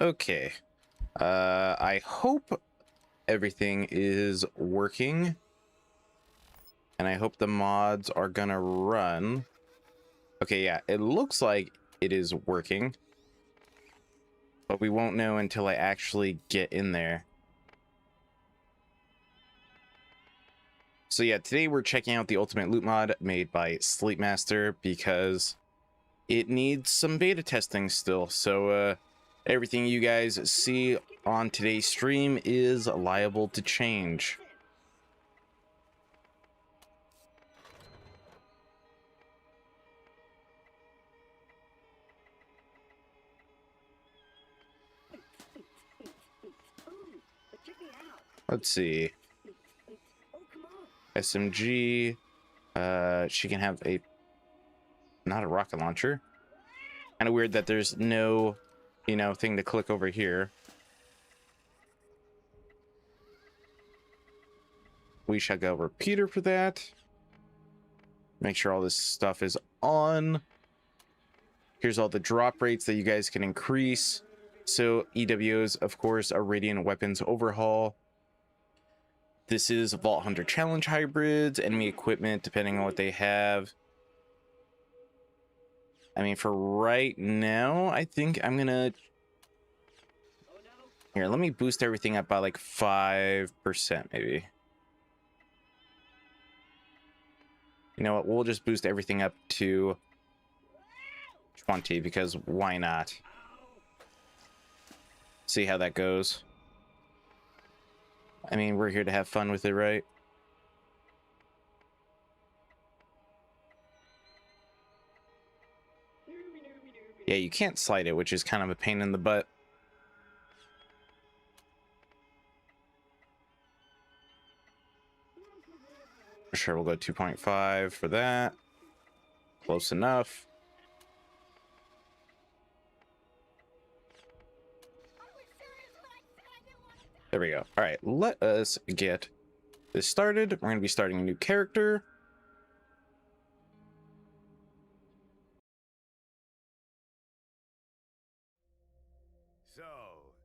Okay. I hope everything is working. And I hope the mods are gonna run. Okay, yeah, it looks like it is working. But we won't know until I actually get in there. So yeah, today we're checking out the Ultimate Loot mod made by Sleepmaster because it needs some beta testing still. So everything you guys see on today's stream is liable to change. Let's see. SMG. She can have a... not a rocket launcher. Kind of weird that there's no, thing to click over here. We shall go repeater for that. Make sure all this stuff is on. Here's all the drop rates that you guys can increase. So EWOs, of course, are Radiant Weapons Overhaul. This is Vault Hunter Challenge hybrids, enemy equipment, depending on what they have. I mean, for right now, I think I'm gonna... Here, let me boost everything up by like 5%, maybe. You know what? We'll just boost everything up to 20 because why not? See how that goes. I mean, we're here to have fun with it, right? Yeah, you can't slide it, which is kind of a pain in the butt. Sure, we'll go 2.5 for that. Close enough. There we go. All right, let us get this started. We're going to be starting a new character. So,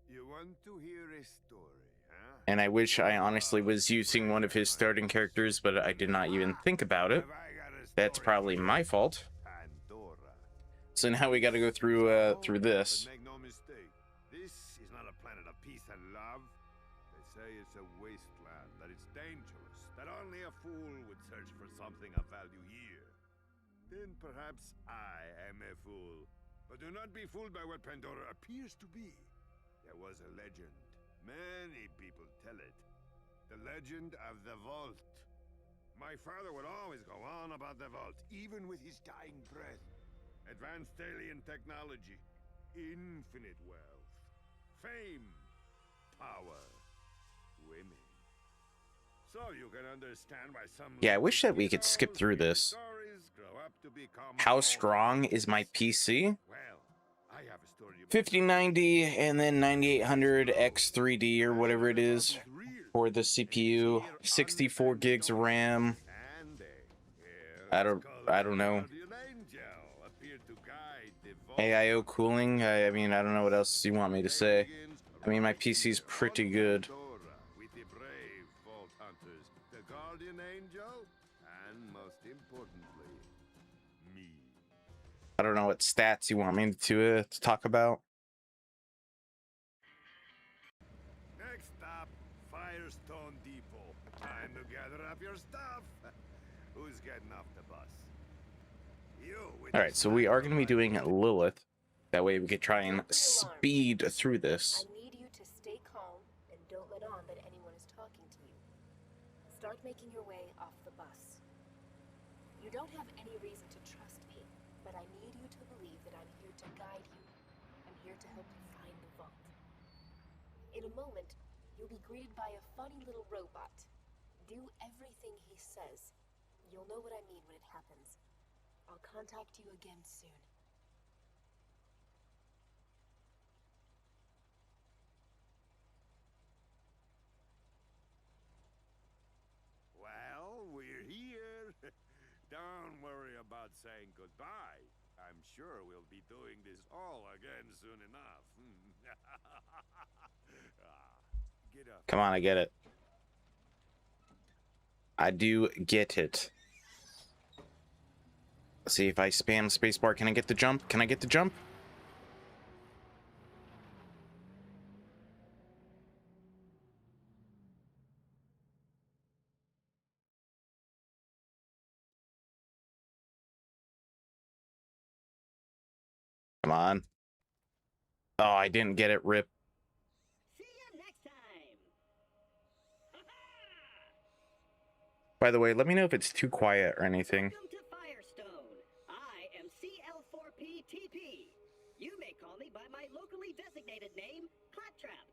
you want to hear a story, huh? And I wish I honestly was using one of his starting characters, but I did not even think about it. That's probably my fault. So now we got to go through this. Make no mistake, this is not a planet of peace and love. They say it's a wasteland, that it's dangerous, that only a fool would search for something of value here. Then perhaps I am a fool. But do not be fooled by what Pandora appears to be. There was a legend. Many people tell it. The legend of the Vault. My father would always go on about the Vault, even with his dying breath. Advanced alien technology, infinite wealth, fame, power, women. So you can understand why some... Yeah, I wish that we could skip through this. How strong is my PC? Well, I have a story 5090 and then 9800 X3D or whatever it is for the CPU. 64 gigs of RAM. I don't know. AIO cooling. I mean, I don't know what else you want me to say. I mean, my PC's pretty good. I don't know what stats you want me to talk about. Next stop, Firestone Depot. Time to gather up your stuff. Who's getting off the bus? All right, so we are going to be doing Lilith. That way we could try and speed through this. I need you to stay calm and don't let on that anyone is talking to you. Start making your way off the bus. You don't have any reason to trust me, but I need you to believe that I'm here to guide you. I'm here to help you find the vault. In a moment, you'll be greeted by a funny little robot. Do everything he says. You'll know what I mean when it happens. I'll contact you again soon. Well, we're here. Don't worry about saying goodbye. I'm sure we'll be doing this all again soon enough. Get up. Come on, I get it. I do get it. Let's see if I spam spacebar. Can I get the jump? Can I get the jump? Come on. Oh, I didn't get it. Rip. See you next time. By the way, let me know if it's too quiet or anything. Welcome to Firestone. I am CL4PTP. You may call me by my locally designated name, Claptrap.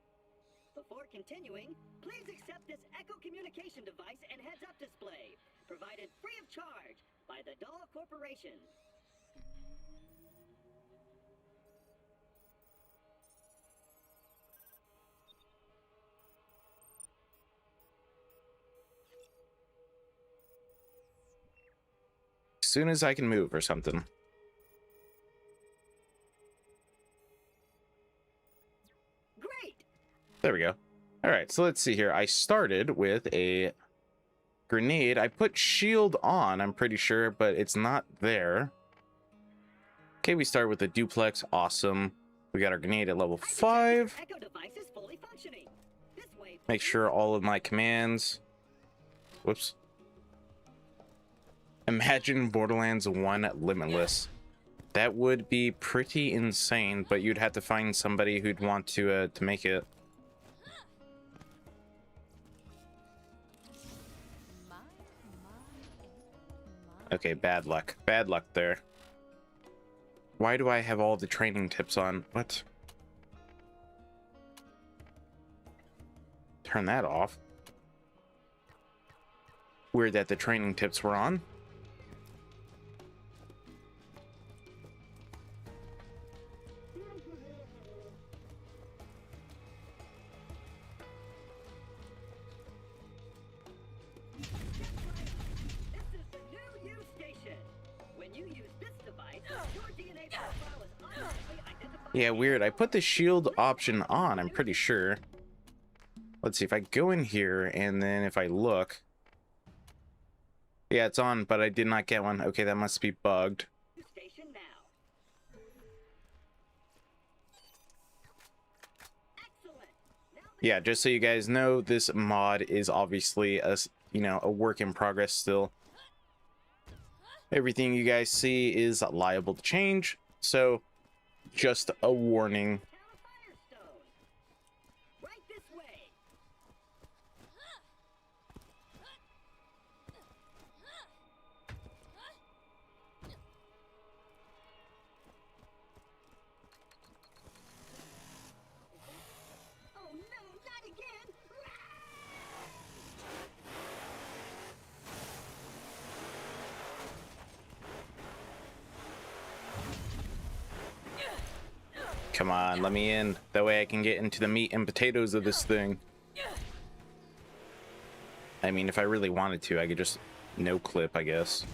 Before continuing, please accept this Echo communication device and heads-up display, provided free of charge by the Dahl Corporation. As soon as I can move or something. Great! There we go. All right, so let's see here. I started with a grenade. I put shield on, I'm pretty sure, but it's not there. Okay, we start with a duplex. Awesome. We got our grenade at level 5. Echo device is fully functioning. This way, Make sure all of my commands... Whoops. Imagine Borderlands 1 Limitless. That would be pretty insane, but you'd have to find somebody who'd want to make it. Okay, bad luck. Bad luck there. Why do I have all the training tips on? What? Turn that off. Weird that the training tips were on. this is the new U station. When you use this device, your DNA profile is automatically identified. Yeah, weird. I put the shield option on, I'm pretty sure. Let's see if I go in here and then if I look. Yeah, it's on, but I did not get one. Okay, that must be bugged. Station now. Excellent. Now Yeah, just so you guys know, this mod is obviously a work in progress still. Everything you guys see is liable to change, so just a warning. town of Firestone. Right this way. Oh no, not again! Come on, let me in. That way I can get into the meat and potatoes of this thing. I mean, if I really wanted to, I could just no clip, I guess.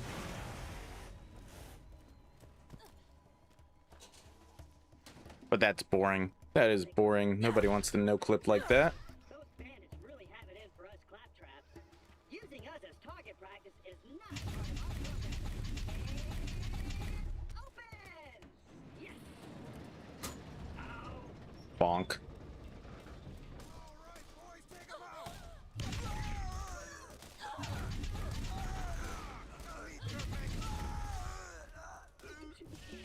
But that's boring. That is boring. Nobody wants to no clip like that. Those bandits really have it in for us claptraps. Using us as target practice is not part of our program. Open! Yes! Ow! Bonk.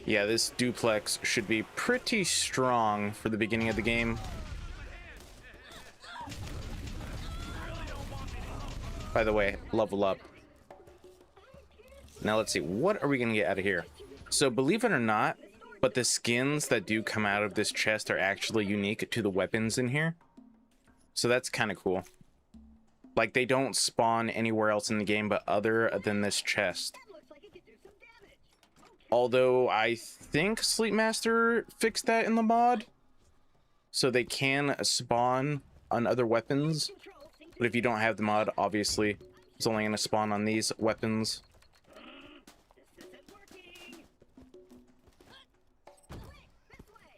Yeah, this duplex should be pretty strong for the beginning of the game. By the way, level up. Now let's see, what are we gonna get out of here? So believe it or not, but the skins that do come out of this chest are actually unique to the weapons in here. So that's kind of cool. Like, they don't spawn anywhere else in the game but other than this chest. That looks like it could do some damage. Okay. Although I think Sleepmaster fixed that in the mod. So they can spawn on other weapons. Control seems to But if you don't have the mod, obviously, it's only going to spawn on these weapons. This isn't working. Quick, this way.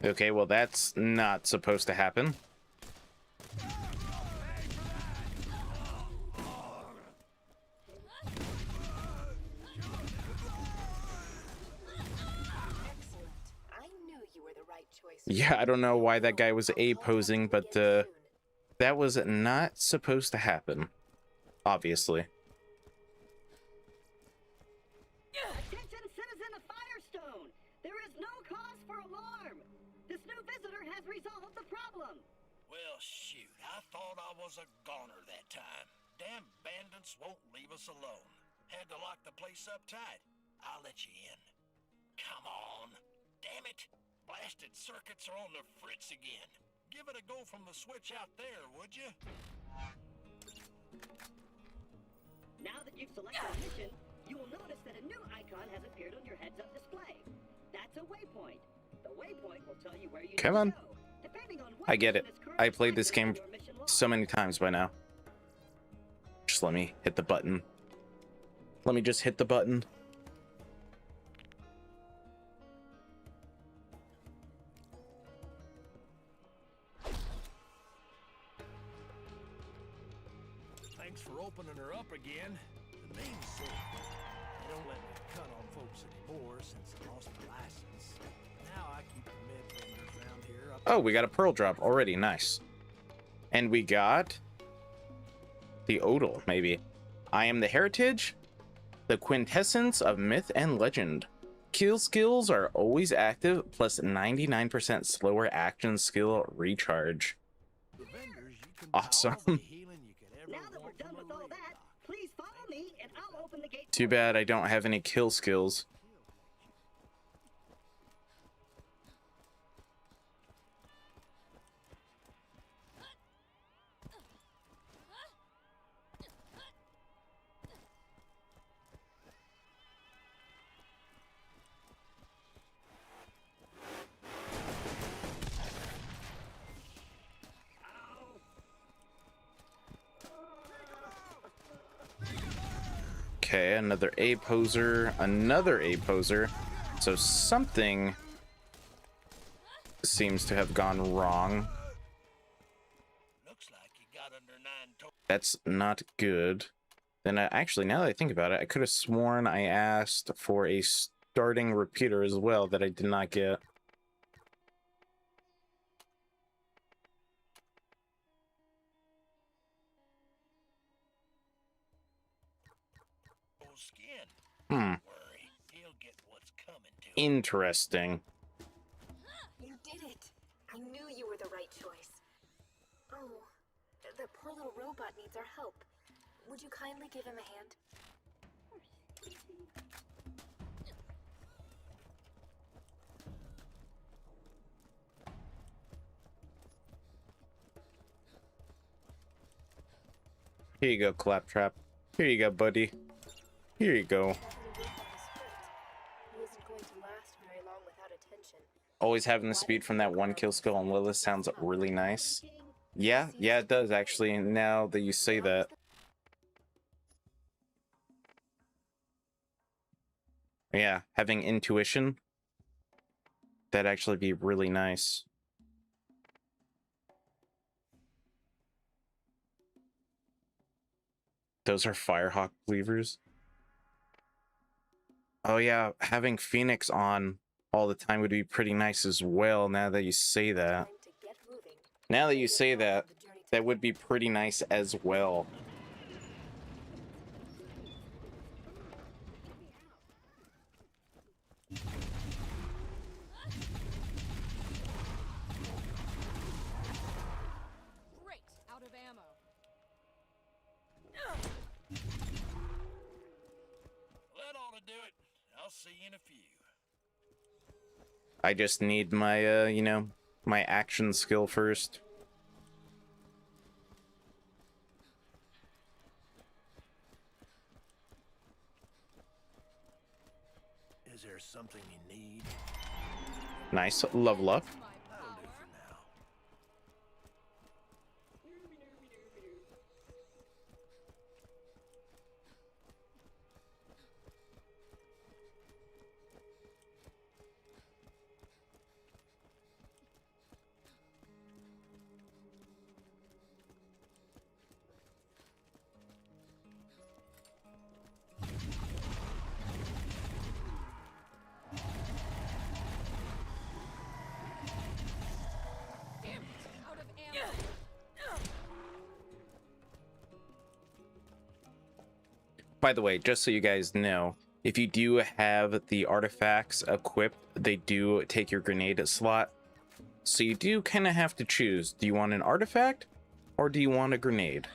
Okay, well, that's not supposed to happen. Excellent. I knew you were the right choice. Yeah, I don't know why that guy was I'll A contact posing, you but again soon. that was not supposed to happen. Obviously. Attention, citizen of Firestone! There is no cause for alarm! This new visitor has resolved the problem! Well, shoot, I thought I was a goner that time. Damn bandits won't leave us alone. Had to lock the place up tight. I'll let you in. Come on. Damn it. Blasted circuits are on the fritz again. Give it a go from the switch out there, would you? Now that you've selected a mission, you will notice that a new icon has appeared on your heads-up display. That's a waypoint. The waypoint will tell you where you Come need on. to go. Depending on what I get it. mission is currently I played this active in game your mission log. so many times by now. Just let me hit the button. Let me just hit the button. Thanks for opening her up again. The main thing, they don't let me cut on folks anymore since I lost my license. Now I keep the med perimeters around here up. Oh, we got a pearl drop already. Nice. And we got the Odal, maybe. I am the heritage, the quintessence of myth and legend. Kill skills are always active, plus 99% slower action skill recharge. The vendors, you can buy all Awesome. the healing you could ever Now that we're want done from a with all raid that, doc. please follow me and I'll open the gate. Too for you. bad I don't have any kill skills. Okay, another A poser, another A poser. So something seems to have gone wrong. Looks like you got under 9 total. That's not good. Then actually, now that I think about it, I could have sworn I asked for a starting repeater as well that I did not get. Skin. Hmm, Don't worry, he'll get what's coming to him. interesting. You did it. I knew you were the right choice. Oh, the poor little robot needs our help. Would you kindly give him a hand? Here you go, Claptrap. Here you go, buddy. Here you go. Having a whip on his foot. He isn't going to last very long without attention. Always having the speed from that one kill skill on Lilith sounds really nice. Yeah, it does actually, now that you say that. Yeah, having intuition, that'd actually be really nice. Those are Firehawk levers. Oh yeah, having Phoenix on all the time would be pretty nice as well, now that you say that. Time to get moving. Now that you say that, The journey to that would be pretty nice as well. Great, out of ammo. That ought to do it. I'll see you in a few. I just need my, you know, my action skill first. Is there something you need? Nice, level up. My That'll do power. for now. by the way, just so you guys know, if you do have the artifacts equipped, they do take your grenade slot. So you do kind of have to choose. Do you want an artifact or do you want a grenade?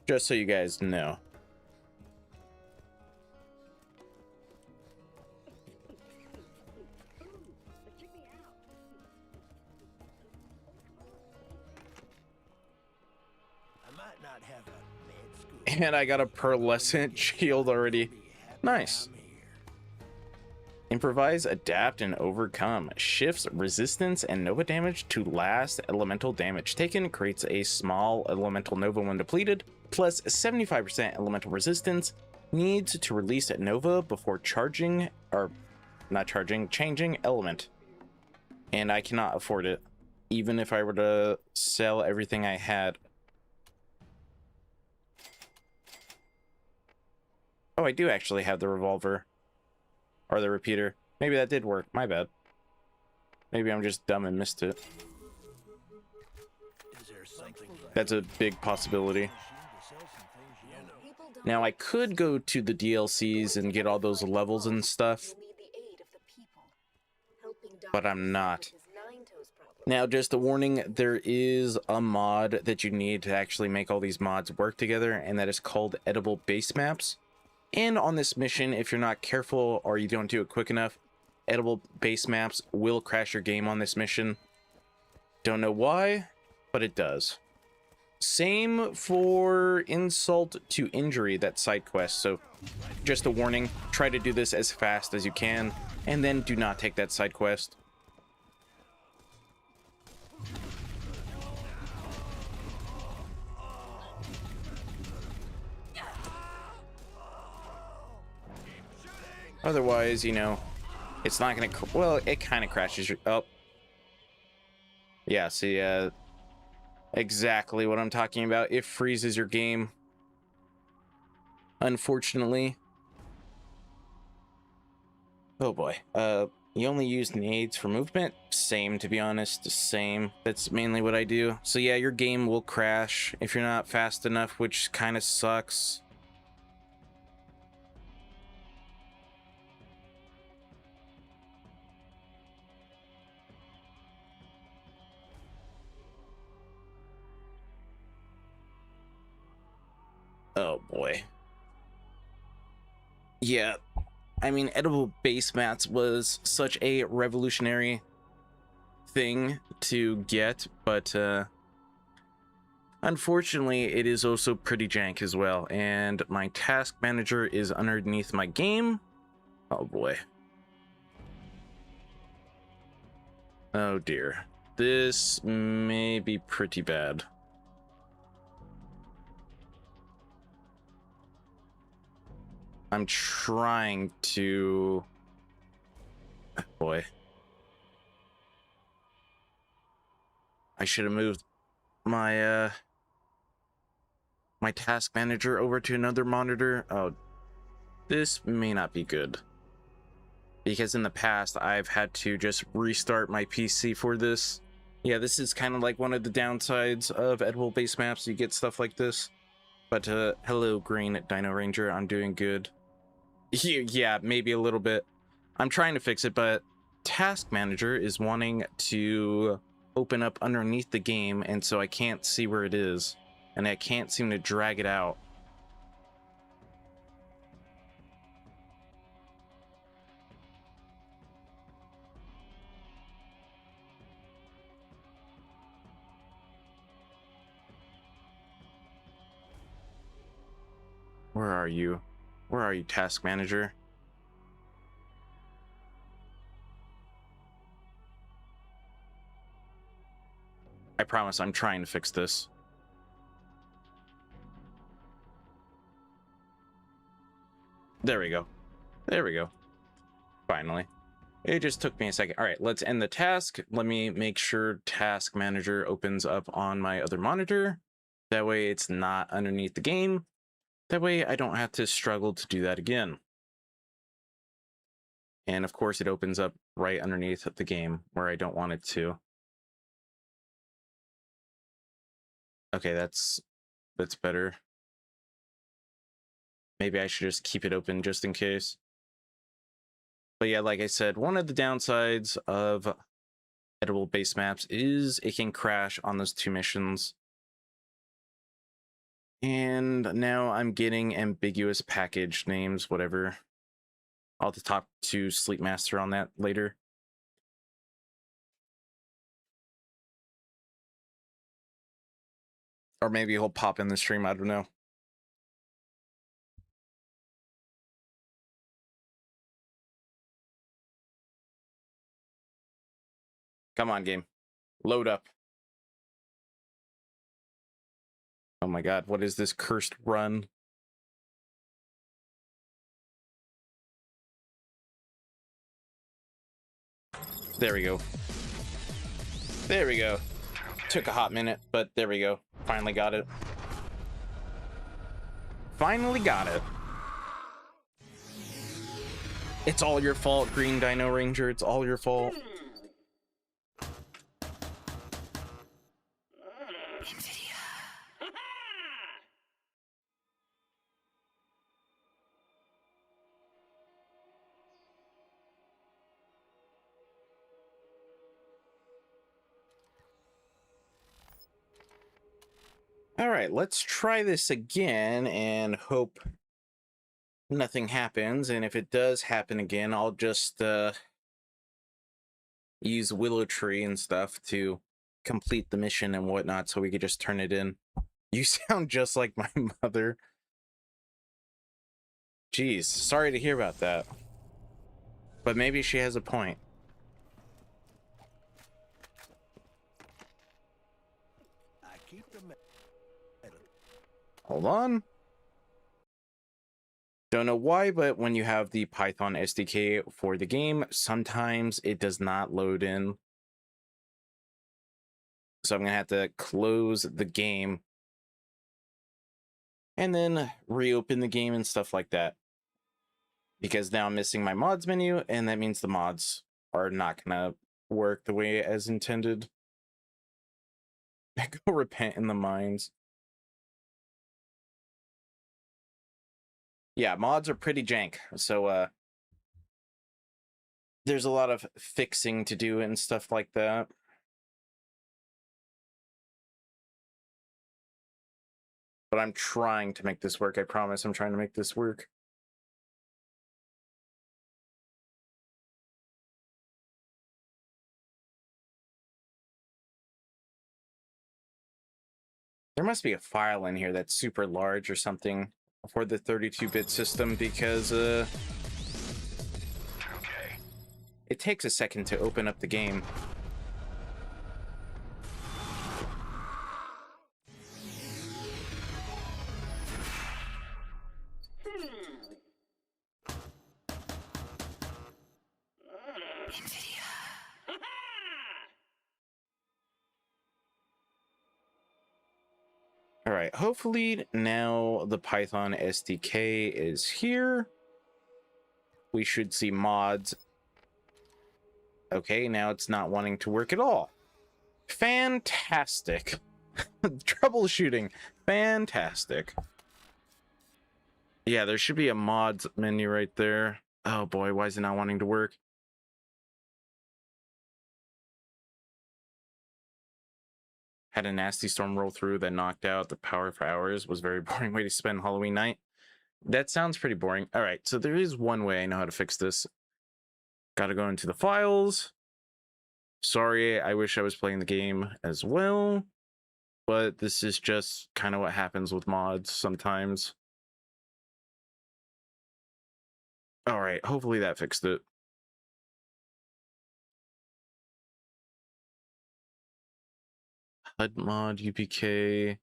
Just so you guys know. Check me out. I might not have a med school. And I got a pearlescent shield already. Nice. Improvise, adapt, and overcome. Shifts resistance and nova damage to last elemental damage taken. Creates a small elemental nova when depleted. Plus 75% elemental resistance. Needs to release a nova before charging, or not charging, changing element. And I cannot afford it. Even if I were to sell everything I had. Oh, I do actually have the revolver. Or the repeater. Maybe that did work. My bad. Maybe I'm just dumb and missed it. Is there something That's a big possibility. Now, I could go to the DLCs and get all those levels and stuff, You'll need the aid of the people. Helping but Dr. I'm not. with his Nine-Toes problem. Now, just a warning, there is a mod that you need to actually make all these mods work together, and that is called Edible Base Maps. And on this mission, if you're not careful or you don't do it quick enough, Edible Base Maps will crash your game on this mission. Don't know why, but it does. Same for Insult to Injury, that side quest. So just a warning, try to do this as fast as you can, and then do not take that side quest. Otherwise, you know, it's not gonna, well, it kind of crashes your, oh. Yeah, see, exactly what I'm talking about. It freezes your game. Unfortunately. Oh boy. You only use nades for movement? Same, to be honest, same. That's mainly what I do. So yeah, your game will crash if you're not fast enough, which kind of sucks. Oh boy. Yeah, I mean, edible base mats was such a revolutionary thing to get, but unfortunately it is also pretty jank as well, and my task manager is underneath my game. Oh boy. Oh dear. This may be pretty bad. I'm trying to... Boy. I should have moved my, my task manager over to another monitor. Oh, this may not be good. Because in the past, I've had to just restart my PC for this. Yeah, this is kind of like one of the downsides of edible base maps. You get stuff like this. But, hello, Green Dino Ranger. I'm doing good. Yeah, maybe a little bit. I'm trying to fix it, but Task Manager is wanting to open up underneath the game, and so I can't see where it is, and I can't seem to drag it out. Where are you? Where are you, Task Manager? I promise I'm trying to fix this. There we go. There we go. Finally. It just took me a second. All right, let's end the task. Let me make sure Task Manager opens up on my other monitor. That way it's not underneath the game. That way I don't have to struggle to do that again. And of course it opens up right underneath the game where I don't want it to. Okay, that's better. Maybe I should just keep it open just in case. But yeah, like I said, one of the downsides of edible base maps is it can crash on those 2 missions. And now I'm getting ambiguous package names, whatever. I'll have to talk to Sleepmaster on that later. Or maybe he'll pop in the stream, I don't know. Come on, game. Load up. Oh my god, what is this cursed run? There we go. There we go. Took a hot minute, but there we go. Finally got it. Finally got it. It's all your fault, Green Dino Ranger. It's all your fault. All right, let's try this again and hope nothing happens. And if it does happen again, I'll just use Willow Tree and stuff to complete the mission and whatnot so we could just turn it in. You sound just like my mother. Jeez, sorry to hear about that. But maybe she has a point. Hold on. Don't know why, but when you have the Python SDK for the game, sometimes it does not load in. So I'm going to have to close the game and then reopen the game and stuff like that. Because now I'm missing my mods menu, and that means the mods are not going to work the way as intended. Go repent in the mines. Yeah, mods are pretty jank, so there's a lot of fixing to do and stuff like that. But I'm trying to make this work. I promise I'm trying to make this work. There must be a file in here that's super large or something for the 32-bit system, because it takes a second to open up the game. All right, hopefully now the Python SDK is here. We should see mods. Okay, now it's not wanting to work at all. Fantastic. Troubleshooting. Fantastic. Yeah, there should be a mods menu right there. Oh boy, why is it not wanting to work? Had a nasty storm roll through that knocked out the power for hours. Was a very boring way to spend Halloween night. That sounds pretty boring. All right, so there is one way I know how to fix this. Got to go into the files. Sorry, I wish I was playing the game as well, but this is just kind of what happens with mods sometimes. All right, hopefully that fixed it. HUD mod, UPK,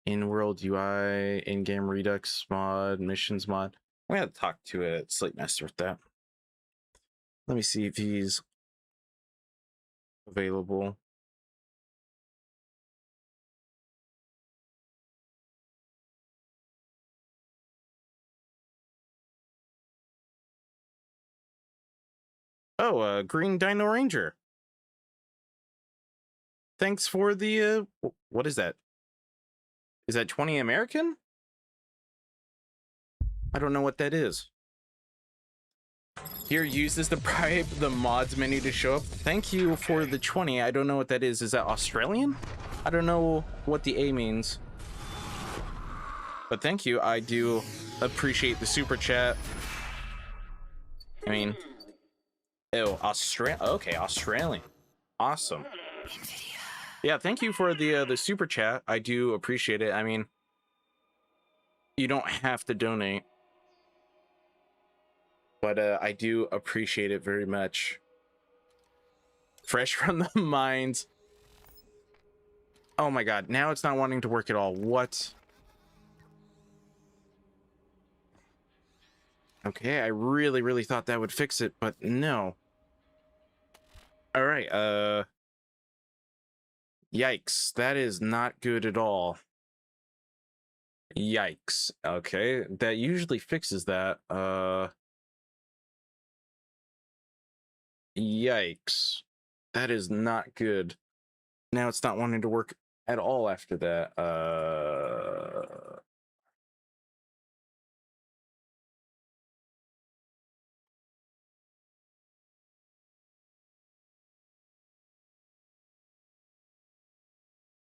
in-world UI, in-game Redux mod, missions mod. I'm gonna talk to a Sleepmaster with that. Let me see if he's available. Oh, Green Dino Ranger. Thanks for the, what is that? Is that 20 American? I don't know what that is. Here, use this to bribe the mods menu to show up. Thank you for the 20. I don't know what that is. Is that Australian? I don't know what the A means. But thank you. I do appreciate the super chat. I mean, oh, okay, Australian. Awesome. Yeah, thank you for the super chat. I do appreciate it. I mean, you don't have to donate. But I do appreciate it very much. Fresh from the mines. Oh my god, now it's not wanting to work at all. What? Okay, I really thought that would fix it, but no. All right, yikes, that is not good at all. Yikes. Okay, that usually fixes that. Yikes. That is not good. Now it's not wanting to work at all after that.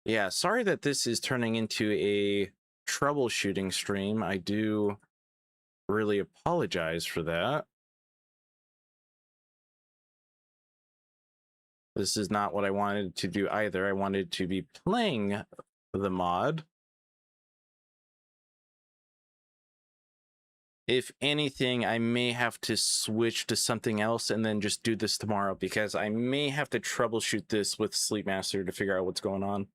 Yeah, sorry that this is turning into a troubleshooting stream. I do really apologize for that. This is not what I wanted to do either. I wanted to be playing the mod. If anything, I may have to switch to something else and then just do this tomorrow, because I may have to troubleshoot this with Sleep Master to figure out what's going on.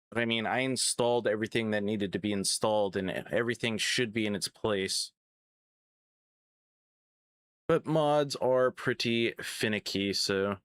But I mean, I installed everything that needed to be installed and everything should be in its place. But mods are pretty finicky, so...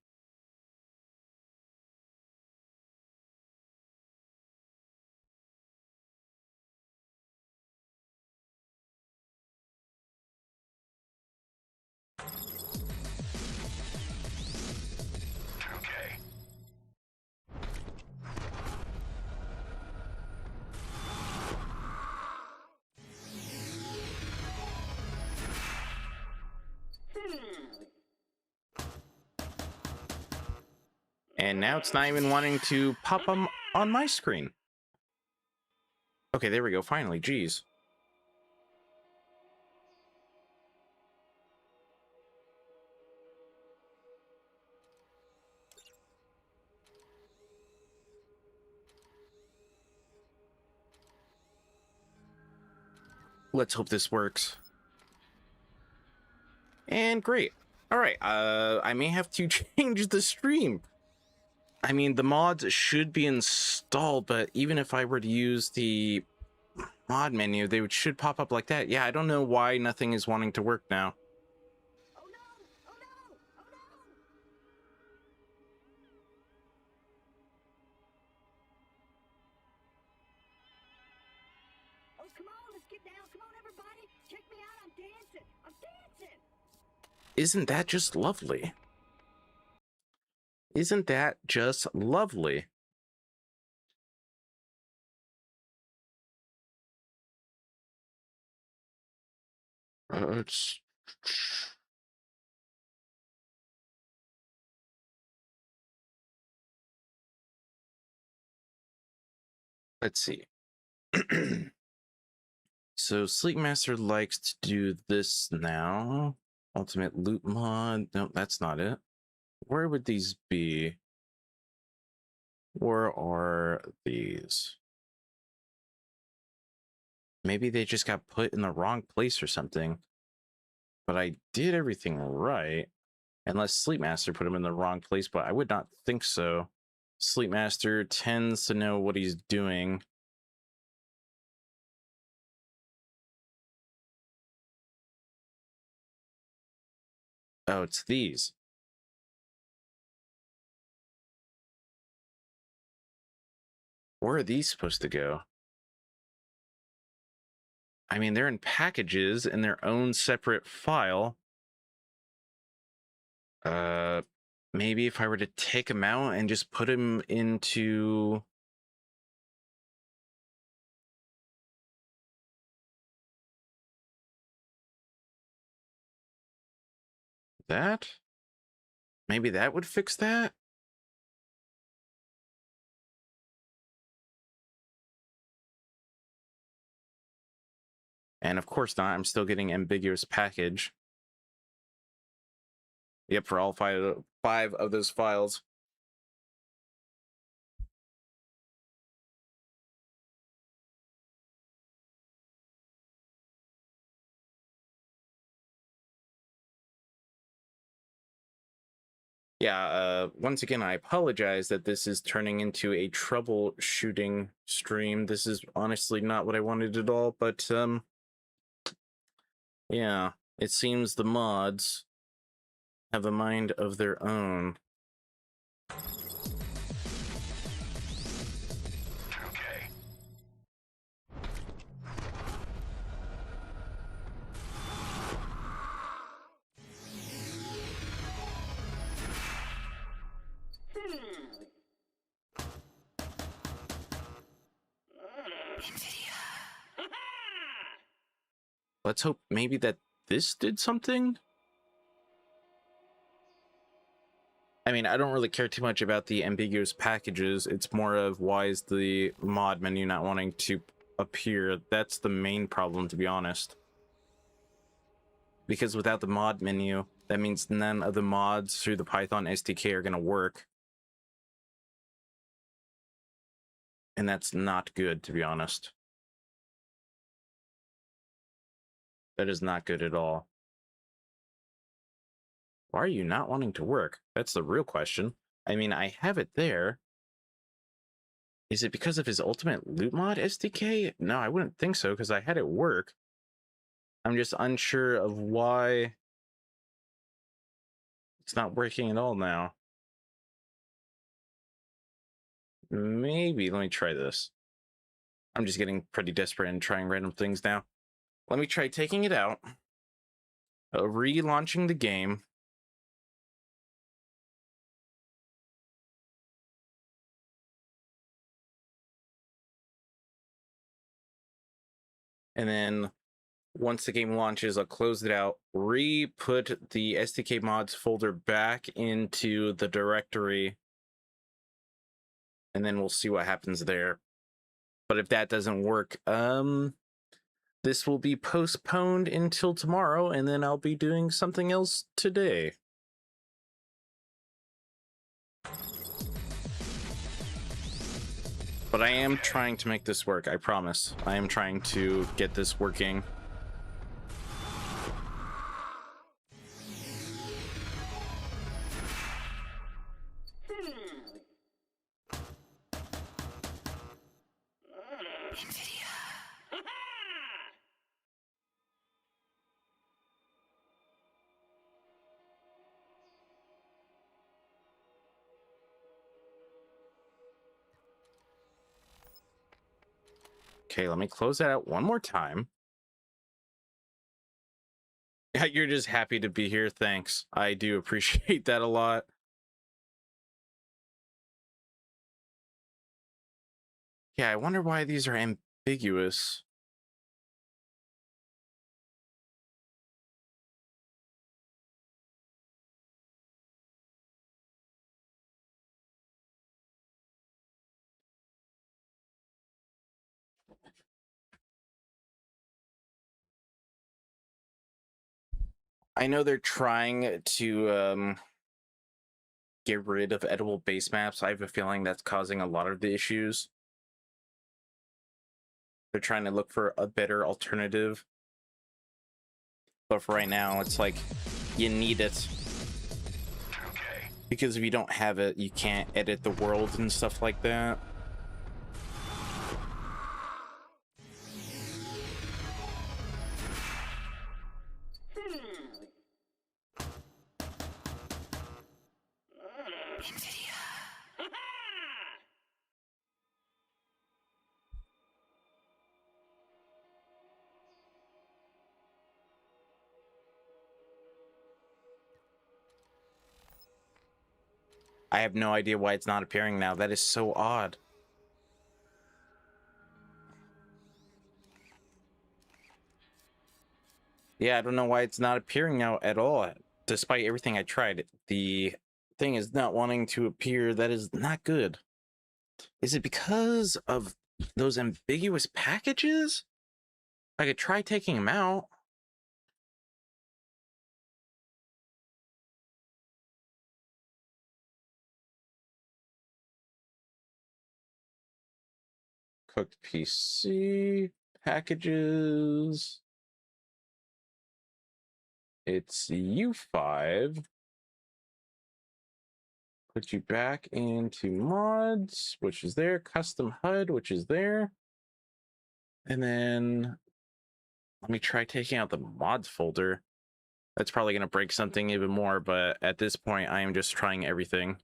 And now it's not even wanting to pop them on my screen. Okay, there we go. Finally, geez. Let's hope this works. And great. All right, I may have to change the stream. I mean, the mods should be installed, but even if I were to use the mod menu, they should pop up like that. Yeah, I don't know why nothing is wanting to work now. Oh no! Oh no! Oh no! Oh, come on, let's get down. Come on, everybody. Check me out. I'm dancing. I'm dancing. Isn't that just lovely? Isn't that just lovely? Let's see. So Sleep Master likes to do this now. Ultimate loot mod. No, that's not it. Where would these be? Where are these? Maybe they just got put in the wrong place or something. But I did everything right. Unless Sleep Master put him in the wrong place, but I would not think so. Sleep Master tends to know what he's doing. Oh, it's these. Where are these supposed to go? I mean, they're in packages in their own separate file. Maybe if I were to take them out and just put them into... That? Maybe that would fix that? And of course not, I'm still getting ambiguous package. Yep, for all five of those files. Yeah, once again, I apologize that this is turning into a troubleshooting stream. This is honestly not what I wanted at all, but, yeah, it seems the mods have a mind of their own. Okay. Let's hope maybe that this did something? I mean, I don't really care too much about the ambiguous packages. It's more of why is the mod menu not wanting to appear. That's the main problem, to be honest. Because without the mod menu, that means none of the mods through the Python SDK are going to work. And that's not good, to be honest. That is not good at all. Why are you not wanting to work? That's the real question. I mean, I have it there. Is it because of his Ultimate Loot Mod SDK? No, I wouldn't think so, because I had it work. I'm just unsure of why it's not working at all now. Maybe, let me try this. I'm just getting pretty desperate and trying random things now. Let me try taking it out, relaunching the game. And then once the game launches, I'll close it out, re-put the SDK mods folder back into the directory, and then we'll see what happens there. But if that doesn't work, this will be postponed until tomorrow, and then I'll be doing something else today. But I am trying to make this work, I promise. I am trying to get this working. Okay, let me close that out one more time. Yeah, you're just happy to be here. Thanks. I do appreciate that a lot. Yeah, I wonder why these are ambiguous. I know they're trying to get rid of edible base maps. I have a feeling that's causing a lot of the issues. They're trying to look for a better alternative. But for right now, it's like, you need it. Okay. Because if you don't have it, you can't edit the world and stuff like that. I have no idea why it's not appearing now. That is so odd. Yeah, I don't know why it's not appearing now at all. despite everything I tried, the thing is not wanting to appear. That is not good. Is it because of those ambiguous packages? I could try taking them out. Cooked PC packages. It's U5. Put you back into mods, which is there. Custom HUD, which is there. And then let me try taking out the mods folder. That's probably going to break something even more, but at this point, I am just trying everything.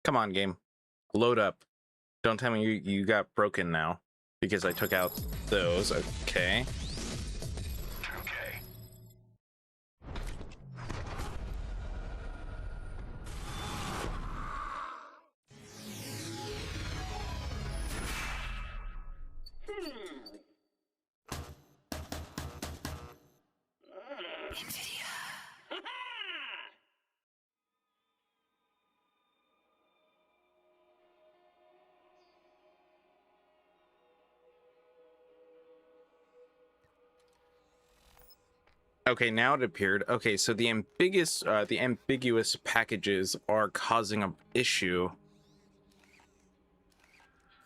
Come on, game. Load up. Don't tell me you got broken now because I took out those. Okay. Okay, now it appeared. Okay, so the ambiguous packages are causing an issue.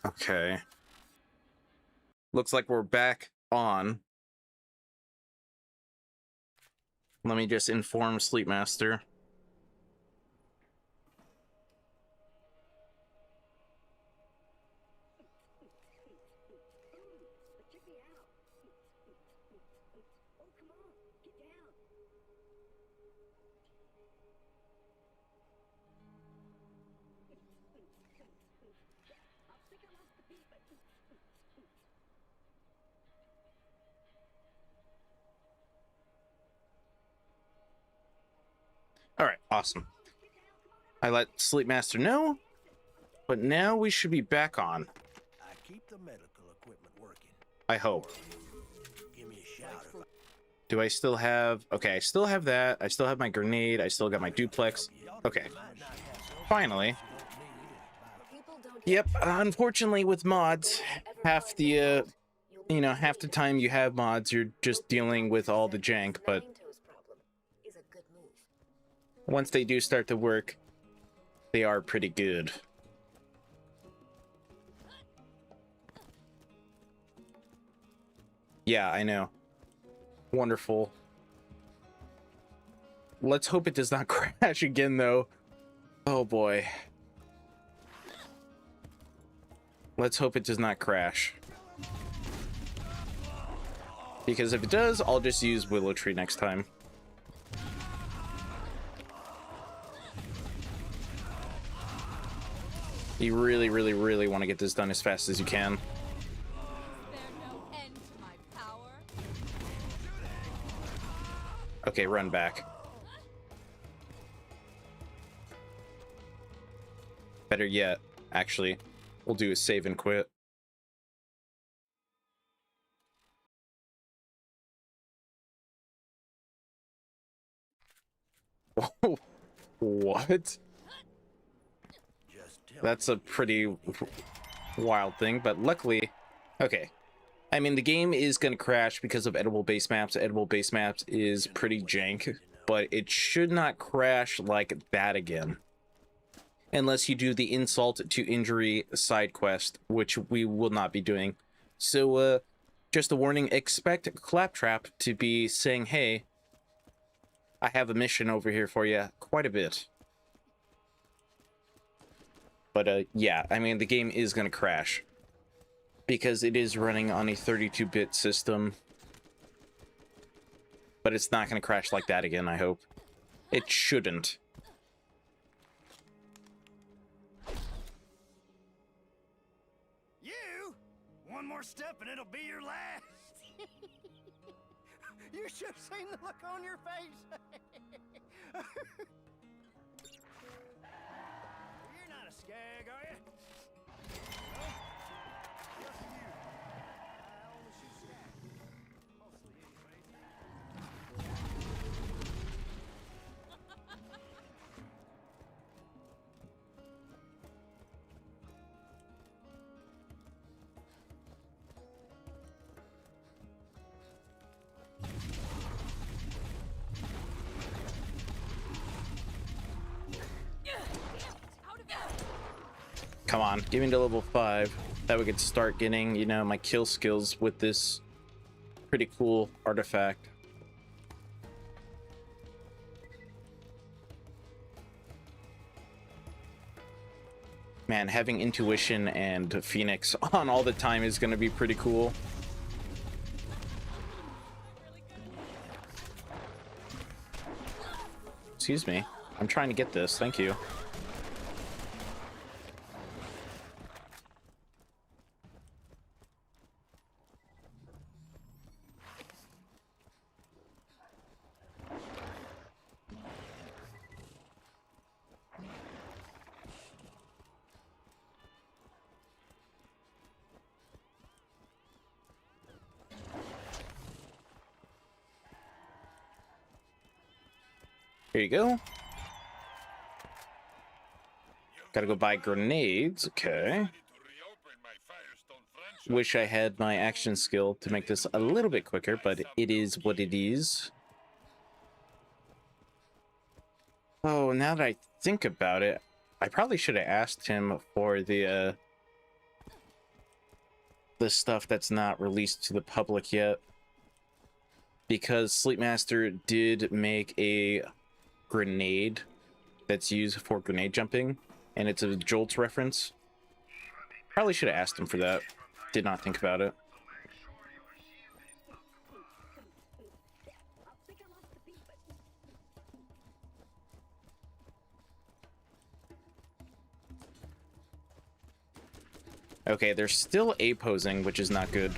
Okay. Looks like we're back on. Let me just inform Sleepmaster. Check me out. Oh, come on, get down. I think I lost the beat, but All right, awesome. I let Sleepmaster know, but now we should be back on. I keep the medical equipment working. I hope. Give me a shout if Do I still have... Okay, I still have that. I still have my grenade. I still got my duplex. Okay. Finally. People don't Yep, unfortunately with mods, half the, half the time you have mods, you're just dealing with all the jank, but Toes problem is a good move. once they do start to work, they are pretty good. Yeah, I know. Wonderful. Let's hope it does not crash again, though. Oh, boy. Let's hope it does not crash. Because if it does, I'll just use Willow Tree next time. You really, really, really want to get this done as fast as you can. Is there no end to my power? Okay, run back. Better yet, actually, we'll do a save and quit. What? just tell That's a pretty wild thing, but luckily, okay. I mean, the game is going to crash because of edible base maps. Edible base maps is pretty jank, but it should not crash like that again. Unless you do the insult to injury side quest, which we will not be doing. So, just a warning, expect Claptrap to be saying, hey, I have a mission over here for you quite a bit. But, yeah, I mean, the game is going to crash. Because it is running on a 32-bit system. But it's not going to crash like that again, I hope. It shouldn't. one more step and it'll be your last. You should have seen the look on your face. You're not a skag, are you? No? Just you. I only shoot skags. Mostly, anyways. Come on, give me to level 5. That we could start getting, you know, my kill skills with this pretty cool artifact. Man, having intuition and Phoenix on all the time is going to be pretty cool. Excuse me. I'm trying to get this. Thank you. Here you go. Gotta go buy grenades. Okay. Wish I had my action skill to make this a little bit quicker, but it is what it is. Oh, now that I think about it, I probably should have asked him for the stuff that's not released to the public yet. Because Sleepmaster did make a grenade that's used for grenade jumping, and it's a Jolts reference. Probably should have asked him for that. Did not think about it. Okay, they're still A-posing, which is not good.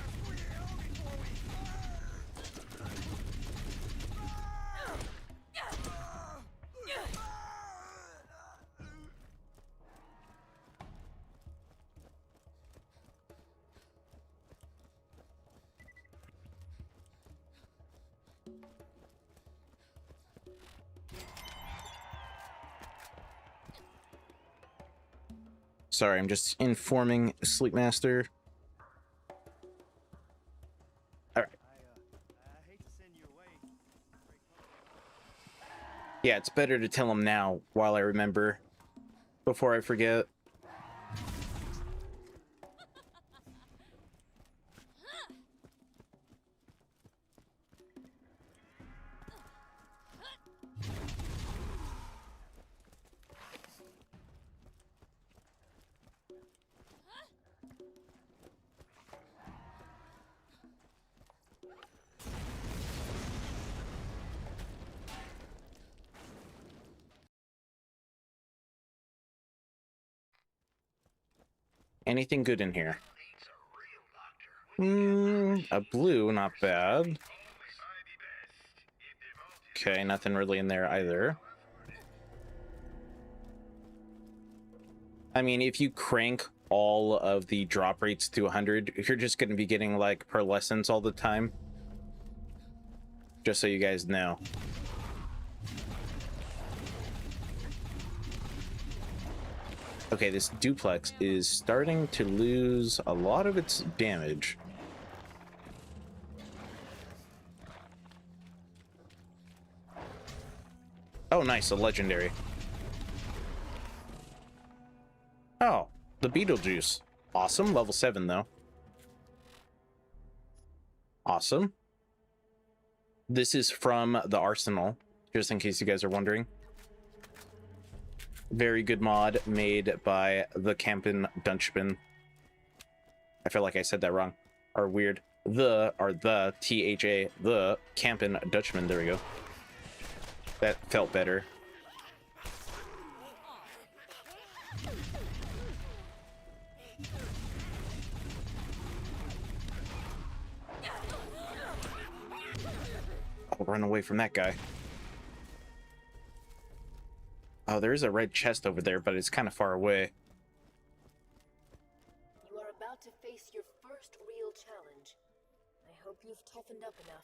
Sorry, I'm just informing Sleepmaster. Alright. I hate to send you away. Yeah, it's better to tell him now while I remember, before I forget. Anything good in here? A blue, not bad. Okay, nothing really in there either. I mean, if you crank all of the drop rates to 100, you're just going to be getting like pearlescence all the time. Just so you guys know. Okay, this duplex is starting to lose a lot of its damage. Oh, nice, a legendary. Oh, the Beetlejuice. Awesome, level 7 though. Awesome. This is from the Arsenal, just in case you guys are wondering. Very good mod made by the Campin Dutchman. I feel like I said that wrong. Or weird. The T-H-A, the Campin Dutchman. There we go. That felt better. run away from that guy. Oh, there is a red chest over there, but it's kind of far away. You are about to face your first real challenge. I hope you've toughened up enough.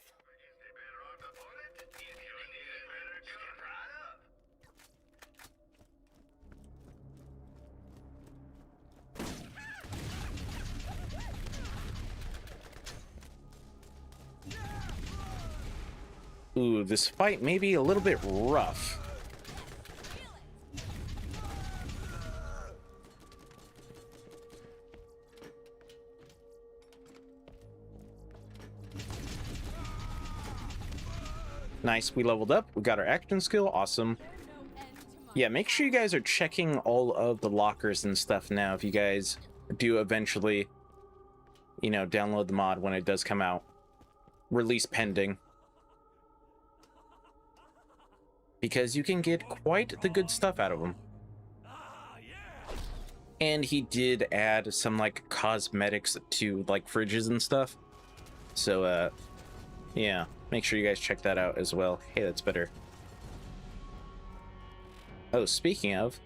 Ooh, this fight may be a little bit rough. Nice, we leveled up. We got our action skill. Awesome. Yeah, make sure you guys are checking all of the lockers and stuff now if you guys do eventually, you know, download the mod when it does come out. Release pending. Because you can get quite the good stuff out of them. And he did add some like cosmetics to like fridges and stuff. So yeah, make sure you guys check that out as well. Hey, that's better. Oh, speaking of,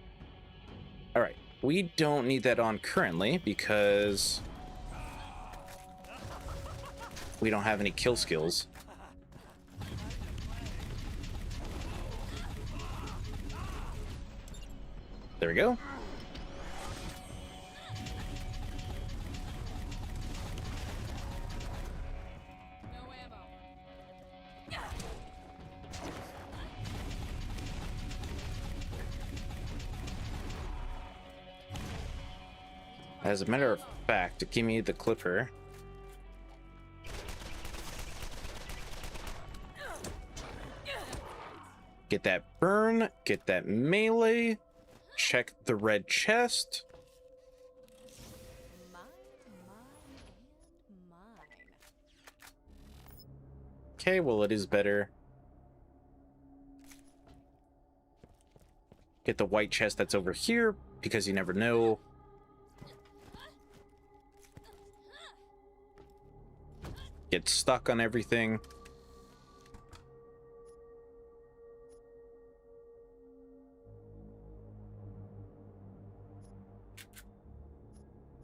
all right, we don't need that on currently because we don't have any kill skills. There we go. No ammo. As a matter of fact, give me the clipper. Get that burn, get that melee. Check the red chest. Mine, mine. Okay, well, it is better. Get the white chest that's over here, because you never know. Get stuck on everything.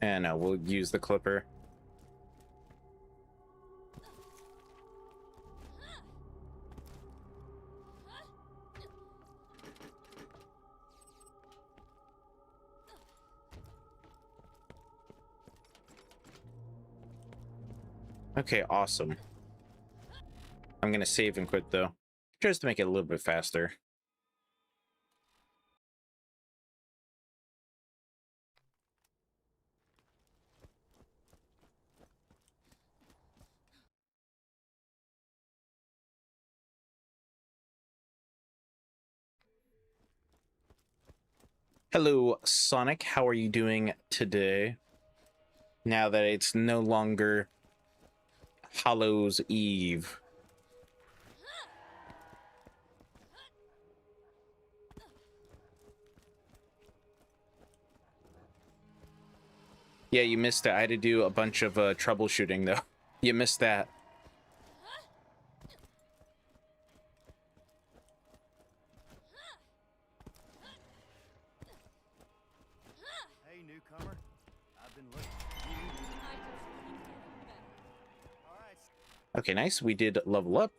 And we'll use the clipper. Okay, awesome. I'm gonna save and quit though, just to make it a little bit faster. Hello, Sonic. How are you doing today? Now that it's no longer Hallows Eve. Yeah, you missed it. I had to do a bunch of troubleshooting, though. You missed that. Hey, newcomer. I've been looking. I just keep getting better. All right. Okay, nice. We did level up.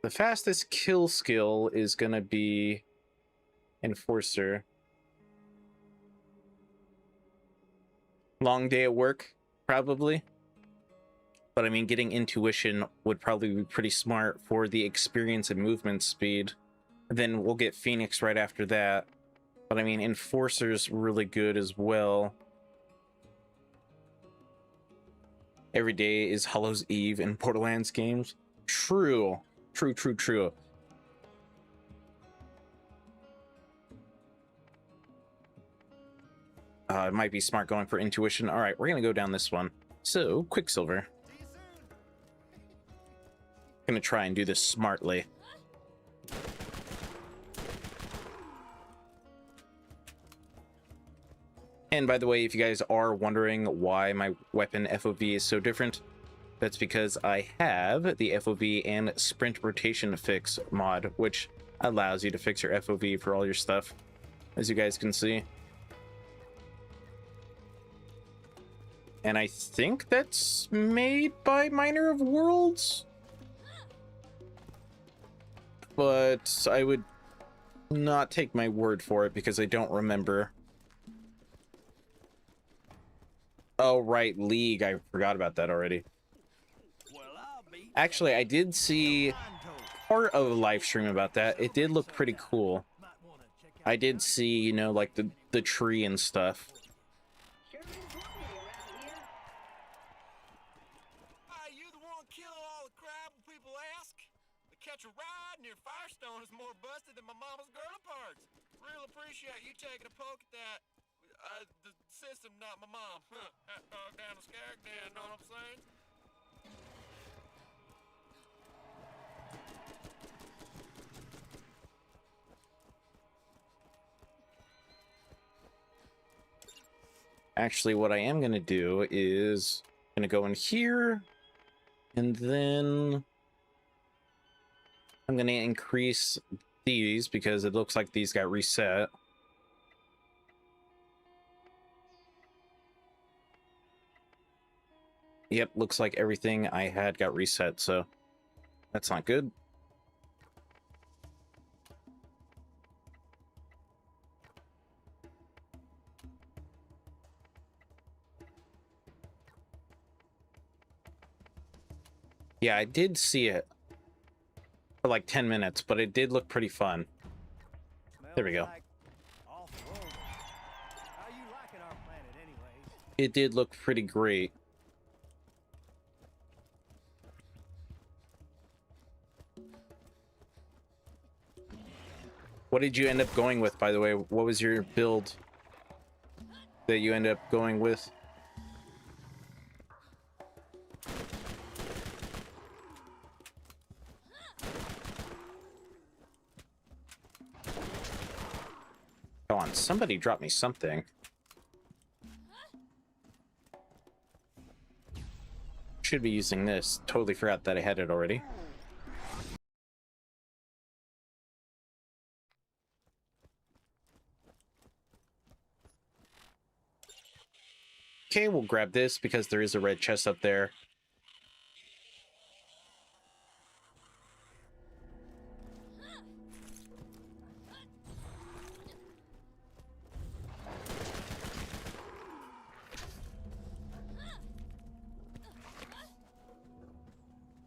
The fastest kill skill is gonna be Enforcer. Long day at work, probably. But I mean, getting Intuition would probably be pretty smart for the experience and movement speed. Then we'll get Phoenix right after that. But I mean, Enforcer's really good as well. Every day is Hallows Eve in Borderlands games. True. True, true, true. It might be smart going for Intuition. All right, we're going to go down this one. So, Quicksilver. See you soon. Going to try and do this smartly. And by the way, if you guys are wondering why my weapon FOV is so different, That's because I have the FOV and sprint rotation fix mod, which allows you to fix your FOV for all your stuff, as you guys can see. And I think that's made by Miner of Worlds, but I would not take my word for it because I don't remember. Oh, right, League. I forgot about that already. Actually, I did see part of a live stream about that. It did look pretty cool. I did see, you know, like the tree and stuff. Sure is lovely around here. Are you the one killing all the crab when people ask? The catch a ride near Firestone is more busted than my mama's girl parts. Real appreciate you taking a poke at that. The system, not my mom. Hot dog down the Skagdan, know what I'm saying? Actually, what I am going to do is going to go in here, and then I'm going to increase these because it looks like these got reset. Yep, looks like everything I had got reset, so that's not good. Yeah, I did see it for like 10 minutes, but it did look pretty fun. There we go. Smells like off-world. How you liking our planet anyways? It did look pretty great. What did you end up going with, by the way? What was your build that you ended up going with? Come on, somebody drop me something. Should be using this. Totally forgot that I had it already. Okay, we'll grab this because there is a red chest up there.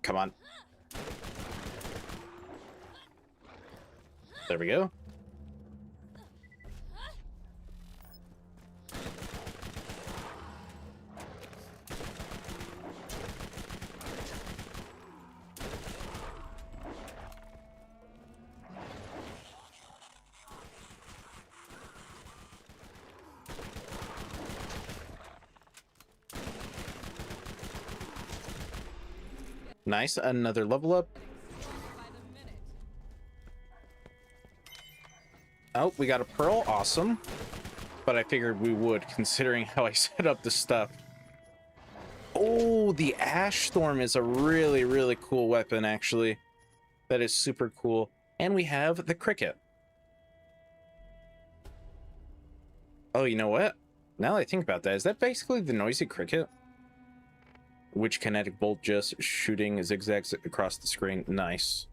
Come on. There we go. Nice, another level up. Oh, we got a pearl, awesome. But I figured we would, considering how I set up the stuff. Oh, the Ash Storm is a really, really cool weapon, actually. That is super cool. And we have the Cricket. Oh, you know what? Now that I think about that, is that basically the Noisy Cricket? Which kinetic bolt just shooting zigzags across the screen. Nice.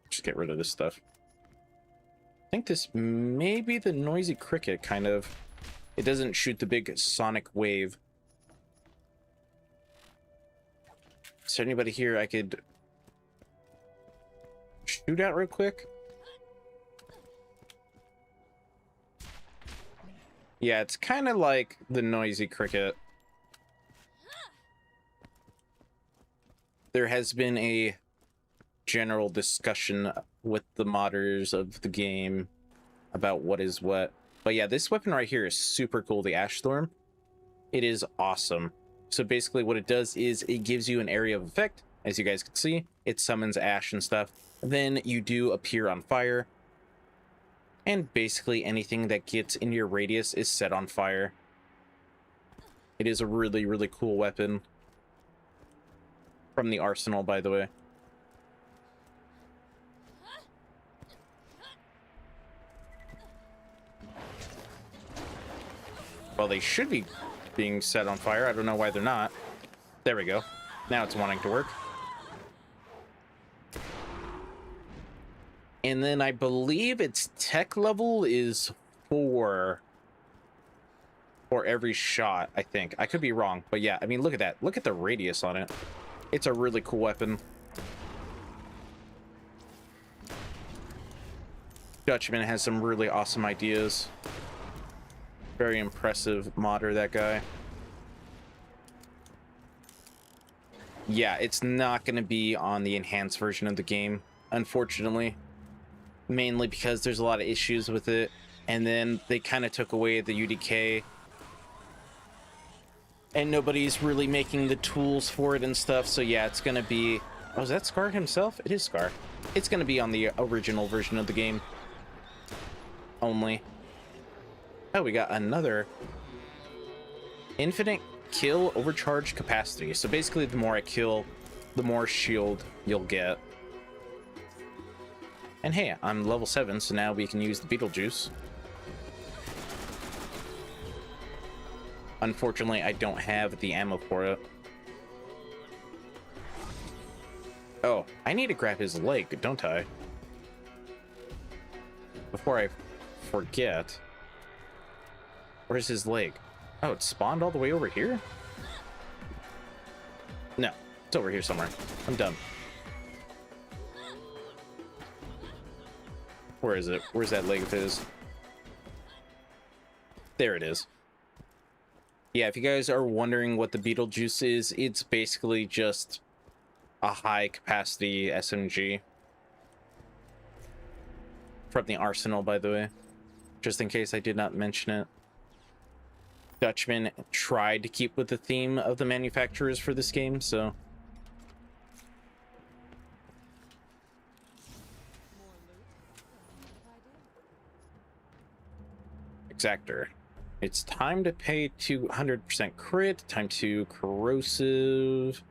Just get rid of this stuff. I think this may be the Noisy Cricket, kind of. It doesn't shoot the big sonic wave. Is there anybody here I could shoot at real quick? Yeah, it's kind of like the Noisy Cricket. There has been a general discussion with the modders of the game about what is what. But yeah, this weapon right here is super cool, the Ash Storm. It is awesome. So basically what it does is it gives you an area of effect. As you guys can see, it summons ash and stuff. Then you do appear on fire. And basically anything that gets in your radius is set on fire. It is a really, really cool weapon. From the arsenal, by the way. Well, they should be being set on fire. I don't know why they're not. There we go. Now it's wanting to work. And then I believe its tech level is 4 for every shot, I think. I could be wrong, but yeah, I mean, look at that. Look at the radius on it. It's a really cool weapon. Dutchman has some really awesome ideas. Very impressive modder, that guy. Yeah, it's not going to be on the enhanced version of the game, unfortunately. Mainly because there's a lot of issues with it. And then they kind of took away the UDK. And nobody's really making the tools for it and stuff. So yeah, it's going to be... Oh, is that Scar himself? It is Scar. It's going to be on the original version of the game. Only. Oh, we got another infinite kill overcharge capacity. So basically, the more I kill, the more shield you'll get. And hey, I'm level 7, so now we can use the Beetlejuice. Unfortunately, I don't have the ammo for it. Oh, I need to grab his leg, don't I? Before I forget. Where's his leg? Oh, it spawned all the way over here? No, it's over here somewhere. I'm done. Where is it? Where's that leg of his? There it is. Yeah, if you guys are wondering what the Beetlejuice is, it's basically just a high capacity SMG. From the arsenal, by the way. Just in case I did not mention it. Dutchman tried to keep with the theme of the manufacturers for this game, so... Exactor. It's time to pay 200% crit, time to corrosive.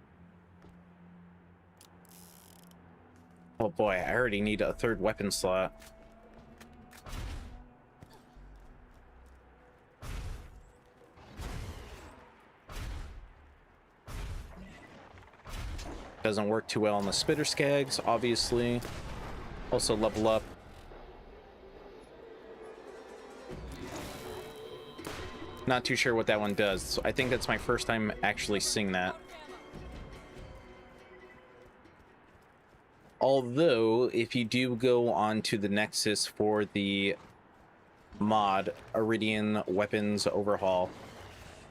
Oh boy, I already need a 3rd weapon slot. Doesn't work too well on the Spitter Skags, obviously. Also level up. Not too sure what that one does. So I think that's my first time actually seeing that. Although, if you do go on to the Nexus for the mod Iridian Weapons Overhaul,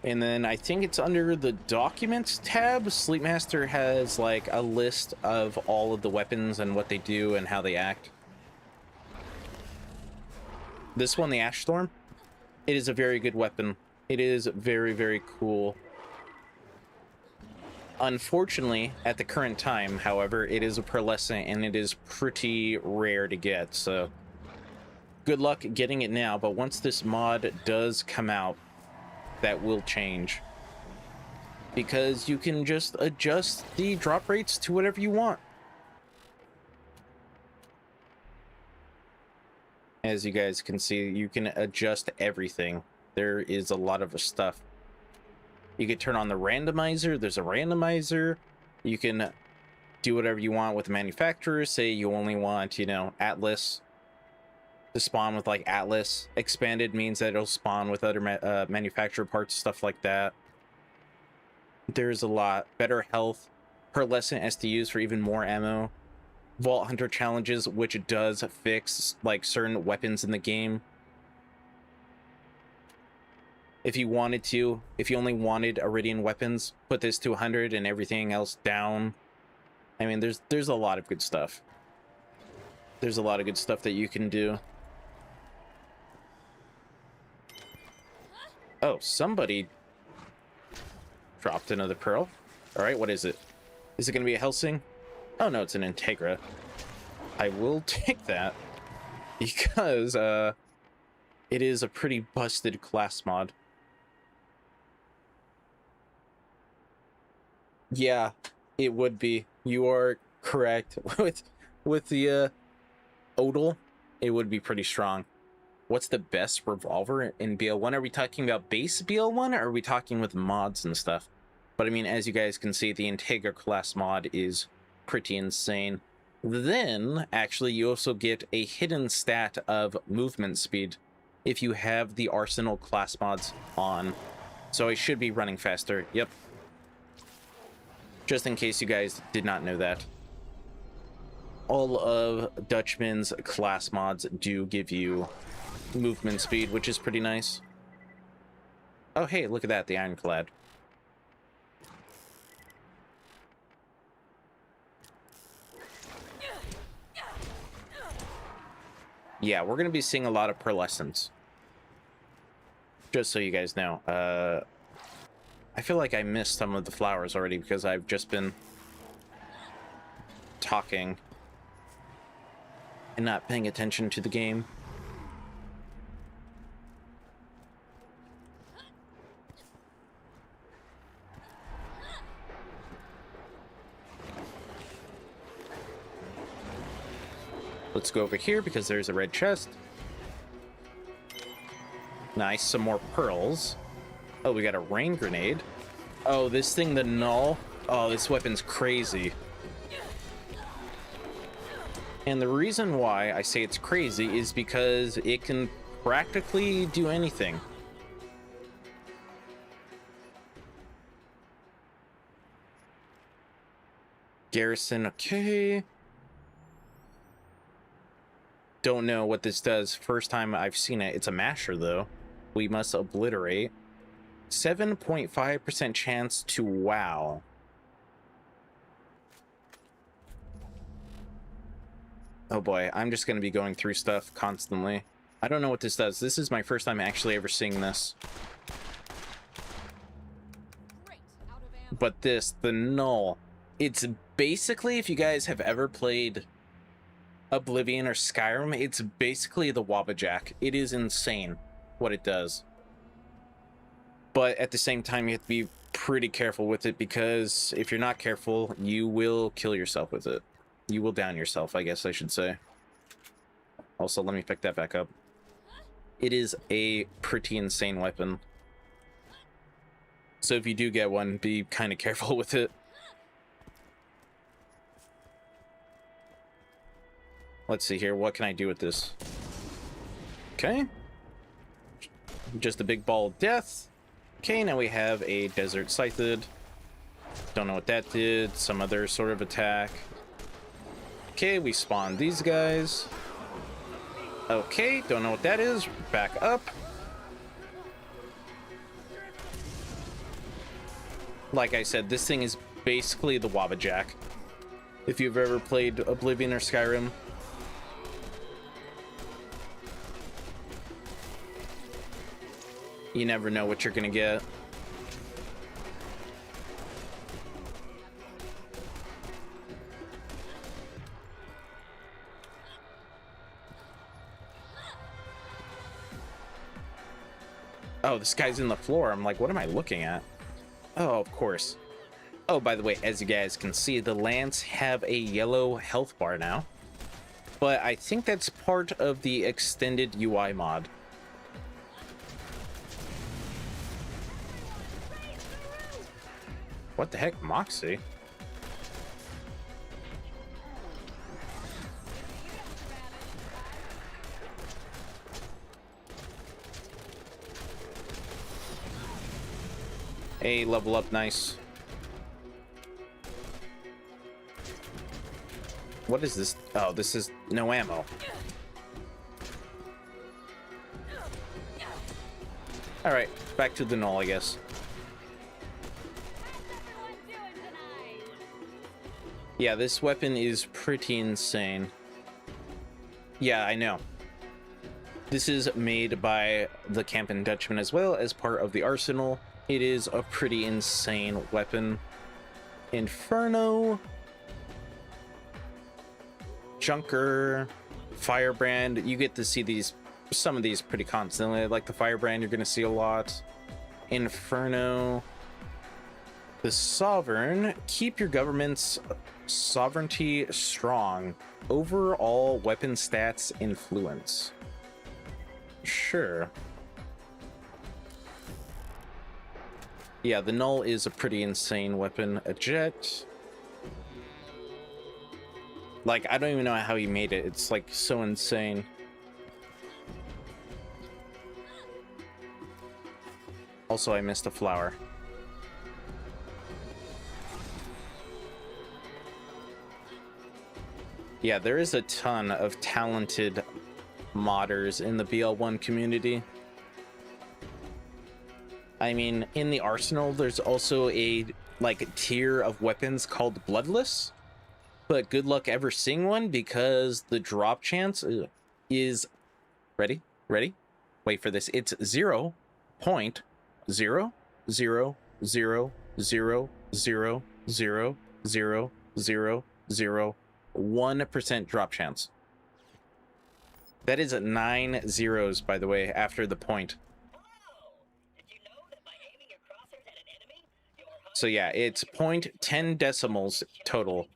and then I think it's under the Documents tab, Sleepmaster has like a list of all of the weapons and what they do and how they act. This one, the Ash Storm, it is a very good weapon. It is very, very cool. Unfortunately, at the current time, however, it is a pearlescent and it is pretty rare to get, so good luck getting it now. But once this mod does come out, that will change, because you can just adjust the drop rates to whatever you want. As you guys can see, you can adjust everything. There is a lot of stuff. You can turn on the randomizer. There's a randomizer. You can do whatever you want with the manufacturers. Say you only want, you know, Atlas to spawn with like Atlas. Expanded means that it'll spawn with other manufacturer parts, stuff like that. There's a lot. Better health. Pearlescent SDUs for even more ammo. Vault Hunter challenges, which does fix like certain weapons in the game. If you wanted to, if you only wanted Iridian weapons, put this to 100 and everything else down. I mean, there's a lot of good stuff. There's a lot of good stuff that you can do. Oh, somebody dropped another pearl. All right, what is it? Is it going to be a Helsing? Oh no, it's an Integra. I will take that because it is a pretty busted class mod. Yeah, it would be. You are correct. With the Odal, it would be pretty strong. What's the best revolver in BL1? Are we talking about base BL1 or are we talking with mods and stuff? But I mean, as you guys can see, the Integra class mod is pretty insane. Then, actually, you also get a hidden stat of movement speed if you have the Arsenal class mods on. So I should be running faster. Yep. Just in case you guys did not know that. All of Dutchman's class mods do give you movement speed, which is pretty nice. Oh, hey, look at that, the Ironclad. Yeah, we're going to be seeing a lot of pearlescence. Just so you guys know. I feel like I missed some of the flowers already because I've just been talking and not paying attention to the game. Let's go over here because there's a red chest. Nice, some more pearls. Oh, we got a rain grenade. Oh, this thing, the null. Oh, this weapon's crazy. And the reason why I say it's crazy is because it can practically do anything. Garrison, okay. Don't know what this does. First time I've seen it. It's a masher, though. We must obliterate. 7.5% chance to wow. Oh boy, I'm just going to be going through stuff constantly. I don't know what this does. This is my first time actually ever seeing this. But this, the null, it's basically, if you guys have ever played Oblivion or Skyrim, it's basically the Wabbajack. It is insane what it does. But at the same time, you have to be pretty careful with it because if you're not careful, you will kill yourself with it. You will down yourself, I guess I should say. Also, let me pick that back up. It is a pretty insane weapon. So if you do get one, be kind of careful with it. Let's see here. What can I do with this? Okay. Just a big ball of death. Okay, now we have a desert scythed. Don't know what that did. Some other sort of attack. Okay, we spawned these guys. Okay, don't know what that is. Back up. Like I said, this thing is basically the Wabbajack. If you've ever played Oblivion or Skyrim. You never know what you're gonna get. Oh, this guy's in the floor. I'm like, what am I looking at? Oh, of course. Oh, by the way, as you guys can see, the Lance have a yellow health bar now. But I think that's part of the extended UI mod. What the heck, Moxie? Hey, level up, nice. What is this? Oh, this is no ammo. Alright, back to the null, I guess. Yeah, this weapon is pretty insane. Yeah, I know. This is made by the Campen Dutchman as well as part of the Arsenal. It is a pretty insane weapon. Inferno. Junker. Firebrand. You get to see these, some of these pretty constantly. Like the Firebrand, you're going to see a lot. Inferno. The Sovereign, keep your government's sovereignty strong. Overall weapon stats influence. Sure. Yeah, the Null is a pretty insane weapon. A jet. Like, I don't even know how he made it. It's like so insane. Also, I missed a flower. Yeah, there is a ton of talented modders in the BL1 community. I mean, in the arsenal, there's also a like tier of weapons called Bloodless, but good luck ever seeing one because the drop chance is ready, wait for this. It's 0.00000000001% drop chance. That is 9 zeros, by the way, after the point. So yeah, it's 0.10 decimals total.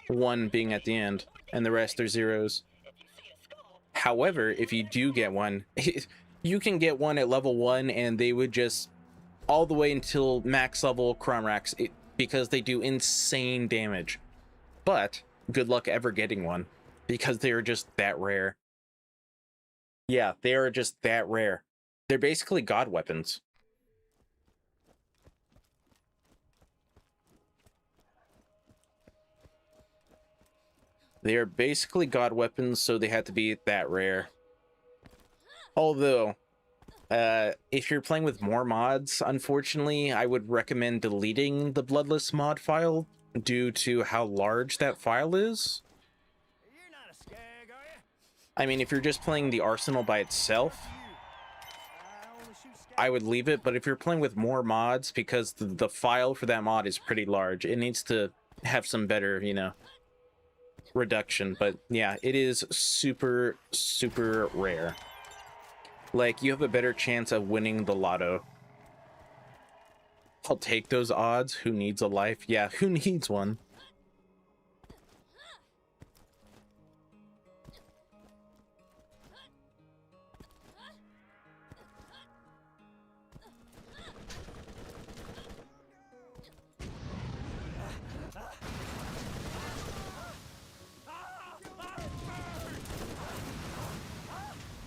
1 being at the end, and the rest are zeros. However, if you do get one, you can get one at level 1, and they would just all the way until max level Cromrax because they do insane damage. But good luck ever getting one because they are just that rare. Yeah, they are just that rare. They're basically god weapons. They are basically god weapons, so they have to be that rare. Although, if you're playing with more mods, unfortunately, I would recommend deleting the Bloodless mod file due to how large that file is. You're not a skag, are you? I mean, if you're just playing the arsenal by itself, I only shoot skag. I would leave it, but if you're playing with more mods, because the file for that mod is pretty large, it needs to have some better, you know, reduction. But yeah, it is super rare. Like, you have a better chance of winning the lotto. I'll take those odds. Who needs a life? Yeah, who needs one?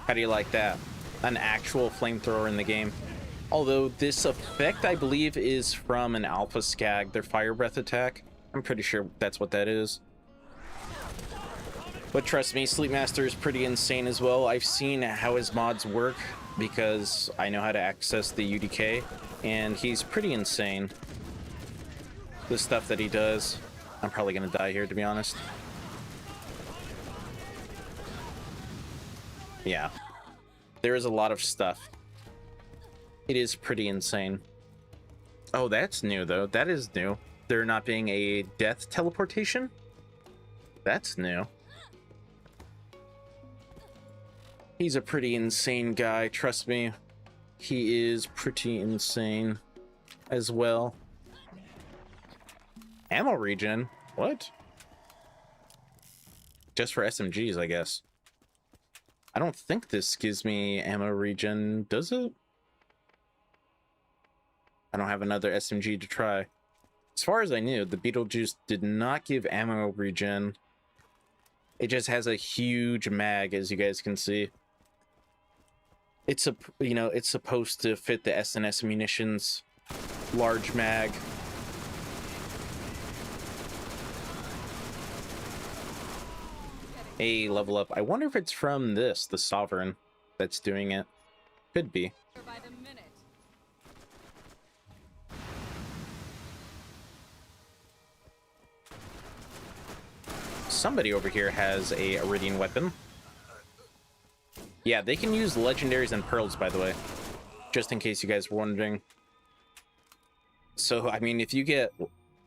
How do you like that? An actual flamethrower in the game. Although this effect, I believe, is from an Alpha Skag, their Fire Breath attack. I'm pretty sure that's what that is. But trust me, Sleepmaster is pretty insane as well. I've seen how his mods work because I know how to access the UDK, and he's pretty insane. The stuff that he does. I'm probably gonna die here, to be honest. Yeah. There is a lot of stuff. It is pretty insane. Oh, that's new, though. That is new. There not being a death teleportation? That's new. He's a pretty insane guy, trust me. He is pretty insane as well. Ammo regen? What? Just for SMGs, I guess. I don't think this gives me ammo regen, does it? I don't have another SMG to try. As far as I knew, the Beetlejuice did not give ammo regen. It just has a huge mag, as you guys can see. It's a, you know, it's supposed to fit the SNS munitions large mag. A level up. I wonder if it's from this, the Sovereign, that's doing it. Could be. By the minute. Somebody over here has a Iridian weapon. Yeah, they can use legendaries and pearls, by the way. Just in case you guys were wondering. So, I mean, if you get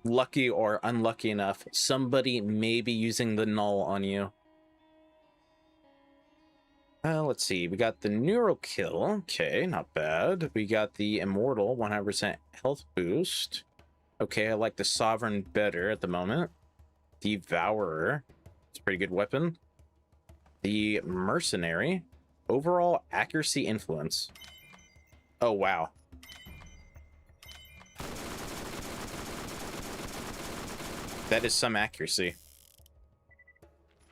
lucky or unlucky enough, somebody may be using the Null on you. Let's see. We got the Neural Kill. Okay, not bad. We got the Immortal 100% health boost. Okay, I like the Sovereign better at the moment. Devourer. It's a pretty good weapon. The Mercenary. Overall accuracy influence. Oh, wow. That is some accuracy.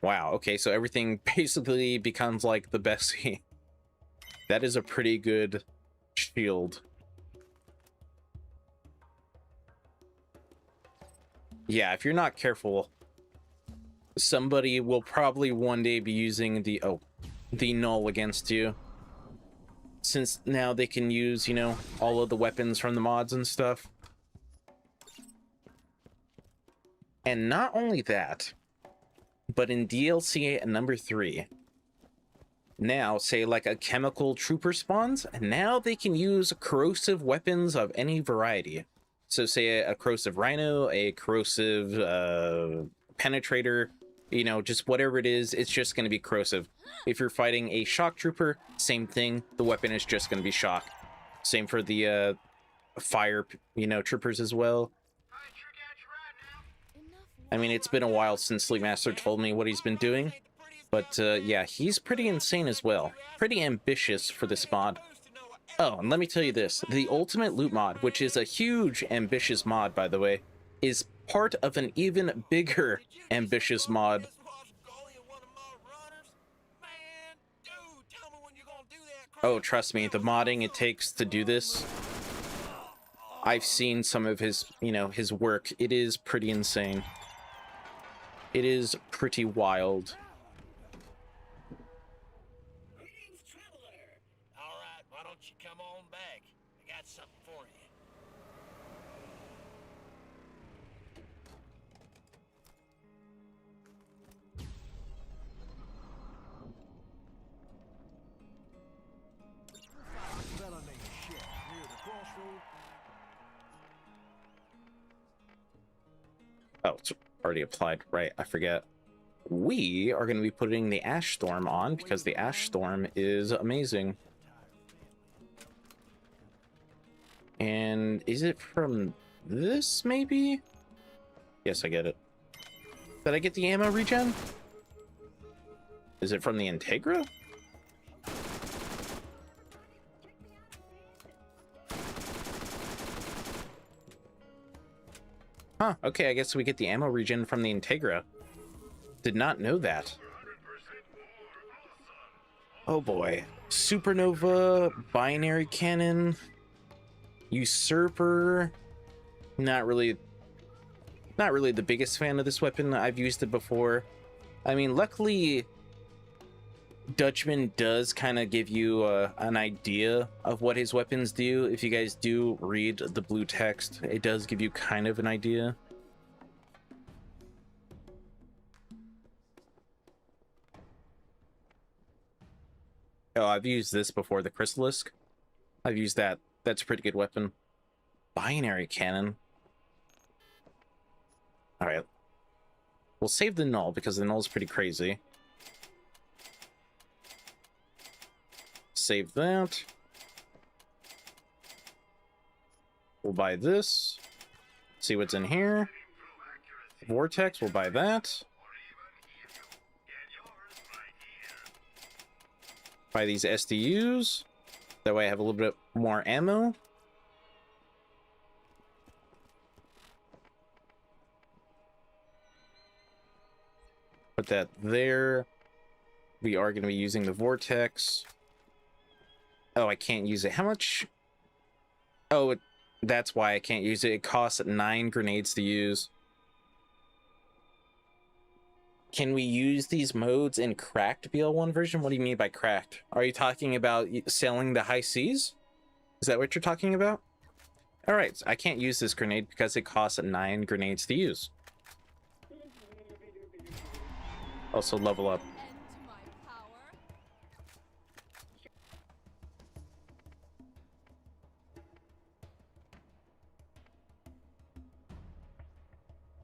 Wow, okay, so everything basically becomes like the Bessie. That is a pretty good shield. Yeah, if you're not careful, somebody will probably one day be using the null against you. Since now they can use, you know, all of the weapons from the mods and stuff. And not only that, but in DLC number 3, now, say like a chemical trooper spawns, and now they can use corrosive weapons of any variety. So say a corrosive rhino, a corrosive penetrator, you know, just whatever it is, it's just going to be corrosive. If you're fighting a shock trooper, same thing, the weapon is just going to be shock. Same for the fire, you know, troopers as well. I mean, it's been a while since Sleep Master told me what he's been doing, but yeah, he's pretty insane as well. Pretty ambitious for this mod. Oh, and let me tell you this, the Ultimate Loot mod, which is a huge ambitious mod, by the way, is part of an even bigger ambitious mod. Oh, trust me, the modding it takes to do this, I've seen some of his, you know, his work. It is pretty insane. It is pretty wild. Greetings, traveler. All right, why don't you come on back? I got something for you. Fella named Shep near the crossroad. Oh, it's already applied, right? I forget. We are going to be putting the Ash Storm on because the Ash Storm is amazing. And is it from this, maybe? Yes, I get it. Did I get the ammo regen? Is it from the Integra? Huh, okay, I guess we get the ammo regen from the Integra. Did not know that. Oh boy. Supernova, Binary Cannon, Usurper. Not really the biggest fan of this weapon. I've used it before. I mean, luckily, Dutchman does kind of give you an idea of what his weapons do. If you guys do read the blue text, it does give you kind of an idea. Oh, I've used this before, the Chrysalisk. I've used that. That's a pretty good weapon. Binary Cannon. Alright. We'll save the null because the null is pretty crazy. Save that. We'll buy this. See what's in here. Vortex, we'll buy that. Buy these SDUs. That way I have a little bit more ammo. Put that there. We are going to be using the Vortex. Oh, I can't use it. How much? Oh, that's why I can't use it. It costs 9 grenades to use. Can we use these modes in cracked BL1 version? What do you mean by cracked? Are you talking about sailing the high seas? Is that what you're talking about? All right, I can't use this grenade because it costs 9 grenades to use. Also level up. End to my power.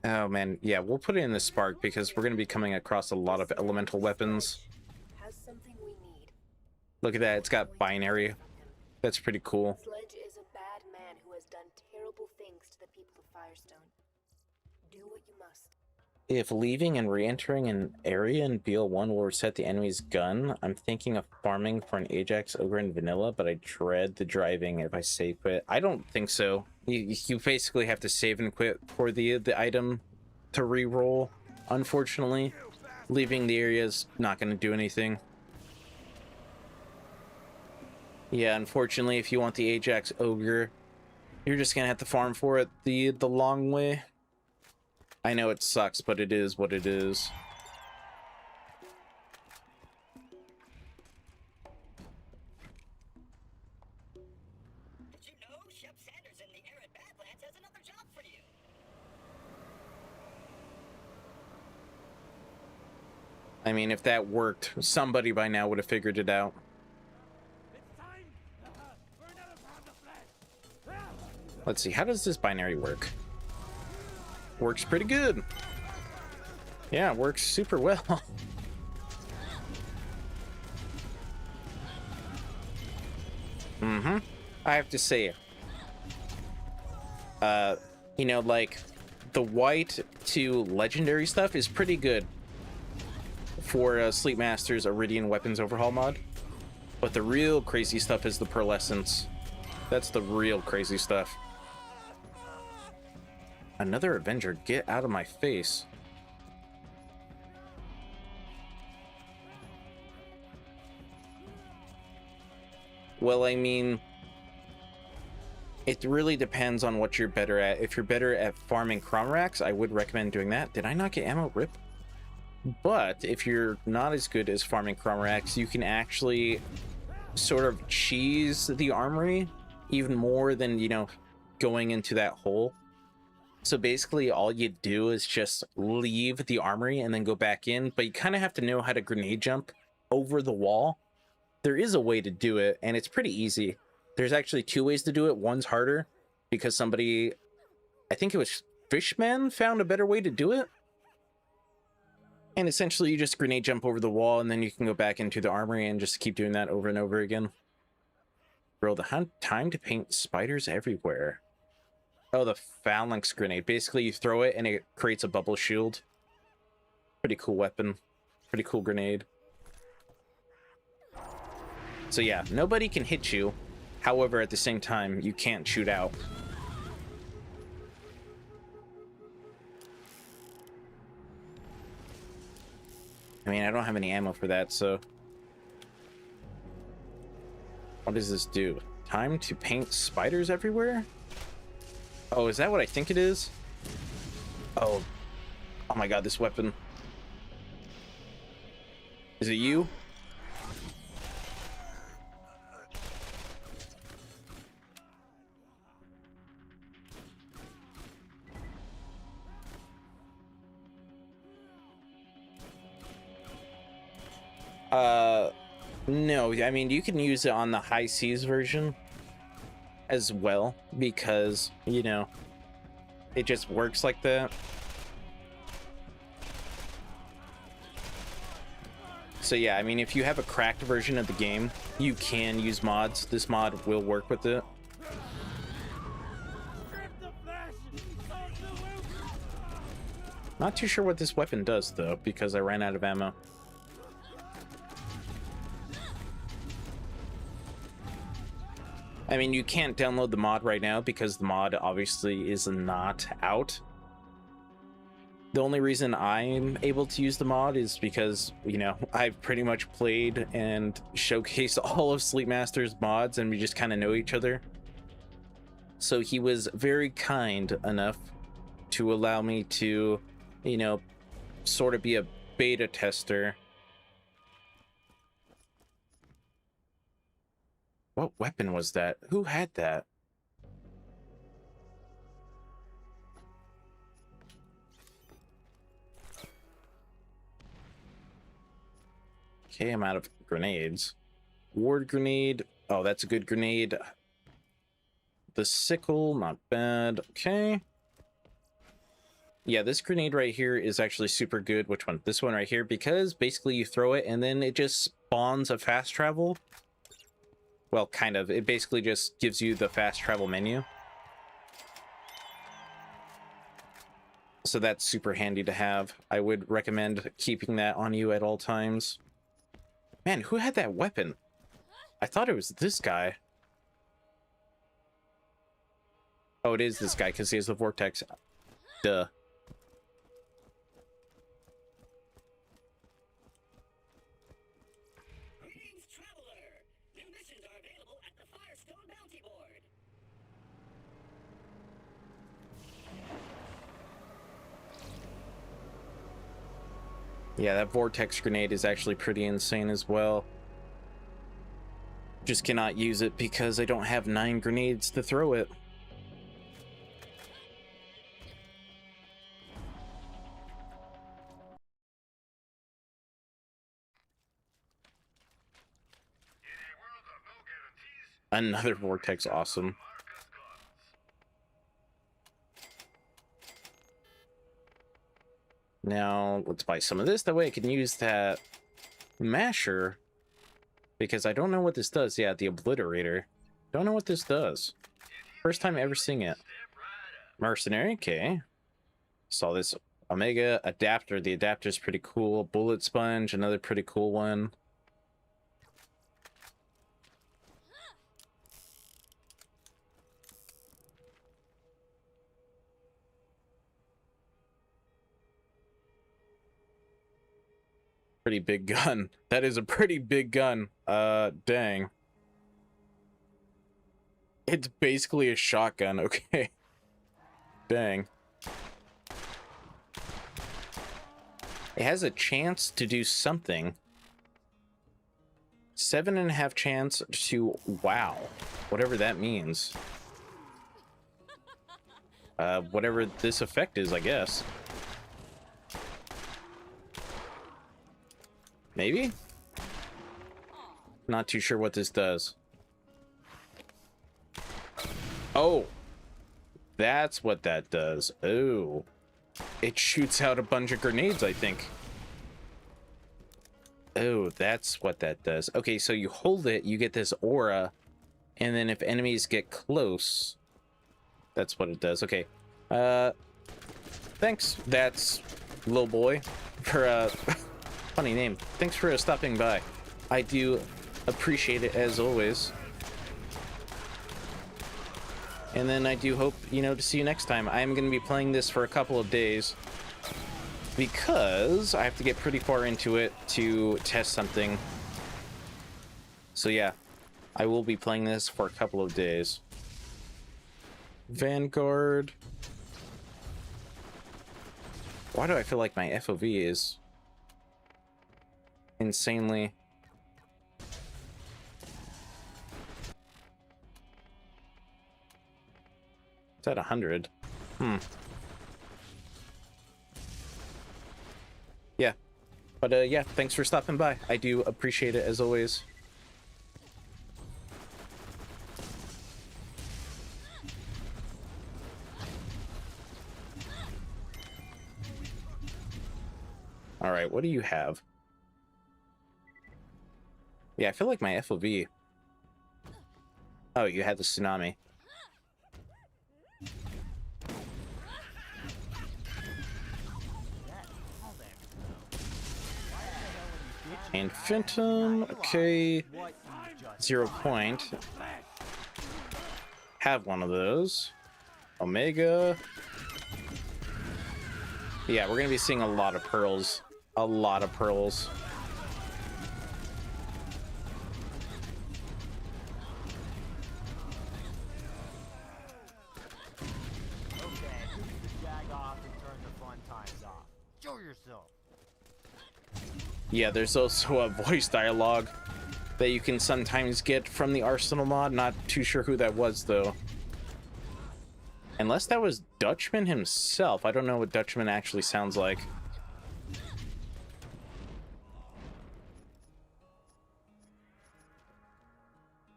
Oh man, yeah, we'll put it in the Spark because we're going to be coming across a lot of elemental weapons. Has something we need. Look at that, it's got binary. That's pretty cool. Sledge is a bad man who has done terrible things to the people of Firespeed. If leaving and re-entering an area in BL1 will reset the enemy's gun, I'm thinking of farming for an Ajax Ogre in vanilla, but I dread the driving if I save quit. I don't think so. You basically have to save and quit for the item to re-roll. Unfortunately, leaving the area is not going to do anything. Yeah, unfortunately, if you want the Ajax Ogre, you're just going to have to farm for it the long way. I know it sucks, but it is what it is. Did you know Shep Sanders in the Arid Badlands has another job for you? I mean, if that worked, somebody by now would have figured it out. It's time for another pound of flesh. Let's see, how does this binary work? Works pretty good. Yeah, it works super well. I have to say, you know, like, the white to legendary stuff is pretty good for Sleep Master's Iridian Weapons Overhaul mod. But the real crazy stuff is the Pearlescence. That's the real crazy stuff. Another Avenger, get out of my face. Well, I mean, it really depends on what you're better at. If you're better at farming Chromarax, I would recommend doing that. Did I not get ammo? Rip. But if you're not as good as farming Chromarax, you can actually sort of cheese the armory even more than, you know, going into that hole. So basically all you do is just leave the armory and then go back in, but you kind of have to know how to grenade jump over the wall. There is a way to do it, and it's pretty easy. There's actually two ways to do it. One's harder because somebody, I think it was Fishman, found a better way to do it. And essentially you just grenade jump over the wall and then you can go back into the armory and just keep doing that over and over again. Bro, the hunt time to paint spiders everywhere. Oh, the phalanx grenade. Basically, you throw it and it creates a bubble shield. Pretty cool weapon. Pretty cool grenade. So yeah, nobody can hit you. However, at the same time, you can't shoot out. I mean, I don't have any ammo for that, so... What does this do? Time to paint spiders everywhere? Oh, is that what I think it is? Oh. Oh my god, this weapon. Is it you? No, I mean, you can use it on the high seas version as well, because, you know, it just works like that. So yeah, I mean, if you have a cracked version of the game, you can use mods. This mod will work with it. Not too sure what this weapon does, though, because I ran out of ammo. I mean, you can't download the mod right now because the mod obviously is not out. The only reason I'm able to use the mod is because, you know, I've pretty much played and showcased all of Sleep Master's mods and we just kind of know each other. So he was very kind enough to allow me to, you know, sort of be a beta tester. What weapon was that? Who had that? Okay, I'm out of grenades. Ward grenade. Oh, that's a good grenade. The sickle, not bad. Okay. Yeah, this grenade right here is actually super good. Which one? This one right here, because basically you throw it and then it just spawns a fast travel. Well, kind of. It basically just gives you the fast travel menu. So that's super handy to have. I would recommend keeping that on you at all times. Man, who had that weapon? I thought it was this guy. Oh, it is this guy because he has the vortex. Duh. Greetings, traveler. New missions are available at the Firestone Bounty Board. Yeah, that vortex grenade is actually pretty insane as well. Just cannot use it because I don't have 9 grenades to throw it. Another vortex, awesome. Now, let's buy some of this. That way I can use that masher. Because I don't know what this does. Yeah, the obliterator. Don't know what this does. First time ever seeing it. Mercenary, okay. Saw this Omega adapter. The adapter's pretty cool. Bullet sponge, another pretty cool one. Pretty big gun. That is a pretty big gun. Dang. It's basically a shotgun, okay. Dang. It has a chance to do something. 7.5 chance to wow. Whatever that means. Whatever this effect is, I guess. Maybe? Not too sure what this does. Oh! That's what that does. Oh. It shoots out a bunch of grenades, I think. Oh, that's what that does. Okay, so you hold it, you get this aura, and then if enemies get close, that's what it does. Okay. Thanks, that's little boy, for funny name. Thanks for stopping by. I do appreciate it as always. And then I do hope, you know, to see you next time. I am going to be playing this for a couple of days because I have to get pretty far into it to test something. So yeah, I will be playing this for a couple of days. Vanguard. Why do I feel like my FOV is insanely... It's at 100. Yeah. But yeah, thanks for stopping by. I do appreciate it as always. All right, what do you have? Yeah, I feel like my FOV... Oh, you had the tsunami. And Phantom, okay. 0 point. Have one of those. Omega. Yeah, we're gonna be seeing a lot of pearls. A lot of pearls. Okay, who's the jag off and turn the fun times off? Show yourself. Yeah, there's also a voice dialogue that you can sometimes get from the Arsenal mod. Not too sure who that was, though. Unless that was Dutchman himself. I don't know what Dutchman actually sounds like.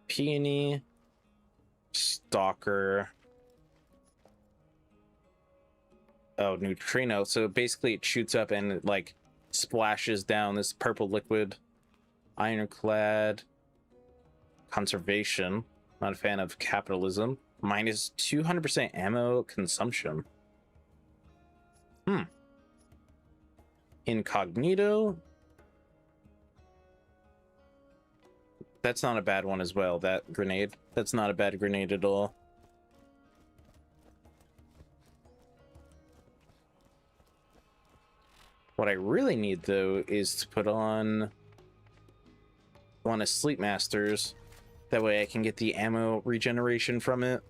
Peony. Stalker. Oh, Neutrino. So basically it shoots up and it, like, splashes down this purple liquid. Ironclad. Conservation. Not a fan of capitalism. Minus 200% ammo consumption. Incognito. That's not a bad one as well, that grenade. That's not a bad grenade at all. What I really need, though, is to put on one of Sleep Masters. That way I can get the ammo regeneration from it.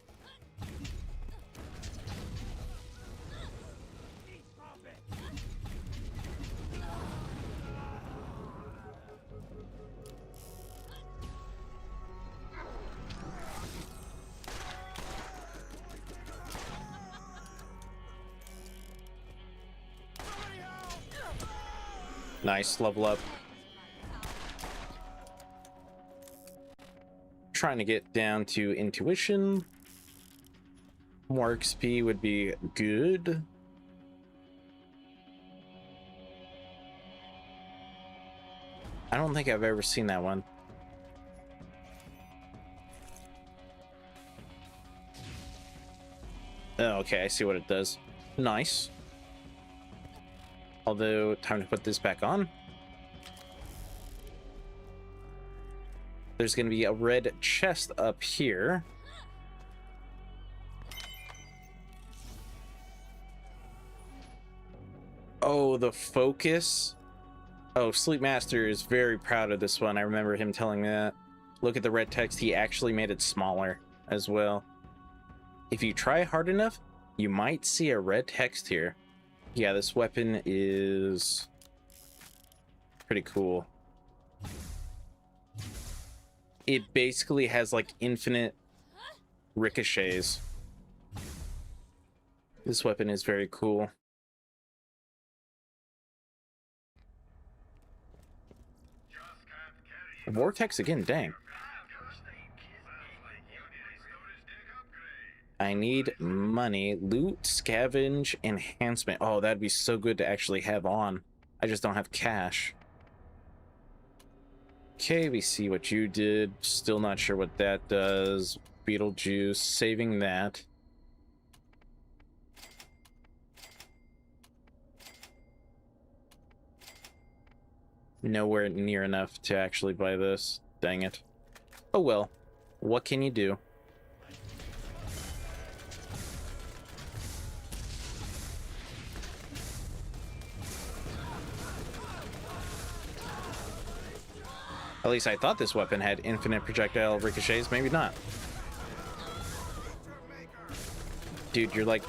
Nice, level up. Trying to get down to intuition. More XP would be good. I don't think I've ever seen that one. Oh, okay, I see what it does. Nice. Although, time to put this back on. There's going to be a red chest up here. Oh, the focus. Oh, Sleep Master is very proud of this one. I remember him telling me that. Look at the red text. He actually made it smaller as well. If you try hard enough, you might see a red text here. Yeah, this weapon is pretty cool. It basically has like infinite ricochets. This weapon is very cool. Vortex again, dang. I need money. Loot, scavenge, enhancement. Oh, that'd be so good to actually have on. I just don't have cash. Okay, we see what you did. Still not sure what that does. Beetlejuice, saving that. Nowhere near enough to actually buy this. Dang it. Oh well. What can you do? At least I thought this weapon had infinite projectile ricochets. Maybe not. Dude, you're like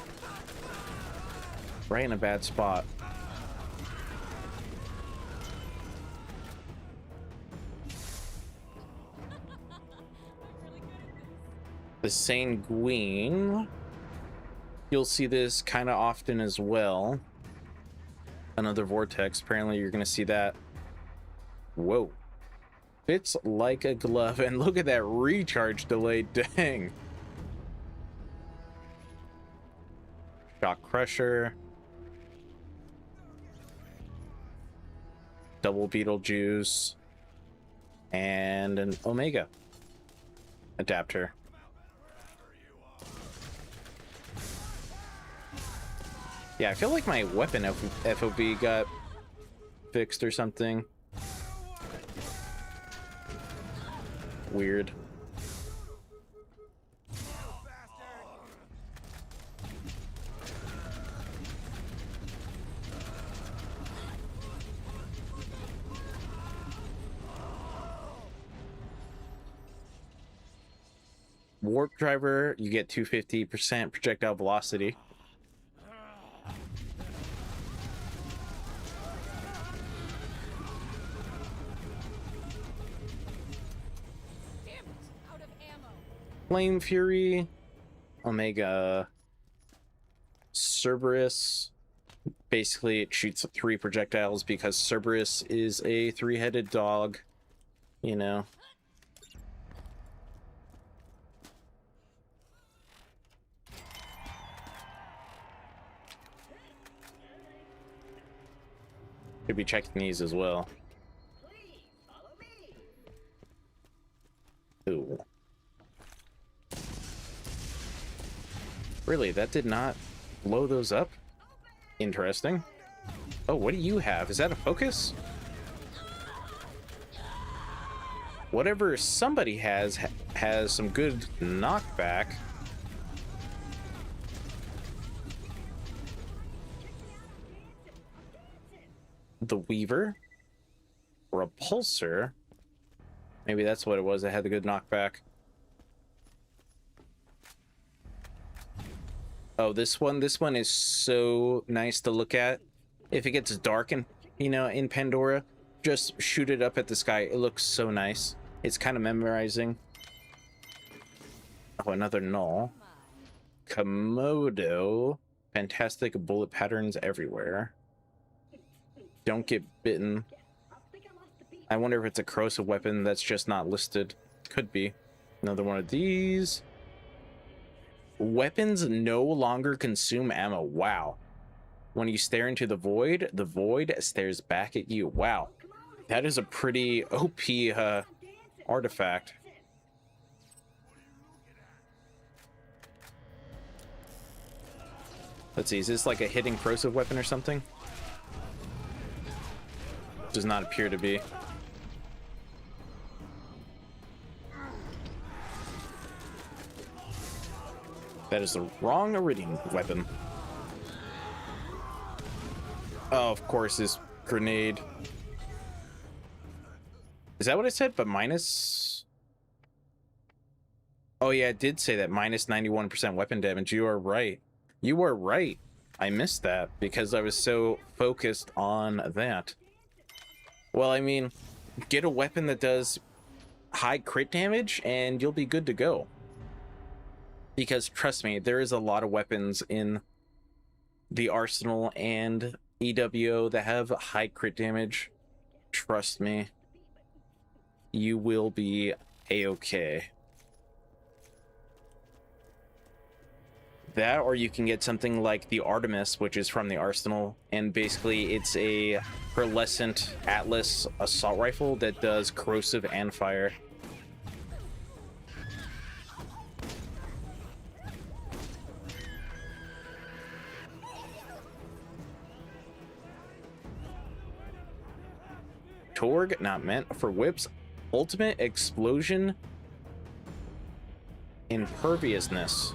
right in a bad spot. The Sanguine. You'll see this kind of often as well. Another vortex. Apparently you're going to see that. Whoa. Fits like a glove. And look at that recharge delay. Dang. Shock Crusher. Double Beetlejuice. And an Omega adapter. Yeah, I feel like my weapon FOB got fixed or something. Weird. Warp Driver, you get 250% projectile velocity. Flame Fury, Omega, Cerberus. Basically, it shoots 3 projectiles because Cerberus is a 3-headed dog, you know. Could be checking these as well. Please follow me. Ooh. Really, that did not blow those up? Interesting. Oh, what do you have? Is that a focus? Whatever somebody has some good knockback. The Weaver. Repulsor. Maybe that's what it was that had the good knockback. Oh, this one is so nice to look at. If it gets dark in, you know, in Pandora, just shoot it up at the sky. It looks so nice. It's kind of memorizing. Oh, another null. Komodo. Fantastic bullet patterns everywhere. Don't get bitten. I wonder if it's a corrosive weapon that's just not listed. Could be. Another one of these. Weapons no longer consume ammo. Wow. When you stare into the void stares back at you. Wow. That is a pretty OP artifact. Let's see, is this like a hitting corrosive weapon or something? Does not appear to be. That is the wrong Iridium weapon. Oh, of course, this grenade. Is that what it said? But minus... Oh yeah, it did say that. Minus 91% weapon damage. You are right. You are right. I missed that because I was so focused on that. Well, I mean, get a weapon that does high crit damage and you'll be good to go. Because trust me, there is a lot of weapons in the Arsenal and EWO that have high crit damage. Trust me, you will be a-okay. That, or you can get something like the Artemis, which is from the Arsenal, and basically it's a pearlescent Atlas assault rifle that does corrosive and fire. Torg, not meant for whips. Ultimate explosion imperviousness.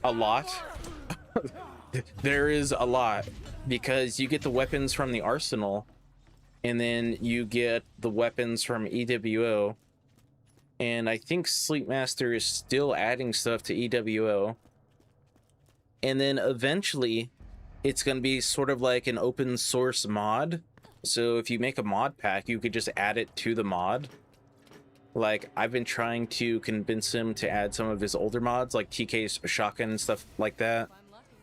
A lot. There is a lot because you get the weapons from the Arsenal and then you get the weapons from EWO, and I think Sleepmaster is still adding stuff to EWO, and then eventually it's going to be sort of like an open source mod. So if you make a mod pack, you could just add it to the mod. Like, I've been trying to convince him to add some of his older mods, like TK's shotgun and stuff like that.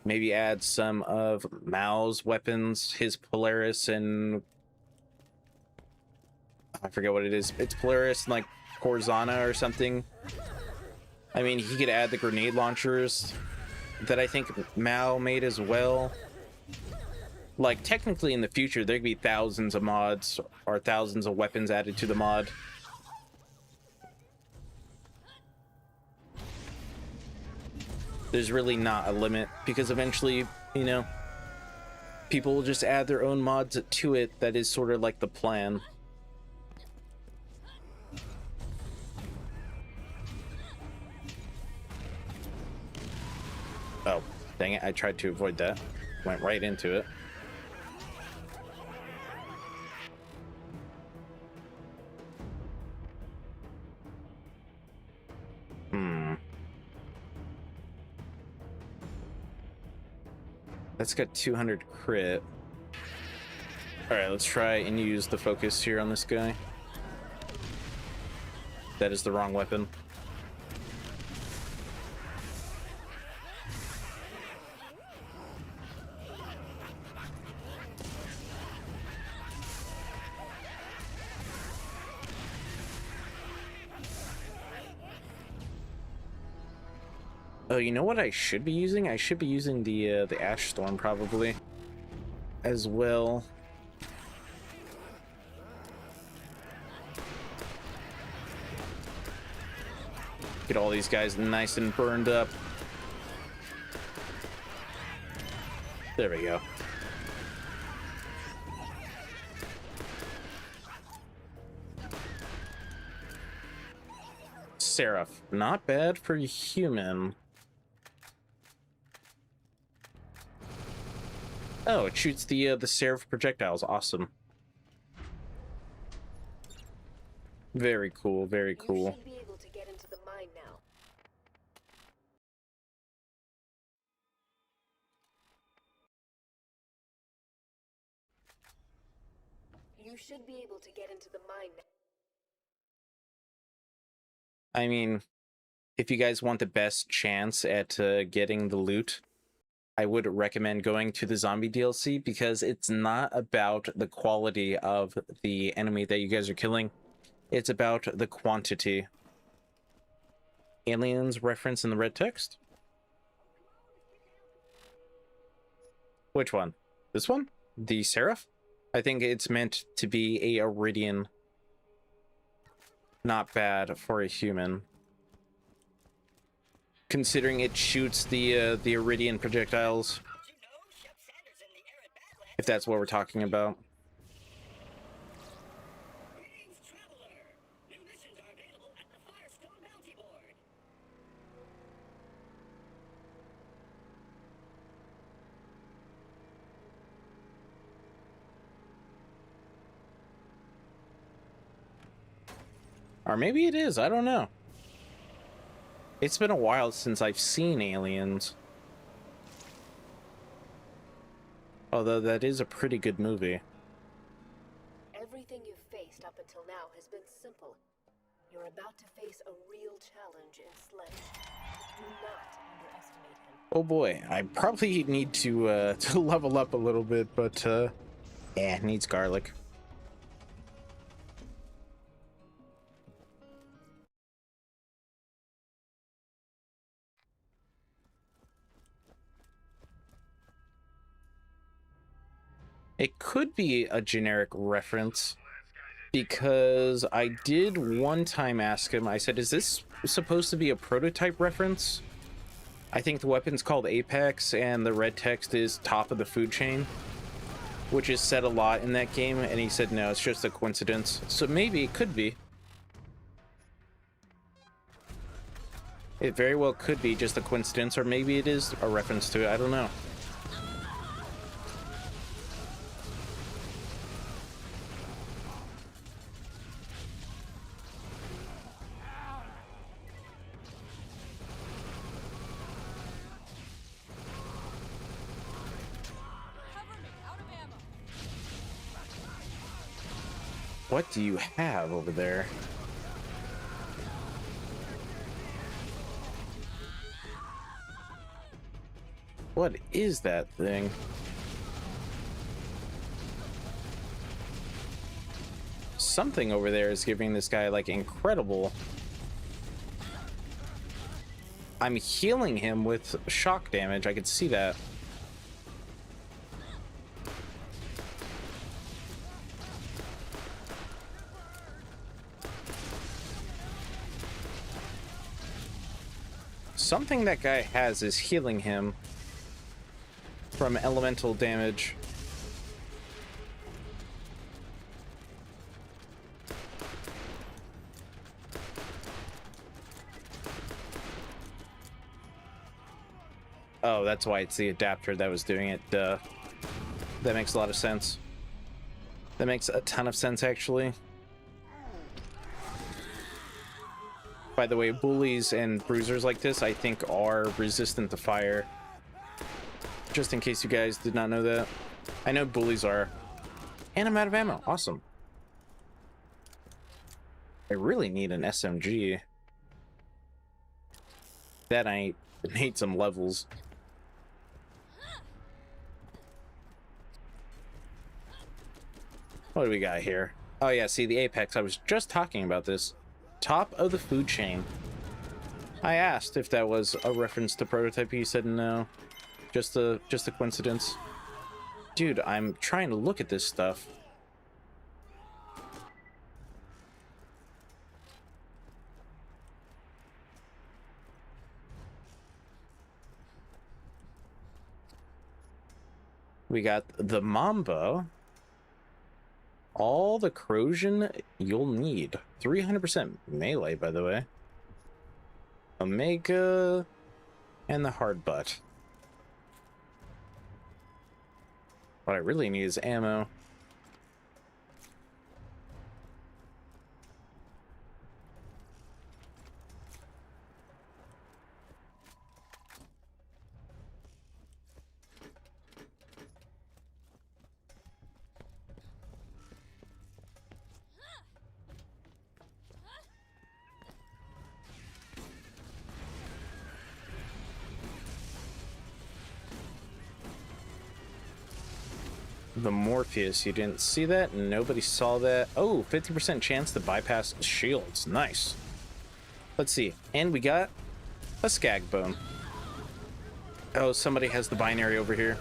Maybe add some of Mao's weapons, his Polaris, and I forget what it is. It's Polaris and like Corzana or something. I mean, he could add the grenade launchers that I think Mao made as well. Like, technically in the future, there could be thousands of mods or thousands of weapons added to the mod. There's really not a limit, because eventually, you know, people will just add their own mods to it. That is sort of like the plan. Oh, dang it, I tried to avoid that. Went right into it. That's got 200 crit. Alright, let's try and use the focus here on this guy. That is the wrong weapon. Oh, you know what I should be using? I should be using the Ash Storm probably as well. Get all these guys nice and burned up. There we go. Seraph, not bad for human. Oh, it shoots the Seraph projectiles. Awesome. Very cool, very cool. You should be able to get into the mine now. You should be able to get into the mine now. I mean, if you guys want the best chance at getting the loot, I would recommend going to the zombie DLC, because it's not about the quality of the enemy that you guys are killing. It's about the quantity. Aliens reference in the red text? Which one? This one? The Seraph? I think it's meant to be a Iridian. Not bad for a human, considering it shoots the Iridian projectiles. If that's what we're talking about. Greetings, traveler. New missions are available at the Firestone Bounty Board. Or maybe it is, I don't know. It's been a while since I've seen Aliens. Although that is a pretty good movie. Everything you've faced up until now has been simple. You're about to face a real challenge in Sledge. Do not underestimate him. Oh boy, I probably need to to level up a little bit, but yeah, needs garlic. It could be a generic reference, because I did one time ask him, I said, is this supposed to be a prototype reference? I think the weapon's called Apex, and the red text is top of the food chain, which is said a lot in that game, and he said, no, it's just a coincidence. So maybe it could be. It very well could be just a coincidence, or maybe it is a reference to it, I don't know. Cover me, out of ammo. What do you have over there? What is that thing? Something over there is giving this guy like incredible. I'm healing him with shock damage. I could see that. Something that guy has is healing him from elemental damage. Oh, that's why it's the adapter that was doing it. Duh. That makes a lot of sense. That makes a ton of sense, actually. By the way, bullies and bruisers like this, I think, are resistant to fire. Just in case you guys did not know that. I know bullies are. And I'm out of ammo. Awesome. I really need an SMG. That I need some levels. What do we got here? Oh yeah, see the Apex. I was just talking about this. Top of the food chain. I asked if that was a reference to Prototype. He said no. Just a coincidence. Dude, I'm trying to look at this stuff. We got the Mamba. All the corrosion you'll need. 300% melee, by the way. Omega. And the hard butt. What I really need is ammo. The Morpheus, you didn't see that? Nobody saw that. Oh, 50% chance to bypass shields. Nice. Let's see. And we got a Skag Bone. Oh, somebody has the binary over here.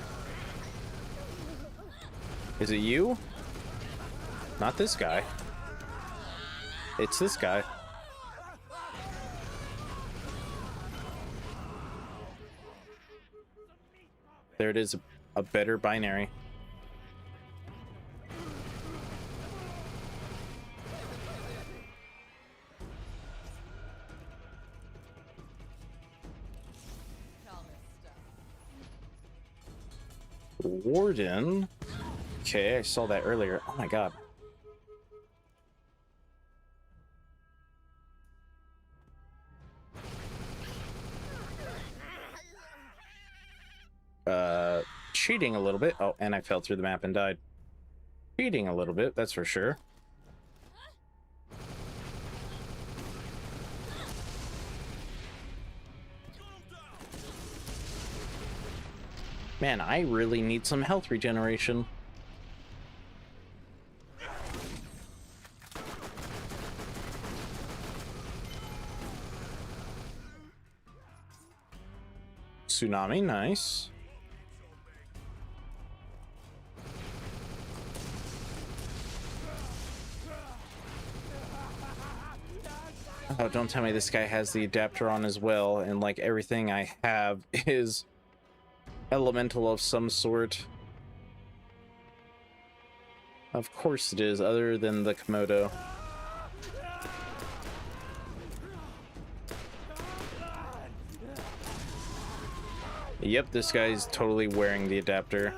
Is it you? Not this guy. It's this guy. There it is, a better binary. Warden. Okay, I saw that earlier. Oh my god. Cheating a little bit. Oh, and I fell through the map and died. Cheating a little bit, that's for sure. Man, I really need some health regeneration. Tsunami, nice. Oh, don't tell me this guy has the adapter on as well, and like everything I have is elemental of some sort. Of course it is, other than the Komodo. Yep, this guy's totally wearing the adapter.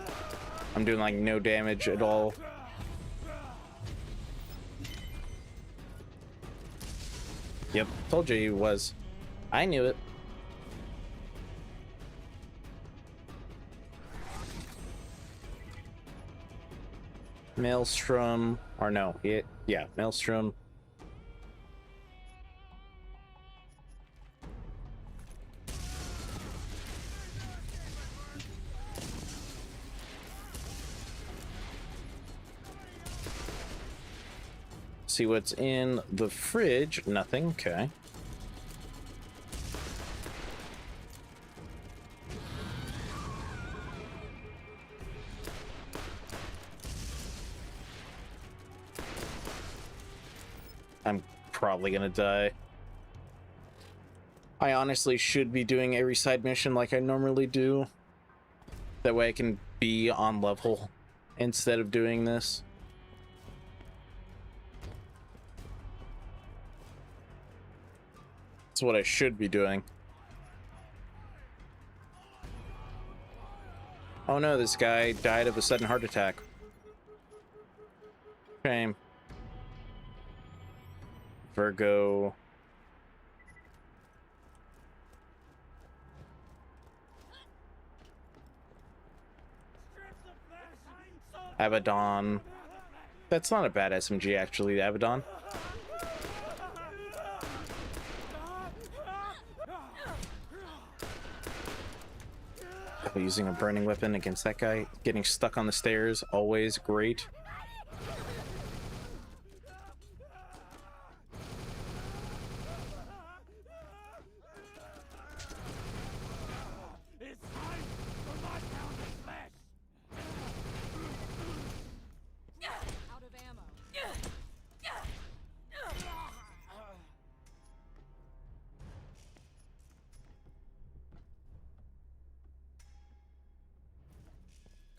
I'm doing like no damage at all. Yep, told you he was. I knew it. Maelstrom, or no, yeah, Maelstrom. See what's in the fridge. Nothing. Okay. I'm probably gonna die. I honestly should be doing every side mission like I normally do. That way I can be on level instead of doing this. That's what I should be doing. Oh no, this guy died of a sudden heart attack. Shame. Virgo. Abaddon. That's not a bad SMG actually, the Abaddon. Using a burning weapon against that guy. Getting stuck on the stairs, always great. It's time for my pound of flesh. Out of ammo.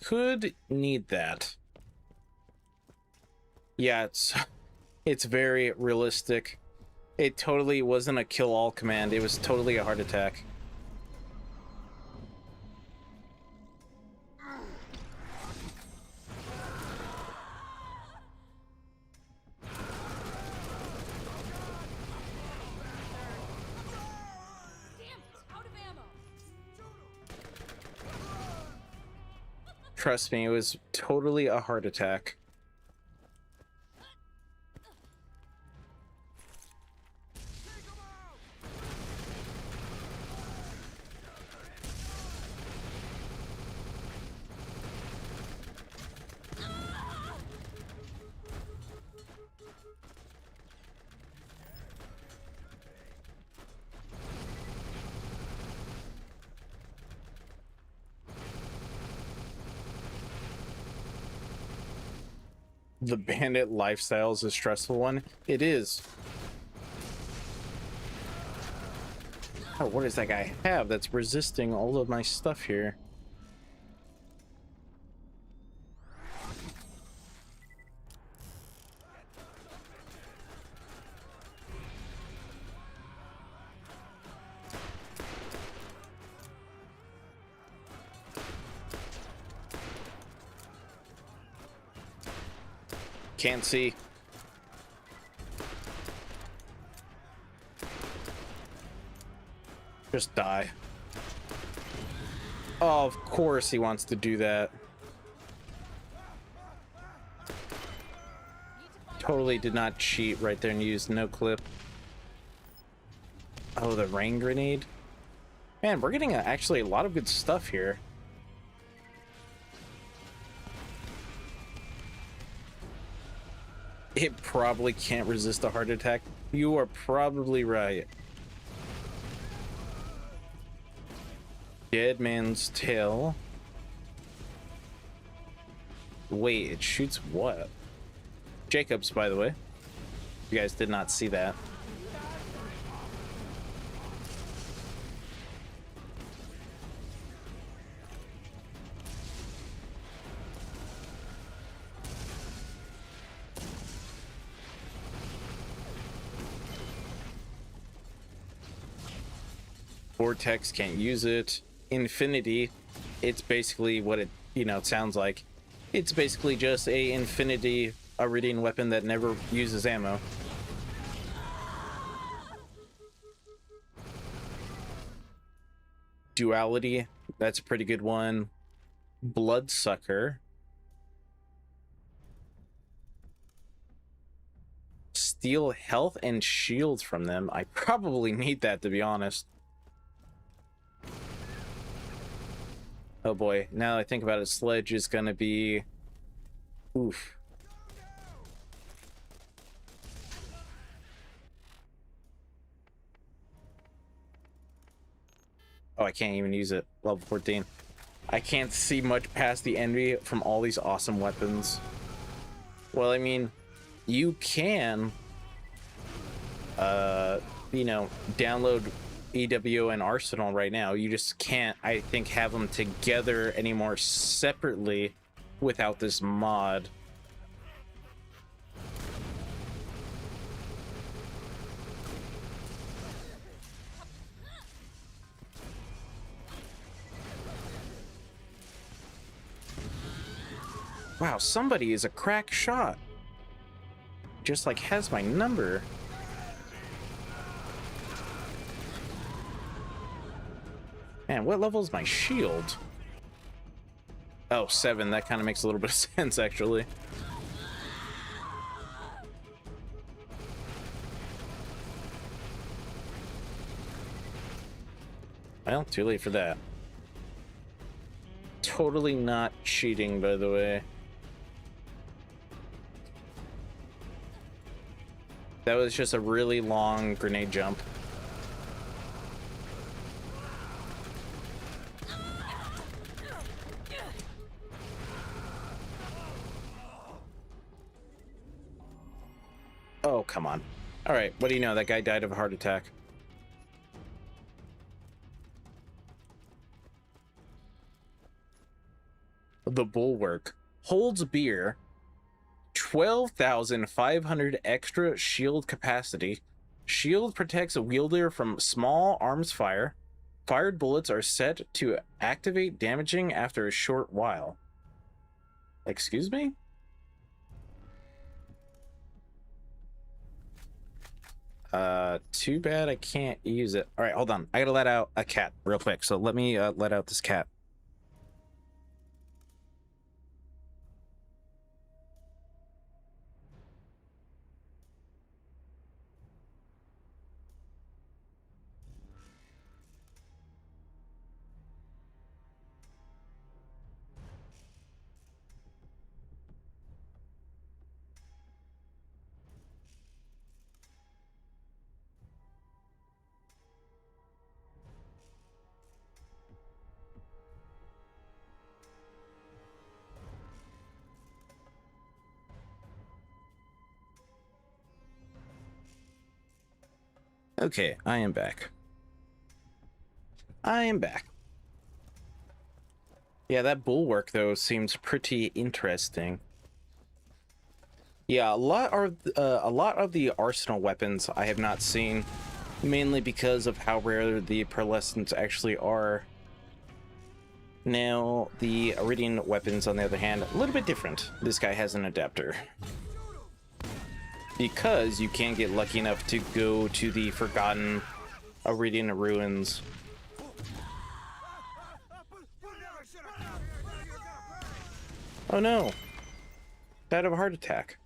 could need that. Yeah, it's very realistic. It totally wasn't a kill all command. It was totally a heart attack. Out of ammo. Trust me, it was totally a heart attack. The bandit lifestyle is a stressful one. It is. Oh, what does that guy have that's resisting all of my stuff here? Can't see. Just die. Oh, of course he wants to do that. Totally did not cheat right there and use no clip. Oh, the rain grenade. Man, we're getting actually a lot of good stuff here. It probably can't resist a heart attack. You are probably right. Dead man's tail. Wait, it shoots what? Jacobs, by the way. You guys did not see that. Vortex can't use it. Infinity, it's basically what it, it sounds like. It's basically just a Infinity Iridian weapon that never uses ammo. Duality, that's a pretty good one. Bloodsucker. Steal health and shield from them. I probably need that, to be honest. Oh boy, now that I think about it, Sledge is gonna be... Oof. Oh, I can't even use it. Level 14. I can't see much past the envy from all these awesome weapons. Well, I mean, you can, download EW and Arsenal right now. You just can't, I think, have them together anymore separately without this mod. Wow, somebody is a crack shot. Just like has my number. Man, what level is my shield? Oh, 7. That kind of makes a little bit of sense, actually. Well, too late for that. Totally not cheating, by the way. That was just a really long grenade jump. Oh, come on. All right, what do you know? That guy died of a heart attack. the Bulwark holds beer, 12,500 extra shield capacity. Shield protects a wielder from small arms fire. Fired bullets are set to activate damaging after a short while. Excuse me? Too bad I can't use it. All right, hold on. I gotta let out a cat real quick. So let me let out this cat. Okay, I am back. I am back. Yeah, that Bulwark though seems pretty interesting. Yeah, a lot of the arsenal weapons I have not seen, mainly because of how rare the pearlescents actually are. Now, the Iridian weapons, on the other hand, a little bit different. This guy has an adapter. Because you can get lucky enough to go to the Forgotten Iridian Ruins. Oh no! Died of a heart attack.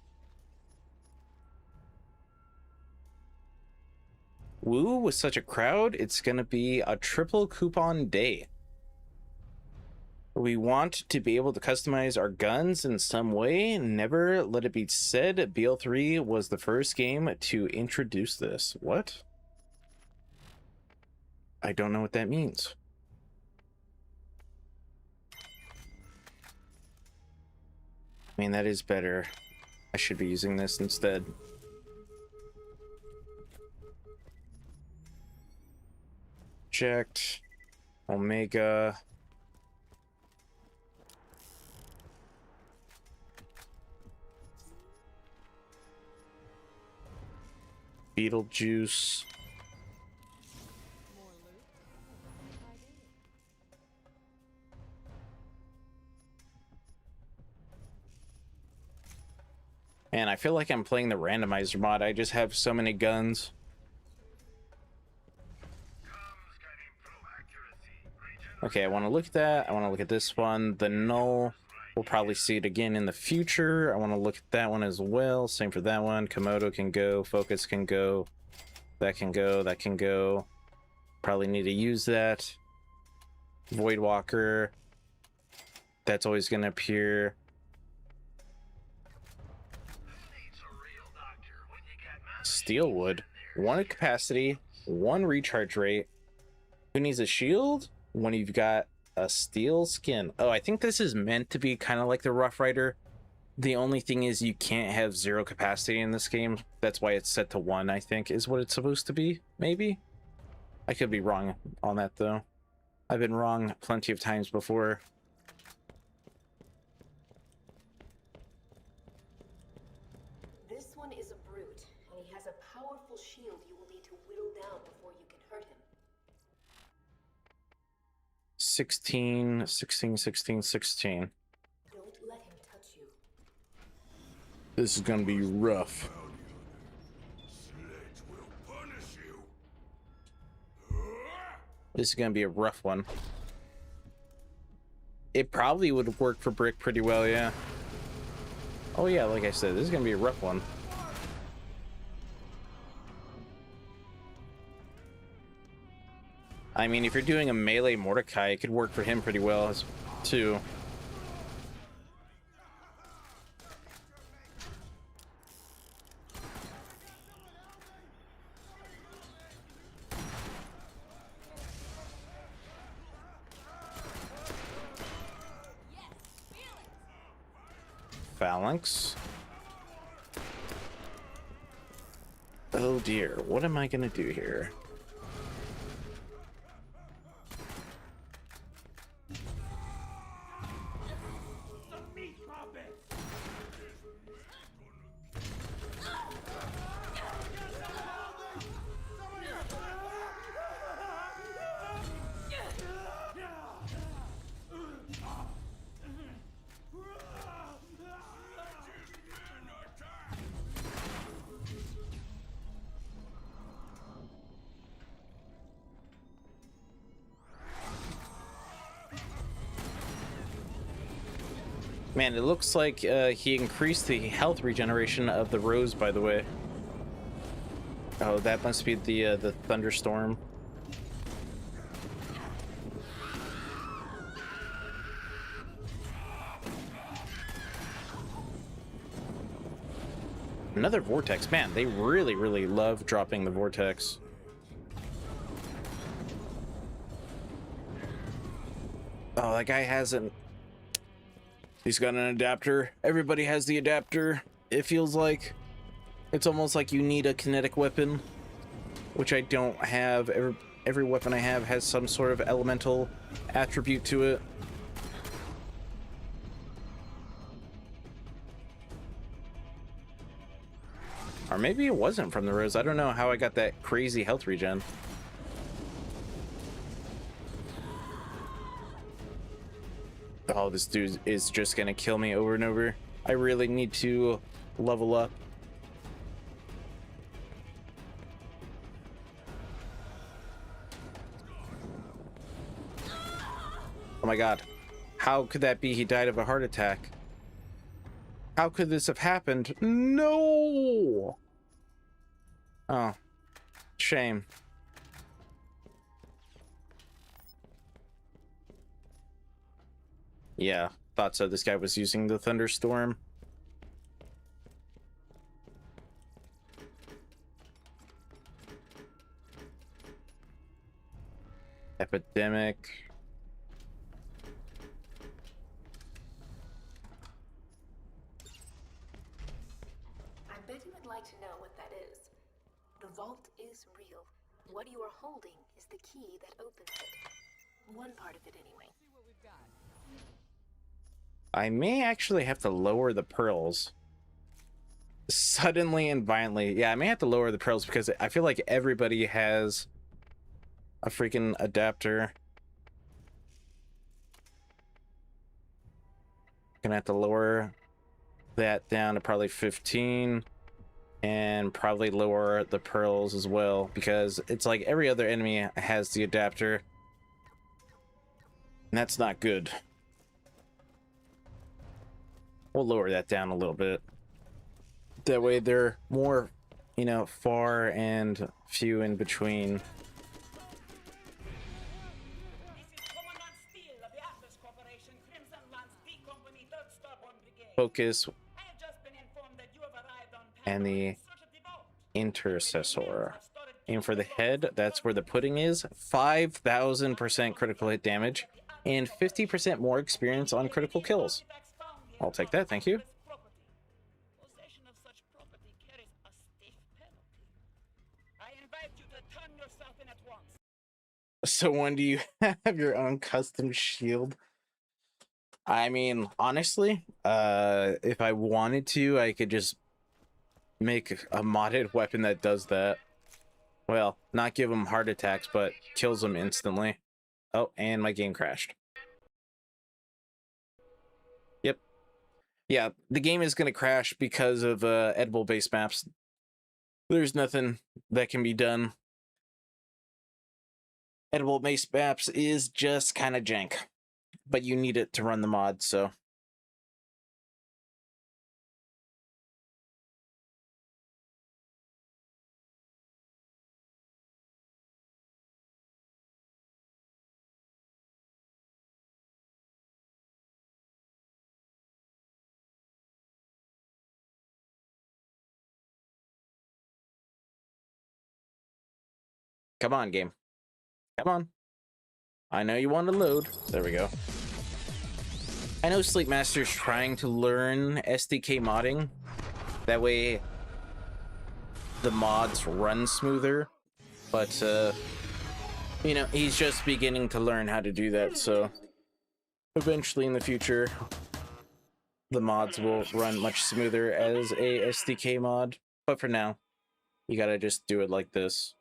Woo, with such a crowd, it's gonna be a triple coupon day. We want to be able to customize our guns in some way. Never let it be said BL3 was the first game to introduce this. What? I don't know what that means. I mean, that is better. I should be using this instead. Checked. Omega. Beetlejuice. Man, I feel like I'm playing the randomizer mod. I just have so many guns. Okay, I want to look at that. I want to look at this one. The null. We'll probably see it again in the future. I want to look at that one as well. Same for that one. Komodo can go. Focus can go. That can go. That can go. Probably need to use that. Voidwalker. That's always going to appear. Steelwood. 1 capacity. 1 recharge rate. Who needs a shield? When you've got a steel skin. Oh, I think this is meant to be kind of like the Rough Rider. The only thing is you can't have 0 capacity in this game. That's why it's set to 1, I think, is what it's supposed to be. Maybe? I could be wrong on that, though. I've been wrong plenty of times before. This one is a brute, and he has a powerful shield you will need to whittle down before you can hurt him. 16, 16, 16, 16. Don't let him touch you. This is gonna be rough. Sledge will punish you. This is gonna be a rough one. It probably would work for Brick pretty well, yeah. Oh yeah, like I said, this is gonna be a rough one. I mean, if you're doing a melee Mordecai, it could work for him pretty well, too. Phalanx. Oh dear, what am I gonna do here? Man, it looks like he increased the health regeneration of the rose, by the way. Oh, that must be the thunderstorm. Another vortex. Man, they really, really love dropping the vortex. Oh, that guy hasn't. He's got an adapter. Everybody has the adapter. It feels like it's almost like you need a kinetic weapon, which I don't have. Every weapon I have has some sort of elemental attribute to it. Or maybe it wasn't from the rose. I don't know how I got that crazy health regen. Oh, this dude is just gonna kill me over and over. I really need to level up. Oh my god. How could that be? He died of a heart attack. How could this have happened? No! Oh. Shame. Yeah, thought so. This guy was using the thunderstorm. Epidemic. I bet you would like to know what that is. The vault is real. What you are holding is the key that opens it. One part of it, anyway. I may actually have to lower the pearls. Suddenly and violently. Yeah, I may have to lower the pearls because I feel like everybody has a freaking adapter. Gonna have to lower that down to probably 15 and probably lower the pearls as well, because it's like every other enemy has the adapter, and that's not good. We'll lower that down a little bit. That way they're more, you know, far and few in between. Focus and the intercessor. Aim for the head. That's where the pudding is. 5,000% critical hit damage and 50% more experience on critical kills. I'll take that, thank you. So when do you have your own custom shield? I mean, honestly, if I wanted to, I could just make a modded weapon that does that. Well, not give them heart attacks, but kills them instantly. Oh, and my game crashed. Yep. Yeah, the game is going to crash because of edible base maps. There's nothing that can be done. Edible base maps is just kind of jank, but you need it to run the mod, so. Come on, game. Come on. I know you want to load. There we go. I know Sleep Master's trying to learn SDK modding. That way the mods run smoother. But, you know, he's just beginning to learn how to do that. So eventually in the future, the mods will run much smoother as a SDK mod. But for now, you gotta just do it like this.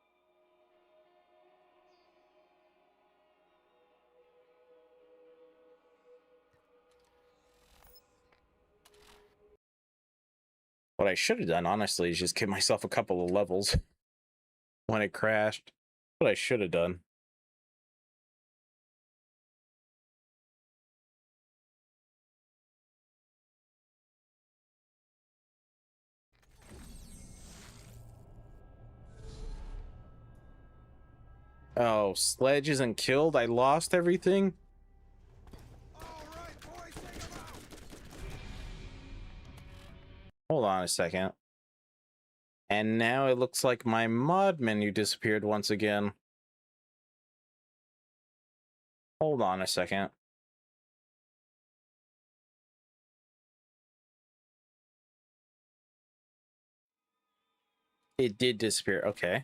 What I should have done, honestly, is just give myself a couple of levels when it crashed. What I should have done. Oh, Sledge isn't killed. I lost everything. Hold on a second. And now it looks like my mod menu disappeared once again. Hold on a second. It did disappear. Okay.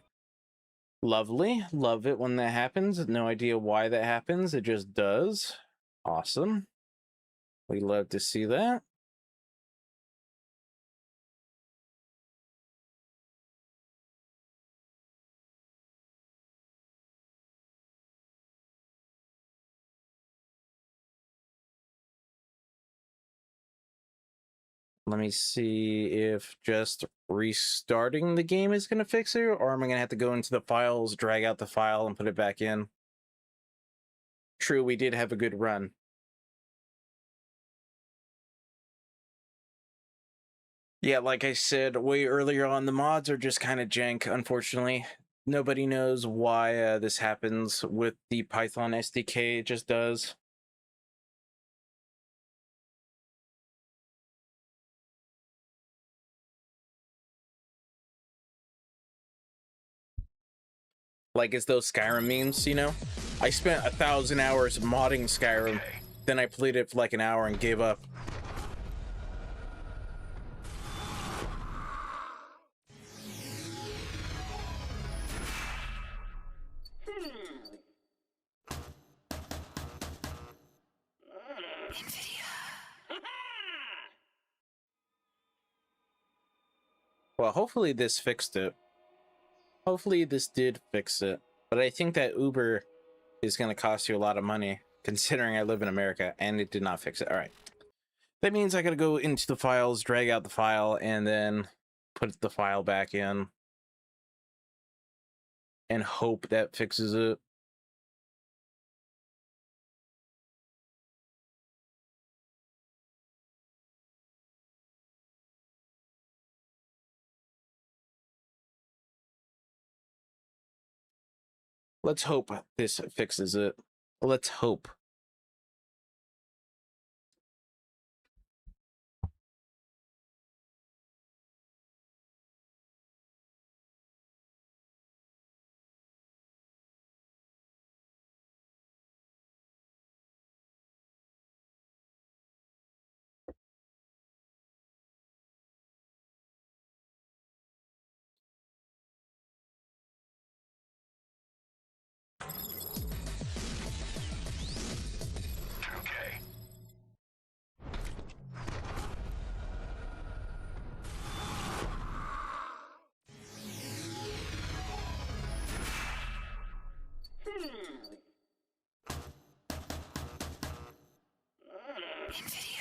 Lovely. Love it when that happens. No idea why that happens. It just does. Awesome. We love to see that. Let me see if just restarting the game is going to fix it, or am I going to have to go into the files, drag out the file, and put it back in? True, we did have a good run. Yeah, like I said way earlier on, the mods are just kind of jank, unfortunately. Nobody knows why this happens with the Python SDK, it just does. Like it's those Skyrim memes, you know? I spent 1,000 hours modding Skyrim, then I played it for like an hour and gave up. Well, hopefully this fixed it. Hopefully this did fix it. But I think that Uber is going to cost you a lot of money, considering I live in America, and it did not fix it. All right. That means I got to go into the files, drag out the file, and then put the file back in. And hope that fixes it. Let's hope this fixes it. Let's hope.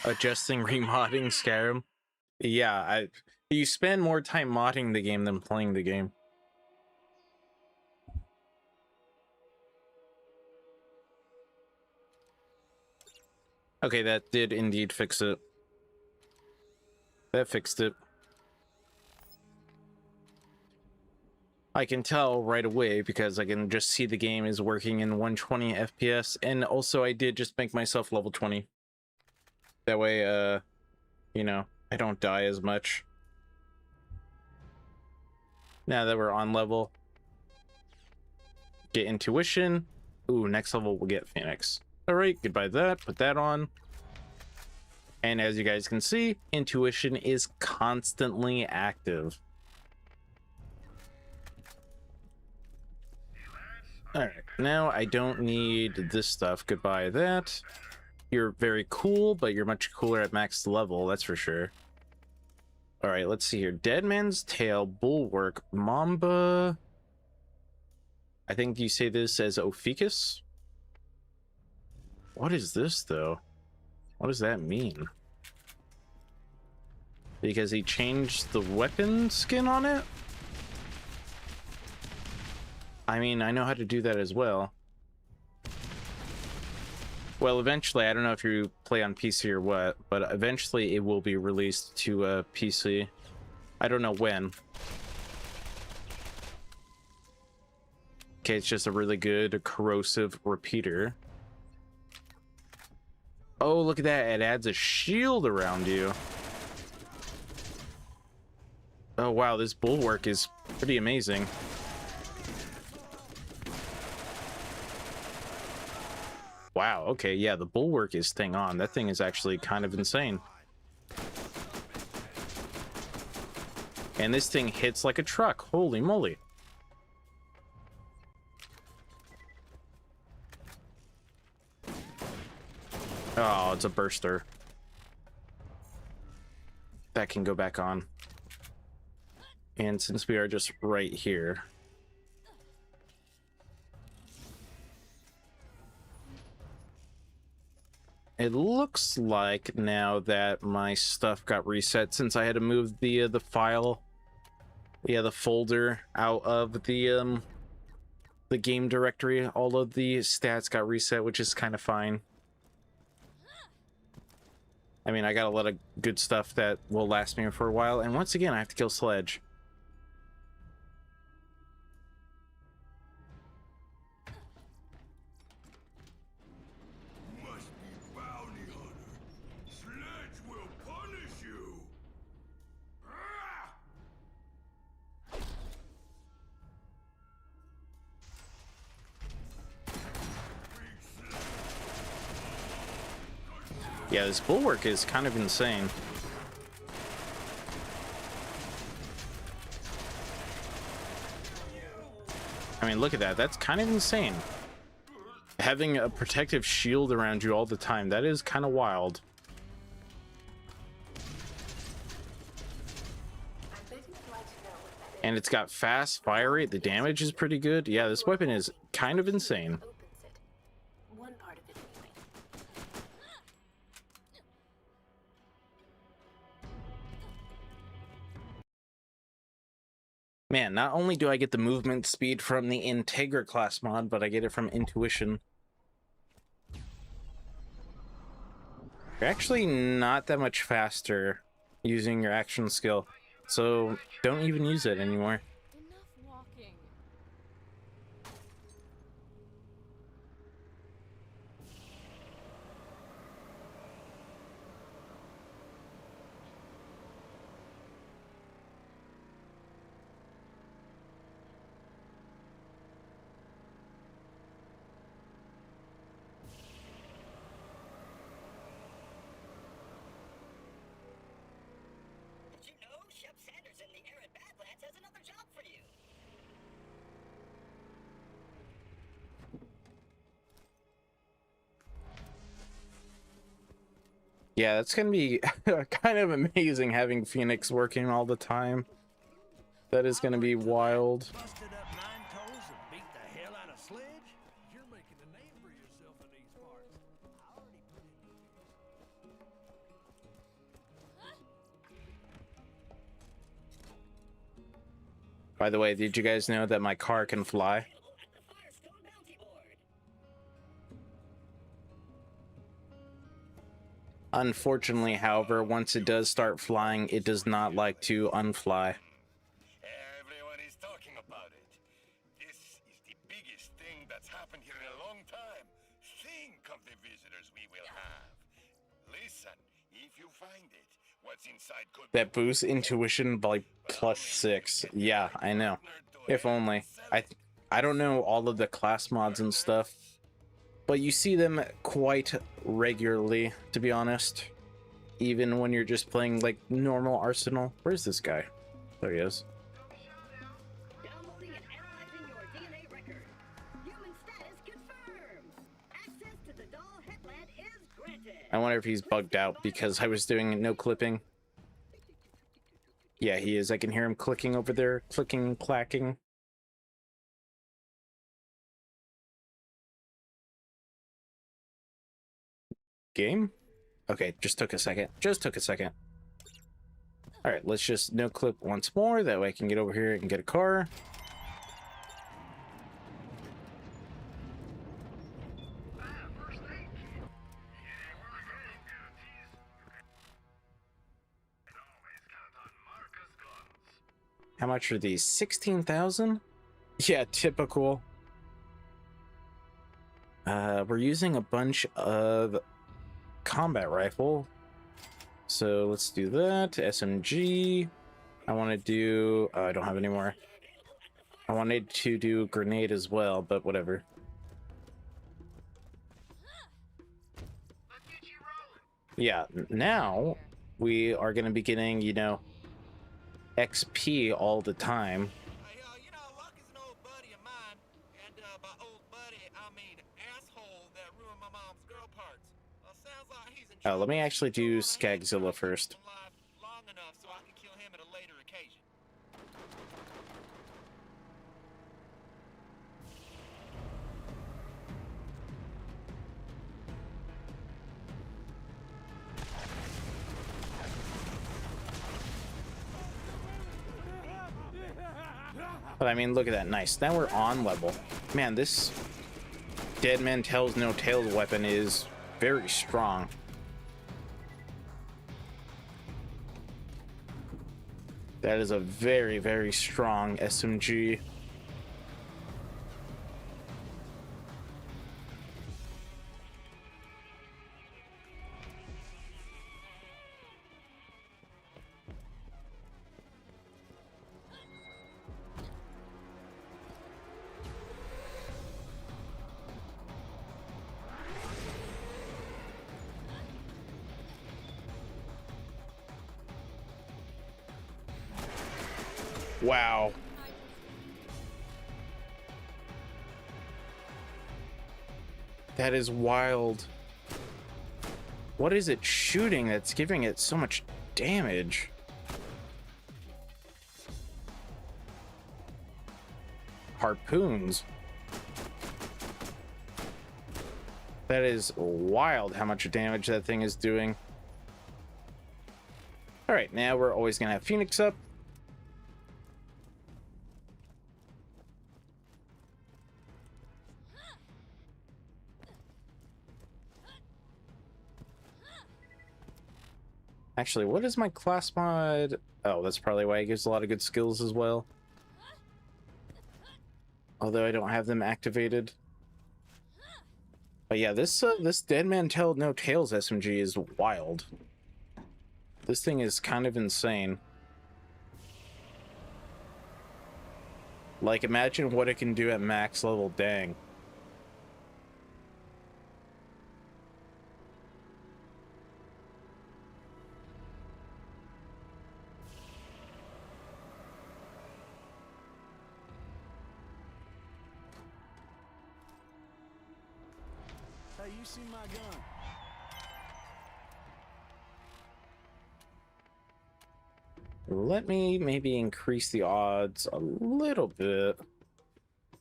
Adjusting remodding Skyrim. Yeah, you spend more time modding the game than playing the game. Okay, that did indeed fix it. That fixed it. I can tell right away because I can just see the game is working in 120 FPS, and also I did just make myself level 20. That way, you know, I don't die as much. Now that we're on level, get intuition. Ooh, next level we'll get Phoenix. All right, goodbye that, put that on. And as you guys can see, intuition is constantly active. All right, now I don't need this stuff. Goodbye that. You're very cool, but you're much cooler at max level, that's for sure. All right, let's see here. Dead Man's Tail, Bulwark, Mamba. I think you say this as Ophiuchus. What is this, though? What does that mean? Because he changed the weapon skin on it? I mean, I know how to do that as well. Well, eventually, I don't know if you play on PC or what, but eventually it will be released to PC. I don't know when. Okay, it's just a really good corrosive repeater. Oh, look at that. It adds a shield around you. Oh, wow. This bulwark is pretty amazing. Wow. Okay. Yeah, the bulwark is thing on. That thing is actually kind of insane. And this thing hits like a truck. Holy moly. Oh, it's a burster. That can go back on. And since we are just right here, it looks like now that my stuff got reset, since I had to move the file, the folder out of the game directory, all of the stats got reset, which is kind of fine. I mean, I got a lot of good stuff that will last me for a while, and once again, I have to kill Sledge. Must be bounty hunter. Sledge will punish you. Ah! Yeah, this bulwark is kind of insane. I mean, look at that. That's kind of insane. Having a protective shield around you all the time, that is kind of wild. And it's got fast fire rate. The damage is pretty good. Yeah, this weapon is kind of insane. Opens it. One part of it anyway. Man, not only do I get the movement speed from the Integra class mod, but I get it from Intuition. You're actually not that much faster using your action skill, so don't even use it anymore. Enough walking. Did you know Shep Sanders in the Arid Badlands has another job for you? Yeah, that's gonna be kind of amazing having Phoenix working all the time. That is gonna be wild. Busted up 9 toes and beat the hell out of Sledge? You're making a name for yourself in these parts. I already put in. By the way, did you guys know that my car can fly? At the Firestone Bounty Board. Unfortunately, however, once it does start flying, it does not like to unfly. Everyone is talking about it. This is the biggest thing that's happened here in a long time. Think of the visitors we will have. Listen, if you find it, what's inside could That boosts intuition by +6. Yeah, I know. If only. I don't know all of the class mods and stuff, but you see them quite regularly, to be honest. Even when you're just playing like normal Arsenal. Where's this guy? There he is. Downloading and analyzing your DNA record. Human status confirmed. Access to the Doll Headland is granted. I wonder if he's bugged out because I was doing no clipping. Yeah, he is. I can hear him clicking over there. Clicking, clacking. Game? Okay, just took a second. Just took a second. Alright, let's just no clip once more. That way I can get over here and get a car. How much are these? 16,000? Yeah, typical. We're using a bunch of combat rifle. So let's do that. SMG. I want to do... I don't have any more. I wanted to do grenade as well, but whatever. Yeah, now we are going to be getting, you know, XP all the time. Hey, you know, Luck is an old buddy of mine, and by old buddy, I mean asshole that ruined my mom's girl parts. Sounds like he's in Let me trouble. actually do So I ain't Skagzilla first. alive long enough so I can kill him at a later occasion. But I mean, look at that. Nice. Now we're on level. Man, this Dead Man Tells No Tales weapon is very strong. That is a very, very strong SMG. Wow. That is wild. What is it shooting that's giving it so much damage? Harpoons. That is wild how much damage that thing is doing. All right, now we're always gonna have Phoenix up. Actually, what is my class mod? Oh, that's probably why it gives a lot of good skills as well. Although I don't have them activated. But yeah, this Dead Man Tell No Tales SMG is wild. This thing is kind of insane. Like, imagine what it can do at max level, dang. Hey, you see my gun? Let me maybe increase the odds a little bit.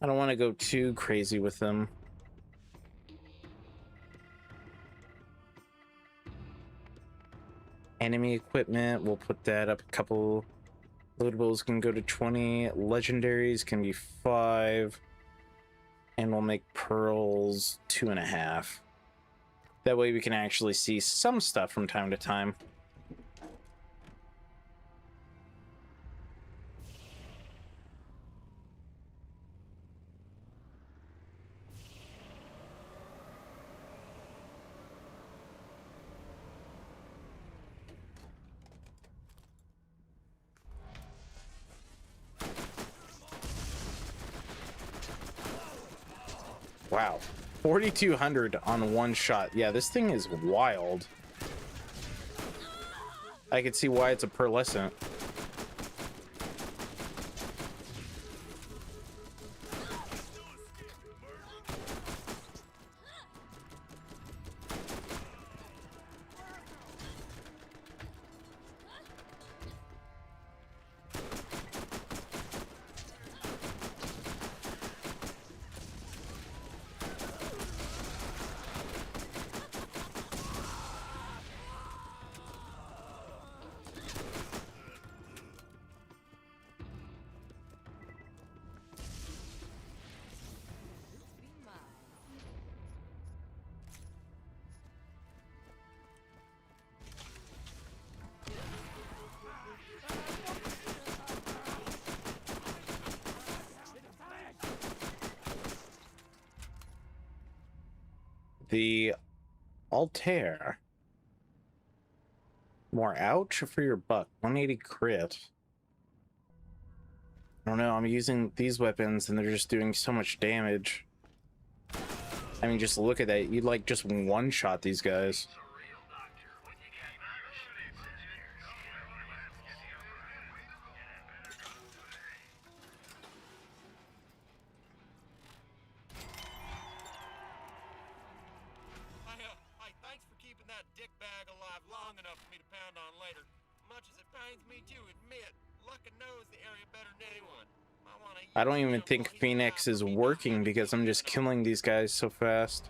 I don't want to go too crazy with them. Enemy equipment, we'll put that up a couple. Loadables can go to 20. Legendaries can be 5. And we'll make pearls 2.5. That way we can actually see some stuff from time to time. Wow, 4,200 on one shot. Yeah, this thing is wild. I can see why it's a pearlescent. the Altair. More ouch for your buck. 180 crit. I don't know, I'm using these weapons and they're just doing so much damage. I mean, just look at that. You'd like just one-shot these guys. Hey, thanks for keeping that dick bag alive long enough for me to pound on later. Much as it pains me to admit, Luckin knows the area better than anyone. I don't even think Phoenix is working because I'm just killing these guys so fast.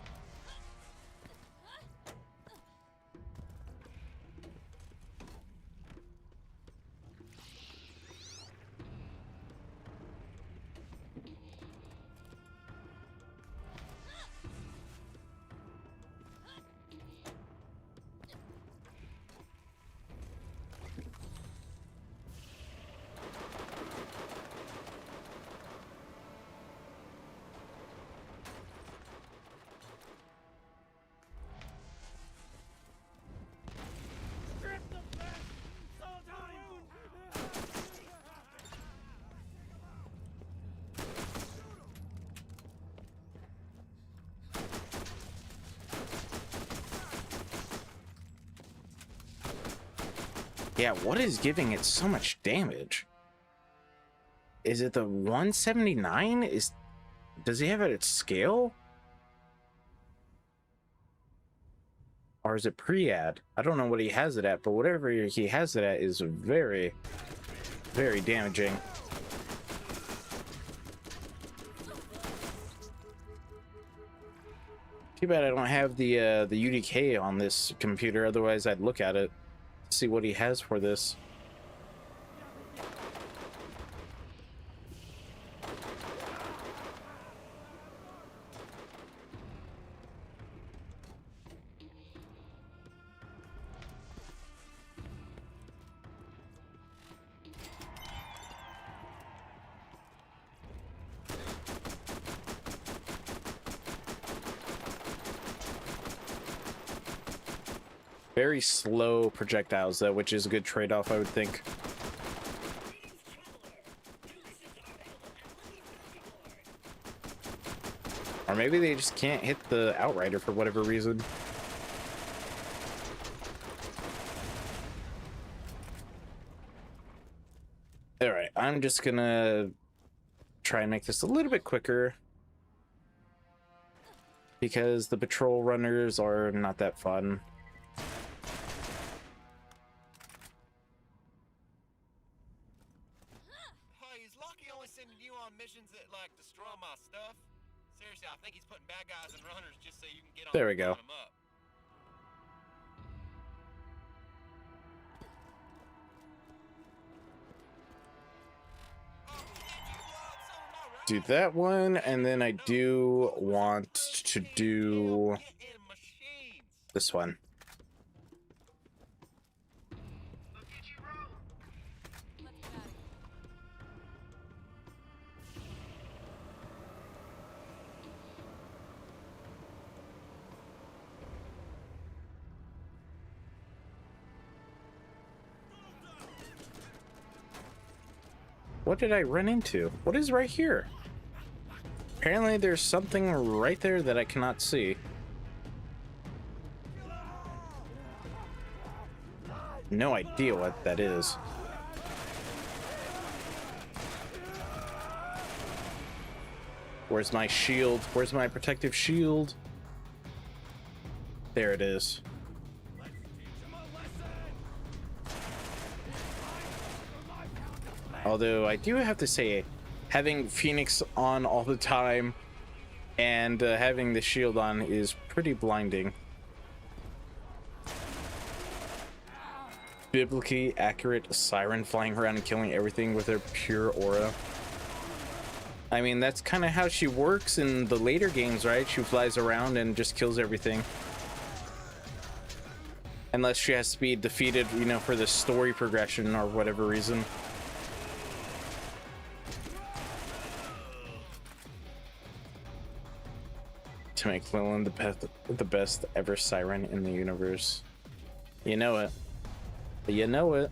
Yeah, what is giving it so much damage? Is it the 179? Does he have it at scale? Or is it pre-add? I don't know what he has it at, but whatever he has it at is very, very damaging. Too bad I don't have the UDK on this computer, otherwise I'd look at it. See what he has for this. Very slow projectiles, though, which is a good trade-off, I would think. Or maybe they just can't hit the Outrider for whatever reason. Alright, I'm just gonna try and make this a little bit quicker, because the patrol runners are not that fun. There we go. Do that one, and then I do want to do this one. What did I run into? What is right here? Apparently there's something right there that I cannot see. No idea what that is. Where's my shield? Where's my protective shield? There it is. Although I do have to say, having Phoenix on all the time and having the shield on is pretty blinding. Biblically accurate siren flying around and killing everything with her pure aura. I mean, that's kind of how she works in the later games, right? She flies around and just kills everything. Unless she has to be defeated, you know, for the story progression or whatever reason. to make Lilin the best ever siren in the universe. You know it. You know it.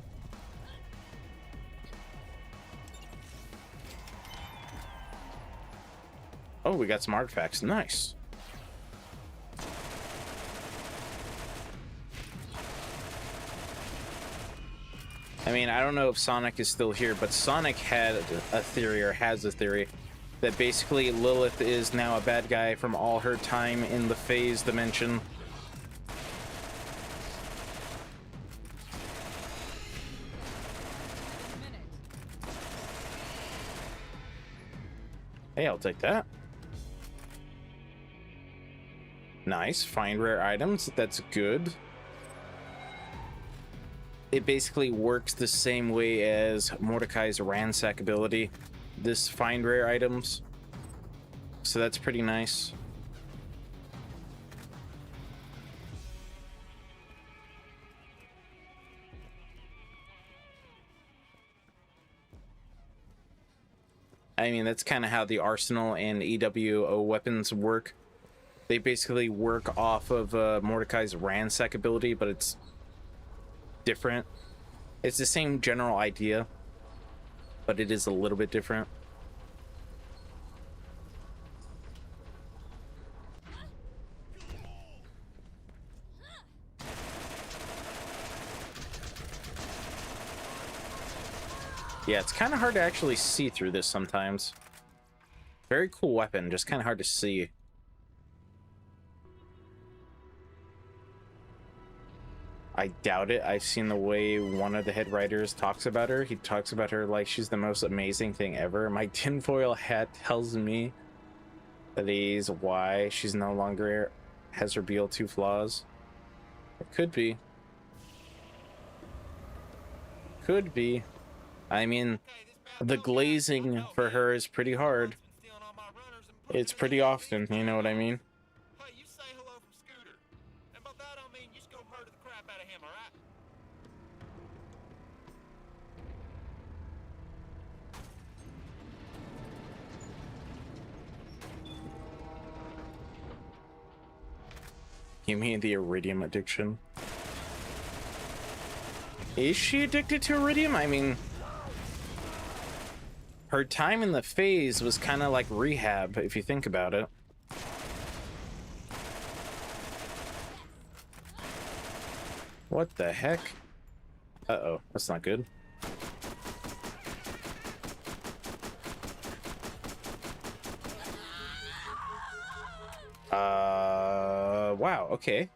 Oh, we got some artifacts. Nice. I mean, I don't know if Sonic is still here, but Sonic had a theory, or has a theory, that basically Lilith is now a bad guy from all her time in the phase dimension. Hey, I'll take that. Nice. Find rare items. That's good. It basically works the same way as Mordecai's ransack ability. This find rare items. So that's pretty nice. I mean, that's kind of how the Arsenal and EWO weapons work. They basically work off of Mordecai's ransack ability, but it's different. It's the same general idea, but it is a little bit different. Yeah, it's kind of hard to actually see through this sometimes. Very cool weapon, just kind of hard to see. I doubt it. I've seen the way one of the head writers talks about her. He talks about her like she's the most amazing thing ever. My tinfoil hat tells me that is why she's no longer has her BL2 flaws. It could be. Could be. I mean, the glazing for her is pretty hard. It's pretty often, you know what I mean? Hey, you say hello from Scooter. And by that I mean you just go murder the crap out of him, alright? You mean the iridium addiction? Is she addicted to iridium? I mean, her time in the phase was kind of like rehab, if you think about it. What the heck? Uh-oh, that's not good. Wow, okay.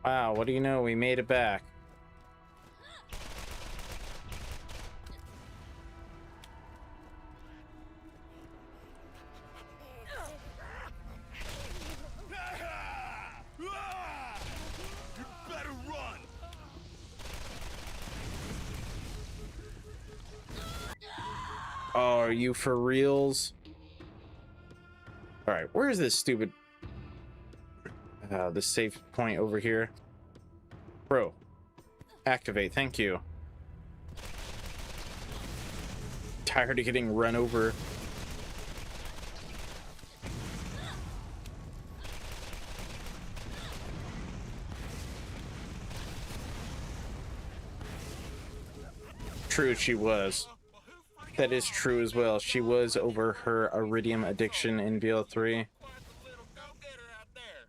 Wow, what do you know? We made it back. You better run! Oh, are you for reals? All right, where is this stupid... the save point over here? Bro, activate, thank you. Tired of getting run over. True, she was. That is true as well. She was over her iridium addiction in BL3. Quite the little go-getter out there.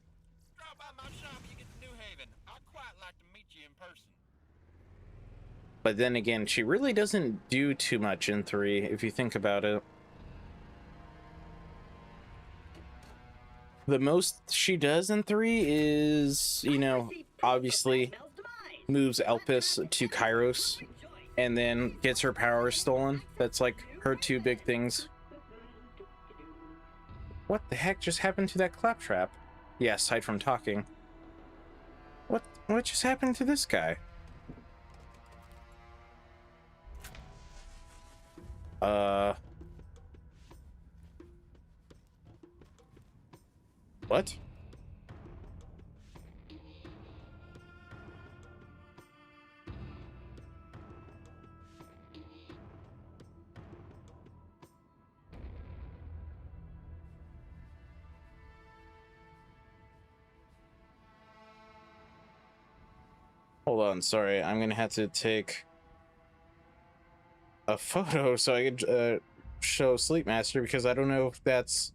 Drop by my shop when you get to New Haven. I'd quite like to meet you in person. But then again, she really doesn't do too much in 3, if you think about it. The most she does in 3 is, you know, obviously moves Elpis to Kairos and then gets her powers stolen. That's like her 2 big things. What the heck just happened to that claptrap? Yeah, aside from talking. What just happened to this guy? What? Hold on, sorry. I'm gonna have to take a photo so I could show Sleep Master, because I don't know if that's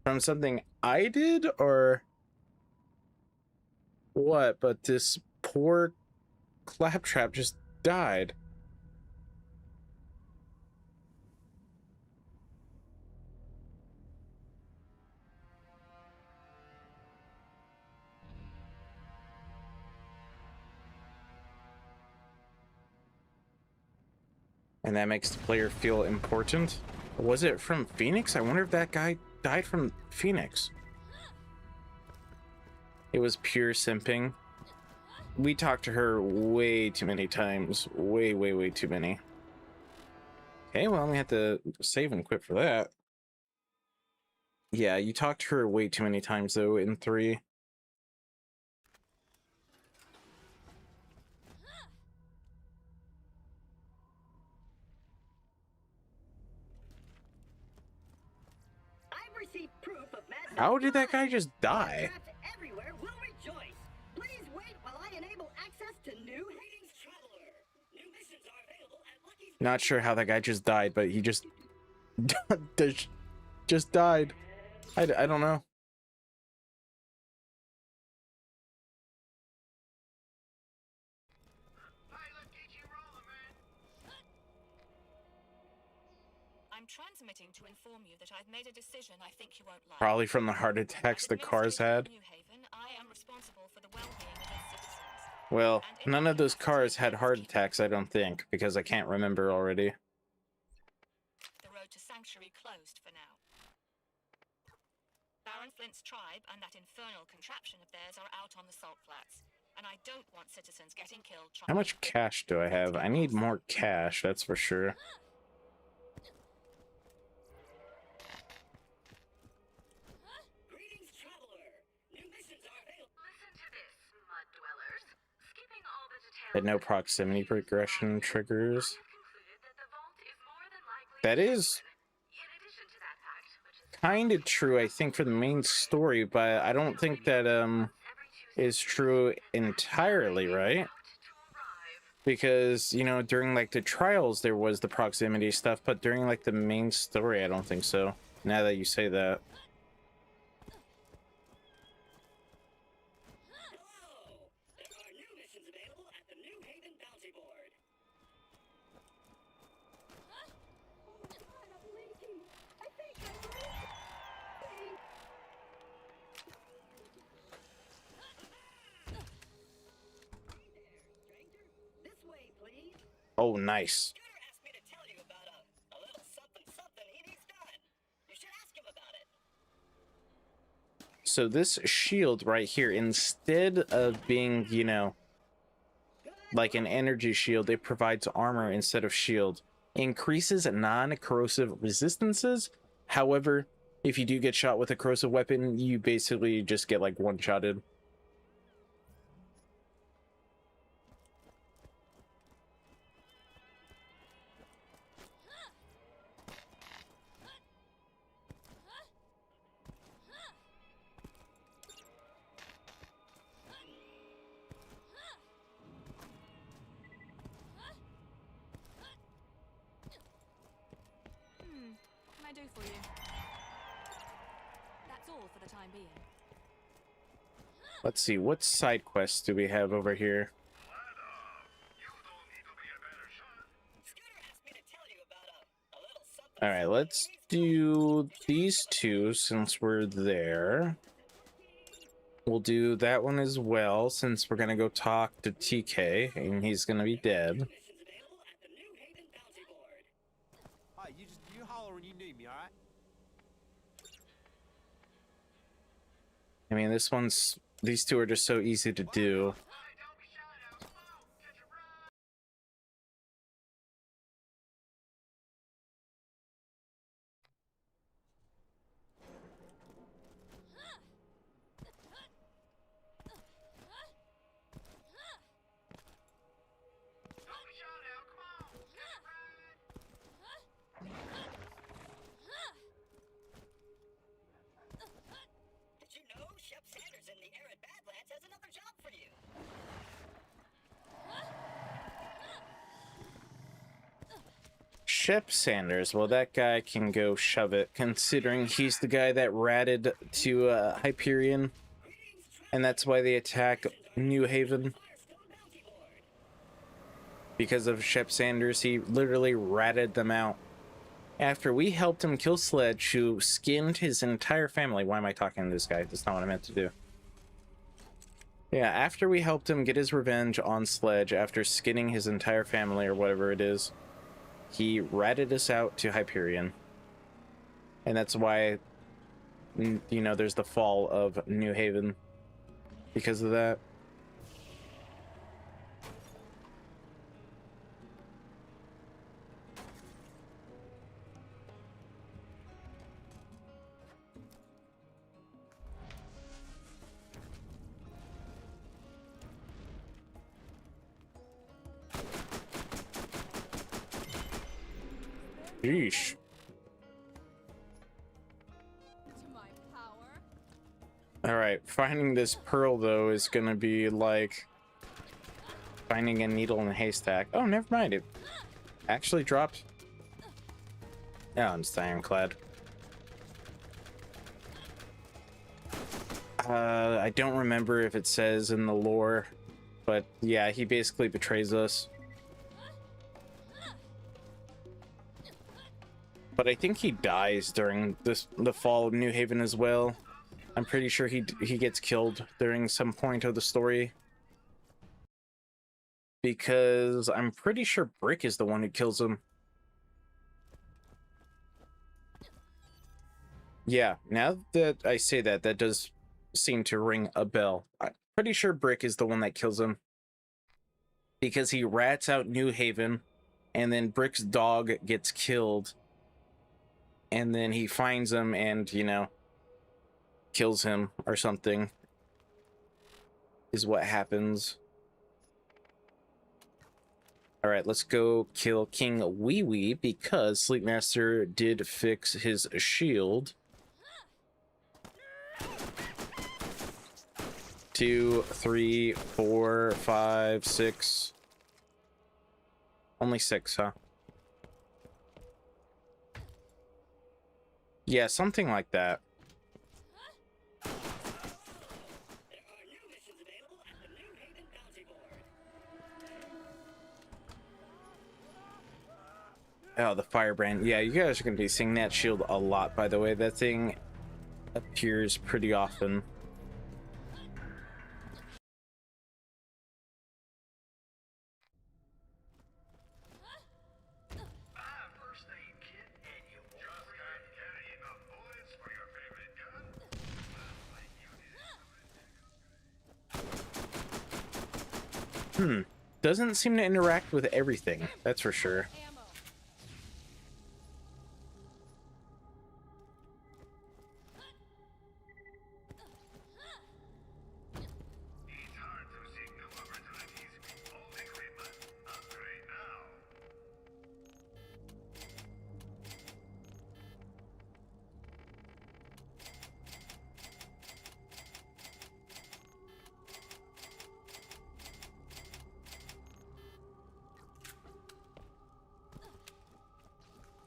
from something I did or what, but this poor Claptrap just died. And that makes the player feel important. Was it from Phoenix? I wonder if that guy died from Phoenix. It was pure simping. We talked to her way too many times. Way too many. Okay, well, we have to save and quit for that. Yeah, you talked to her way too many times, though, in 3. I've received proof of Mad How Dog's did that guy knowledge. just die? Trapped everywhere will rejoice. Please wait while I enable access to new Greetings, traveler. New missions are available at Lucky's. Not sure how that guy just died, but he just just died. I don't know. I'm transmitting to inform you that I've made a decision I think you won't like. Probably from the heart attacks the cars had. New Haven, I am responsible for the well-being of its citizens. Well, none of those cars had heart attacks, I don't think, because I can't remember already. The road to Sanctuary closed for now. Baron Flint's tribe and that infernal contraption of theirs are out on the Salt Flats, and I don't want citizens getting killed trying. How much cash do I have? I need more cash, that's for sure. Greetings, traveler. New missions are available. Listen to this, mud dwellers. Skipping all the details. Had no proximity progression triggers. Concluded that the vault is more than likely. That is In addition to that fact, which is kind of true, I think, for the main story, but I don't think that is true entirely, right? Because, you know, during like the trials there was the proximity stuff, but during like the main story I don't think so, now that you say that. Hello. There are new missions available at the New Haven Bounty Board. Oh my God, I'm leaking. I think I'm leaking. Hey there, stranger. This way, please. Oh, nice. Scooter asked me to tell you about a little something he needs done. You should ask him about it. So this shield right here, instead of being, you know, like an energy shield, it provides armor instead of shield. Increases non-corrosive resistances. However, if you do get shot with a corrosive weapon, you basically just get like one-shotted. What can I do for you? That's all for the time being. Let's see, what side quests do we have over here? Scooter asked me to tell you about a little something. All right, let's do these two since we're there. We'll do that one as well since we're gonna go talk to TK and he's gonna be dead. Missions available at the New Haven Bounty Board. Hey, you holler when you need me, alright? I mean, these two are just so easy to do. Did you know Shep Sanders in the Arid Badlands has another job for you? Shep Sanders. Well, that guy can go shove it, considering he's the guy that ratted to Hyperion, and that's why they attack New Haven. Because of Shep Sanders, he literally ratted them out. After we helped him kill Sledge, who skinned his entire family. Why am I talking to this guy? That's not what I meant to do. Yeah, after we helped him get his revenge on Sledge, after skinning his entire family or whatever it is, he ratted us out to Hyperion. And that's why, you know, there's the fall of New Haven. Because of that. Yeesh. Alright, finding this pearl, though, is gonna be like finding a needle in a haystack. Oh, never mind. It actually dropped. Oh, it's ironclad. I don't remember if it says in the lore, but yeah, he basically betrays us. But I think he dies during the fall of New Haven as well. I'm pretty sure he gets killed during some point of the story. Because I'm pretty sure Brick is the one who kills him. Yeah, now that I say that, that does seem to ring a bell. I'm pretty sure Brick is the one that kills him. Because he rats out New Haven, and then Brick's dog gets killed. And then he finds him and, you know, kills him or something. Is what happens. Alright, let's go kill King Wee Wee because Sleepmaster did fix his shield. 2, 3, 4, 5, 6. Only 6, huh? Yeah, something like that. Oh, the firebrand. Yeah, you guys are going to be seeing that shield a lot, by the way. That thing appears pretty often. Doesn't seem to interact with everything, that's for sure.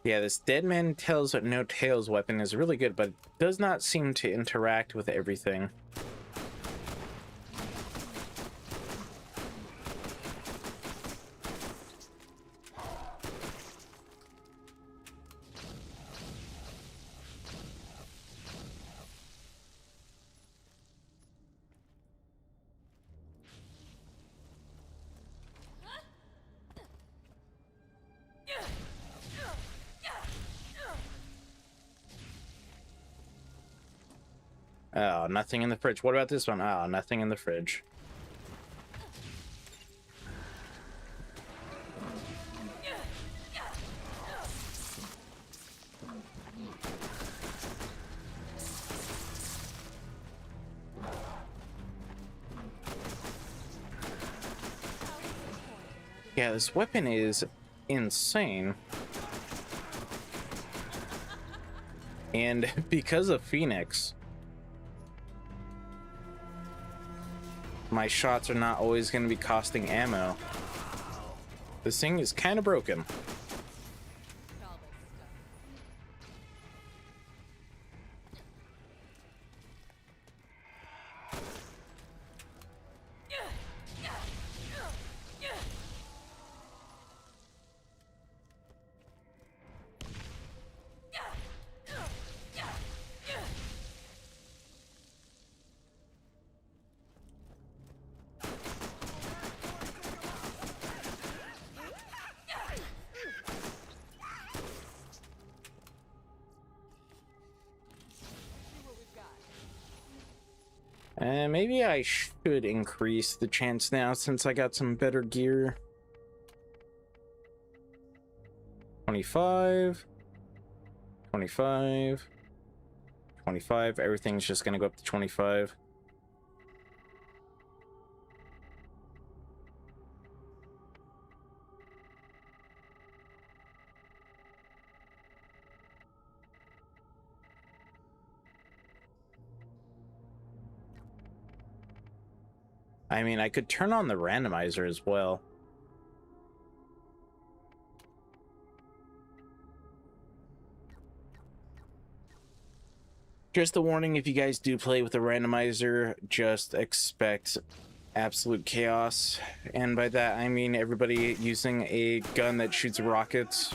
Yeah, this Dead Man Tells No Tales weapon is really good, but does not seem to interact with everything. Oh, nothing in the fridge. What about this one? Oh, nothing in the fridge. Yeah, this weapon is insane. And because of Phoenix, my shots are not always going to be costing ammo. This thing is kind of broken. And maybe I should increase the chance now since I got some better gear. 25, 25, 25. Everything's just gonna go up to 25. I mean, I could turn on the randomizer as well. Just a warning, if you guys do play with a randomizer, just expect absolute chaos. And by that, I mean everybody using a gun that shoots rockets.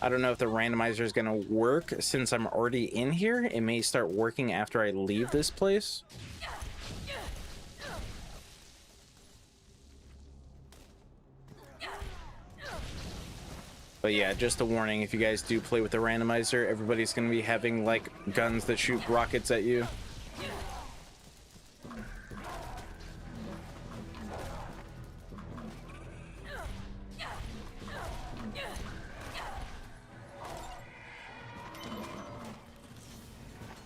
I don't know if the randomizer is going to work since I'm already in here. It may start working after I leave this place. But yeah, just a warning, if you guys do play with the randomizer, everybody's going to be having like guns that shoot rockets at you.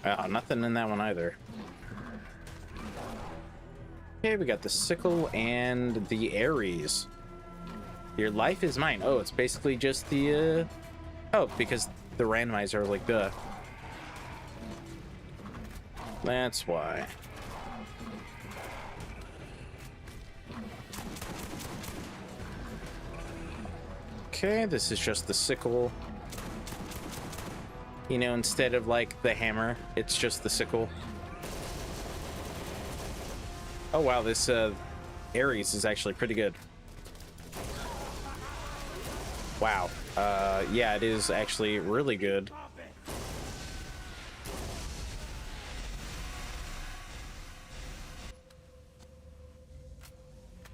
Oh, nothing in that one either. Okay, we got the sickle and the Ares. Your life is mine. Oh, it's basically just the, oh, because the randomizer, like, duh. That's why. Okay, this is just the sickle. You know, instead of, like, the hammer, it's just the sickle. Oh, wow, this, Ares is actually pretty good. Wow. Yeah, it is actually really good.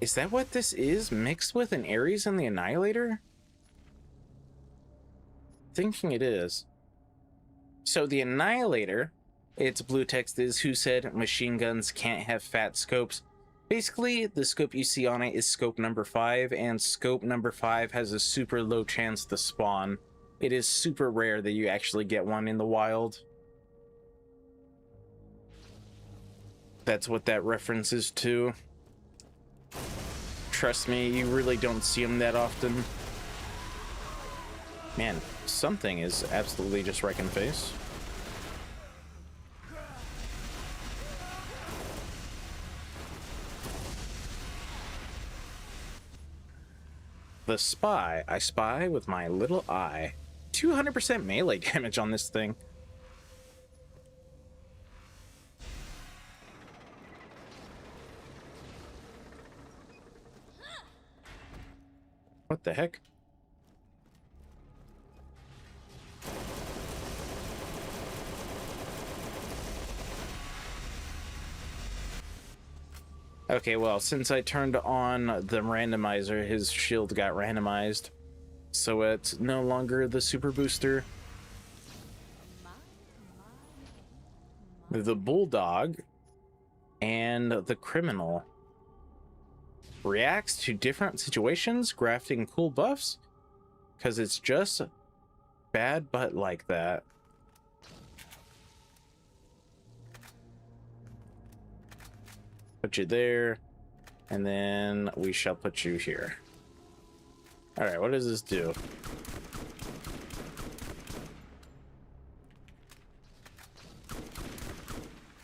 Is that what this is? Mixed with an Ares and the Annihilator? Thinking it is. So the Annihilator, its blue text is, who said machine guns can't have fat scopes? Basically, the scope you see on it is scope number 5, and scope number 5 has a super low chance to spawn. It is super rare that you actually get one in the wild. That's what that reference is to. Trust me, you really don't see them that often. Man, something is absolutely just wrecking face. The spy. I spy with my little eye. 200% melee damage on this thing. What the heck? Okay, well, since I turned on the randomizer, his shield got randomized. So it's no longer the super booster. The bulldog and the criminal reacts to different situations, grafting cool buffs, because it's just bad but like that. Put you there, and then we shall put you here. All right, what does this do?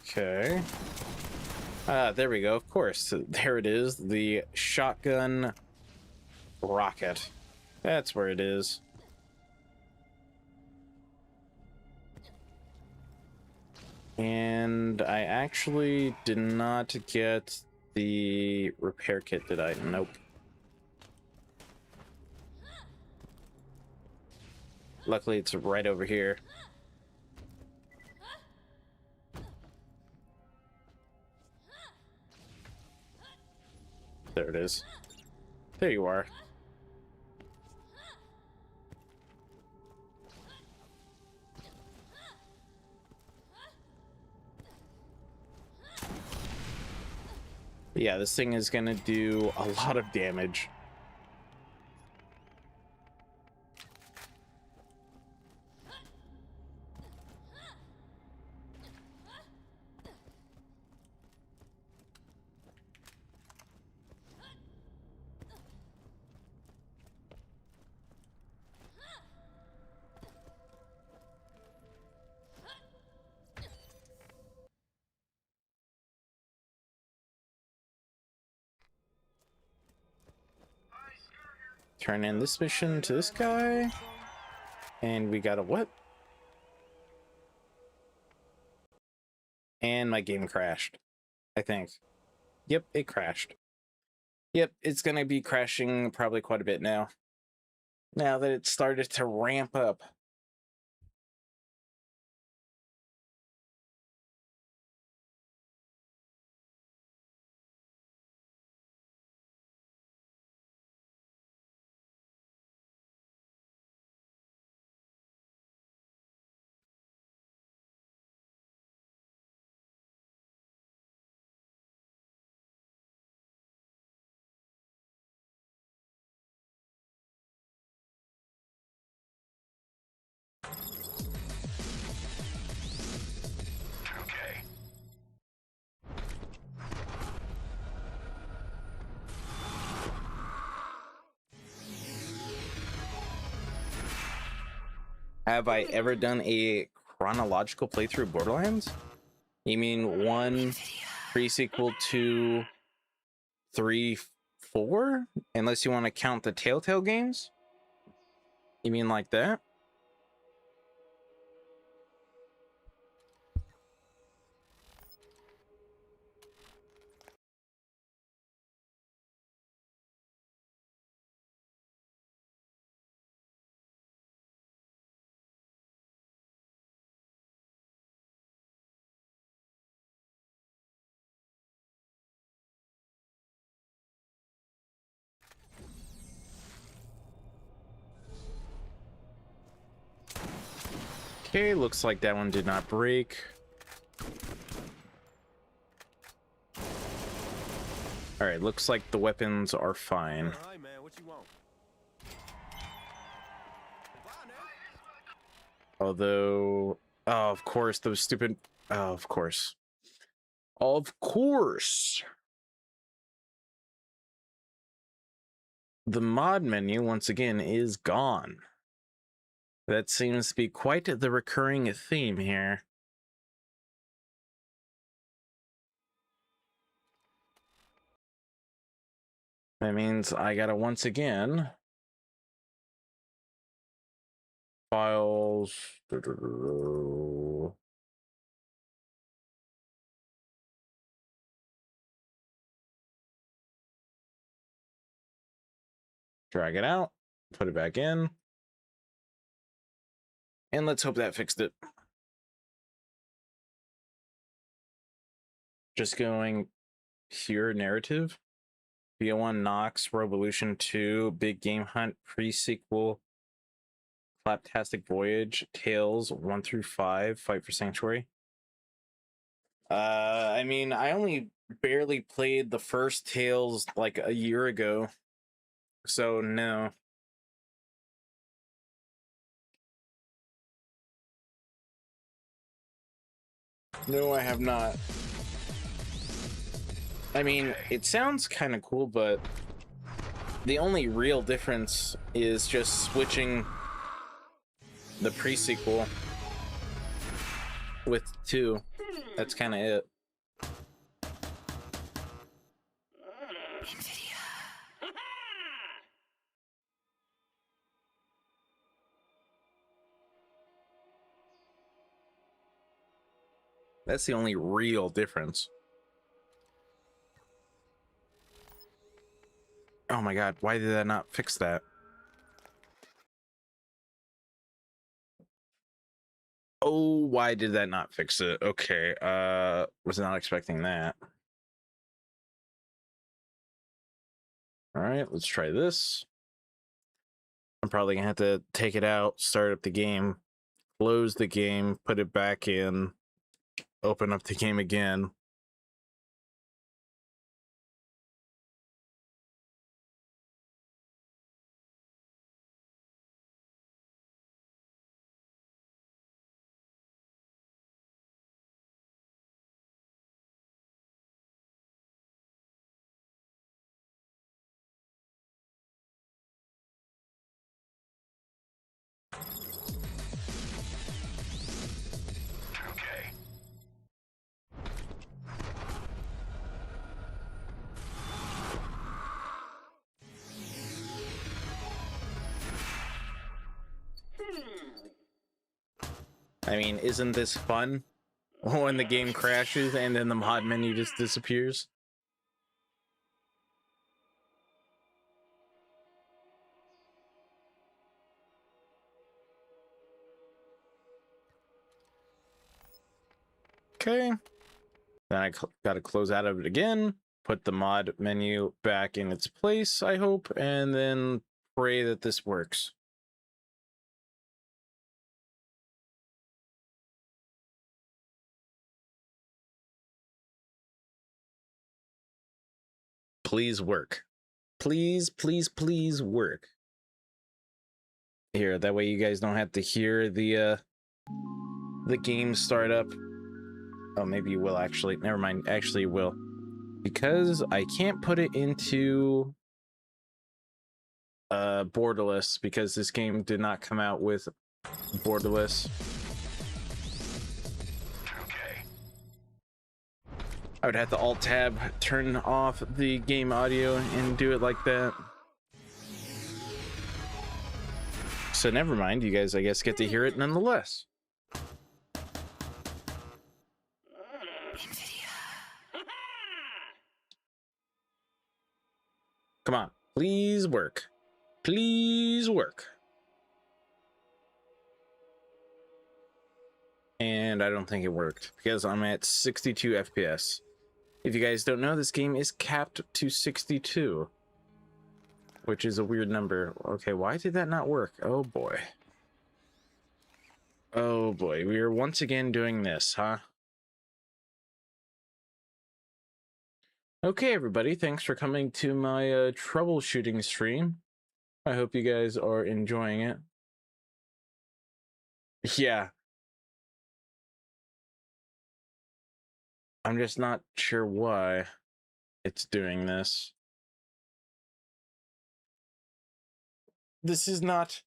Okay. There we go. Of course, there it is. The shotgun rocket. That's where it is. And I actually did not get the repair kit, did I? Nope. Luckily, it's right over here. There it is. There you are. Yeah, this thing is gonna do a lot of damage. Turn in this mission to this guy. And we got a what? And my game crashed, I think. Yep, it crashed. Yep, it's gonna be crashing probably quite a bit now. Now that it started to ramp up. Okay. Have I ever done a chronological playthrough of Borderlands? You mean 1, pre-sequel, 2, 3, 4? Unless you want to count the Telltale games? You mean like that? Okay, looks like that one did not break. All right, looks like the weapons are fine. Hi, man. What you want? Bye now. Although, oh, of course, those stupid. Oh, of course. Of course. The mod menu, once again, is gone. That seems to be quite the recurring theme here. That means I gotta once again files. Drag it out, put it back in, and let's hope that fixed it. Just going pure narrative. BO1 Nox, Revolution 2, Big Game Hunt, Pre-Sequel, Claptastic Voyage, Tales 1 through 5, Fight for Sanctuary. I mean, I only barely played the first Tales like a year ago, so no. No, I have not. I mean, it sounds kind of cool, but the only real difference is just switching the pre-sequel with 2. That's kind of it. That's the only real difference. Oh my god, why did I not fix that? Oh, why did that not fix it? Okay, was not expecting that. All right, let's try this. I'm probably gonna have to take it out, start up the game, close the game, put it back in, open up the game again. I mean, isn't this fun? When the game crashes and then the mod menu just disappears. Okay. Then I gotta close out of it again, put the mod menu back in its place, I hope, and then pray that this works. Please work. Please, please, please work. Here, that way you guys don't have to hear the game start up. Oh, maybe you will actually. Never mind. Actually, you will. Because I can't put it into borderless, because this game did not come out with borderless. Okay. I would have to alt tab, turn off the game audio, and do it like that. So never mind, you guys, I guess, get to hear it nonetheless. Come on, please work. Please work. And I don't think it worked because I'm at 62 FPS. If you guys don't know, this game is capped to 62, which is a weird number. Okay, why did that not work? Oh boy. Oh boy, we are once again doing this, huh? Okay, everybody, thanks for coming to my troubleshooting stream. I hope you guys are enjoying it. Yeah. I'm just not sure why it's doing this. This is not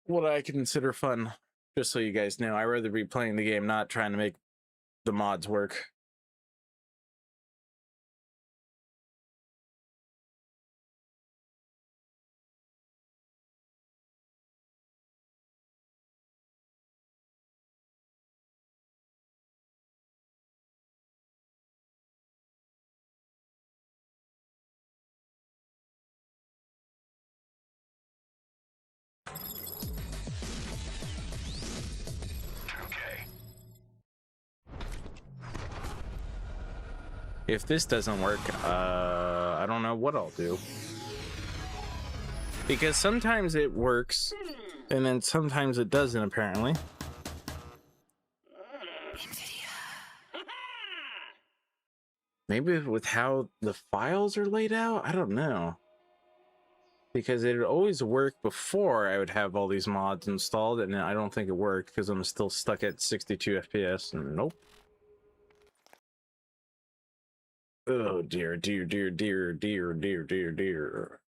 what I consider fun, just so you guys know. I'd rather be playing the game, not trying to make the mods work. Okay. If this doesn't work, I don't know what I'll do. Because sometimes it works, and then sometimes it doesn't, apparently. Maybe with how the files are laid out? I don't know. Because it would always work before I would have all these mods installed, and I don't think it worked because I'm still stuck at 62 FPS. Nope. Oh dear, dear, dear, dear, dear, dear, dear, dear.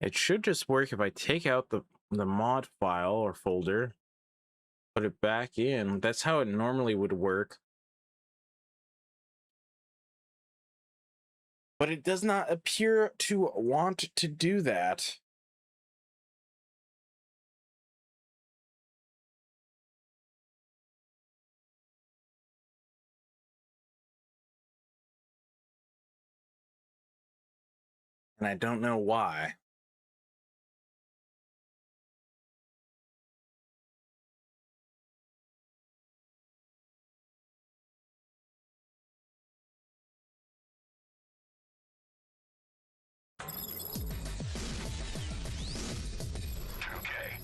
It should just work if I take out the mod file or folder, put it back in. That's how it normally would work. But it does not appear to want to do that. And I don't know why. Okay.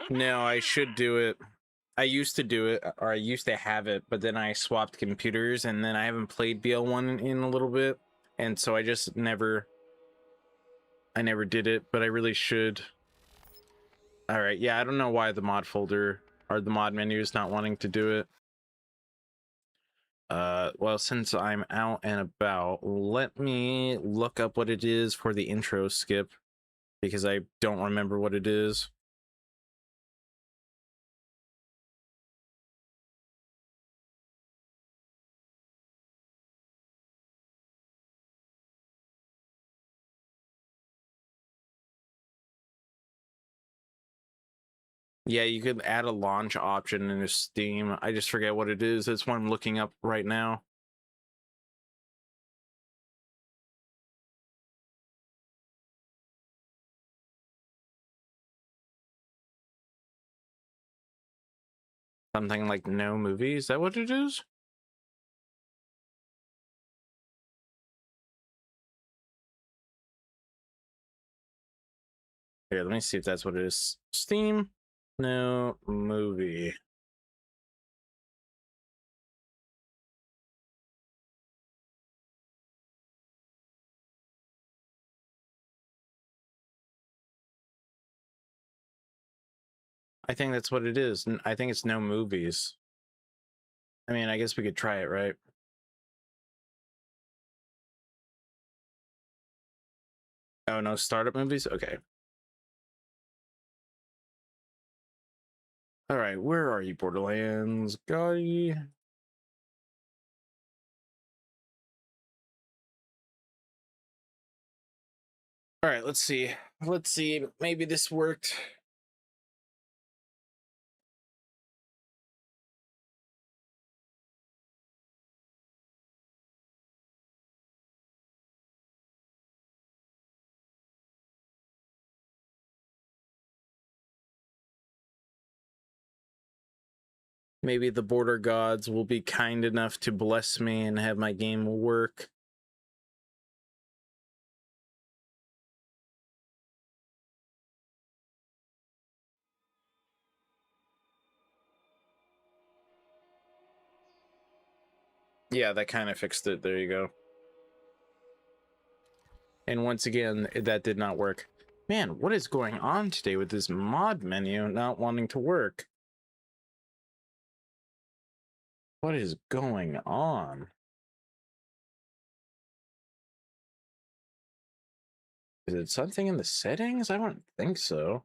No, I should do it. I used to do it, or I used to have it, but then I swapped computers, and then I haven't played BL1 in a little bit, and so I just never did it, but I really should. All right, yeah, I don't know why the mod folder or the mod menu is not wanting to do it. Well, since I'm out and about, let me look up what it is for the intro skip. because I don't remember what it is. Yeah, you could add a launch option in Steam. I just forget what it is. That's what I'm looking up right now. Something like no movie. Is that what it is? Here, let me see if that's what it is. Steam, no movie. I think that's what it is. I think it's no movies. I mean, I guess we could try it, right? Oh, no startup movies? Okay. All right, where are you, Borderlands? Guy. All right, let's see. Let's see. Maybe this worked. Maybe the border gods will be kind enough to bless me and have my game work. Yeah, that kind of fixed it. There you go. And once again, that did not work. Man, what is going on today with this mod menu not wanting to work? What is going on? Is it something in the settings? I don't think so.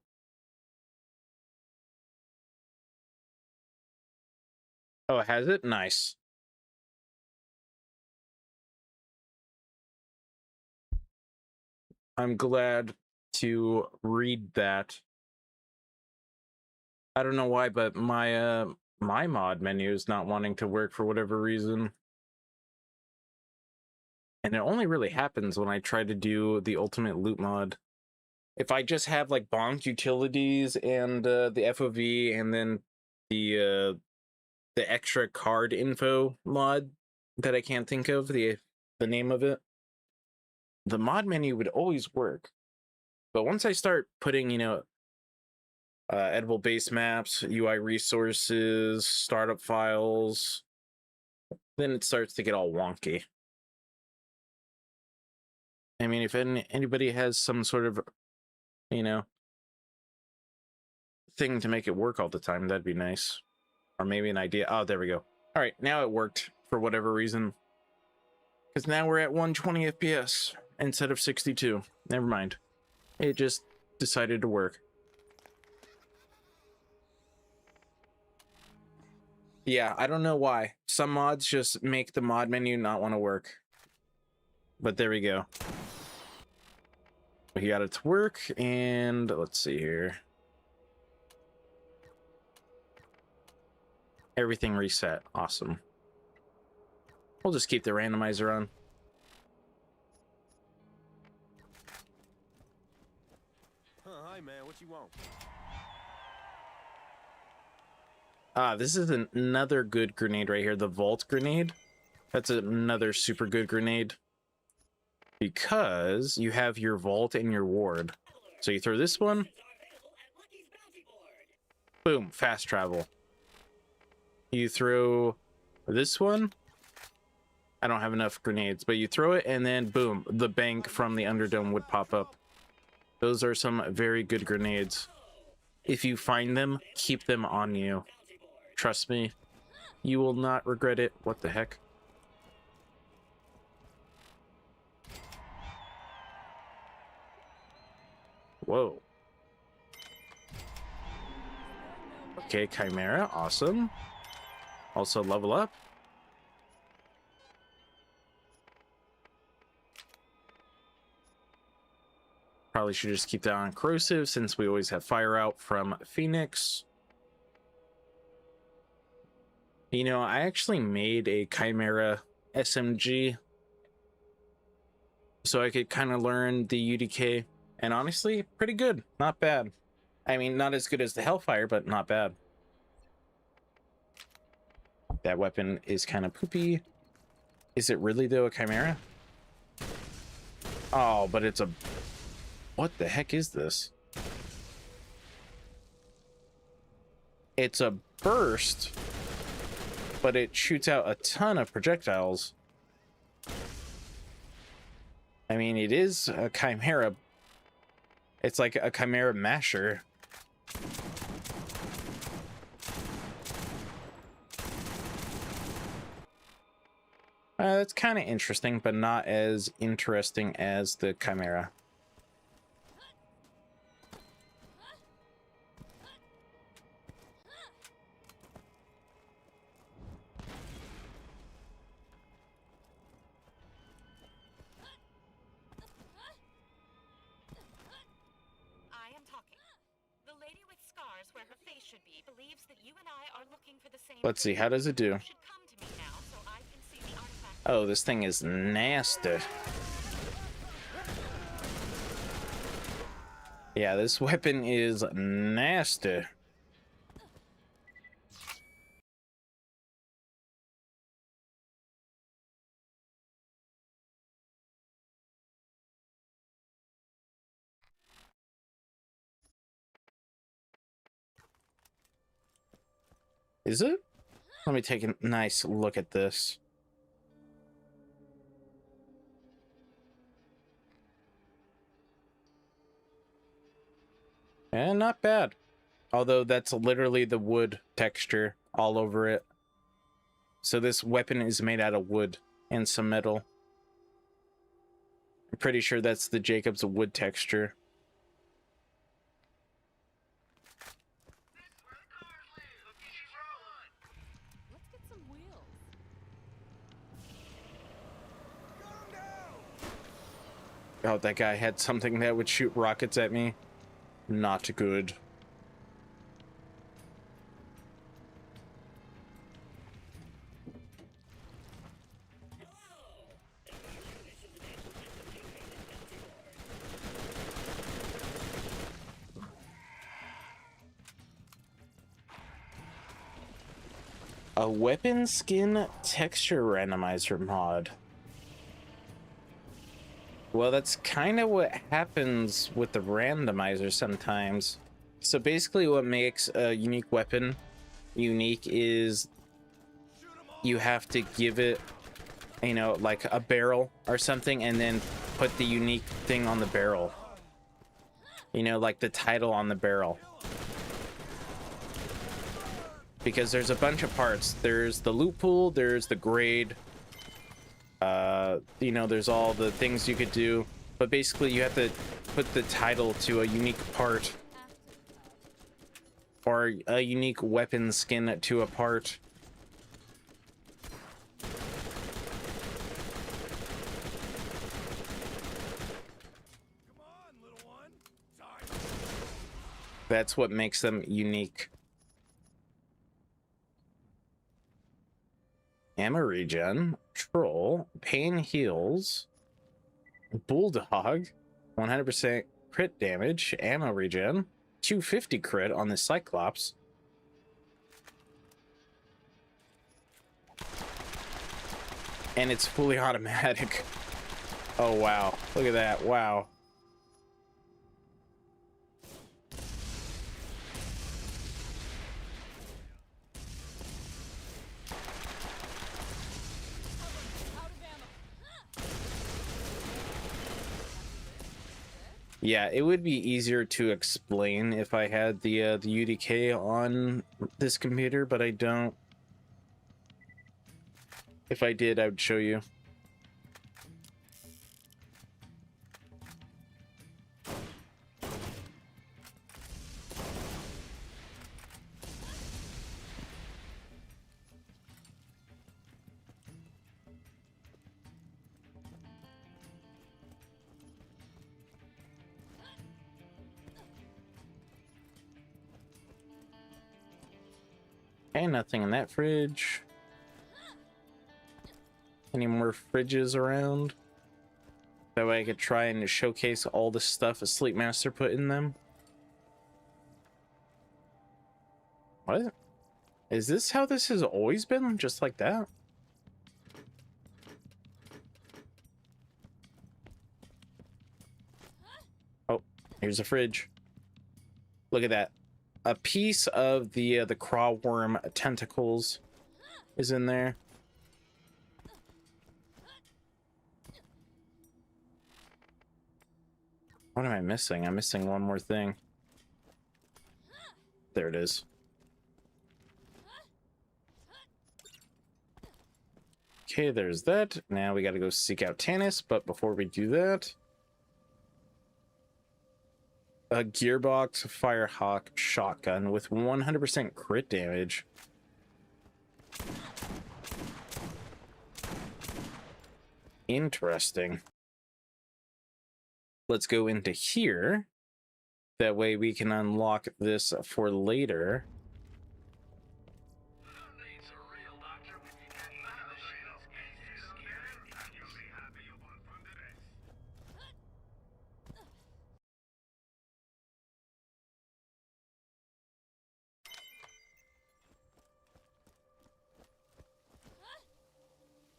Oh, has it? Nice. I'm glad to read that. I don't know why, but my mod menu is not wanting to work for whatever reason. And it only really happens when I try to do the ultimate loot mod. If I just have like bonk utilities and the FOV and then the extra card info mod that I can't think of the name of it, the mod menu would always work. But once I start putting, you know, edible base maps, UI resources, startup files, then it starts to get all wonky. I mean, if anybody has some sort of, you know, thing to make it work all the time, that'd be nice. Or maybe an idea. Oh, there we go. All right, now it worked for whatever reason. Because now we're at 120 FPS instead of 62. Never mind. It just decided to work. Yeah, I don't know why. Some mods just make the mod menu not want to work. But there we go. We got it to work, and let's see here. Everything reset. Awesome. We'll just keep the randomizer on. Hi, man. What you want? Ah, this is another good grenade right here. The Vault grenade. That's another super good grenade. Because you have your Vault and your Ward. So you throw this one. Boom. Fast travel. You throw this one. I don't have enough grenades, but you throw it and then boom, the bank from the Underdome would pop up. Those are some very good grenades. If you find them, keep them on you. Trust me, you will not regret it. What the heck? Whoa. Okay, Chimera, awesome. Also level up. Probably should just keep that on corrosive since we always have fire out from Phoenix. You know, I actually made a Chimera SMG so I could kind of learn the UDK, and honestly, pretty good. Not bad. I mean, not as good as the Hellfire, but not bad. That weapon is kind of poopy. Is it really, though, a Chimera? Oh, but it's a... What the heck is this? It's a burst, but it shoots out a ton of projectiles. I mean, it is a Chimera. It's like a Chimera masher. That's kind of interesting, but not as interesting as the Chimera. I am talking. The lady with scars where her face should be believes that you and I are looking for the same. Let's see, how does it do? You should come to me now so I can see the artifact. Oh, this thing is nasty. Yeah, this weapon is nasty. Is it? Let me take a nice look at this. And not bad. Although that's literally the wood texture all over it. So this weapon is made out of wood and some metal. I'm pretty sure that's the Jacob's wood texture. Let's get some wheels. Oh, that guy had something that would shoot rockets at me. Not good. A weapon skin texture randomizer mod. Well, that's kind of what happens with the randomizer sometimes. So basically what makes a unique weapon unique is you have to give it, you know, like a barrel or something, and then put the unique thing on the barrel. You know, like the title on the barrel. Because there's a bunch of parts. There's the loot pool, there's the grade, you know, there's all the things you could do, but basically you have to put the title to a unique part or a unique weapon skin to a part. Come on, little one. Sorry. That's what makes them unique. Ammo regen, troll, pain heals, bulldog, 100% crit damage, ammo regen, 250 crit on the Cyclops. And it's fully automatic. Oh wow, look at that, wow. Yeah, it would be easier to explain if I had the UDK on this computer, but I don't. If I did, I would show you. Okay, nothing in that fridge. Any more fridges around? That way I could try and showcase all the stuff a Sleep Master put in them. What? Is this how this has always been? Just like that? Oh, here's a fridge. Look at that. A piece of the craw worm tentacles is in there. What am I missing? I'm missing one more thing. There it is. Okay, there's that. Now we gotta go seek out Tannis, but before we do that... A Gearbox Firehawk shotgun with 100% crit damage. Interesting. Let's go into here. That way we can unlock this for later.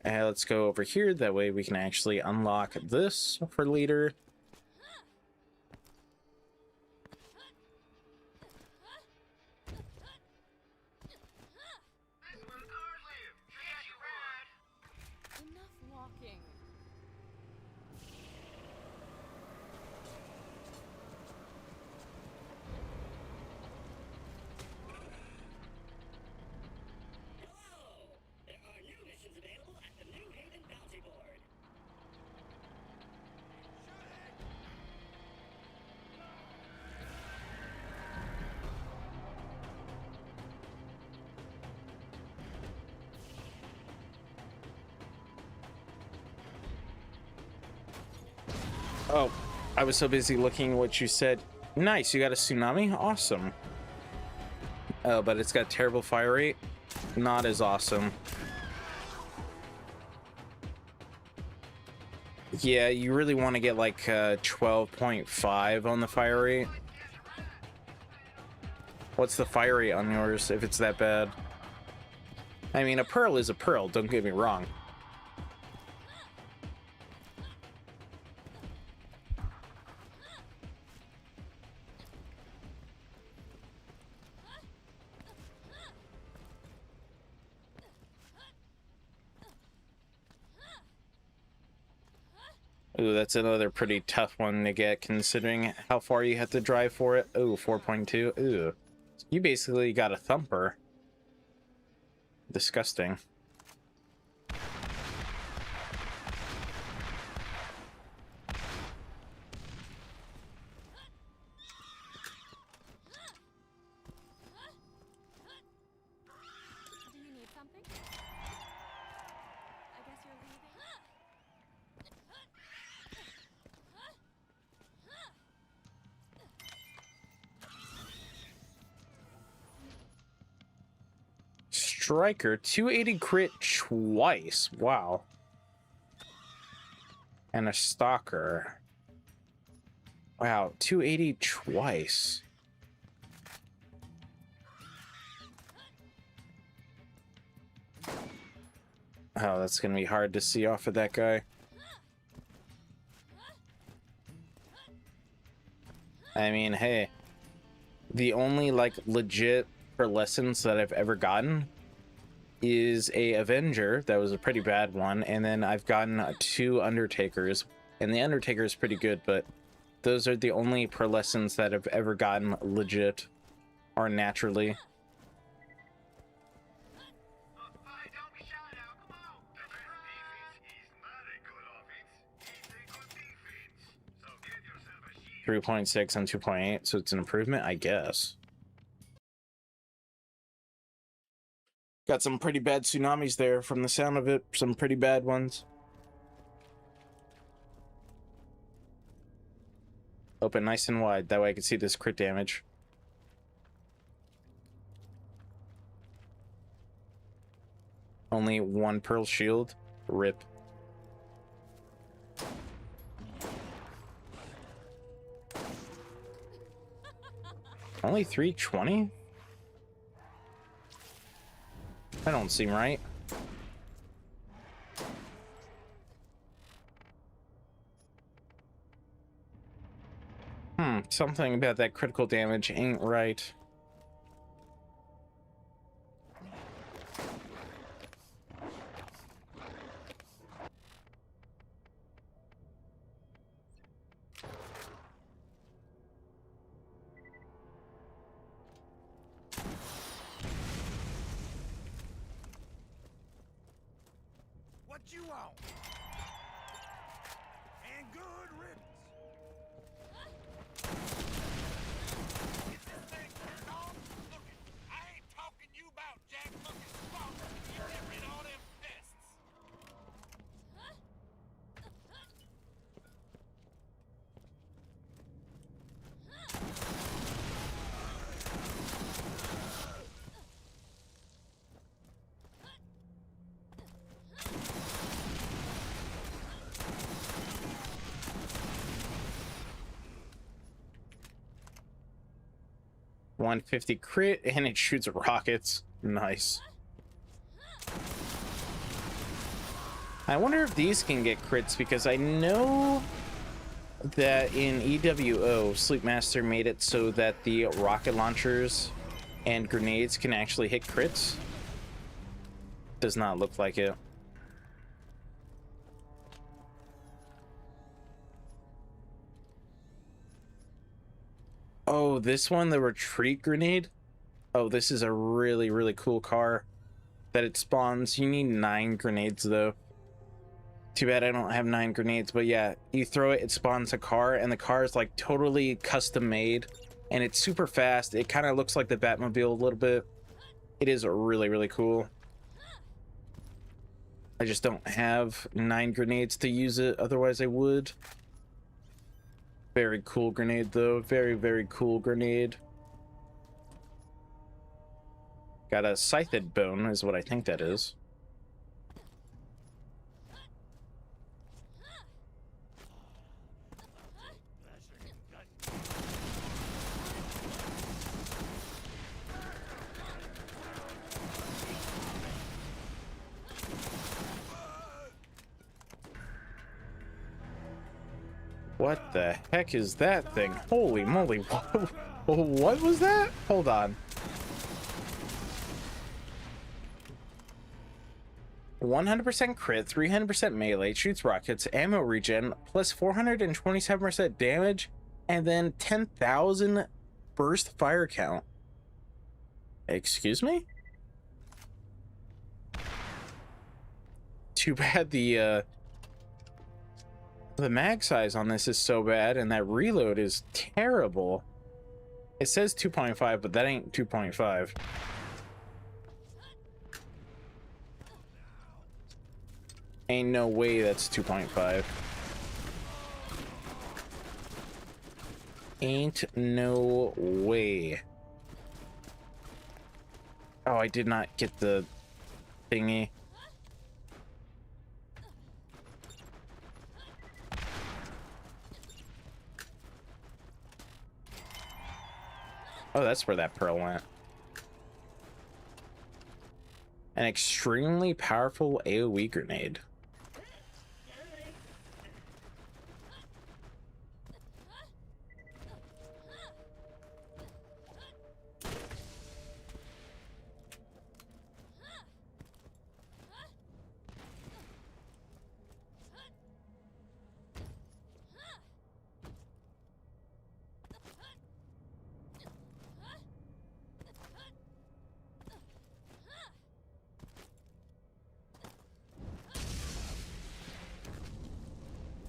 And let's go over here. That way we can actually unlock this for later. Enough walking. Hello! There are new missions available at the New Haven Bounty Board. Oh, I was so busy looking what you said. Nice, you got a tsunami? Awesome. Oh, but it's got terrible fire rate. Not as awesome. Yeah, you really want to get like 12.5 on the fire rate. What's the fire rate on yours if it's that bad? I mean, a pearl is a pearl, don't get me wrong. Ooh, that's another pretty tough one to get considering how far you have to drive for it. Ooh, 4.2. Ooh. You basically got a thumper. Disgusting. Do you need something? I guess you're leaving. Striker, 280 crit twice. Wow. And a stalker. Wow, 280 twice. Oh, that's gonna be hard to see off of that guy. I mean, hey, the only like legit for lessons that I've ever gotten is a Avenger. That was a pretty bad one, and then I've gotten 2 Undertakers, and the Undertaker is pretty good, but those are the only per lessons that I've ever gotten legit or naturally. Don't be shy now, come on! The best defense is not a good offense, it's a good defense. So get yourself a shield. 3.6 and 2.8, so it's an improvement, I guess. Got some pretty bad tsunamis there from the sound of it, some pretty bad ones. Open nice and wide, that way I can see this crit damage. only one pearl shield. Rip. Only 320? That don't seem right. Something about that critical damage ain't right. What you want? And good riddance. Is this thing turned on? Look it, I ain't talking you about Jack fucking Spock. You get rid of all them pests. 150 crit, and it shoots rockets. Nice. I wonder if these can get crits, because I know that in EWO, Sleepmaster made it so that the rocket launchers and grenades can actually hit crits. Does not look like it. Oh, this one, the retreat grenade. Oh, this is a really, really cool car that it spawns. You need 9 grenades, though. Too bad I don't have 9 grenades, but yeah, you throw it, it spawns a car, and the car is like totally custom made, and it's super fast. It kind of looks like the Batmobile a little bit. It is really, really cool. I just don't have 9 grenades to use it, otherwise I would. Very cool grenade, though. Very, very cool grenade. Got a scythed bone, is what I think that is. What the heck is that thing? Holy moly. What was that? Hold on. 100% crit, 300% melee, shoots rockets, ammo regen, plus 427% damage, and then 10,000 burst fire count. Excuse me? Too bad the mag size on this is so bad, and that reload is terrible. It says 2.5, but that ain't 2.5. Ain't no way that's 2.5. Ain't no way. Oh, I did not get the thingy. Oh, that's where that pearl went. An extremely powerful AoE grenade.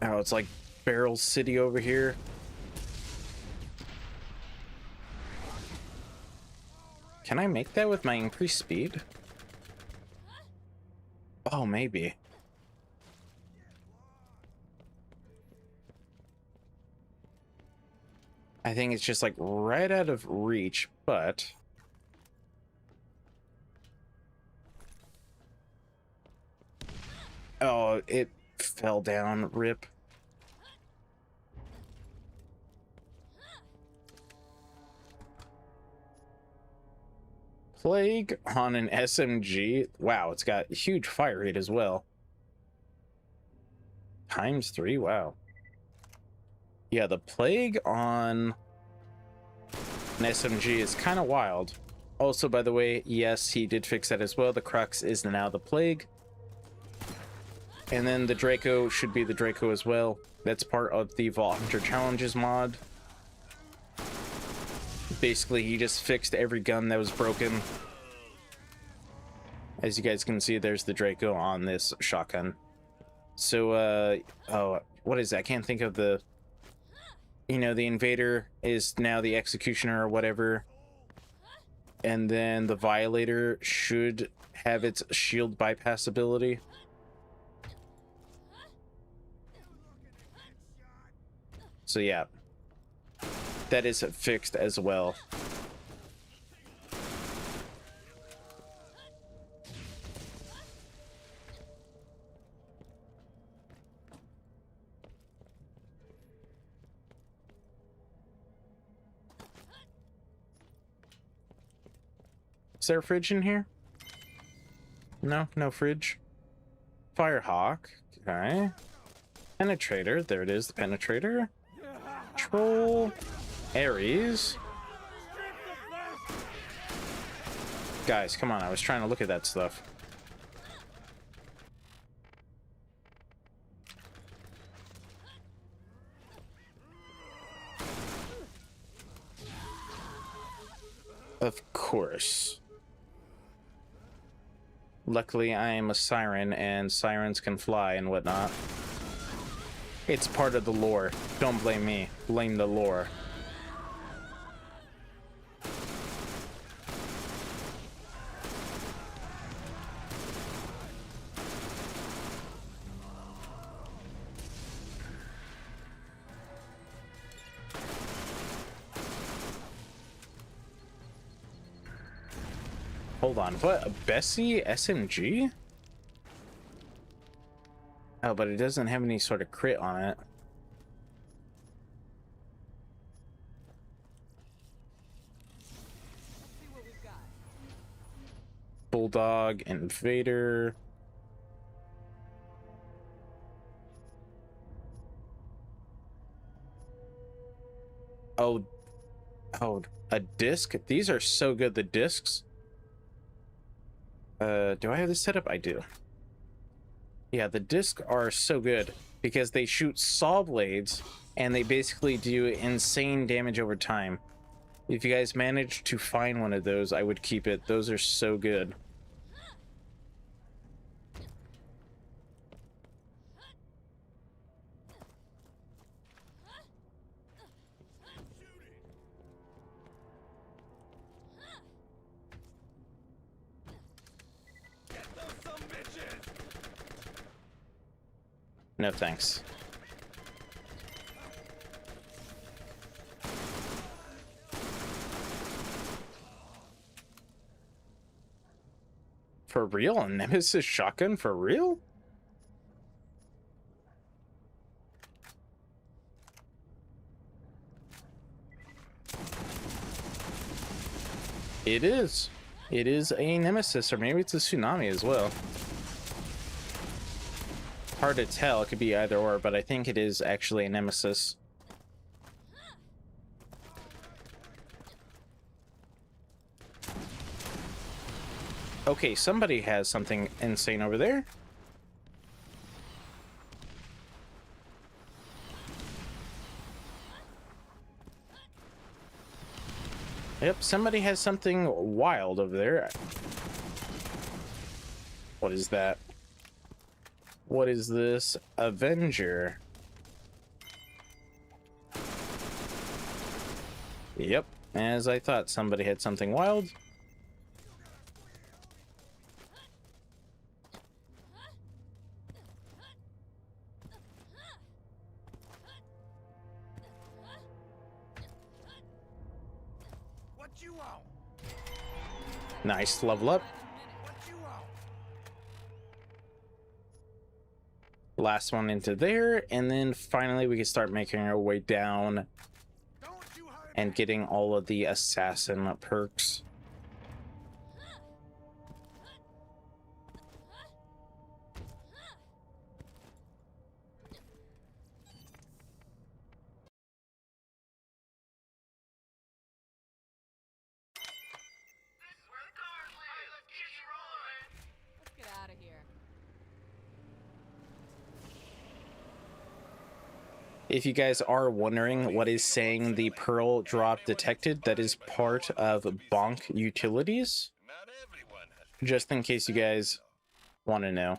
Oh, it's like Barrel City over here. Can I make that with my increased speed? Oh, maybe. I think it's just like right out of reach, but Oh, it fell down. Rip. Plague on an SMG. Wow, it's got huge fire rate as well. ×3, wow. Yeah, the plague on an SMG is kind of wild. Also, by the way, yes, he did fix that as well. The Crux is now the plague. And then the Draco should be the Draco as well. That's part of the Vault Hunter Challenges mod. Basically, he just fixed every gun that was broken. As you guys can see, there's the Draco on this shotgun. So, oh, what is that? I can't think of the... You know, the Invader is now the Executioner or whatever. And then the Violator should have its shield bypass ability. So yeah, that is fixed as well. Is there a fridge in here? No, no fridge. Firehawk, okay. Penetrator, there it is, the Penetrator. Troll, Ares. Guys, come on, I was trying to look at that stuff. Of course. Luckily, I am a siren, and sirens can fly and whatnot. It's part of the lore. Don't blame me. Blame the lore. Hold on, what? A Bessie SMG? Oh, but it doesn't have any sort of crit on it. See what we've got. Bulldog, Invader. Oh, a disc? These are so good, the discs. Do I have this set up? I do. Yeah, the discs are so good because they shoot saw blades and they basically do insane damage over time. If you guys manage to find one of those, I would keep it. Those are so good. No thanks. For real? A Nemesis shotgun for real? It is. It is a Nemesis, or maybe it's a Tsunami as well. Hard to tell. It could be either or, but I think it is actually a Nemesis. Okay, somebody has something insane over there. Yep, somebody has something wild over there. What is that? What is this? Avenger. Yep, as I thought, somebody had something wild. What you want? Nice, level up. What you want? Last one into there, and then finally we can start making our way down and getting all of the assassin perks. Let's get out of here. If you guys are wondering what is saying the pearl drop detected, that is part of Bonk Utilities. Not everyone has Just in case you guys want to know.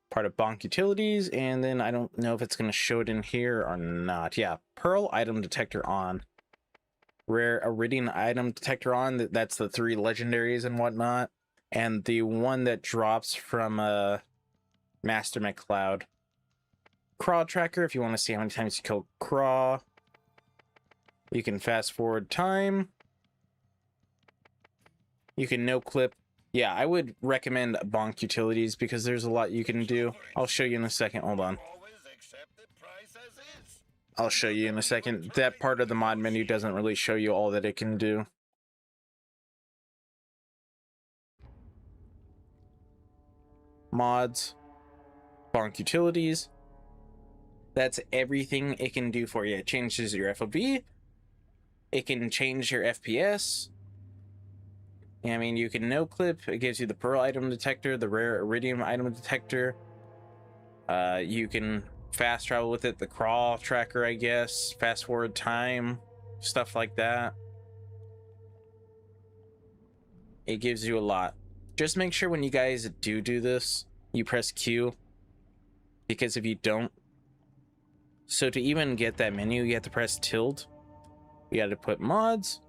Part of Bonk Utilities, and then I don't know if it's going to show it in here or not. Yeah, Pearl item detector on. Rare Iridium item detector on. That's the 3 legendaries and whatnot. And the one that drops from Master McCloud. Craw tracker, if you want to see how many times you kill Craw. You can fast forward time. You can no clip. Yeah, I would recommend Bonk Utilities because there's a lot you can do. I'll show you in a second. Hold on. always accept the price as is. I'll show you in a second. That part of the mod menu doesn't really show you all that it can do. Mods. Bonk Utilities. That's everything it can do for you. It changes your FOV. It can change your FPS. I mean, you can no clip. It gives you the Pearl item detector, the Rare Iridium item detector. You can fast travel with it, the Crawl tracker, I guess. Fast forward time, stuff like that. It gives you a lot. Just make sure when you guys do this, you press Q. Because if you don't, so to even get that menu, you have to press tilde. You got to put mods,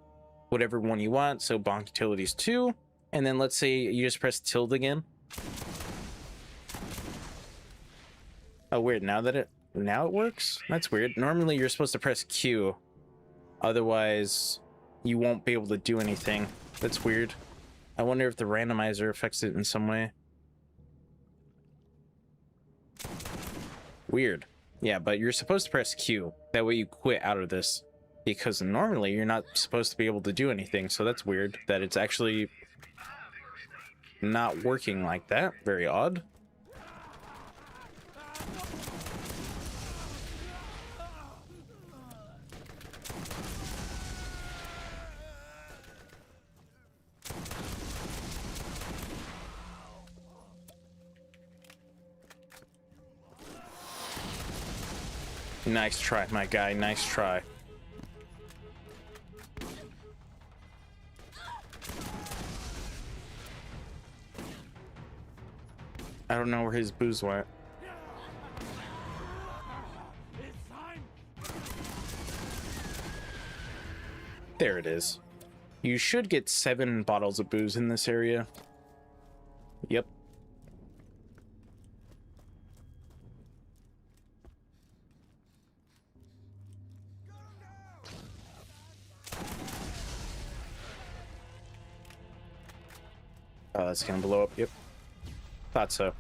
whatever one you want. So Bonk Utilities 2. And then let's say you just press tilde again. Oh, weird. Now it works? That's weird. Normally you're supposed to press Q. Otherwise, you won't be able to do anything. That's weird. I wonder if the randomizer affects it in some way. Weird. Yeah, but you're supposed to press Q. That way you quit out of this. Because normally you're not supposed to be able to do anything. So that's weird that it's actually not working like that. Very odd. Nice try, my guy. Nice try. I don't know where his booze went. There it is. You should get 7 bottles of booze in this area. Yep. Oh, that's gonna blow up. Yep. Thought so.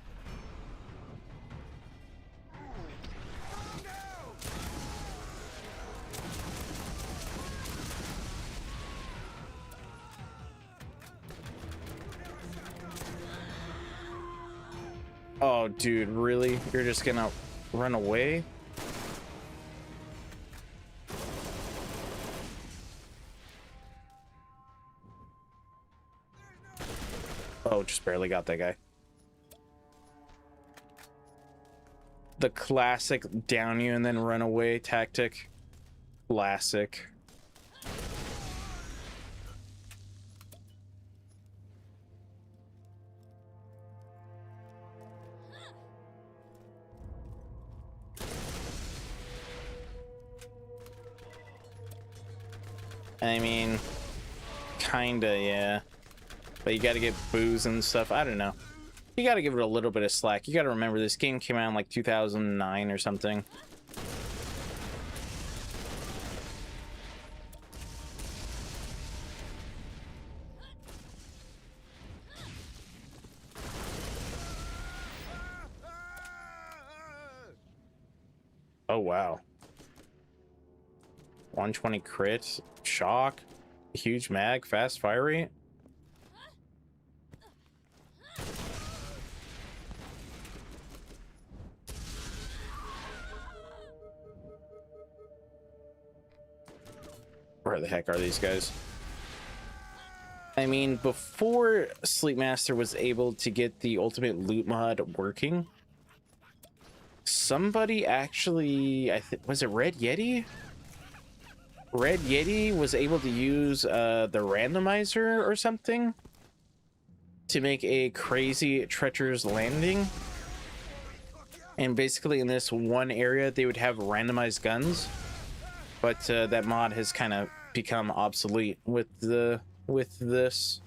Oh, dude, really? You're just gonna run away? Oh, just barely got that guy. The classic down you and then run away tactic. Classic. I mean, kinda, yeah. But you gotta get booze and stuff. I don't know. You gotta give it a little bit of slack. You gotta remember this game came out in like 2009 or something. Oh, wow. 120 crit, shock, huge mag, fast fire rate. Where the heck are these guys? I mean, before Sleepmaster was able to get the ultimate loot mod working, somebody actually, I think, was it Red Yeti? Red Yeti was able to use the randomizer or something to make a crazy treacherous landing. And basically in this one area, they would have randomized guns. But that mod has kind of become obsolete with this.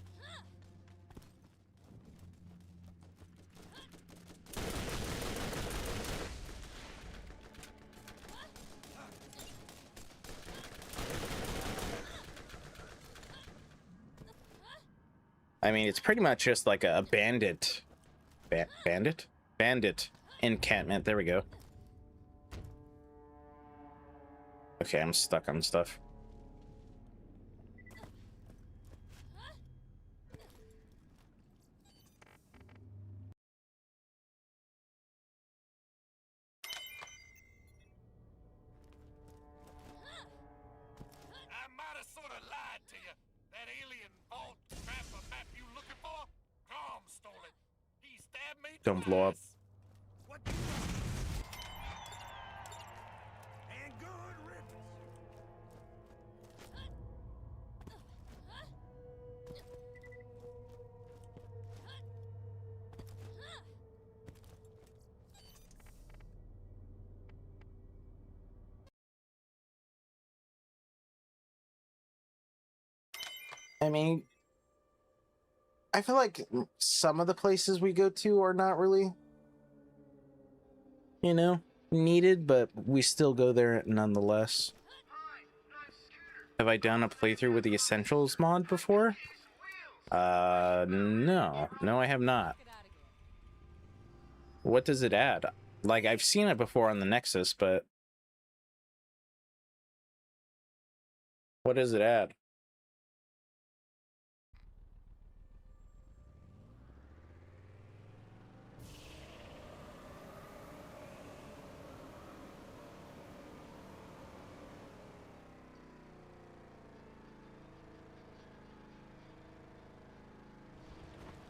I mean, it's pretty much just like a bandit encampment. There we go. Okay, I'm stuck on stuff. I might have sort of lied to you. That alien vault trapper map you looking for? Tom stole it. He stabbed me. Don't blow up. What? And good riddance. I mean, I feel like some of the places we go to are not really, you know, needed, but we still go there nonetheless. Have I done a playthrough with the Essentials mod before? No, I have not. Get out of here. What does it add? Like, I've seen it before on the Nexus, but what does it add?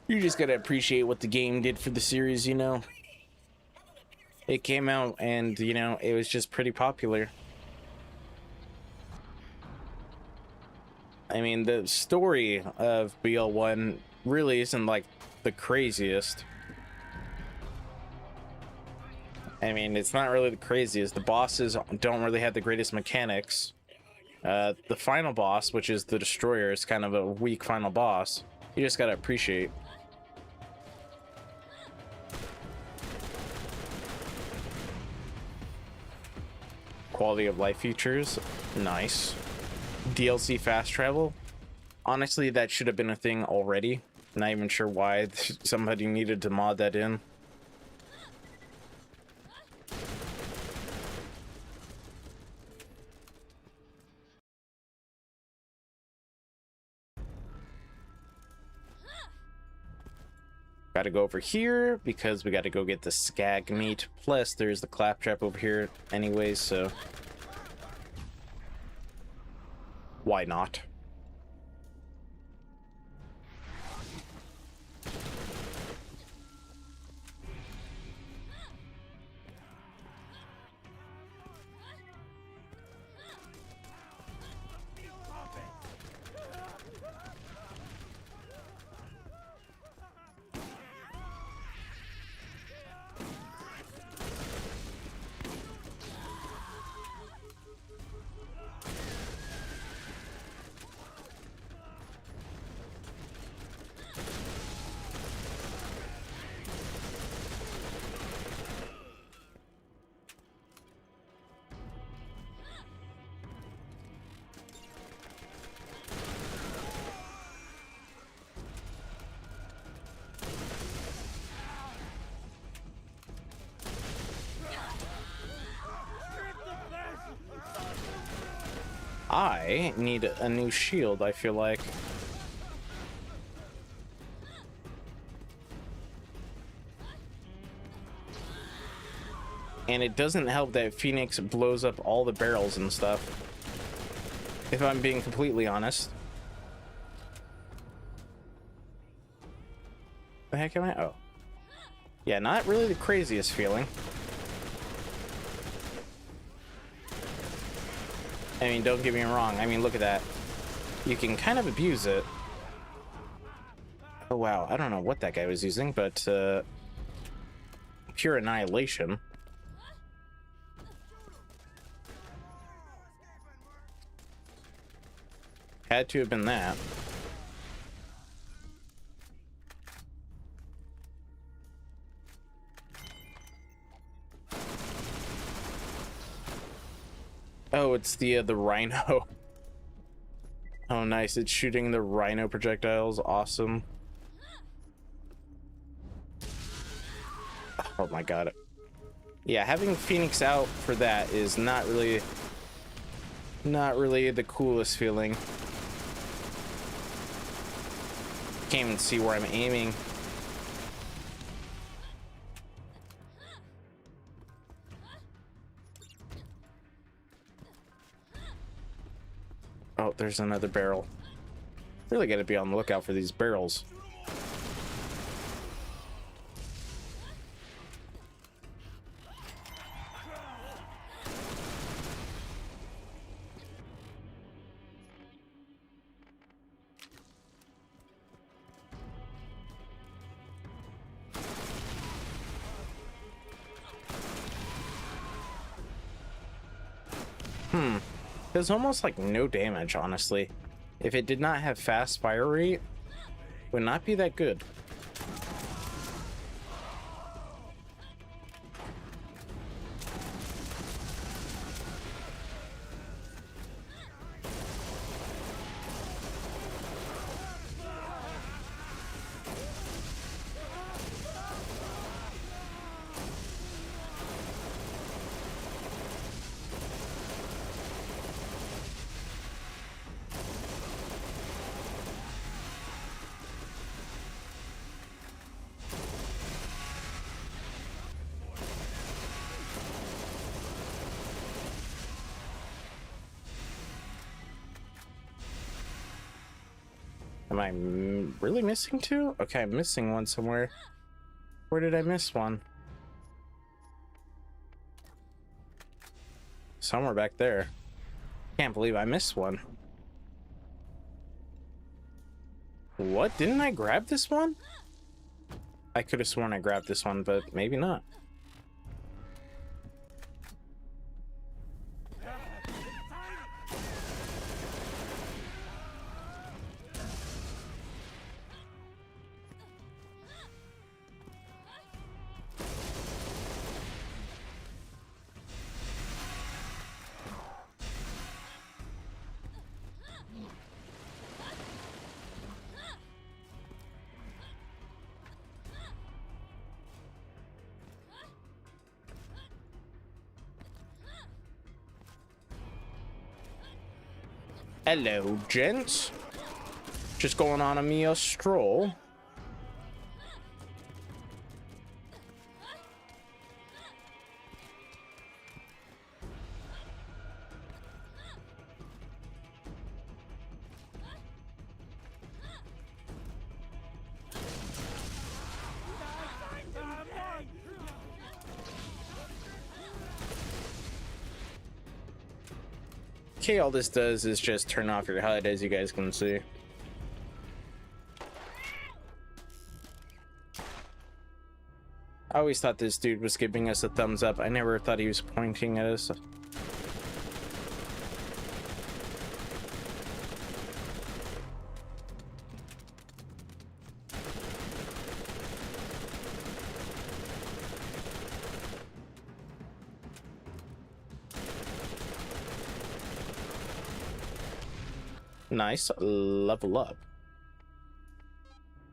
You just gotta appreciate what the game did for the series, you know? It came out and, you know, it was just pretty popular. I mean, the story of BL1 really isn't like the craziest. I mean, it's not really the craziest. The bosses don't really have the greatest mechanics. The final boss, which is the Destroyer, is kind of a weak final boss. You just gotta appreciate. Quality of life features, nice. DLC fast travel, honestly that should have been a thing already. Not even sure why somebody needed to mod that in. Gotta go over here because we gotta go get the skag meat. Plus, there's the claptrap over here anyways, so why not? I need a new shield, I feel like. And it doesn't help that Phoenix blows up all the barrels and stuff, if I'm being completely honest. The heck am I? Oh. Yeah, not really the craziest feeling. I mean, don't get me wrong. I mean, look at that. You can kind of abuse it. Oh, wow. I don't know what that guy was using, but pure annihilation. Had to have been that. Oh, it's the rhino. Oh, nice. It's shooting the rhino projectiles. Awesome. Oh my god. Yeah, having Phoenix out for that is not really the coolest feeling. Can't even see where I'm aiming. Oh, there's another barrel. Really gotta be on the lookout for these barrels. There's almost like no damage, honestly. If it did not have fast fire rate, it would not be that good. Am I really missing two? Okay, I'm missing one somewhere. Where did I miss one? Somewhere back there. Can't believe I missed one. What? Didn't I grab this one? I could have sworn I grabbed this one, but maybe not. Hello, gents. Just going on a stroll. Okay, all this does is just turn off your HUD, as you guys can see. I always thought this dude was giving us a thumbs up. I never thought he was pointing at us. Nice. Level up.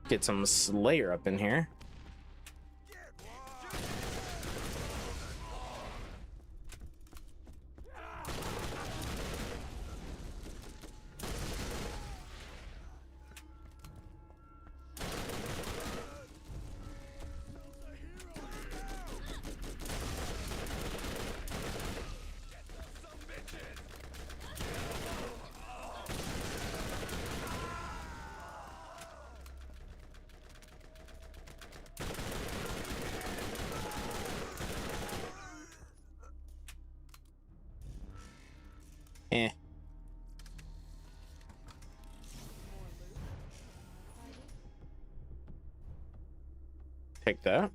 Get some Slayer up in here. Take that.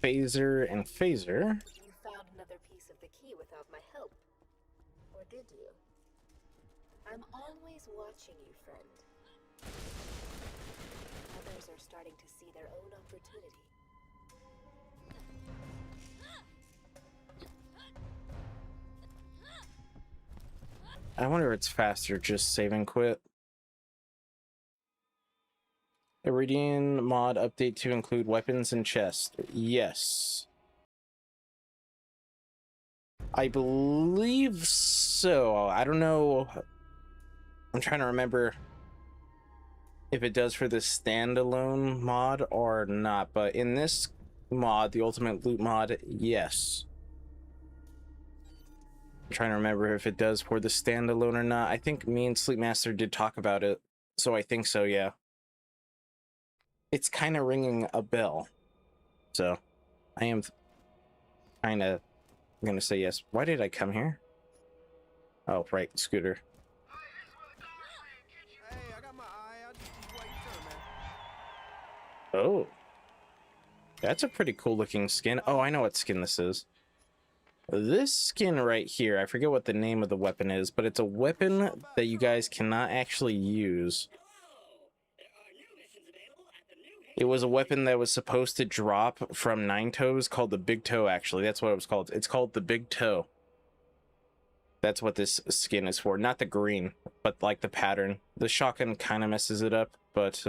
Phaser and phaser. You found another piece of the key without my help. Or did you? I'm always watching you, friend. Others are starting to see their own opportunity. I wonder if it's faster just save and quit. Iridian mod update to include weapons and chests. Yes. I believe so. I don't know. I'm trying to remember if it does for the standalone mod or not, but in this mod, the Ultimate Loot mod, yes. I'm trying to remember if it does for the standalone or not. I think me and Sleepmaster did talk about it, so I think so, yeah. It's kind of ringing a bell, so I am kind of gonna say yes. Why did I come here? Oh, right, scooter. Hey, I got my eye. I'll just wait your turn, man. Oh, that's a pretty cool looking skin. Oh, I know what skin this is. This skin right here, I forget what the name of the weapon is, but it's a weapon that you guys cannot actually use. It was a weapon that was supposed to drop from Nine Toes called the Big Toe, actually. That's what it was called. It's called the Big Toe. That's what this skin is for. Not the green, but like the pattern. The shotgun kind of messes it up, but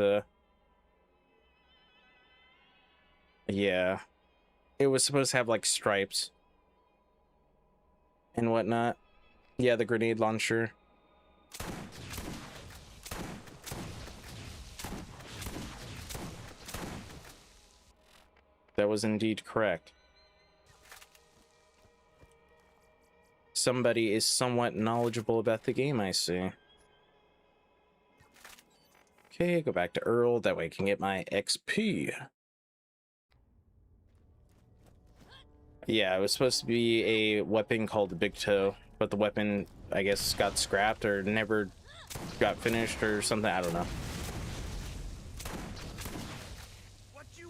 yeah. It was supposed to have like stripes and whatnot. Yeah, the grenade launcher. That was indeed correct. Somebody is somewhat knowledgeable about the game, I see. Okay, go back to Earl. That way I can get my XP. Yeah, it was supposed to be a weapon called the Big Toe, but the weapon, I guess, got scrapped or never got finished or something. I don't know.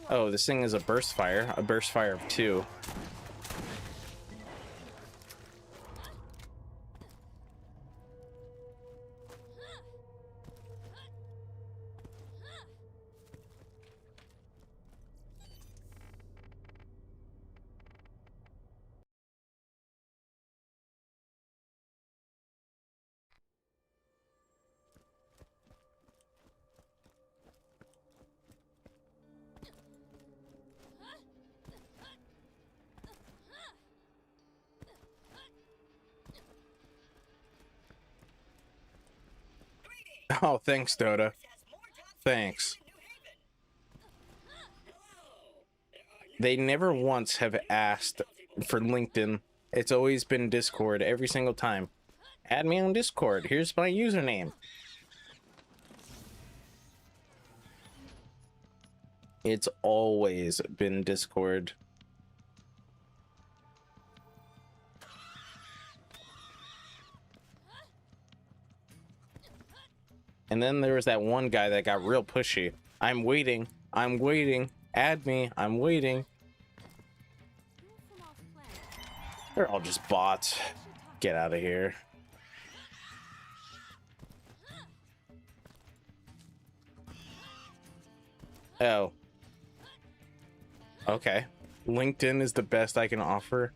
Oh, this thing is a burst fire of 2. Oh, thanks, Dota. Thanks. They never once have asked for LinkedIn. It's always been Discord every single time. Add me on Discord. Here's my username. It's always been Discord. And then there was that one guy that got real pushy. I'm waiting. I'm waiting. Add me. I'm waiting. They're all just bots. Get out of here. Oh. Okay. LinkedIn is the best I can offer.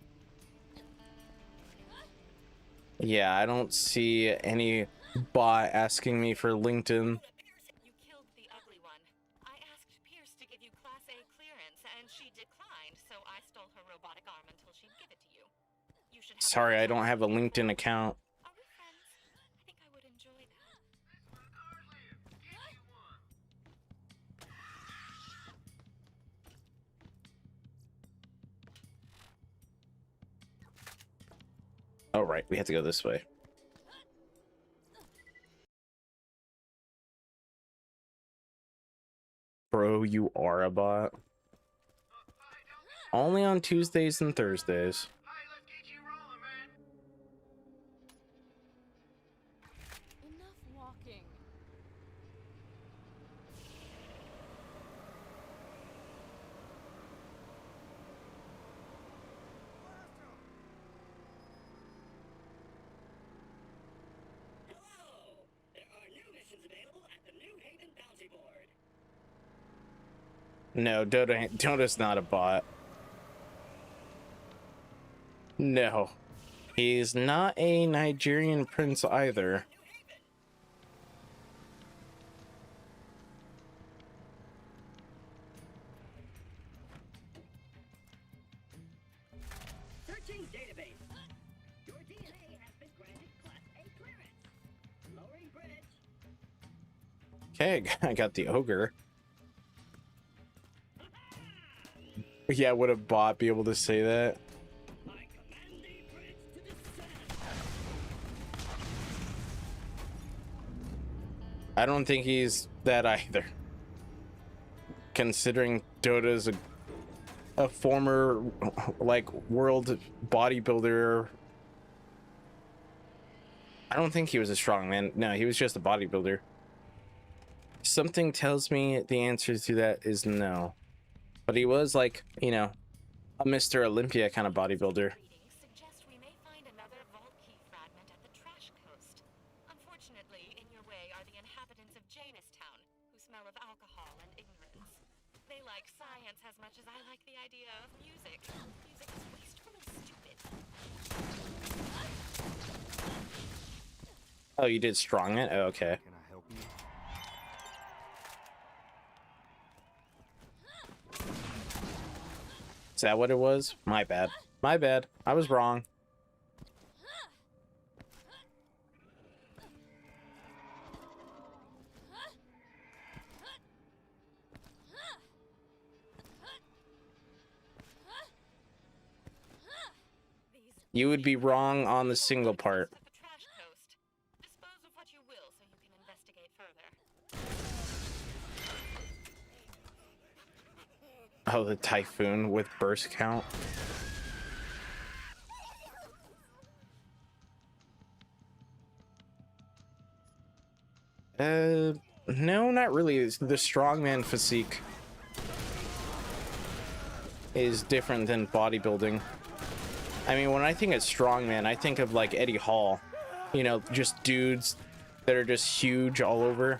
Yeah, I don't see any bot asking me for LinkedIn. You killed the ugly one. I asked Pierce to give you Class A clearance, and she declined, so I stole her robotic arm until she'd give it to you. You should have Sorry, I don't have a LinkedIn account. Are we friends? I think I would enjoy that. Oh, right, we have to go this way. Bro, you are a bot. Only on Tuesdays and Thursdays. Enough walking. No, Dota's not a bot. No. He's not a Nigerian prince either. Searching database. Your DNA has been granted Class A clearance. Lowering bridge. Okay, I got the ogre. Yeah, would a bot be able to say that? I command the bridge to descend. I don't think he's that either. Considering Dota's a former, like, world bodybuilder. I don't think he was a strongman. No, he was just a bodybuilder. Something tells me the answer to that is no. But he was like, you know, a Mr. Olympia kind of bodybuilder. Readings suggest we may find another vault key fragment at the Trash Coast. Unfortunately, in your way are the inhabitants of Jamestown, who smell of alcohol and ignorance. They like science as much as I like the idea of music. Music is wasteful and stupid. Oh, you did strongman? Oh, okay. Can I help you? Is that what it was? My bad. My bad. I was wrong. You would be wrong on the single part. At the Trash Coast. Dispose of what you will so you can investigate further. Oh, the typhoon with burst count. No, not really. The strongman physique is different than bodybuilding. I mean, when I think of strongman, I think of like Eddie Hall. You know, just dudes that are just huge all over.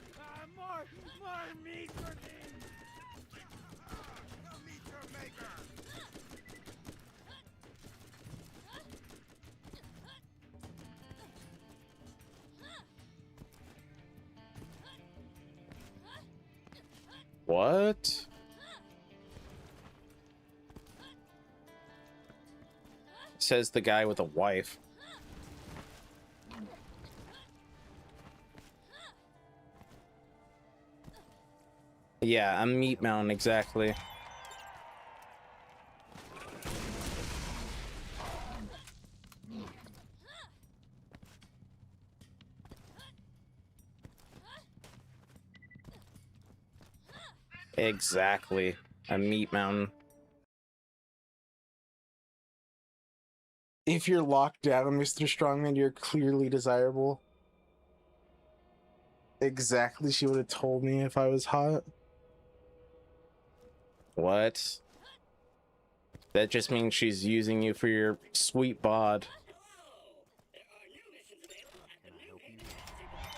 More meat for me. No meat your maker. What? Says the guy with a wife. Yeah, a meat mountain, exactly. Exactly. A meat mountain. If you're locked down, Mr. Strongman, you're clearly desirable. Exactly, she would have told me if I was hot. What? That just means she's using you for your sweet bod. Hello! There are new missions available at the Can I New help you? Haven Bounty Board.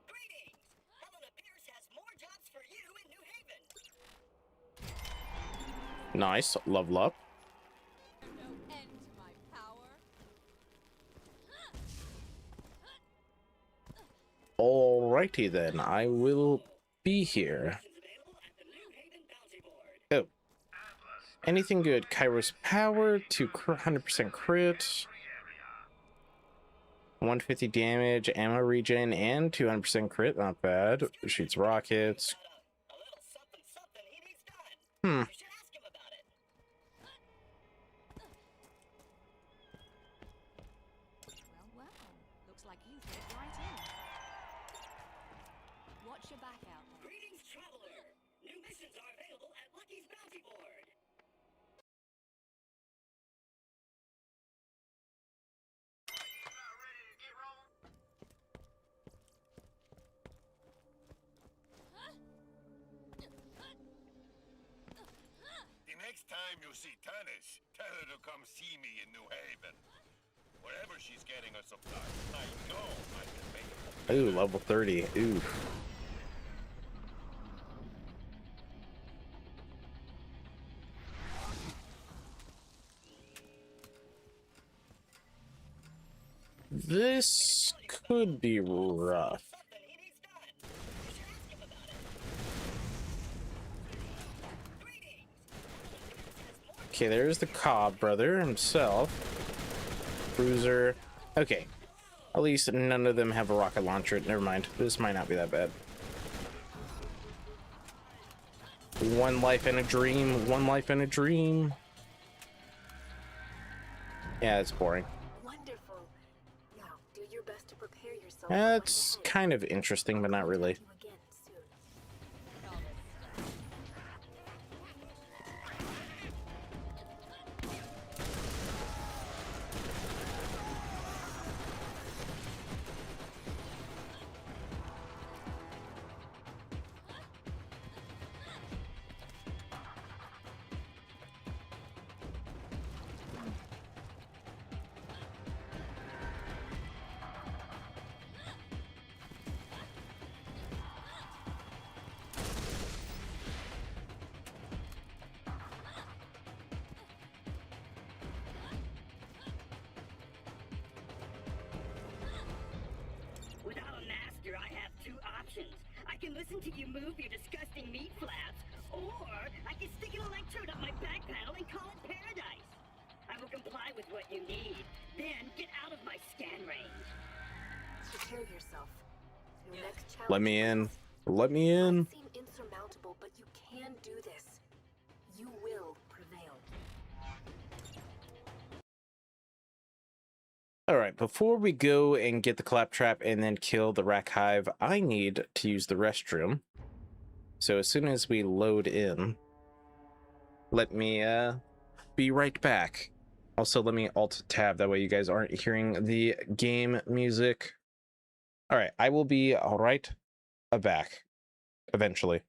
Greetings! Helena Pierce has more jobs for you in New Haven. Nice, level up. No end to my power. Alrighty then, I will be here. Missions available at the New Haven Bounty Board. Oh. Anything good? Kairos power to 100% crit. 150 damage, ammo regen, and 200% crit. Not bad. Shoots rockets. A little something something he needs done. Hmm. You should ask him about it. Well, looks like you fit right in. Watch your back out there. Greetings, traveler. New missions are available at Lucky's Bounty Board. come see me in New Haven. Wherever she's getting her supplies, I know I can make it. Ooh, level 30. Ooh. This could be rough. Something he needs done. You should ask him about it. Greetings. Okay, there's the Cobb brother himself. Bruiser. Okay. At least none of them have a rocket launcher. Never mind. This might not be that bad. One life in a dream. One life in a dream. Yeah, it's boring. Wonderful. Now, do your best to prepare yourself. That's kind of interesting, but not really. You again soon. Without a master, I have two options. I can listen to you move your disgusting meat flaps, or I can stick an electrode up my back panel and call it paradise. I will comply with what you need, then get out of my scan range. Prepare yourself. Your next challenge. Let me in. Let me in. Might seem insurmountable, but you can do this. You will prevail. All right, before we go and get the claptrap and then kill the Rack Hive, I need to use the restroom. So as soon as we load in, let me be right back. Also, let me alt tab, that way you guys aren't hearing the game music. All right, I will be right back eventually.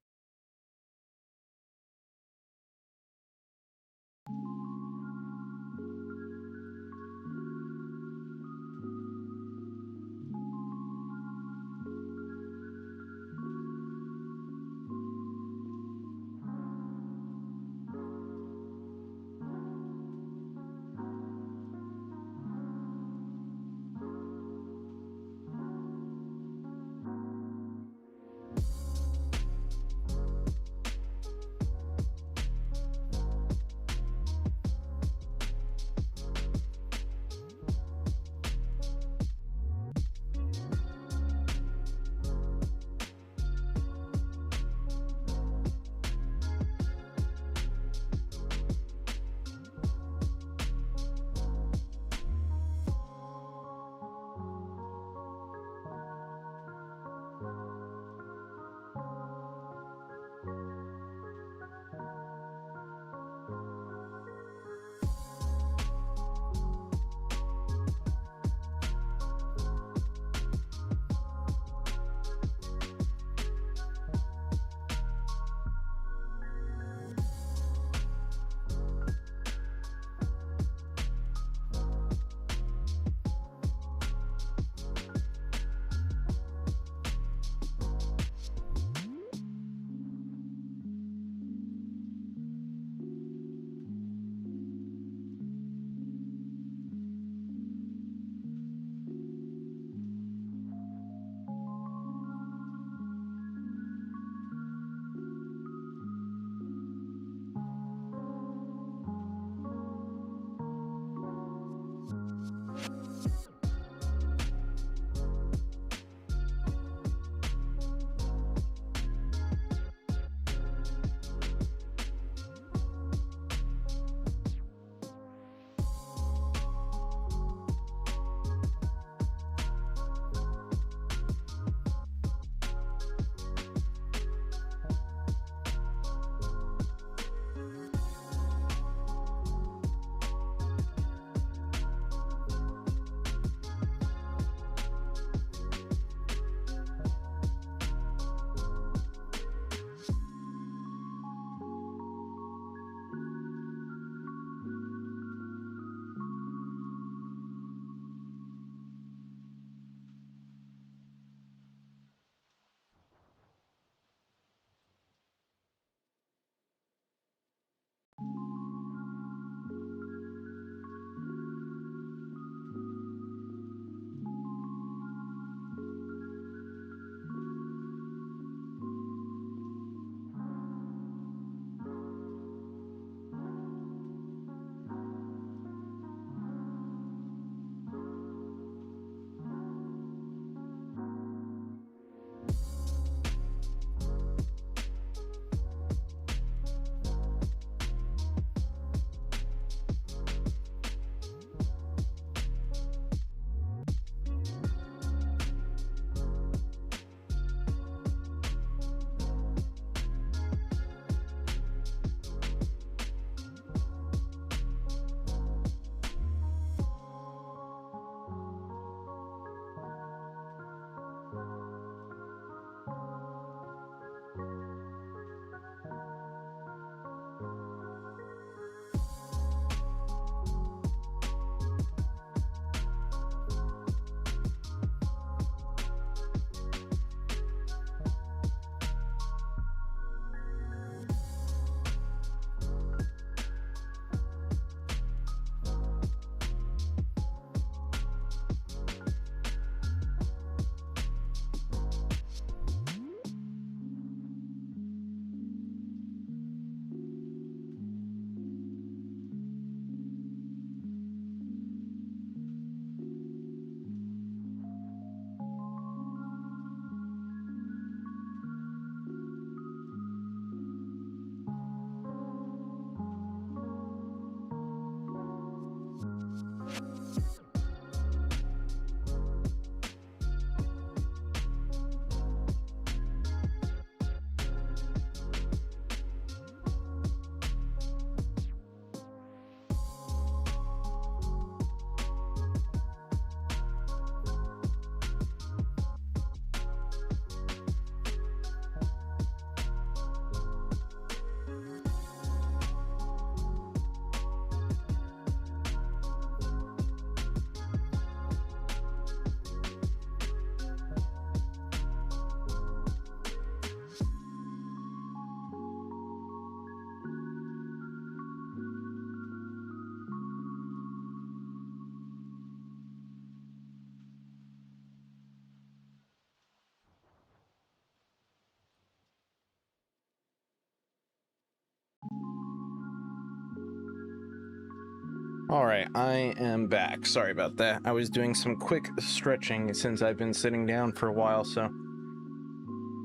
All right, I am back. Sorry about that. I was doing some quick stretching since I've been sitting down for a while, so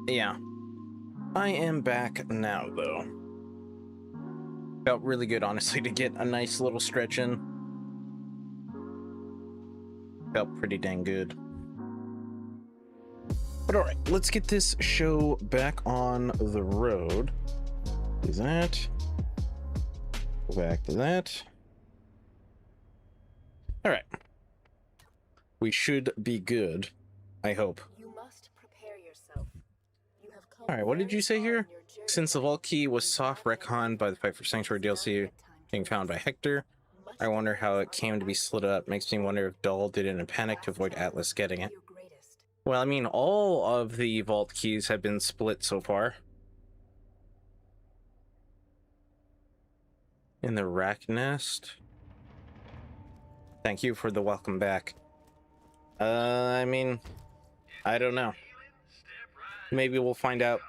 yeah. I am back now, though. Felt really good, honestly, to get a nice little stretch in. Felt pretty dang good. But all right, let's get this show back on the road. Do that. Go back to that. All right. We should be good, I hope. You must prepare yourself. You have come All right, what did you say very far here? in your journey. Since the Vault Key was soft retconned by the Fight for Sanctuary DLC being found by Hector, I wonder how it came to be split up. Makes me wonder if Dull did it in a panic to avoid Atlas getting it. Your greatest. Well, I mean, all of the Vault Keys have been split so far. In the Rack Nest. Thank you for the welcome back. I mean, I don't know. Maybe we'll find out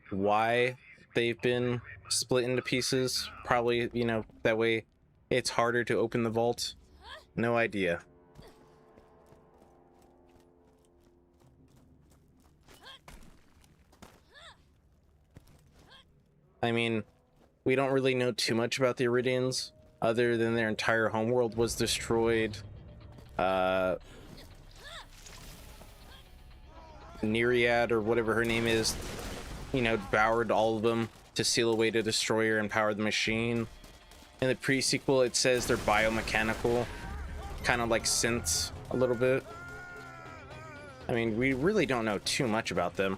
why they've been split into pieces. Probably, you know, that way it's harder to open the vault. No idea. I mean, we don't really know too much about the Iridians, other than their entire homeworld was destroyed. Nereid, or whatever her name is, you know, devoured all of them to seal away the destroyer and power the machine. In the pre-sequel, it says they're biomechanical, kind of like synths a little bit. I mean, we really don't know too much about them.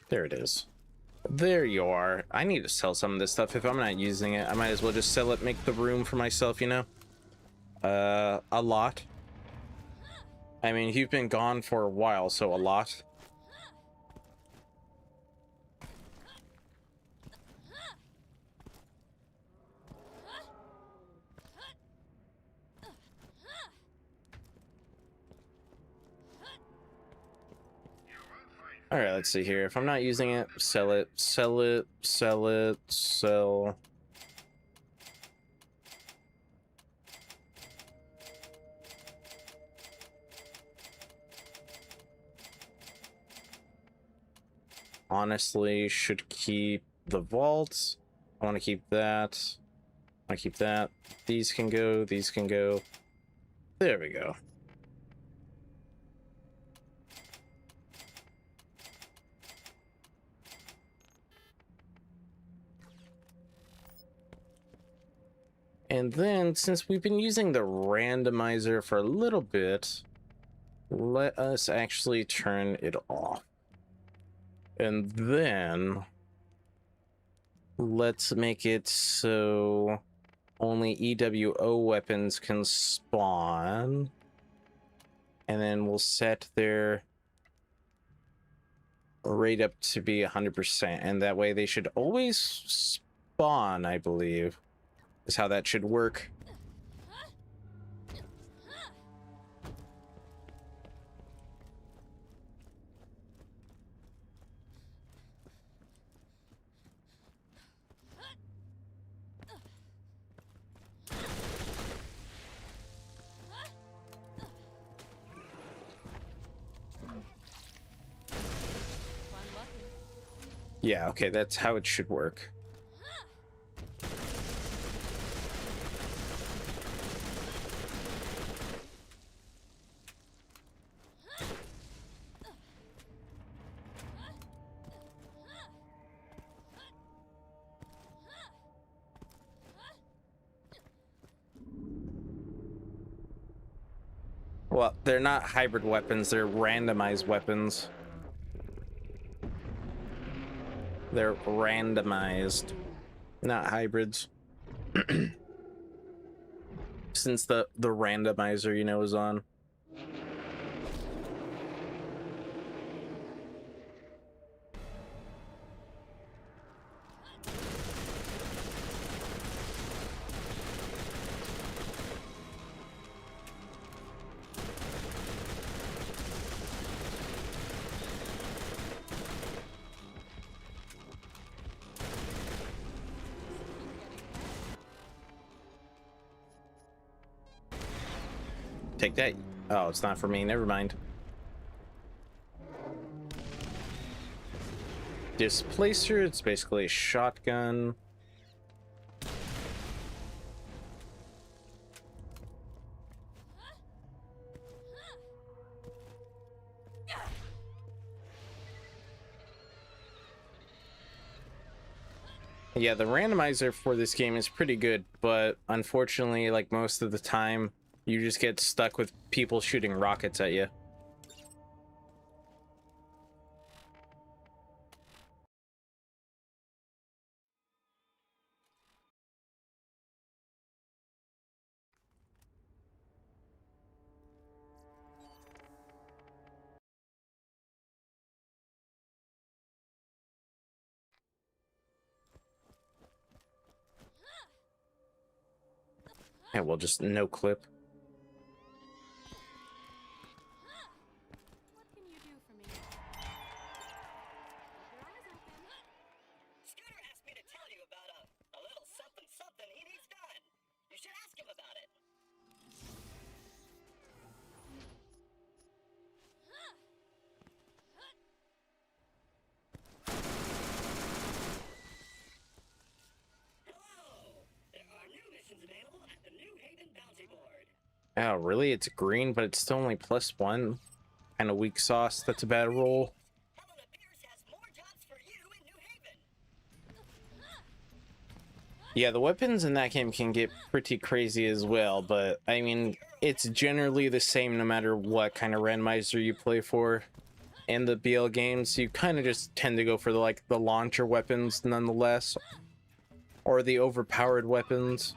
There it is. There you are. I need to sell some of this stuff. If I'm not using it, I might as well just sell it, make the room for myself, you know? A lot. I mean, you've been gone for a while, so a lot. All right, let's see here. If I'm not using it, sell it, sell it, sell it, sell. Honestly, should keep the vaults. I want to keep that. I keep that. These can go, these can go. There we go. And then, since we've been using the randomizer for a little bit, let us actually turn it off. And then, let's make it so only EWO weapons can spawn. And then we'll set their rate up to be 100%. And that way they should always spawn, I believe. Is how that should work. Yeah, okay, that's how it should work. Well, they're not hybrid weapons, they're randomized weapons. They're randomized. not hybrids. Since the randomizer, you know, is on. Take that. Oh, it's not for me. Never mind. Displacer, it's basically a shotgun. Yeah, the randomizer for this game is pretty good, but unfortunately, like most of the time, you just get stuck with people shooting rockets at you. Yeah, well, just no clip. What can you do for me? Keep your eyes open. Scooter asked me to tell you about a little something something he needs done. You should ask him about it. Hello! There are new missions available at the New Haven Bounty Board. Oh, really? It's green, but it's still only +1. Kind of weak sauce. That's a bad roll. Helena Pierce has more jobs for you in New Haven. Yeah, the weapons in that game can get pretty crazy as well, but I mean, it's generally the same no matter what kind of randomizer you play for. In the BL games, you kind of just tend to go for the launcher weapons nonetheless, or the overpowered weapons.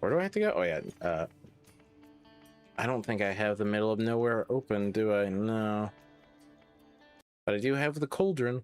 Where do I have to go? Oh yeah, I don't think I have the middle of nowhere open, do I? No. But I do have the cauldron.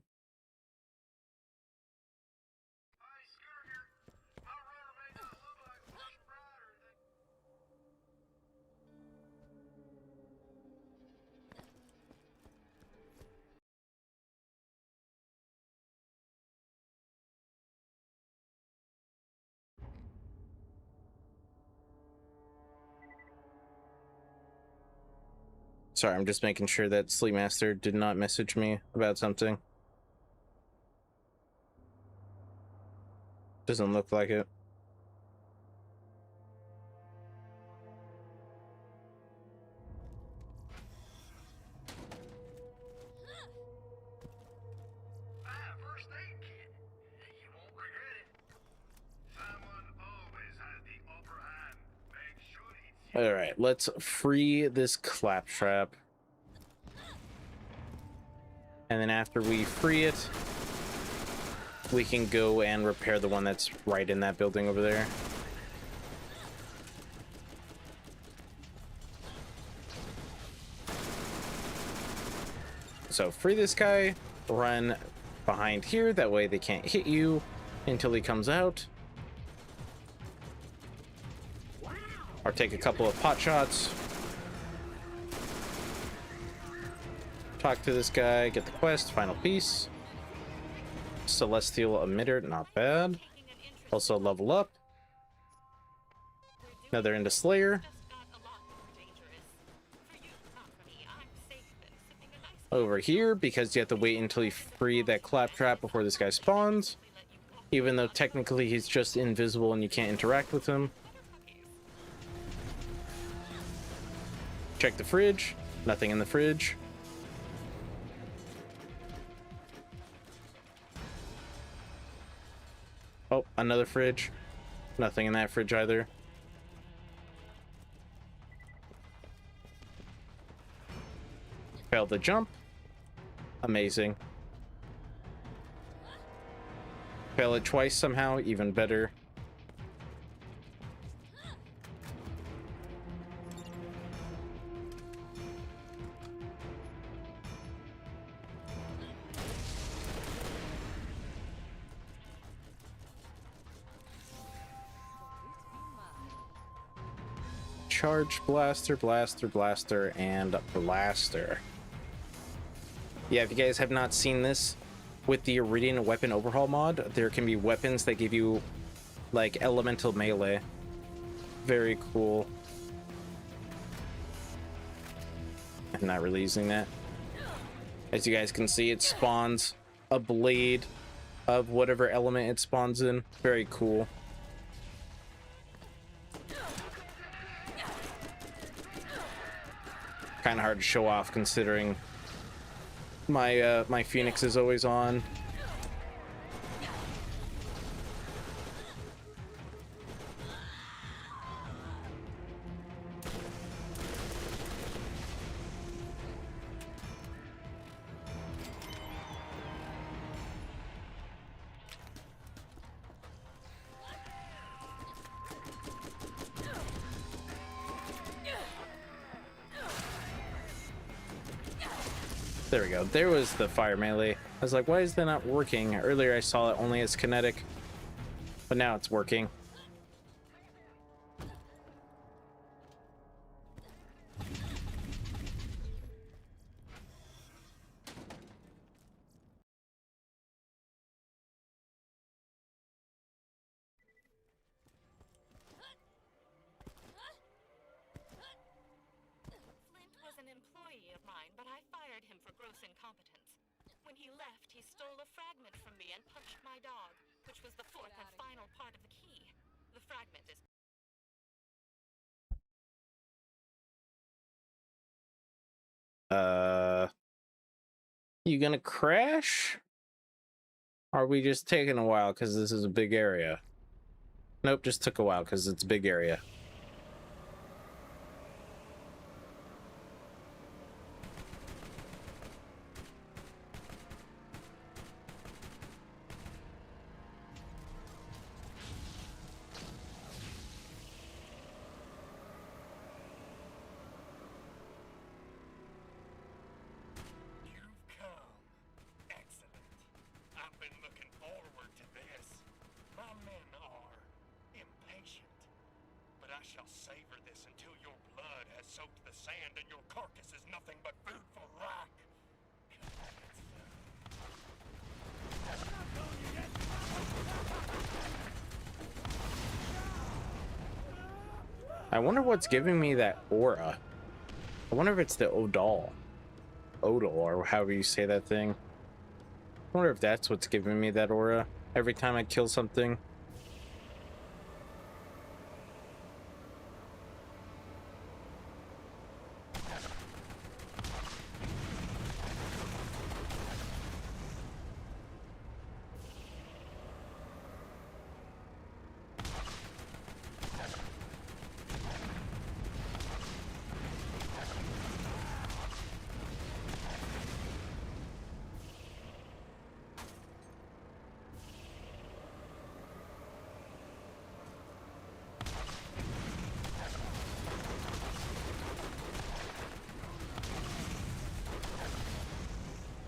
Sorry, I'm just making sure that Sleepmaster did not message me about something. Doesn't look like it. First aid kit. You won't regret it. Someone always has the upper hand. Make sure it's you. All right, let's free this claptrap. And then after we free it, we can go and repair the one that's right in that building over there. So free this guy, run behind here, that way they can't hit you until he comes out. Or take a couple of pot shots. Talk to this guy, get the quest, final piece. Celestial emitter, not bad. Also level up. Another into Slayer. Over here, because you have to wait until you free that claptrap before this guy spawns. Even though technically he's just invisible and you can't interact with him. Check the fridge. Nothing in the fridge. Oh, another fridge. Nothing in that fridge either. Failed the jump. Amazing. Fail it twice somehow, even better. Charge, blaster, blaster, blaster, and blaster. Yeah, if you guys have not seen this, with the Iridian weapon overhaul mod, there can be weapons that give you like elemental melee. Very cool. I'm not really using that. As you guys can see, it spawns a blade of whatever element it spawns in. Very cool. Kind of hard to show off considering my my Phoenix is always on. There we go. There was the fire melee. I was like, why is that not working? Earlier I saw it only as kinetic, but now it's working. Flint was an employee of mine, but I fired him for gross incompetence. When he left, he stole a fragment from me and punched my dog, which was the fourth and final part of the key. The fragment is... You gonna crash? Are we just taking a while because this is a big area? Nope, just took a while because it's a big area. You've come. Excellent. I've been looking forward to this. My men are impatient. But I shall savor this until your blood has soaked the sand and your carcass is nothing but food for Rock. I wonder what's giving me that aura. I wonder if it's the Odal. Odal, or however you say that thing. I wonder if that's what's giving me that aura every time I kill something.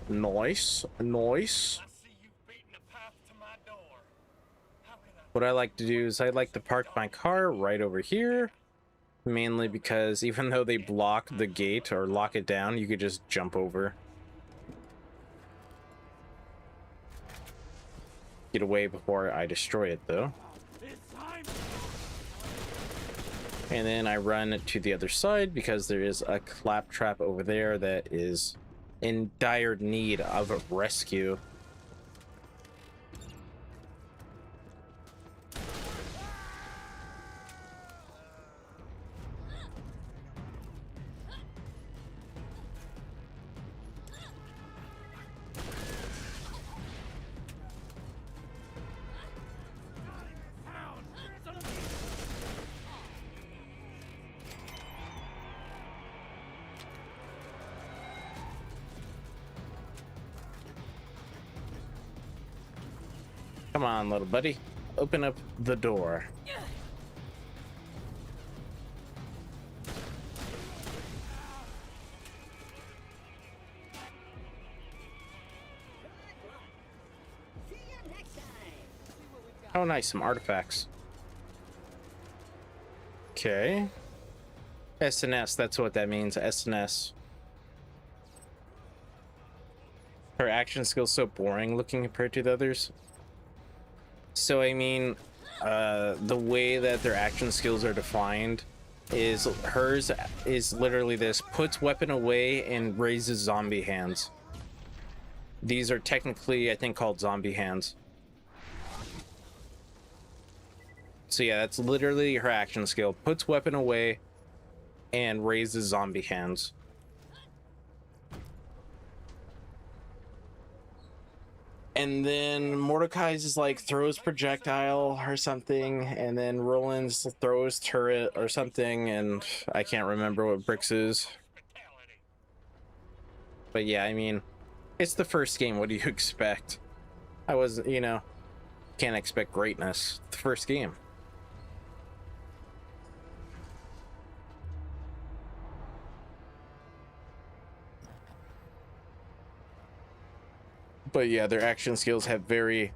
Nice, nice. I see you've beaten a path to my door. How can I... What I like to do is I like to park my car right over here. Mainly because even though they block the gate or lock it down, you could just jump over. Get away before I destroy it though. And then I run to the other side because there is a claptrap over there that is in dire need of a rescue. Come on, little buddy. Open up the door. See you next time. Oh, nice. Some artifacts. Okay. SNS, that's what that means. SNS. Her action skill's so boring looking compared to the others. So, I mean, the way that their action skills are defined is hers is literally this: puts weapon away and raises zombie hands. These are technically, I think, called zombie hands. So yeah, that's literally her action skill: puts weapon away and raises zombie hands. And then Mordecai's is like throws projectile or something, and then Roland's throws turret or something, and I can't remember what Brick's is. But yeah, I mean, it's the first game. What do you expect? I was, you know, can't expect greatness. The first game. But yeah, their action skills have very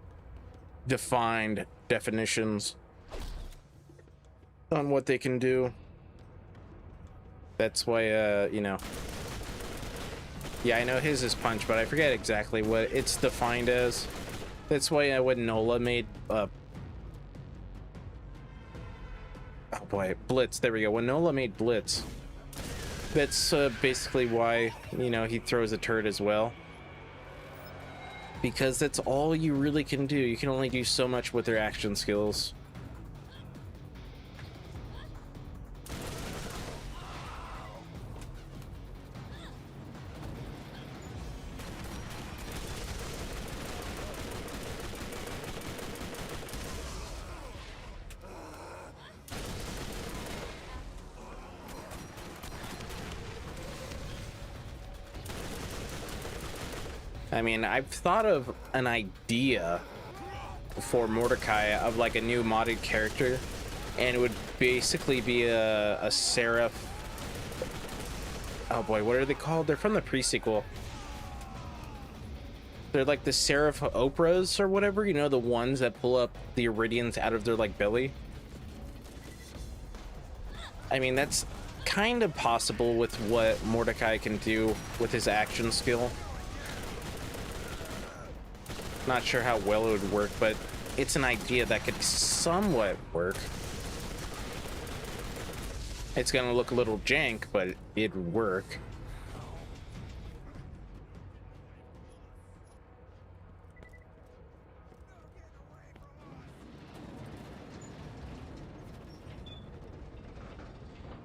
defined definitions on what they can do. That's why, you know. Yeah, I know his is punch, but I forget exactly what it's defined as. That's why when Nola made, oh boy, Blitz, there we go. When Nola made Blitz, that's basically why, you know, he throws a turret as well. Because that's all you really can do. You can only do so much with their action skills. I mean, I've thought of an idea for Mordecai of like a new modded character, and it would basically be a Seraph. Oh boy, what are they called? They're from the pre-sequel. They're like the Seraph Operas or whatever, you know, the ones that pull up the Iridians out of their like belly. I mean, that's kind of possible with what Mordecai can do with his action skill. Not sure how well it would work, but it's an idea that could somewhat work. It's gonna look a little jank, but it'd work.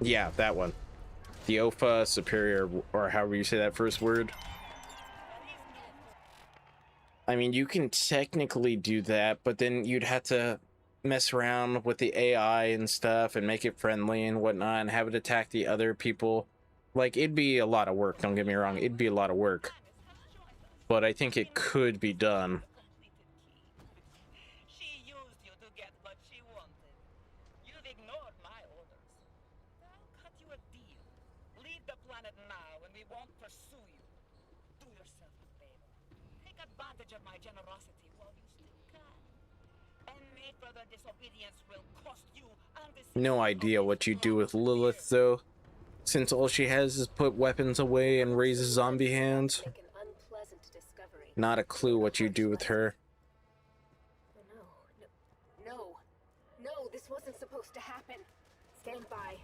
Yeah, that one. The Opha Superior, or however you say that first word. I mean, you can technically do that, but then you'd have to mess around with the AI and stuff and make it friendly and whatnot and have it attack the other people. Like, it'd be a lot of work, don't get me wrong. It'd be a lot of work. But I think it could be done. She used you to get what she wanted. You've ignored my orders. I'll cut you a deal. Leave the planet now and we won't pursue you. Do yourself a favor. Take advantage of my generosity while you still can. Any further disobedience will cost you and the No idea what you do with Lilith, though. Since all she has is put weapons away and raises zombie hands. Make an unpleasant discovery. Not a clue what you do with her. No, this wasn't supposed to happen. Stand by.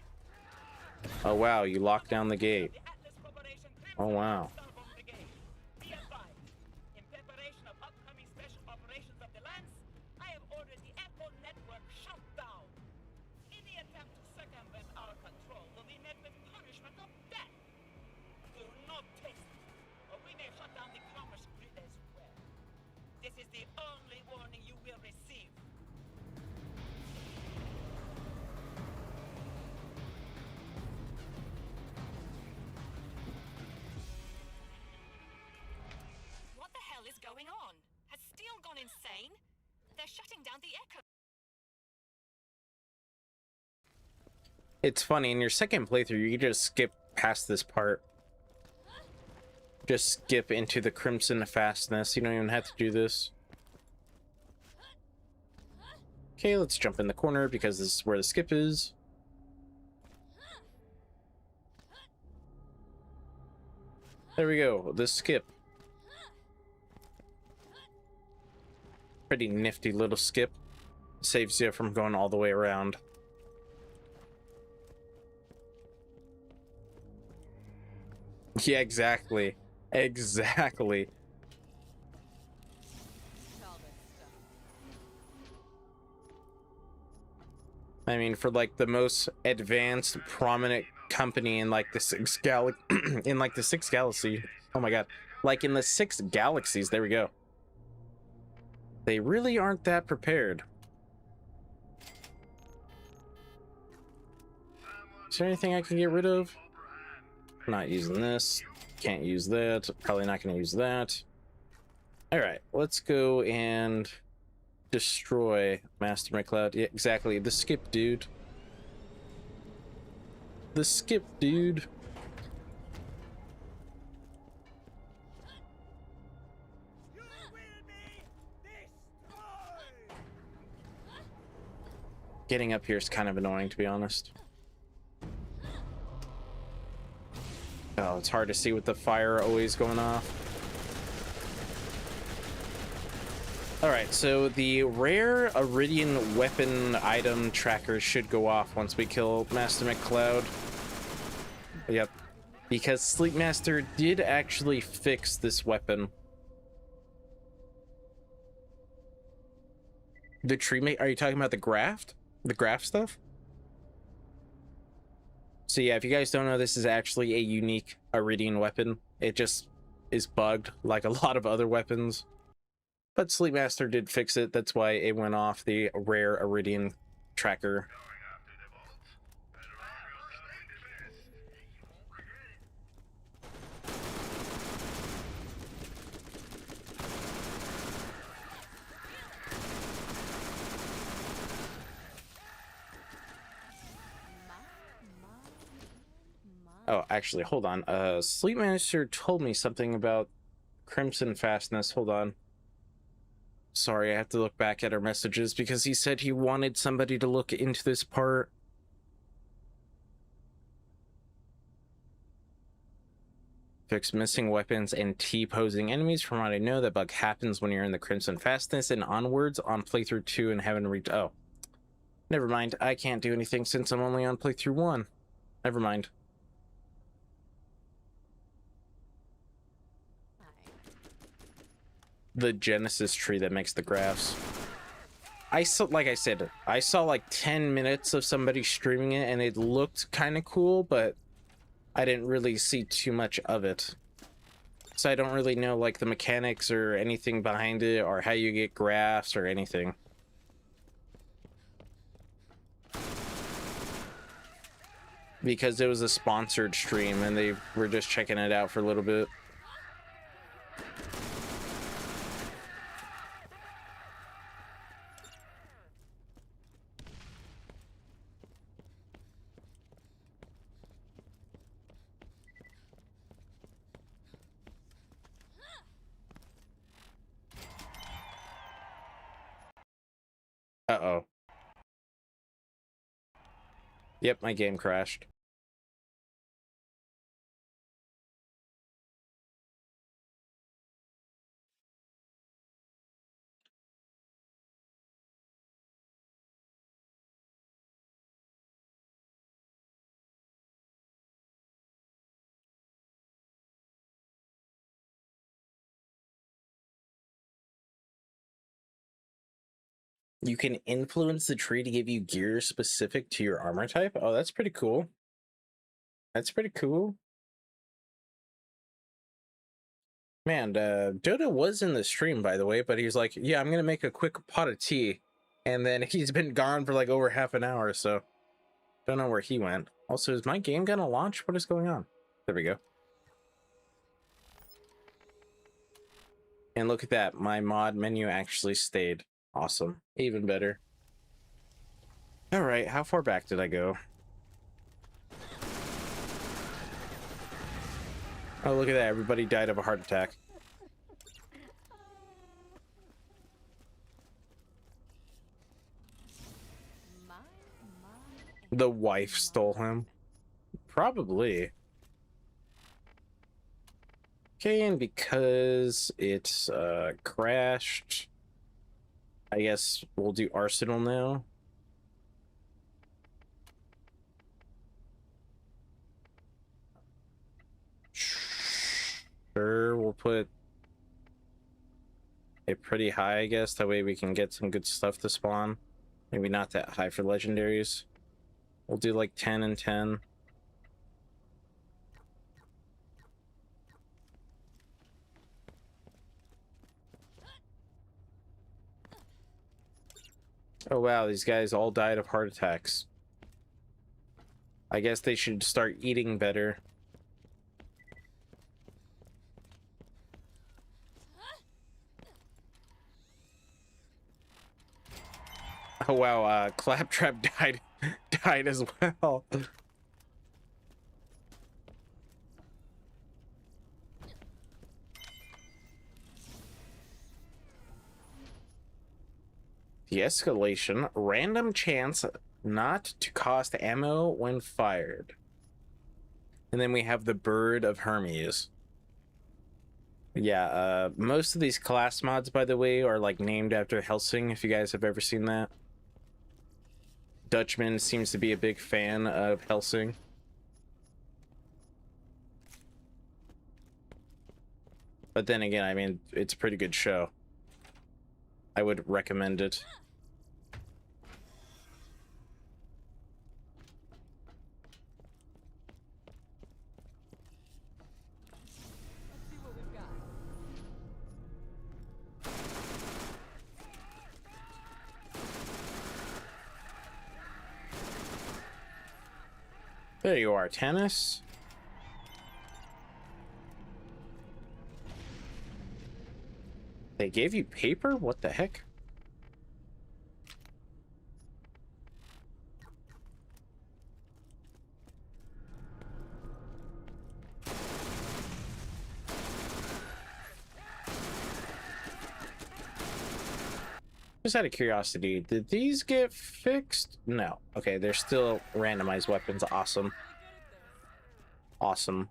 Oh wow, you locked down the gate. The Atlas Corporation Oh wow. Starboard Brigade. Be advised, in preparation of upcoming special operations of the Lance, I have ordered the Echo Network shut down. Any attempt to circumvent our control will be met with punishment of death. Do not taste it, or we may shut down the commerce grid as well. This is the only warning you will receive. What the hell is going on? Has Steel gone insane? they're shutting down the Echo. It's funny, in your second playthrough, you just skip past this part. Just skip into the Crimson Fastness. You don't even have to do this. Okay, let's jump in the corner because this is where the skip is. There we go, the skip. Pretty nifty little skip. Saves you from going all the way around. Yeah, exactly. Exactly. I mean, for like the most advanced, prominent company in like the sixth galaxy. Oh my god. Like in the 6 galaxies, there we go. They really aren't that prepared. Is there anything I can get rid of? Not using this. Can't use that. Probably not going to use that. Alright, let's go and destroy Master McCloud. Yeah, exactly. The skip, dude. The skip, dude. You will be destroyed! Getting up here is kind of annoying, to be honest. Oh, it's hard to see with the fire always going off. Alright, so the rare Iridian weapon item tracker should go off once we kill Master McCloud. Yep. Because Sleepmaster did actually fix this weapon. The tree mate? Are you talking about the graft? The graft stuff? So yeah, if you guys don't know, this is actually a unique Iridian weapon. It just is bugged like a lot of other weapons. But Sleepmaster did fix it. That's why it went off the rare Iridian tracker. Oh, actually, hold on. Sleepmaster told me something about Crimson Fastness. Hold on. Sorry, I have to look back at our messages because he said he wanted somebody to look into this part. Fix missing weapons and T-posing enemies. From what I know, that bug happens when you're in the Crimson Fastness and onwards on playthrough 2 and haven't reached... Oh. Never mind. I can't do anything since I'm only on playthrough 1. Never mind. The Genesis tree that makes the graphs. I saw, like I said, I saw like 10 minutes of somebody streaming it and it looked kind of cool, but I didn't really see too much of it. So I don't really know like the mechanics or anything behind it or how you get graphs or anything. Because it was a sponsored stream and they were just checking it out for a little bit. Uh-oh. Yep, my game crashed. You can influence the tree to give you gear specific to your armor type. Oh, that's pretty cool. That's pretty cool. Man, Dodo was in the stream, by the way, but he's like, yeah, I'm going to make a quick pot of tea. And then he's been gone for like over half an hour, so don't know where he went. Also, is my game going to launch? What is going on? There we go. And look at that. My mod menu actually stayed. Awesome. Even better. All right, how far back did I go? Oh, look at that. Everybody died of a heart attack. The wife stole him. Probably. Okay, and because it's crashed, I guess we'll do Arsenal now. Sure, we'll put it pretty high, I guess. That way we can get some good stuff to spawn. Maybe not that high for legendaries. We'll do like 10 and 10. Oh wow, these guys all died of heart attacks. I guess they should start eating better. Oh wow, Claptrap died as well. De-escalation, random chance not to cost ammo when fired. And then we have the Bird of Hermes. Yeah, most of these class mods, by the way, are like named after Helsing, if you guys have ever seen that. Dutchman seems to be a big fan of Helsing. But then again, I mean, it's a pretty good show. I would recommend it. There you are, Tennis. They gave you paper? What the heck? Just out of curiosity, did these get fixed? No. Okay, they're still randomized weapons. Awesome. Awesome.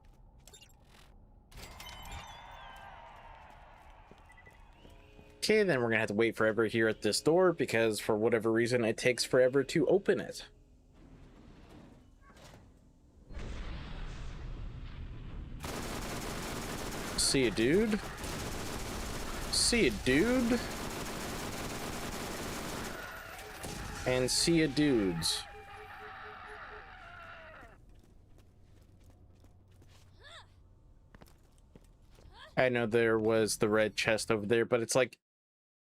Okay, then we're gonna have to wait forever here at this door because for whatever reason it takes forever to open it. See ya, dude. See ya, dude. And see ya, dudes. I know there was the red chest over there, but it's like,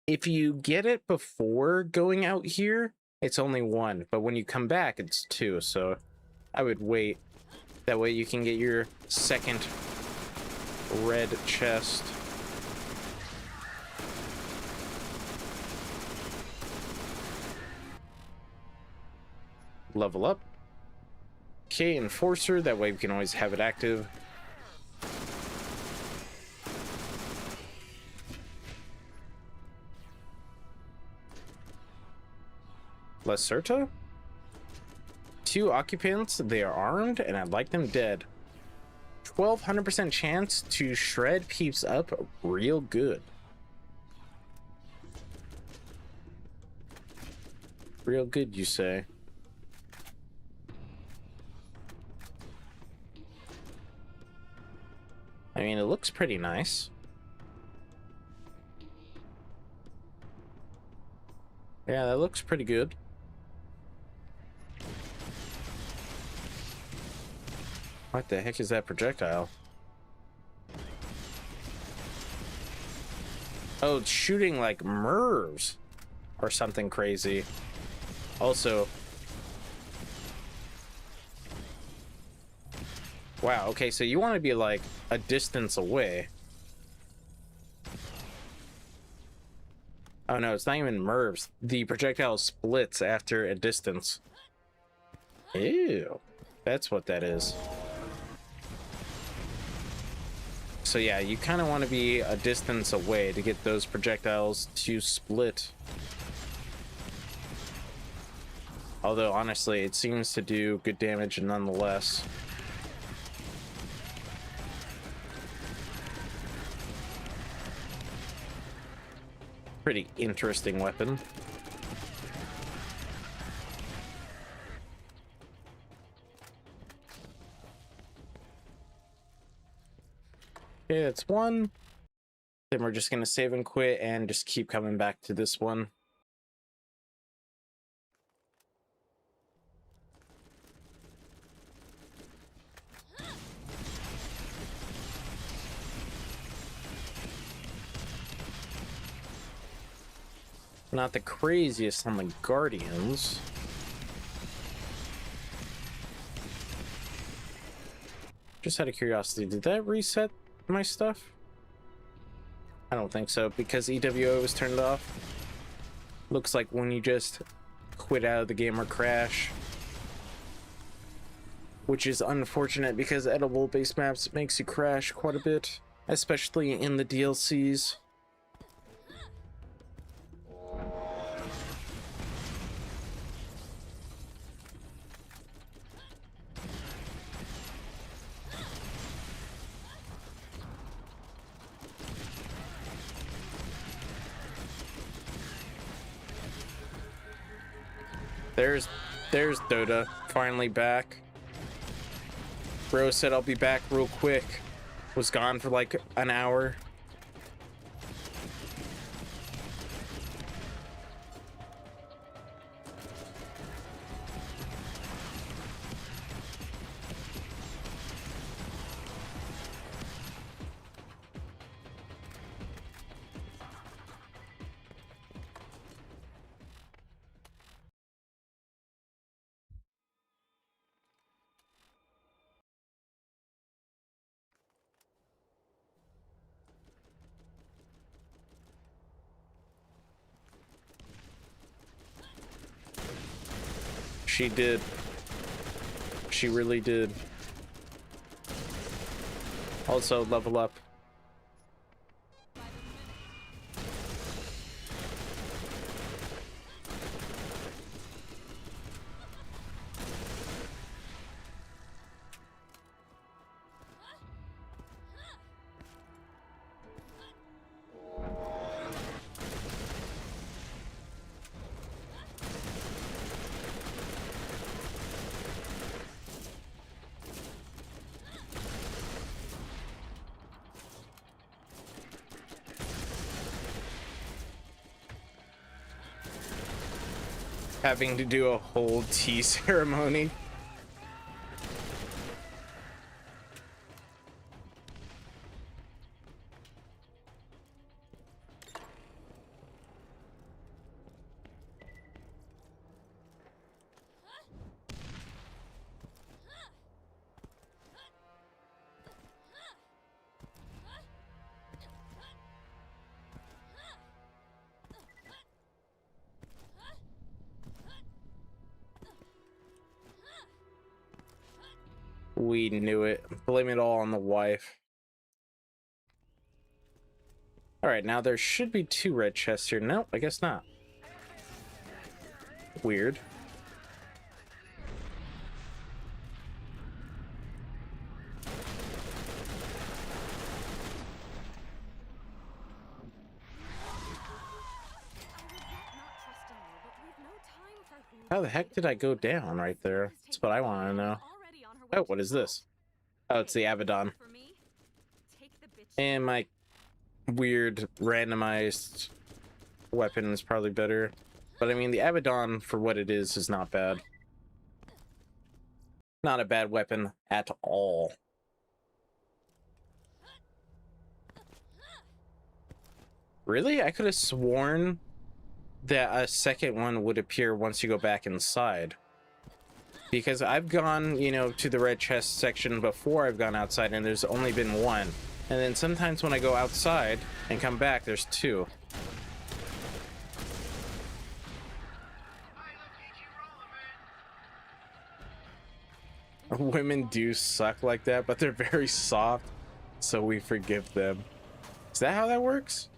if you get it before going out here, it's only 1. But when you come back, it's 2. So I would wait. That way you can get your second red chest. Level up. Okay, Enforcer. That way we can always have it active. Lacerta? 2 occupants. They are armed, and I'd like them dead. 1200% chance to shred peeps up real good. Real good, you say? I mean, it looks pretty nice. Yeah, that looks pretty good. What the heck is that projectile? Oh, it's shooting like MIRVs or something crazy. Also, wow, okay, so you want to be like a distance away. Oh no, it's not even MIRVs. The projectile splits after a distance. Ew. That's what that is. So yeah, you kind of want to be a distance away to get those projectiles to split. Although, honestly, it seems to do good damage nonetheless. Pretty interesting weapon. Okay, that's one. Then we're just gonna save and quit and just keep coming back to this one. Not the craziest on the Guardians. Just out of curiosity, did that reset my stuff? I don't think so, because EWO was turned off. Looks like when you just quit out of the game or crash. Which is unfortunate because edible base maps makes you crash quite a bit, especially in the DLCs. There's Dota, finally back. Bro said I'll be back real quick. Was gone for like an hour. She did. She really did. Also, level up. Having to do a whole tea ceremony. We knew it. Blame it all on the wife. Alright, now there should be 2 red chests here. Nope, I guess not. Weird. How the heck did I go down right there? That's what I want to know. Oh, what is this? Oh, it's the Abaddon. And my weird randomized weapon is probably better. But I mean, the Abaddon, for what it is not bad. Not a bad weapon at all. Really? I could have sworn that a second one would appear once you go back inside. Because I've gone, you know, to the red chest section before I've gone outside, and there's only been 1. And then sometimes when I go outside and come back, there's 2. Women do suck like that, but they're very soft, so we forgive them. Is that how that works?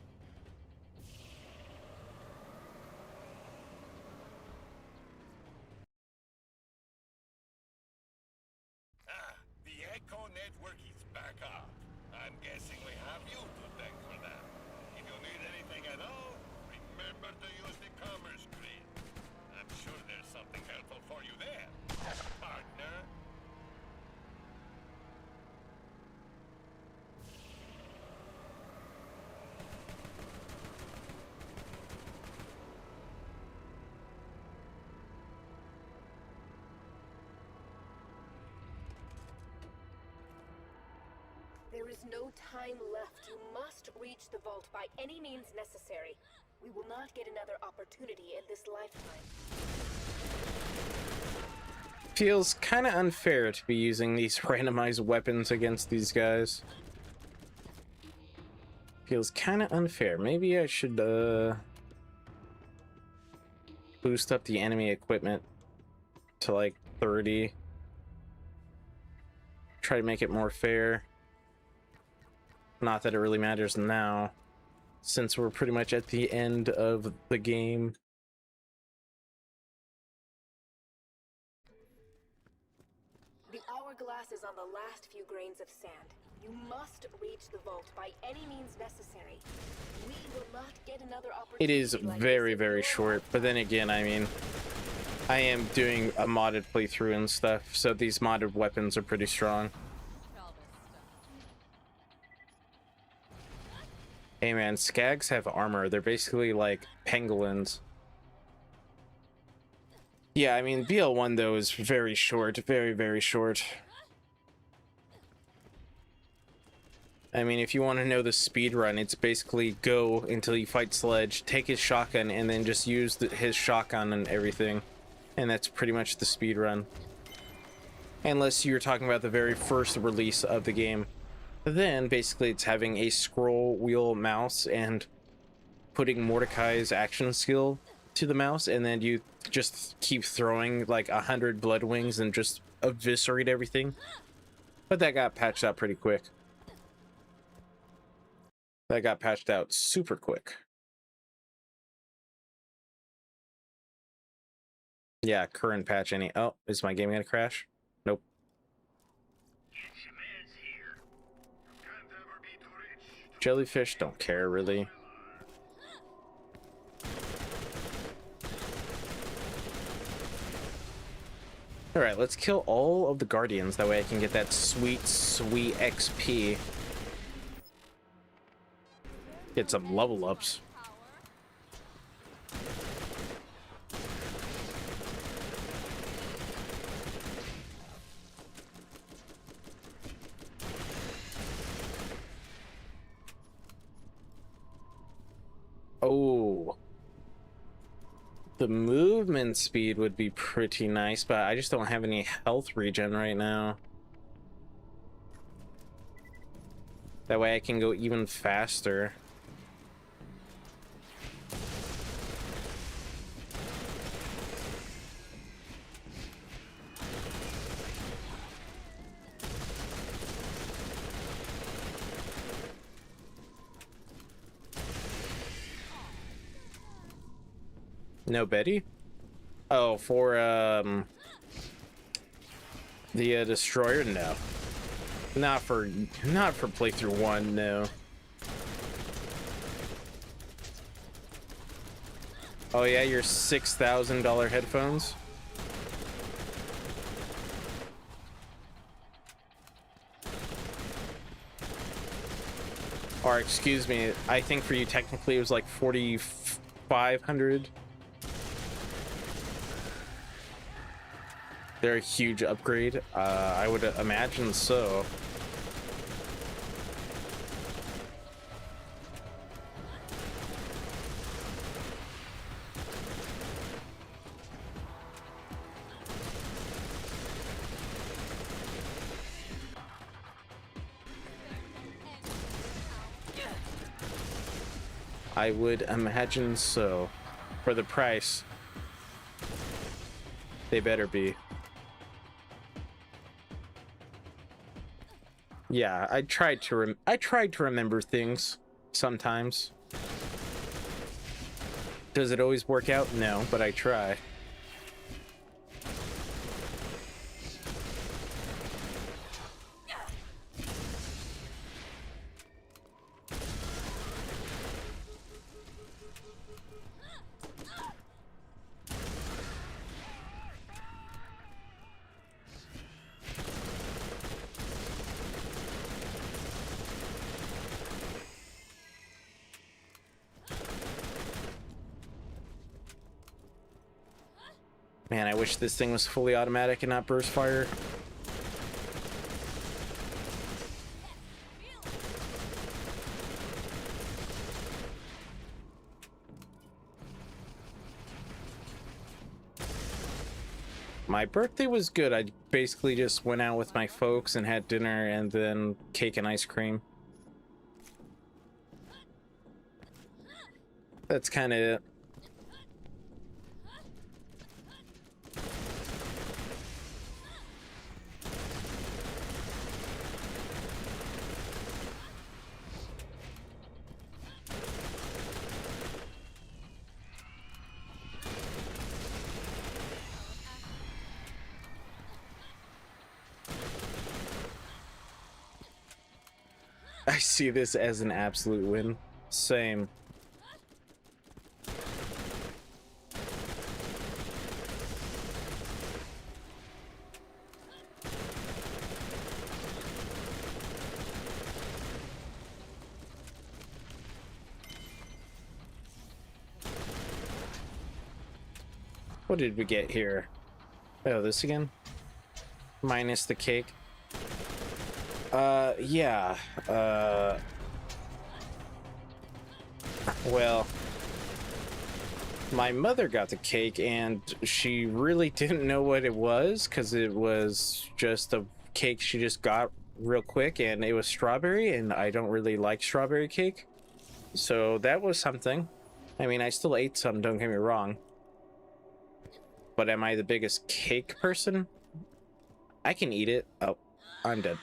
The Echo Network is back up. I'm guessing we have you to thank for that. If you need anything at all, remember to use the commerce grid. I'm sure there's something helpful for you there, partner. There is no time left. You must reach the vault by any means necessary. We will not get another opportunity in this lifetime. Feels kind of unfair to be using these randomized weapons against these guys. Feels kind of unfair. Maybe I should boost up the enemy equipment to like 30. Try to make it more fair. Not that it really matters now, since we're pretty much at the end of the game. The hourglass is on the last few grains of sand. You must reach the vault by any means necessary. We will not get another opportunity. It is like very, this in very your short, but then again, I mean, I am doing a modded playthrough and stuff, so these modded weapons are pretty strong. Hey man, skags have armor. They're basically like pangolins. Yeah, I mean, BL1 though is very short, very, very short. I mean, if you want to know the speed run, it's basically go until you fight Sledge, take his shotgun, and then just use his shotgun and everything. And that's pretty much the speed run. Unless you're talking about the very first release of the game. Then basically it's having a scroll wheel mouse and putting Mordecai's action skill to the mouse, and then you just keep throwing like 100 blood wings and just eviscerate everything. But that got patched out pretty quick. That got patched out super quick. Yeah, current patch any. Oh, is my game gonna crash? Nope. Jellyfish don't care really. Alright, let's kill all of the guardians. That way I can get that sweet, sweet XP. Get some level ups. Oh. The movement speed would be pretty nice, but I just don't have any health regen right now. That way I can go even faster. No Betty? Oh, for the destroyer? No. Not for playthrough 1, no. Oh yeah, your $6,000 headphones? Or excuse me, I think for you technically it was like 4,500. They're a huge upgrade. I would imagine so. I would imagine so. For the price, they better be. Yeah, I tried to remember things sometimes. Does it always work out? No, but I try. Man, I wish this thing was fully automatic and not burst fire. My birthday was good. I basically just went out with my folks and had dinner and then cake and ice cream. That's kind of it. I see this as an absolute win. Same. What did we get here? Oh, this again? Minus the cake. Yeah. Well, my mother got the cake and she really didn't know what it was because it was just a cake she just got real quick and it was strawberry and I don't really like strawberry cake. So that was something. I mean, I still ate some, don't get me wrong. But am I the biggest cake person? I can eat it. Oh, I'm dead.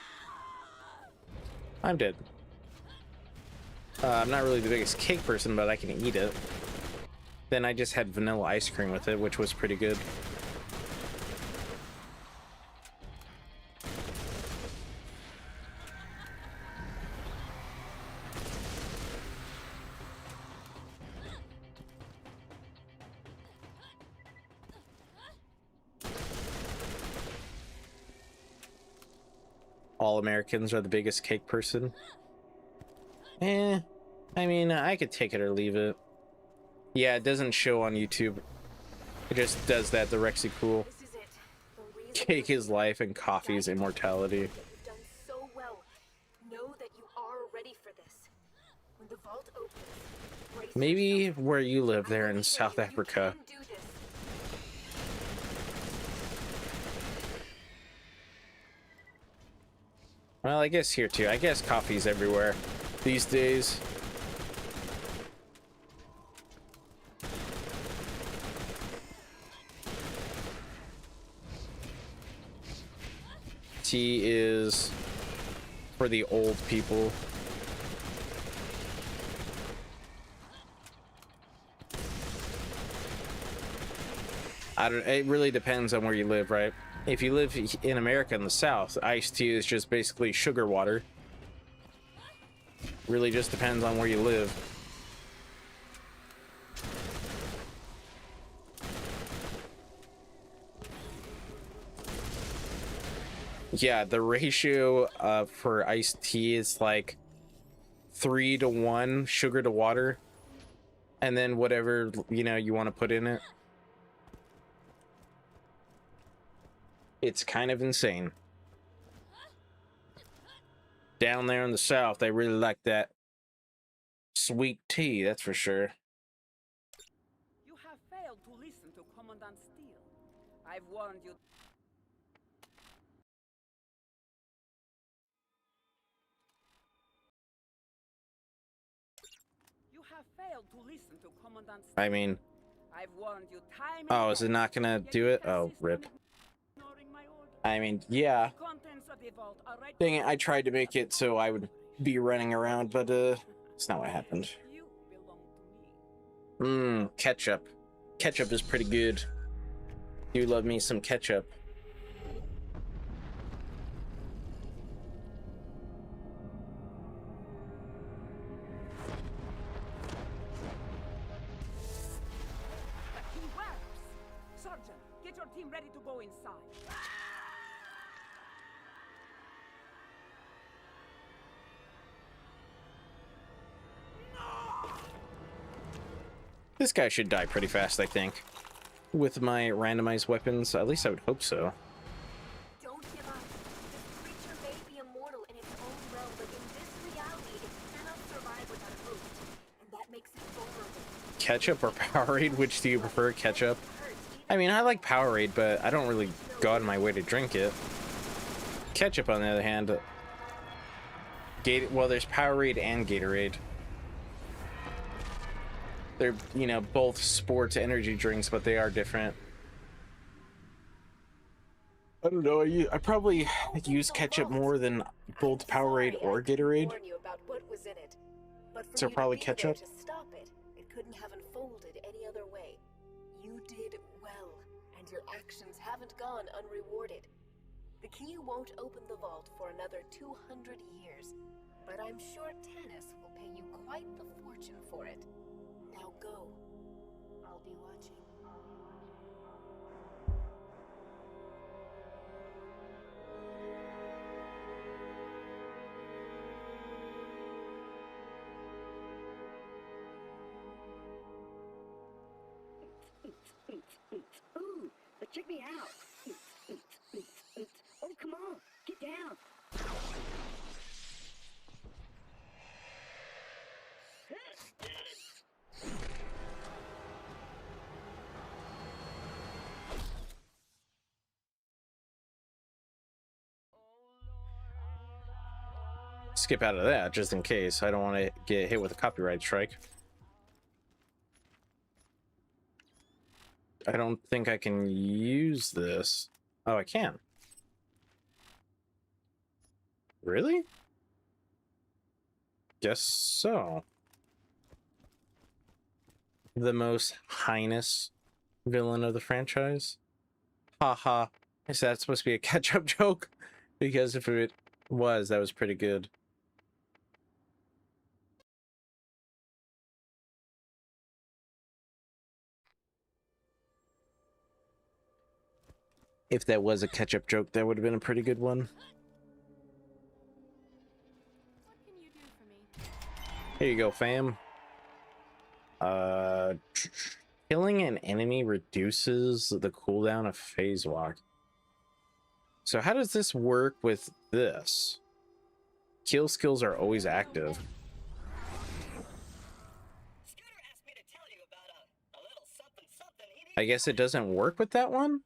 I'm dead. I'm not really the biggest cake person, but I can eat it. Then I just had vanilla ice cream with it, which was pretty good. All Americans are the biggest cake person. I mean, I could take it or leave it. Yeah, it doesn't show on YouTube. It just does that, the Rexy Cool. This is it. The reason Cake is life and coffee is immortality. that you've done so well. Know that you are ready for this. When the vault opens, brace Maybe yourself. where you live I there in believe South that you Africa. can do this. Well, I guess here too. I guess coffee's everywhere these days. Tea is for the old people. It really depends on where you live, right? If you live in America in the South, iced tea is just basically sugar water. Really just depends on where you live. Yeah, the ratio for iced tea is like 3-to-1 sugar to water. And then whatever, you know, you want to put in it. It's kind of insane. Down there in the South, they really like that sweet tea, that's for sure. You have failed to listen to Commandant Steele. I've warned you. You have failed to listen to Commandant Steele. I mean, I've warned you time and oh, is it again, not gonna yet do you it? Oh, persist rip. in ignoring my orders. I mean, yeah. Contents of the vault are right. Dang it, I tried to make it so I would be running around, but it's not what happened. You belong to me. Ketchup. Ketchup is pretty good. Do love me some ketchup. The key works. Sergeant, get your team ready to go inside. This guy should die pretty fast, I think. With my randomized weapons, at least I would hope so. Don't give up. This creature may be immortal in its own realm, but in this reality, it cannot survive without a boost. And that makes it vulnerable. Ketchup or Powerade? Which do you prefer, ketchup? I mean, I like Powerade, but I don't really go out of my way to drink it. Ketchup, on the other hand, well, there's Powerade and Gatorade. They're, you know, both sports energy drinks, but they are different. I don't know. I probably use ketchup more than both Powerade or Gatorade. Warn you about what was in it. But for So you to probably be there ketchup? to stop it, it couldn't have unfolded any other way. You did well, and your actions haven't gone unrewarded. The key won't open the vault for another 200 years, but I'm sure Tanis will pay you quite the fortune for it. Now go. I'll be watching. Ooh, but check me out. Oh, come on, get down. Skip out of that just in case. I don't want to get hit with a copyright strike. I don't think I can use this. Oh, I can. Really? Guess so. The most heinous villain of the franchise. Haha. Is that supposed to be a catch-up joke? Because if it was, that was pretty good. If that was a catch-up joke, that would have been a pretty good one. What can you do for me? Here you go, fam. Killing an enemy reduces the cooldown of phase walk. So how does this work with this? Kill skills are always active. Scooter asked me to tell you about a little something something. I guess it doesn't work with that one?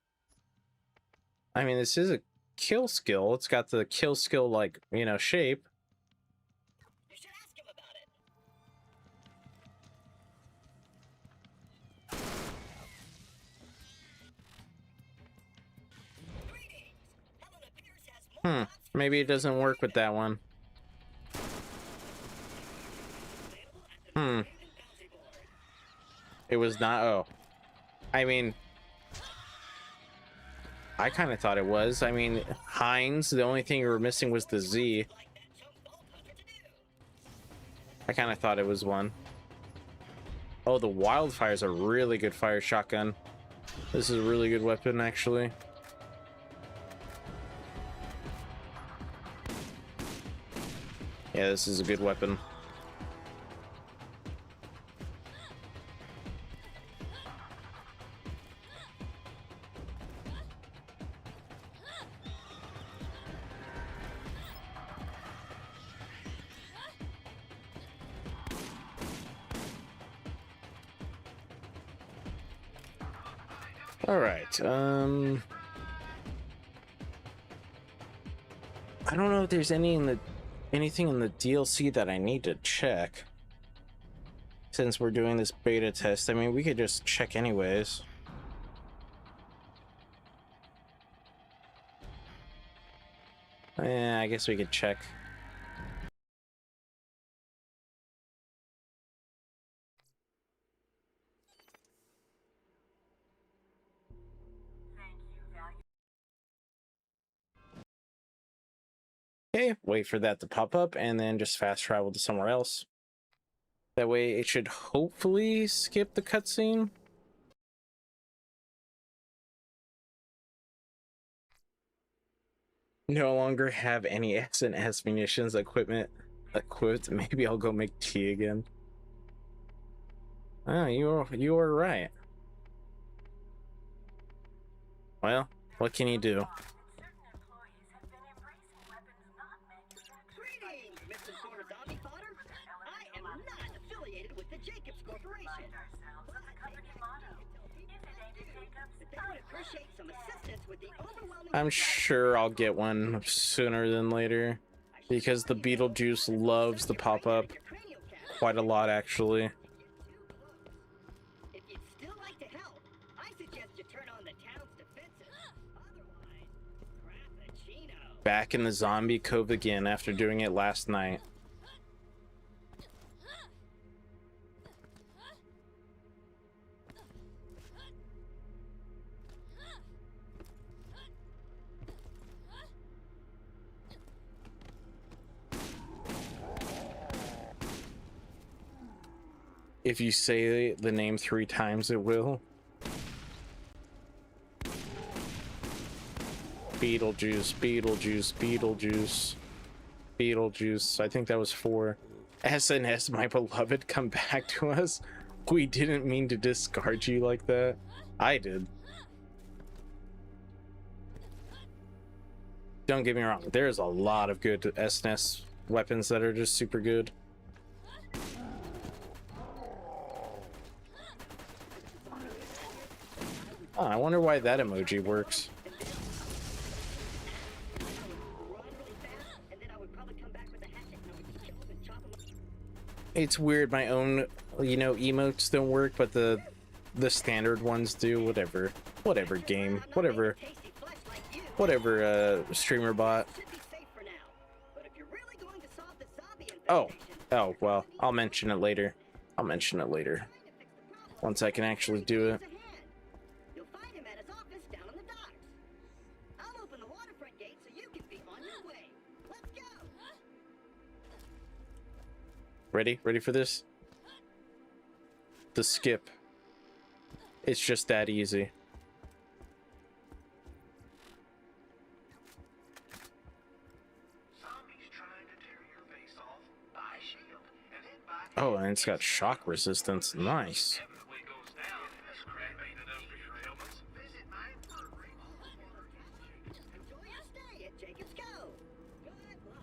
I mean, this is a kill skill. It's got the kill skill, like, you know, shape. You should ask him about it. Greetings. Helena Pierce has more thoughts for Maybe it doesn't work with that one. available at the bouncy board. It was not. Oh, I mean, I kind of thought it was. I mean, Heinz, the only thing you were missing was the Z. Like that chump vault hunter to do. I kind of thought it was one. Oh, the Wildfire's a really good fire shotgun. This is a really good weapon, actually. Yeah, this is a good weapon. All right. I don't know if there's anything in the DLC that I need to check. Since we're doing this beta test, I mean, we could just check anyways. I guess we could check. Okay, wait for that to pop up and then just fast travel to somewhere else. That way it should hopefully skip the cutscene. No longer have any S&S munitions equipment equipped. Maybe I'll go make tea again. Oh, you were right. Well, what can you do? Greetings, Mr. Sort Zombie Fodder. I am not affiliated with the Jacobs Corporation. They would appreciate some assistance with the overwhelming. I'm sure I'll get one sooner than later, because the Beetlejuice loves to pop up quite a lot, actually. If you'd still like to help, I suggest you turn on the town's defenses. Otherwise, Frappuccino. Back in the zombie cove again after doing it last night. If you say the name 3 times, it will. Beetlejuice, Beetlejuice, Beetlejuice, Beetlejuice. I think that was 4. SNS, my beloved, come back to us. We didn't mean to discard you like that. I did. Don't get me wrong, there's a lot of good SNS weapons that are just super good. Oh, I wonder why that emoji works. It's weird, my own, you know, emotes don't work, but the standard ones do. Whatever game, whatever streamer bot. Oh, well, I'll mention it later. Once I can actually do it. You'll find him at his office down on the docks. I'll open the waterfront gate so you can be on your way. Let's go. Ready for this? The skip. It's just that easy. Oh, and it's got shock resistance. Nice. Enjoy your stay at Jacob's Cove. Good luck.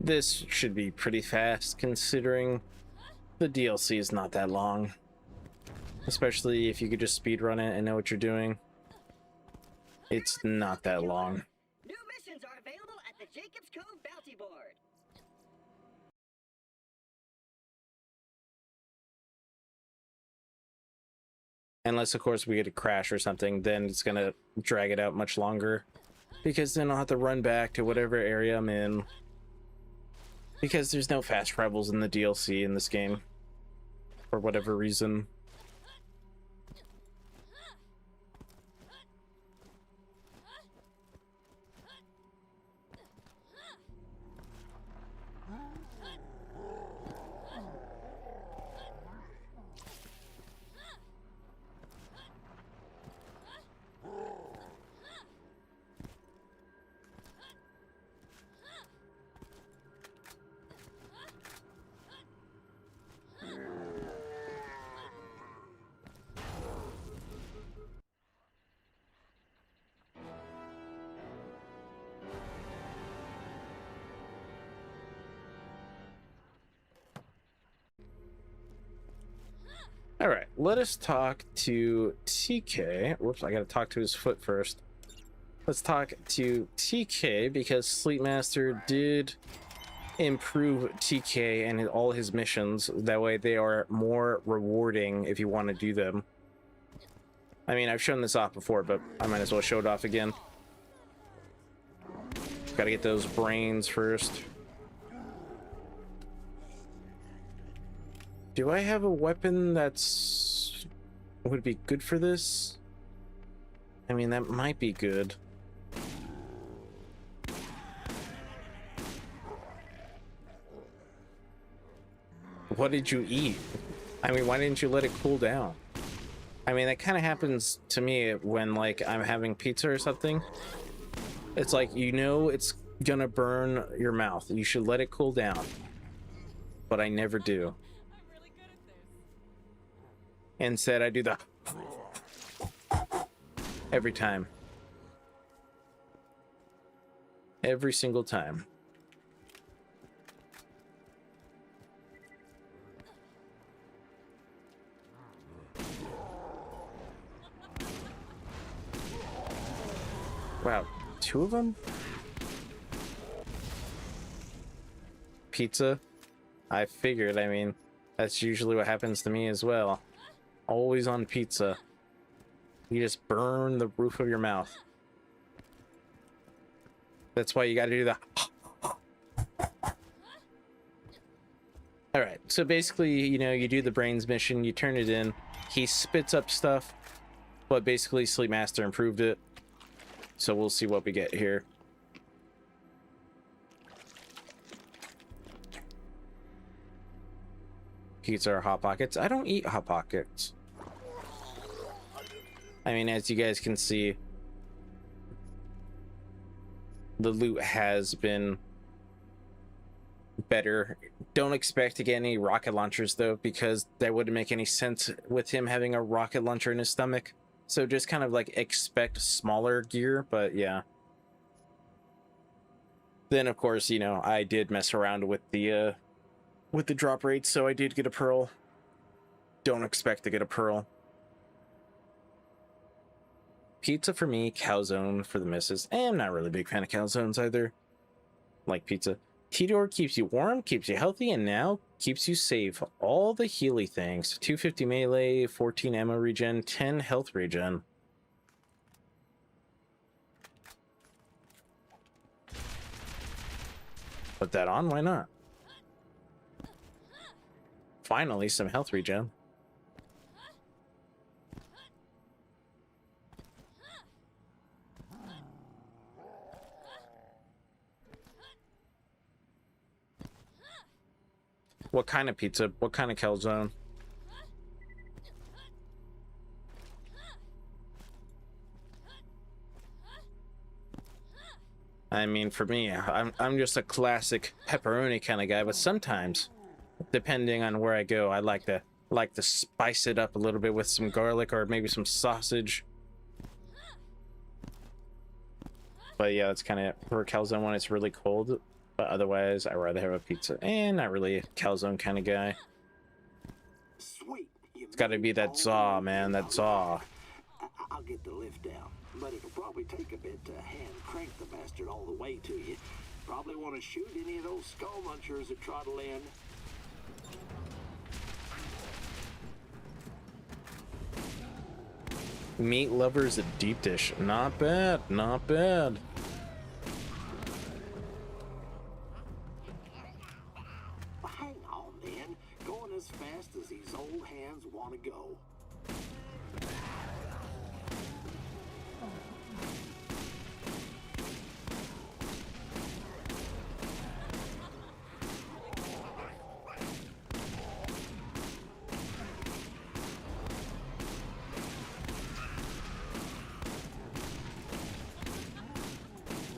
This should be pretty fast considering the DLC is not that long. Especially if you could just speedrun it and know what you're doing. It's not that long. New missions are available at the Jacob's Cove Bounty Board. Unless, of course, we get a crash or something, then it's gonna drag it out much longer. Because then I'll have to run back to whatever area I'm in. Because there's no fast travels in the DLC in this game. For whatever reason. All right, let us talk to TK. Whoops, I gotta talk to his foot first. let's talk to TK, because Sleepmaster did improve TK and all his missions. That way they are more rewarding if you want to do them. I mean, I've shown this off before, but I might as well show it off again. Gotta get those brains first. Do I have a weapon that's would be good for this? I mean, that might be good. What did you eat? I mean, why didn't you let it cool down? I mean, that kind of happens to me when, like, I'm having pizza or something. It's like, you know it's gonna burn your mouth. You should let it cool down. But I never do. Instead, I do the every time. Every single time. Wow, 2 of them? Pizza? I figured, I mean, that's usually what happens to me as well. Always on pizza. You just burn the roof of your mouth. That's why you gotta do the Alright, so basically, you know, you do the brains mission, you turn it in, he spits up stuff, but basically Sleepmaster improved it. So we'll see what we get here. Pizza or Hot Pockets? I don't eat Hot Pockets. I mean, as you guys can see, the loot has been better. Don't expect to get any rocket launchers though, because that wouldn't make any sense with him having a rocket launcher in his stomach. So just kind of like expect smaller gear, but yeah. Then of course, you know, I did mess around with the drop rates, so I did get a pearl. Don't expect to get a pearl. Pizza for me, calzone for the missus. I'm not really a big fan of calzones either. Like pizza. T-Door keeps you warm, keeps you healthy, and now keeps you safe. All the Healy things. 250 melee, 14 ammo regen, 10 health regen. Put that on, why not? Finally, some health regen. What kind of pizza? What kind of calzone? I mean, for me, I'm just a classic pepperoni kind of guy, but sometimes, depending on where I go, I like to spice it up a little bit with some garlic or maybe some sausage. But yeah, that's kind of for calzone when it's really cold. But otherwise, I'd rather have a pizza. And not really a calzone kind of guy. Sweet. It's got to be that Zaw, man. That Zaw. I'll get the lift down, but it'll probably take a bit to hand crank the bastard all the way to you. Probably want to shoot any of those skull munchers that trottle in. Meat lovers a deep dish. Not bad. Not bad. Hang on, man. Going as fast as these old hands want to go.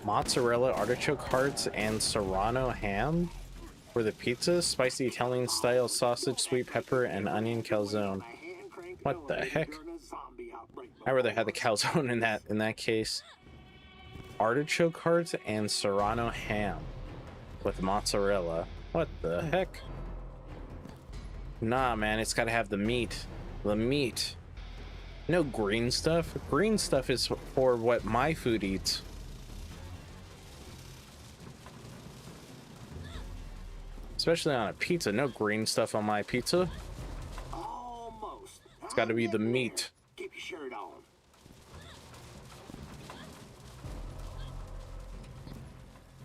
Mozzarella artichoke hearts and serrano ham for the pizza, spicy Italian style sausage, sweet pepper, and onion calzone. What the heck? I'd rather have the calzone in that case. Artichoke hearts and serrano ham with mozzarella. What the heck? Nah, man, it's gotta have the meat. The meat. No green stuff. Green stuff is for what my food eats. Especially on a pizza. No green stuff on my pizza. Almost. It's got to be the Getting there. meat. Keep your shirt on.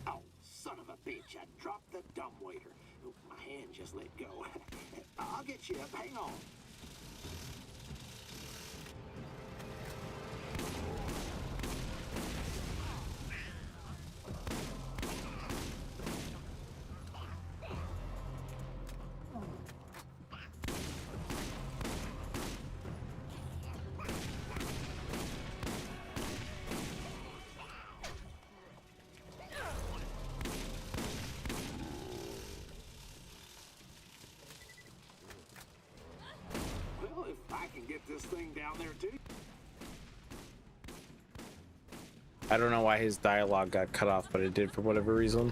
Oh, son of a bitch. I dropped the dumbwaiter. Oh, my hand just let go. I'll get you up. Hang on. Well, if I can get this thing down there too. I don't know why his dialogue got cut off, but it did for whatever reason.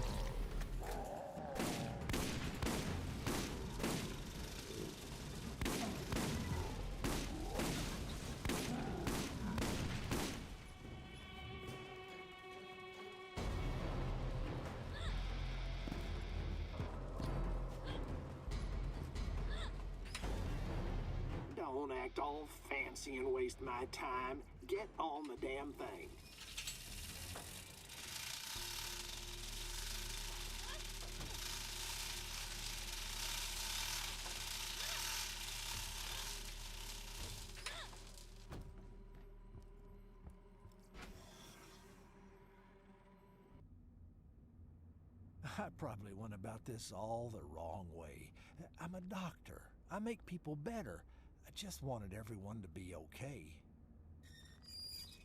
Don't act all fancy and waste my time. Get on the damn thing. I probably went about this all the wrong way. I'm a doctor. I make people better. I just wanted everyone to be okay.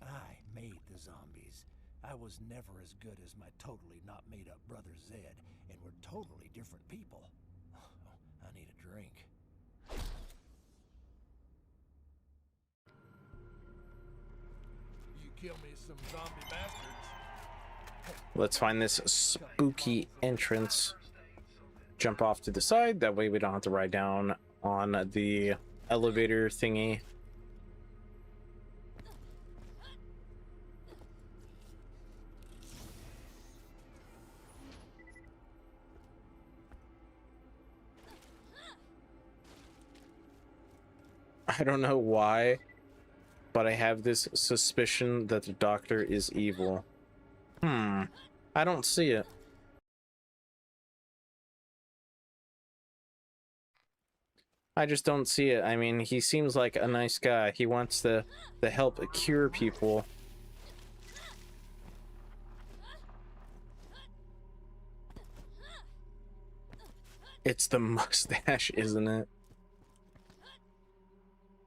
I made the zombies. I was never as good as my totally not made up brother Zed, and we're totally different people. I need a drink. You kill me some zombie bastards. Let's find this spooky entrance. Jump off to the side. That way we don't have to ride down on the elevator thingy. I don't know why, but I have this suspicion that the doctor is evil. I don't see it. I just don't see it. I mean, he seems like a nice guy. He wants to help cure people. It's the mustache, isn't it?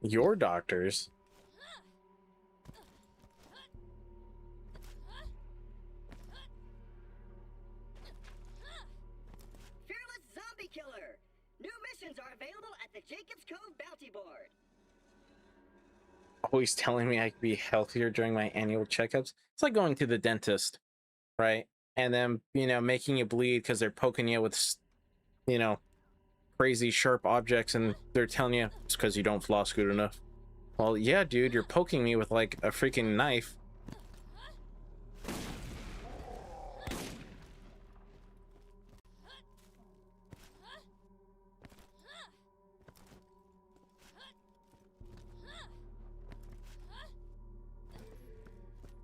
Your doctors. Fearless Zombie Killer. New missions are available at the Jacobs Cove Bounty Board. Always telling me I could be healthier during my annual checkups. It's like going to the dentist, right? And then, you know, making you bleed because they're poking you with, you know, crazy sharp objects, and they're telling you it's because you don't floss good enough. Well, yeah, dude, you're poking me with like a freaking knife.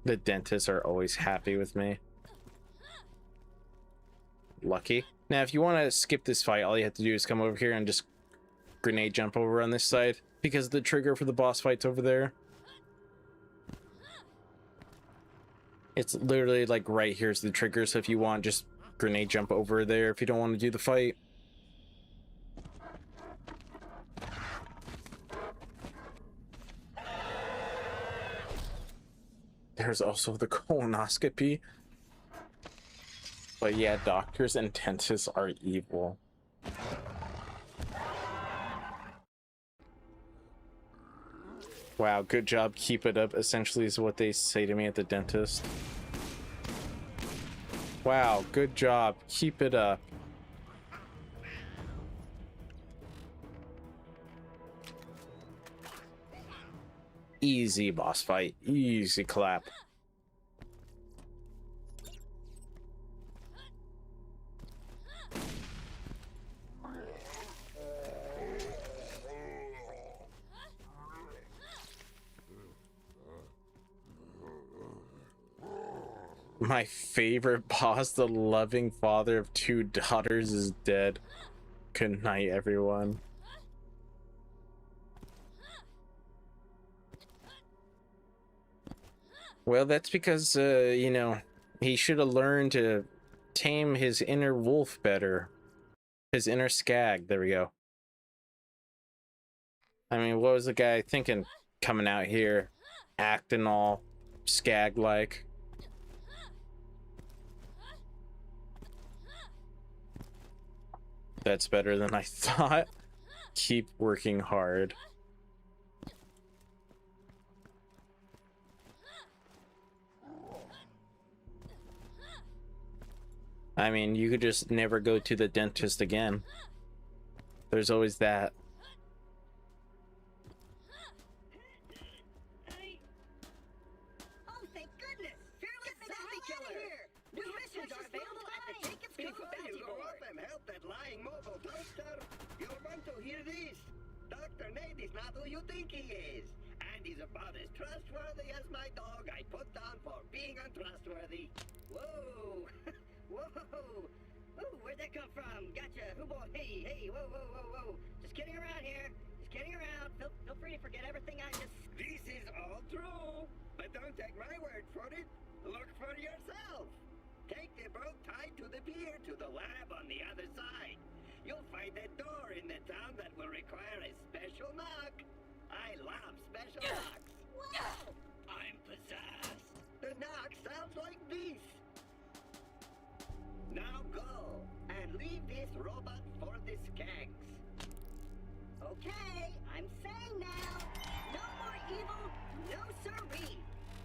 The dentists are always happy with me. Lucky. Now, if you want to skip this fight, all you have to do is come over here and just grenade jump over on this side, because the trigger for the boss fight's over there. It's literally like right here's the trigger, so if you want, just grenade jump over there if you don't want to do the fight. There's also the colonoscopy. But yeah, doctors and dentists are evil. Wow, good job, keep it up, essentially is what they say to me at the dentist. Wow, good job, keep it up. Easy boss fight. Easy clap. My favorite boss, the loving father of 2 daughters, is dead. Good night, everyone. Well, that's because, you know, he should have learned to tame his inner wolf better. His inner skag. There we go. I mean, what was the guy thinking coming out here, acting all skag-like? That's better than I thought. Keep working hard. I mean, you could just never go to the dentist again. There's always that. Oh, thank goodness! Fearless Zombie Killer! New missions are available at the Jacob's Cove bounty Go board. up and help that lying mobile toaster. You'll want to hear this. Dr. Nate is not who you think he is. And he's about as trustworthy as my dog I put down for being untrustworthy. Whoa! Whoa! Ooh, where'd that come from? Gotcha! Who boy? Hey, hey! Whoa, whoa, whoa, whoa! Just kidding around here. Just kidding around. Feel free to forget everything I just. This is all true. But don't take my word for it. Look for yourself. Take the boat tied to the pier to the lab on the other side. You'll find a door in the town that will require a special knock. I love special knocks. Whoa! I'm possessed. The knock sounds like this. Now go and leave this robot for the skanks. Okay, I'm saying now. No more evil, no siree.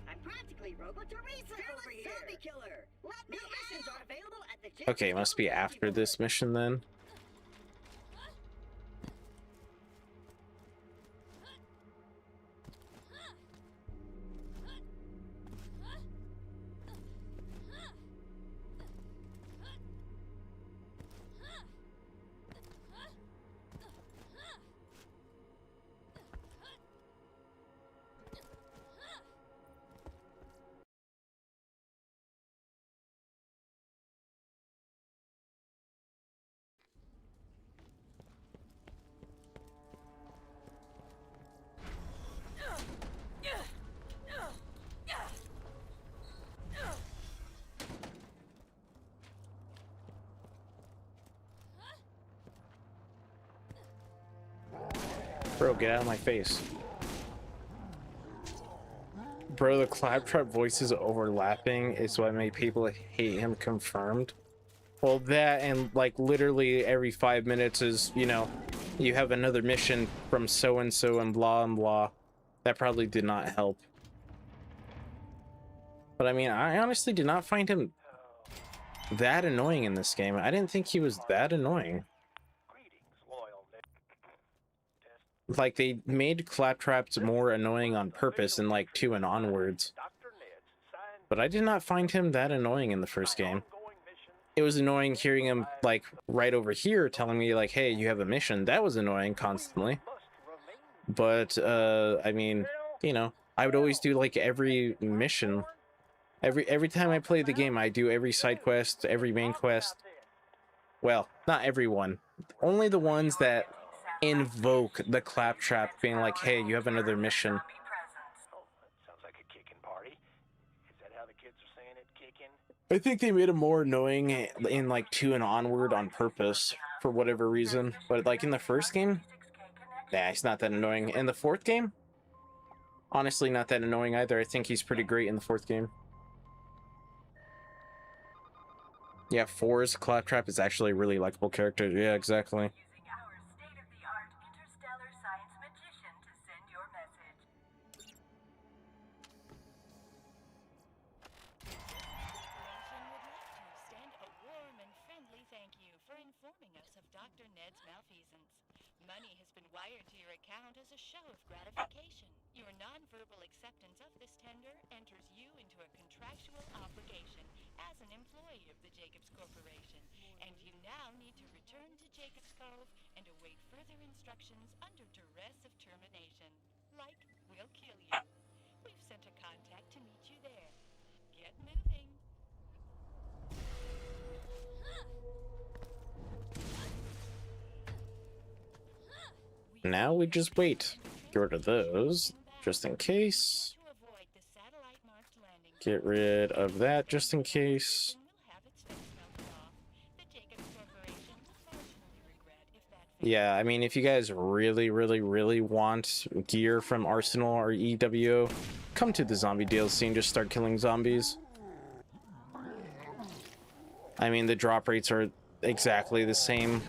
I'm practically Robo Teresa over here. Zombie Killer. New missions are available at the Jacob's Okay, it must be Cove bounty after board. this mission then. Bro, get out of my face. Bro, the Claptrap voices overlapping is what made people hate him confirmed. Well, that and like literally every 5 minutes is, you know, you have another mission from so-and-so and blah and blah. That probably did not help. But I mean, I honestly did not find him that annoying in this game. I didn't think he was that annoying. Like, they made Claptraps more annoying on purpose in like 2 and onwards. But I did not find him that annoying in the first game. It was annoying hearing him like right over here telling me like, hey, you have a mission. That was annoying constantly. But I mean, you know, I would always do like every mission. Every time I play the game, I do every side quest, every main quest. Well, not everyone. Only the ones that invoke the Claptrap being like, hey, you have another mission. Sounds like a kicking party. Is that how the kids are saying it, kicking? I think they made him more annoying in like 2 and onward on purpose for whatever reason. But like in the first game, nah, he's not that annoying. In the 4th game, honestly, not that annoying either. I think he's pretty great in the 4th game. Yeah, 4's Claptrap is actually a really likable character. Yeah, exactly. Using our state-of-the-art interstellar science magician to send your message. Corporation would like to extend a warm and friendly thank you for informing us of Dr. Ned's malfeasance. money has been wired to your account as a show of gratification. Your nonverbal acceptance of this tender enters you into a contractual obligation as an employee of the Jacobs Corporation, and you now need to return to Jacobs Cove and await further instructions under duress of termination. Like, we'll kill you. We've sent a contact to meet you there. Get moving. Now we just wait. Get rid of those, just in case. To avoid the satellite-marked landing Get rid of that, just in case. will have its face melted off. The Jacobs Corporation will marginally regret if that fails. Yeah, I mean, if you guys really, really, really want gear from Arsenal or EWO, come to the zombie DLC and just start killing zombies. I mean, the drop rates are exactly the same.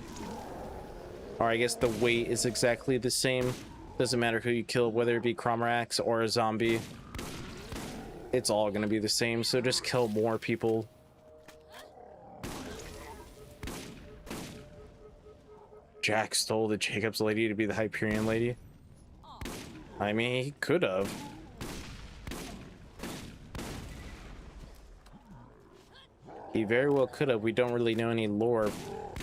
Or I guess the weight is exactly the same. Doesn't matter who you kill, whether it be Cromarax or a zombie. It's all gonna be the same, so just kill more people. Jack stole the Jacobs lady to be the Hyperion lady. I mean, he could have. He very well could have. We don't really know any lore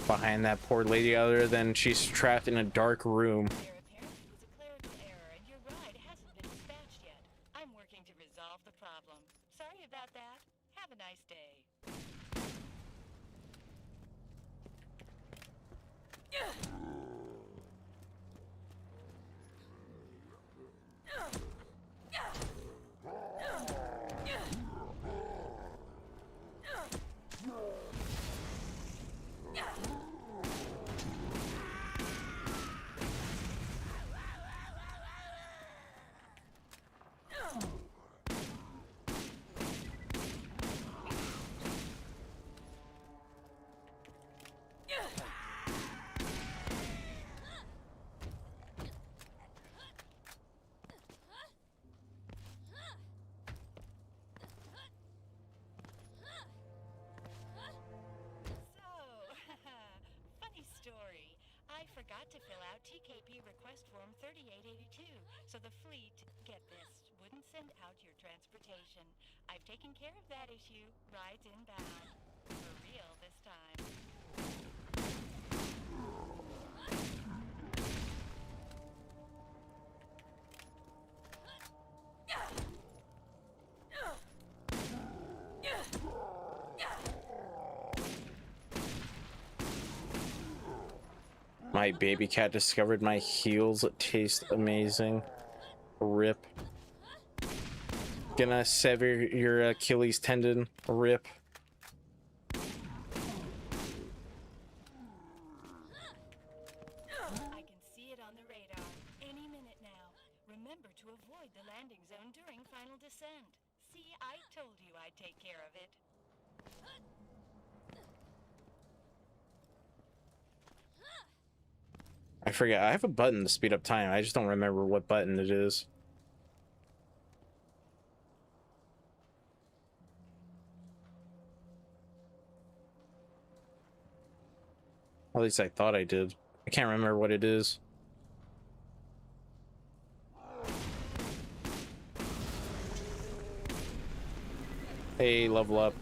behind that poor lady other than she's trapped in a dark room. There apparently was a clerical error and your ride hasn't been dispatched yet. I'm working to resolve the problem. Sorry about that. Have a nice day. Funny story. I forgot to fill out TKP request form 3882, so the fleet, get this, wouldn't send out your transportation. I've taken care of that issue. Rides inbound. For real this time. My baby cat discovered my heels taste amazing. Rip. Gonna sever your Achilles tendon. Rip. I can see it on the radar. Any minute now. Remember to avoid the landing zone during final descent. See, I told you I'd take care of it. I forget. I have a button to speed up time. I just don't remember what button it is. At least I thought I did. I can't remember what it is. Hey, level up.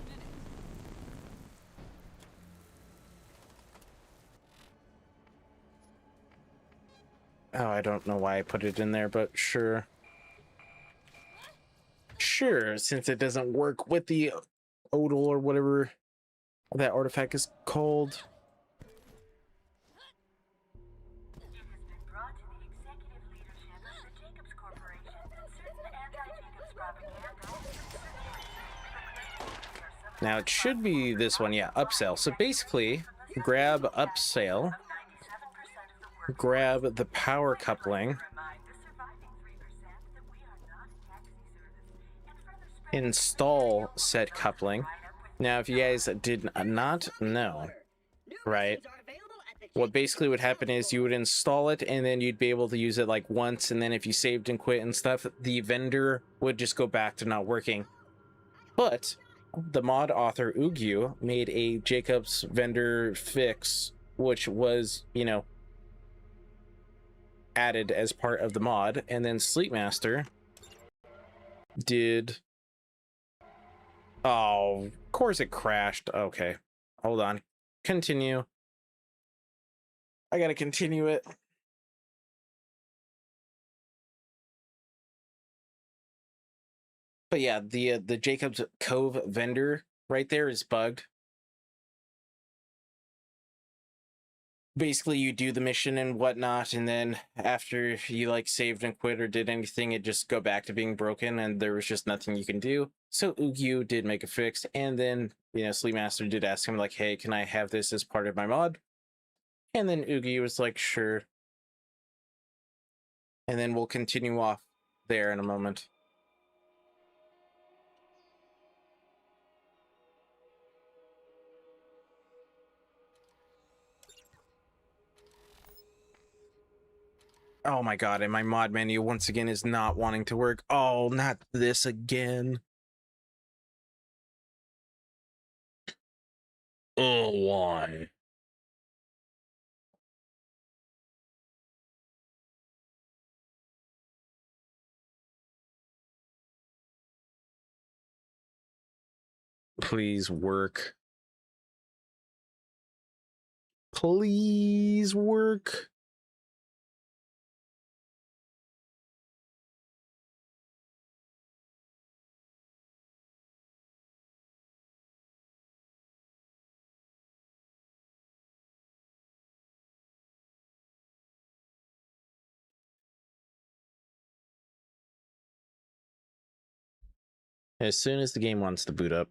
Oh, I don't know why I put it in there, but sure. Sure, since it doesn't work with the Odal or whatever that artifact is called. It has been brought to the executive leadership of the Jacobs Corporation that certain anti-Jacobs propaganda Now it should be this one, yeah, upsell. So basically, grab upsell, grab the power coupling, install said coupling. Now, if you guys did not know, right, what basically would happen is you would install it and then you'd be able to use it like once, and then if you saved and quit and stuff, the vendor would just go back to not working. But the mod author Ugyu made a Jacobs vendor fix, which was, you know, added as part of the mod, and then Sleepmaster did... Oh, of course it crashed. Okay, hold on. Continue. I gotta continue it. But yeah, the Jacob's Cove vendor right there is bugged. Basically, you do the mission and whatnot, and then after you like saved and quit or did anything, it just go back to being broken, and there was just nothing you can do. So Ugyu did make a fix, and then Sleepmaster did ask him like, "Hey, can I have this as part of my mod?" And then Ugyu was like, "Sure." And then we'll continue off there in a moment. Oh my god, and my mod menu once again is not wanting to work. Oh, not this again. Oh, why? Please work. Please work. As soon as the game wants to boot up.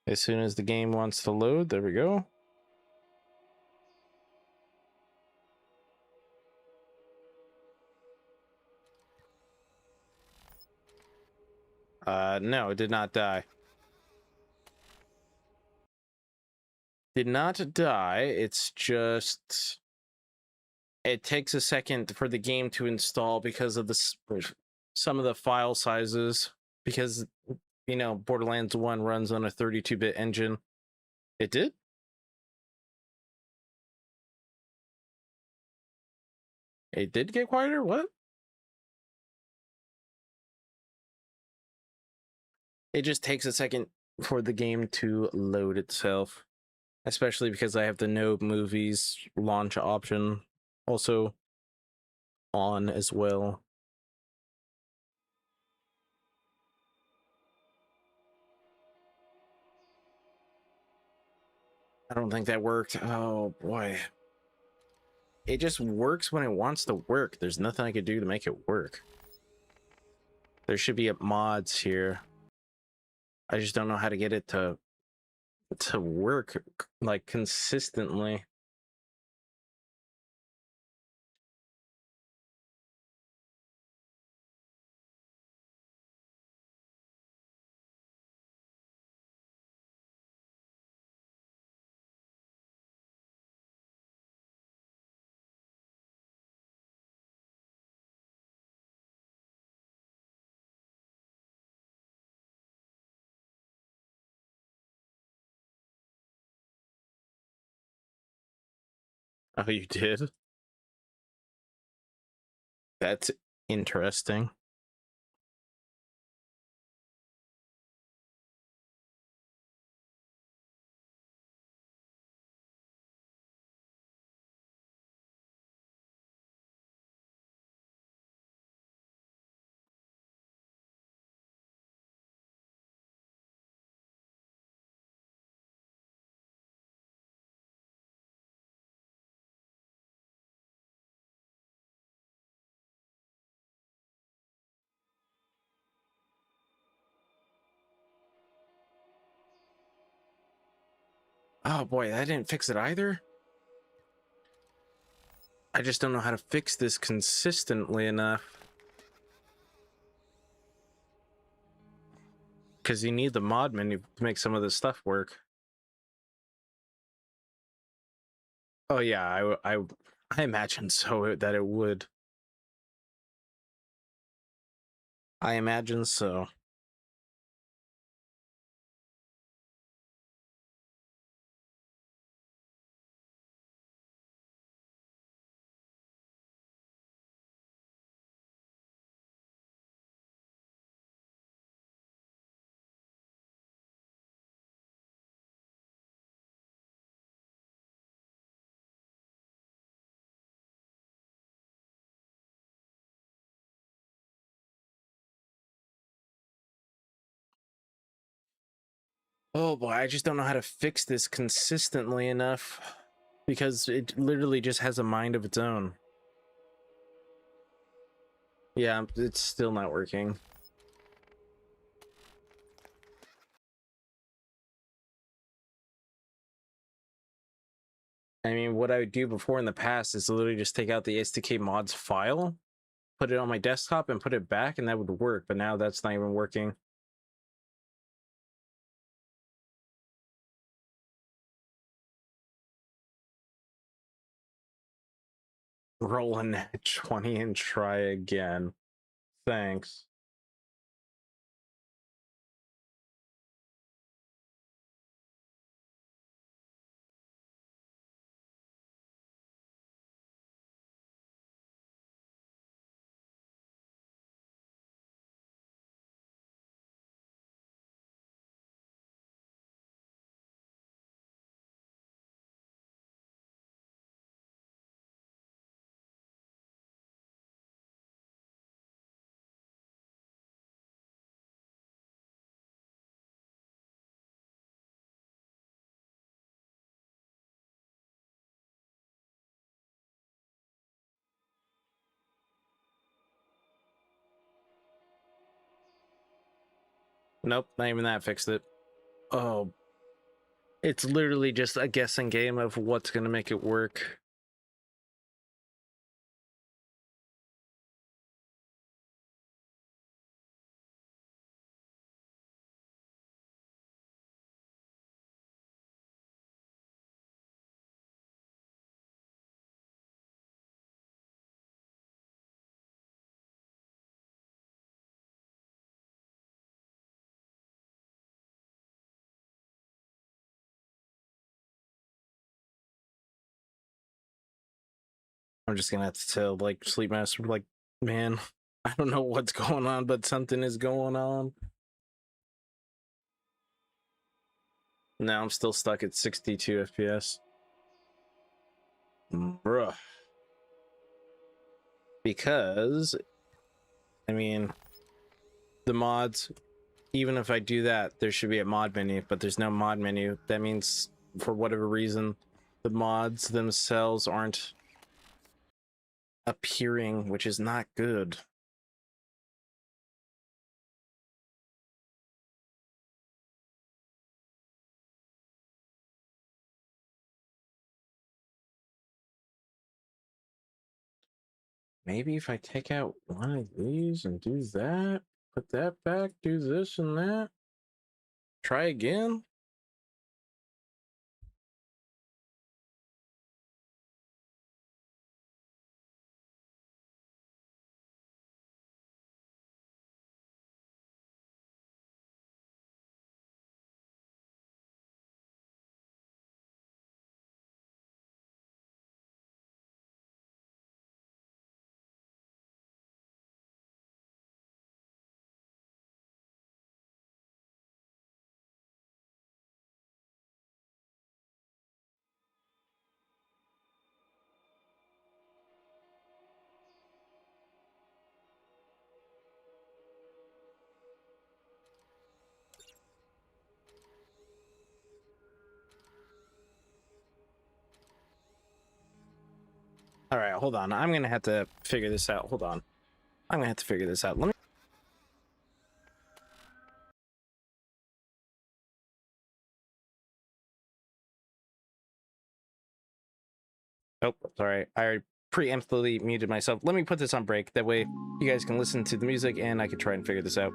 As soon as the game wants to load, there we go. No, it did not die. Did not die. It's just... It takes a second for the game to install because of some of the file sizes. because, you know, Borderlands 1 runs on a 32-bit engine. It did? It did get quieter? What? It just takes a second for the game to load itself, especially because I have the no movies launch option also on as well. I don't think that worked. Oh boy. It just works when it wants to work. There's nothing I could do to make it work. There should be mods here. I just don't know how to get it to work like consistently. Oh, you did? That's interesting. Oh boy, that didn't fix it either. I just don't know how to fix this consistently enough. Because you need the mod menu to make some of this stuff work. Oh yeah, I imagine so that it would. I imagine so. Oh boy, I just don't know how to fix this consistently enough because it literally just has a mind of its own. Yeah, it's still not working. I mean, what I would do before in the past is literally just take out the SDK mods file, put it on my desktop, and put it back, and that would work. But now that's not even working. Roll a net 20 and try again. Thanks. Nope, not even that fixed it. Oh, it's literally just a guessing game of what's going to make it work. I'm just gonna have to tell like Sleepmaster, like, man, I don't know what's going on, but something is going on. Now I'm still stuck at 62 FPS. Bruh. Because, I mean, the mods, even if I do that, there should be a mod menu, but there's no mod menu. That means, for whatever reason, the mods themselves aren't appearing, which is not good. Maybe if I take out one of these and do that, put that back, do this and that, try again. All right, hold on. I'm gonna have to figure this out. Hold on. I'm gonna have to figure this out. Let me. Oh, sorry. I preemptively muted myself. Let me put this on break. That way you guys can listen to the music and I can try and figure this out.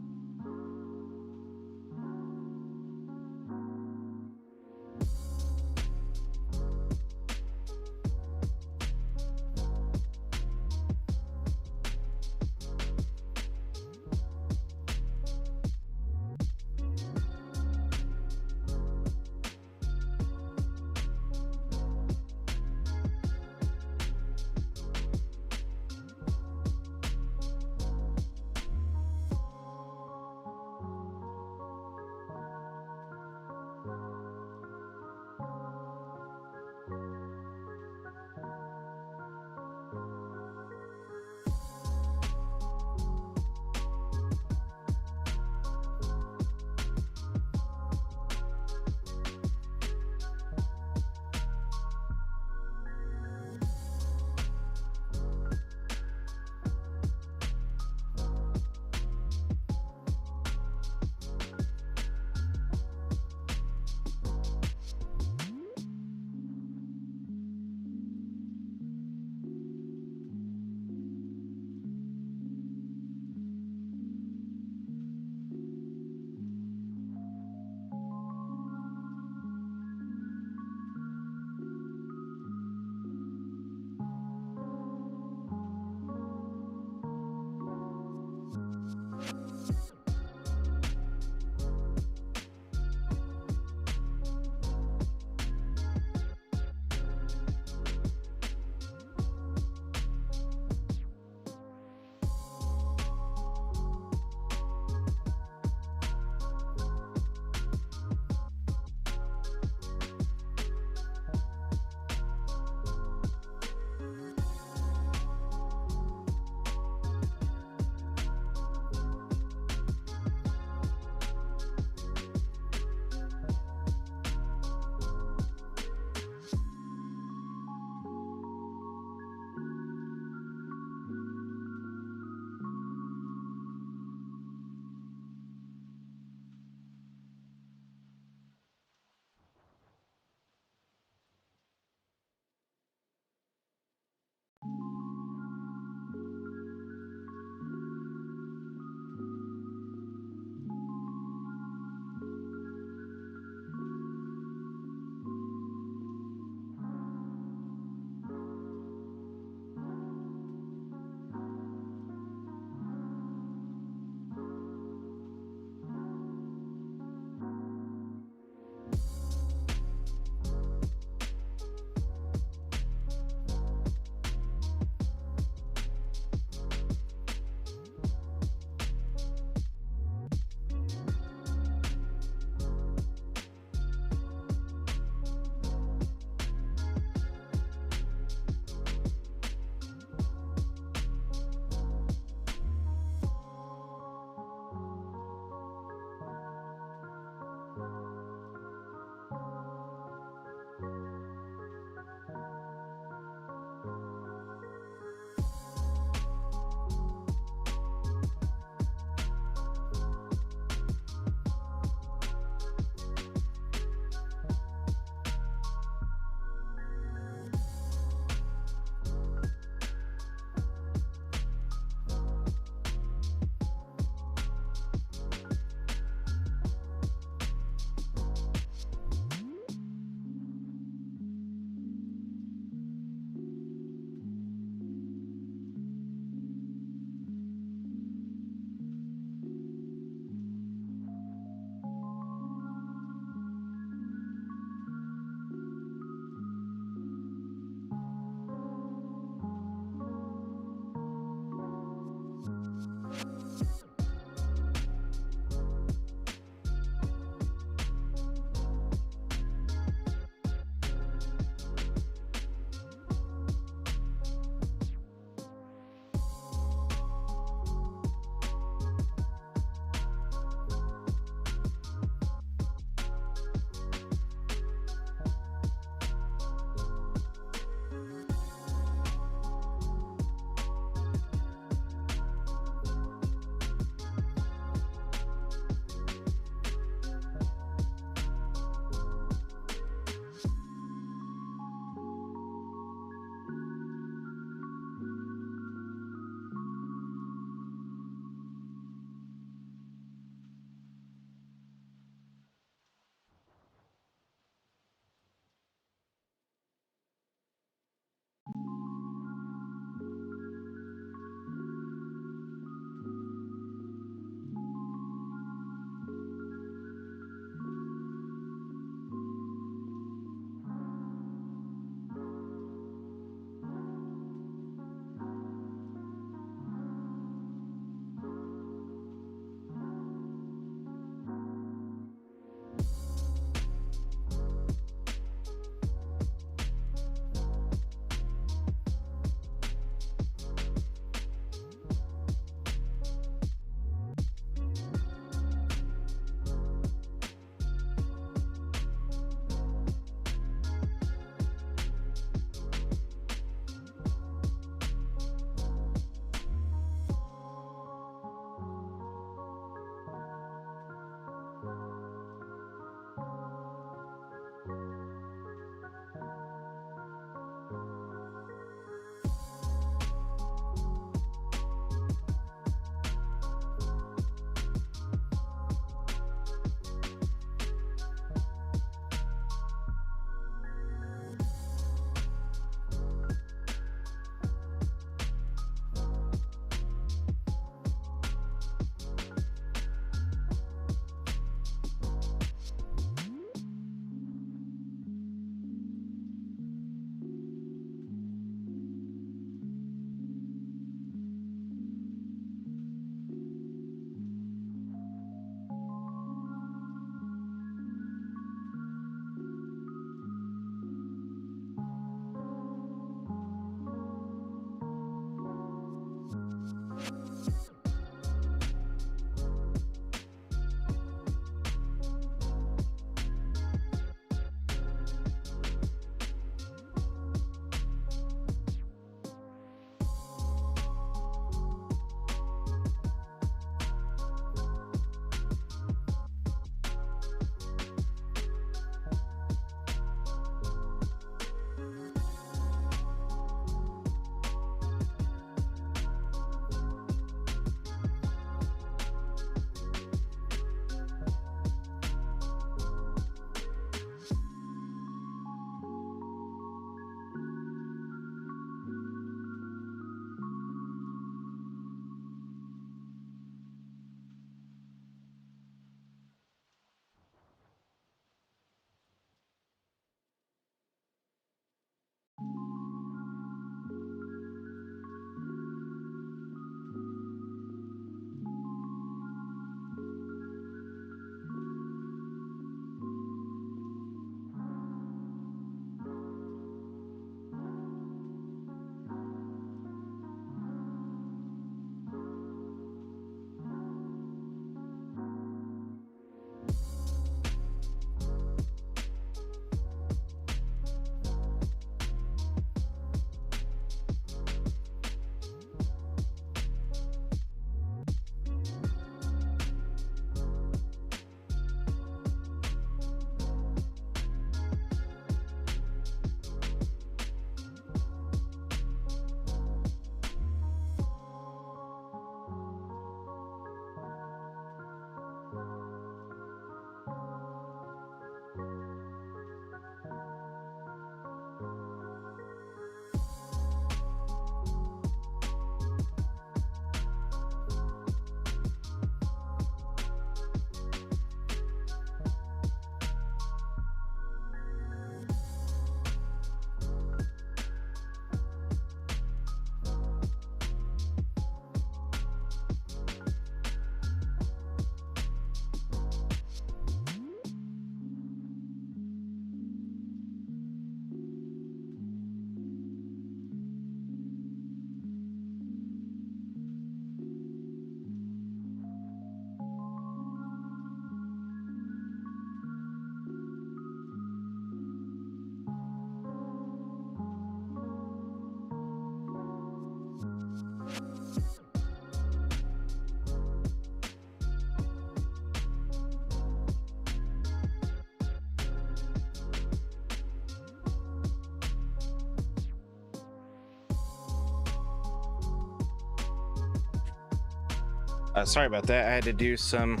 Sorry about that. I had to do some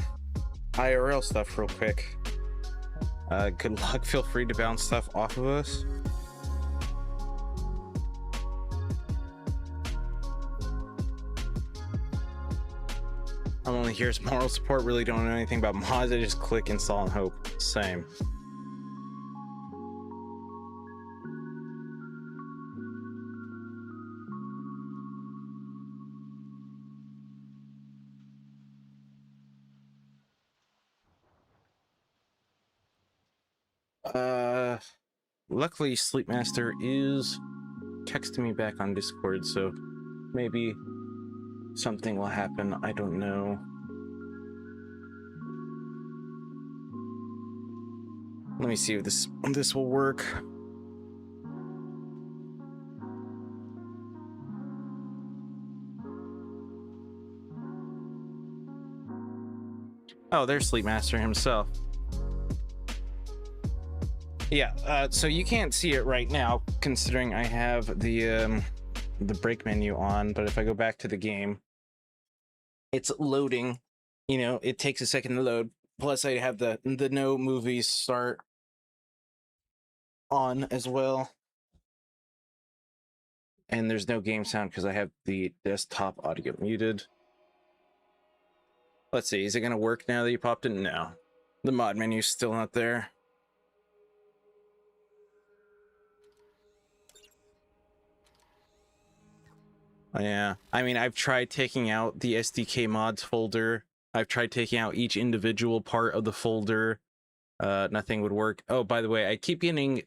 IRL stuff real quick. Good luck. Feel free to bounce stuff off of us. I'm only here as moral support. Really don't know anything about mods. I just click install and hope. Same. Luckily Sleepmaster is texting me back on Discord, so maybe something will happen. I don't know. Let me see if this will work. Oh, there's Sleepmaster himself. Yeah, so you can't see it right now, considering I have the break menu on, but if I go back to the game, it's loading. You know, it takes a second to load. Plus, I have the no movies start on as well. And there's no game sound because I have the desktop audio muted. Let's see, is it going to work now that you popped it? No. The mod menu's still not there. Yeah, I mean, I've tried taking out the SDK mods folder. I've tried taking out each individual part of the folder. Nothing would work. Oh, by the way, I keep getting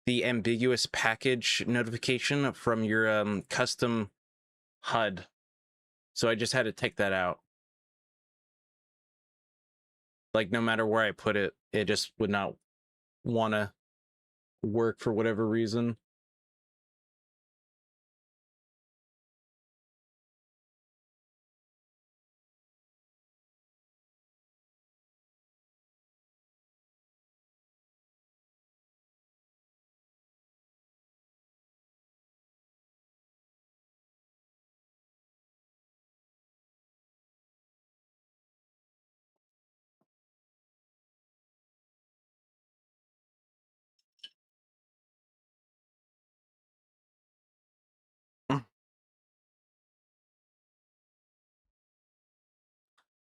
the ambiguous package notification from your custom HUD. So I just had to take that out. Like, no matter where I put it, it just would not want to work for whatever reason.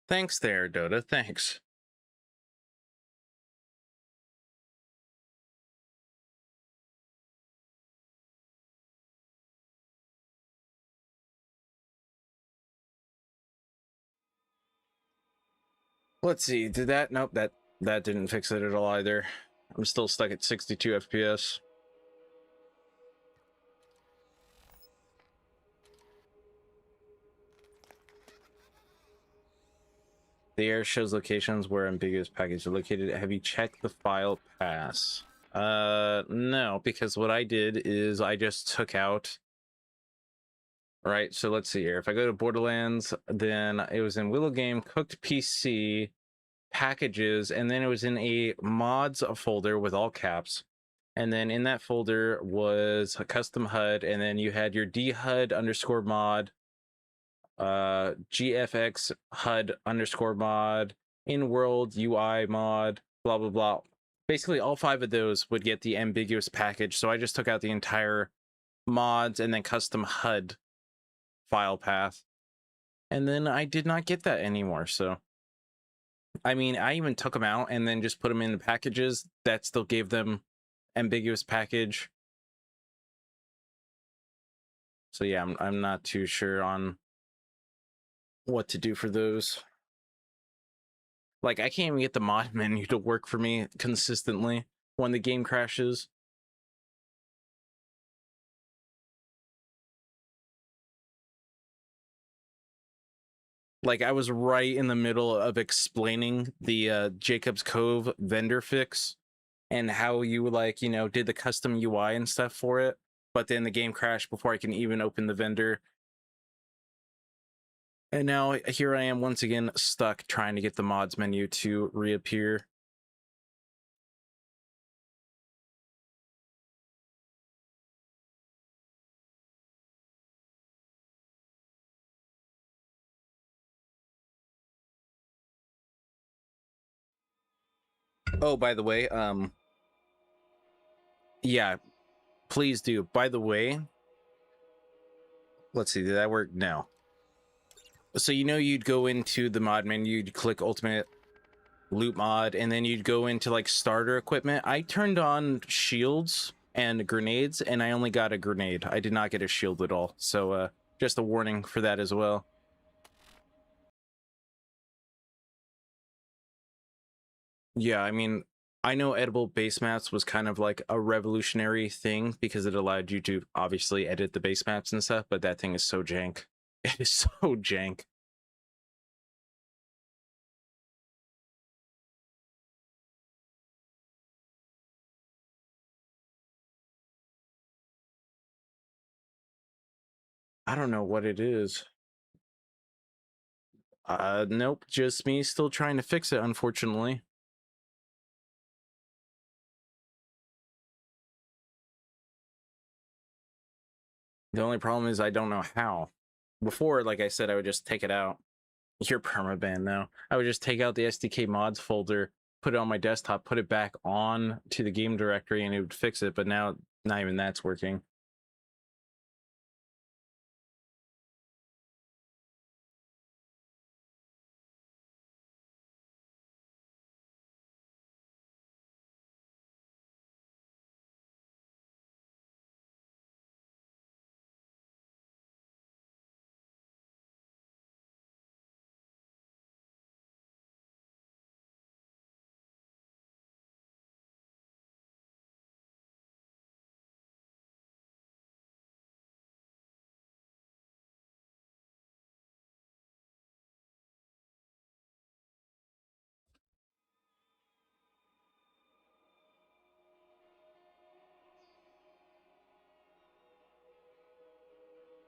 Thanks there, Dota. Thanks. Let's see. Did that? Nope. That didn't fix it at all either. I'm still stuck at 62 FPS. The error shows locations where ambiguous packages are located. Have you checked the file pass? No, because what I did is I just took out. All right, so let's see here. If I go to Borderlands, then it was in Willow Game, Cooked PC, Packages, and then it was in a mods folder with all caps. And then in that folder was a custom HUD, and then you had your dhud underscore mod, GFX HUD underscore mod, in world UI mod, blah blah blah. Basically, all 5 of those would get the ambiguous package. So I just took out the entire mods and then custom HUD file path, and then I did not get that anymore. So I mean, I even took them out and then just put them in the packages that still gave them ambiguous package. So yeah, I'm not too sure on what to do for those. Like, I can't even get the mod menu to work for me consistently when the game crashes. Like, I was right in the middle of explaining the Jacob's Cove vendor fix and how you, like, you know, did the custom UI and stuff for it, but then the game crashed before I can even open the vendor. And now here I am once again stuck trying to get the mods menu to reappear. Oh, by the way, yeah, please do. By the way, let's see, did that work? No. So you'd go into the mod menu, you'd click Ultimate Loot Mod, and then you'd go into like starter equipment. I turned on shields and grenades, and I only got a grenade. I did not get a shield at all. So just a warning for that as well. Yeah, I mean, I know edible base maps was kind of like a revolutionary thing because it allowed you to obviously edit the base maps and stuff, but that thing is so jank. It is so jank. I don't know what it is. Nope, just me still trying to fix it, unfortunately. The only problem is I don't know how. Before, like I said, I would just take it out. You're permabanned now. I would just take out the SDK mods folder, put it on my desktop, put it back on to the game directory, and it would fix it. But now, not even that's working.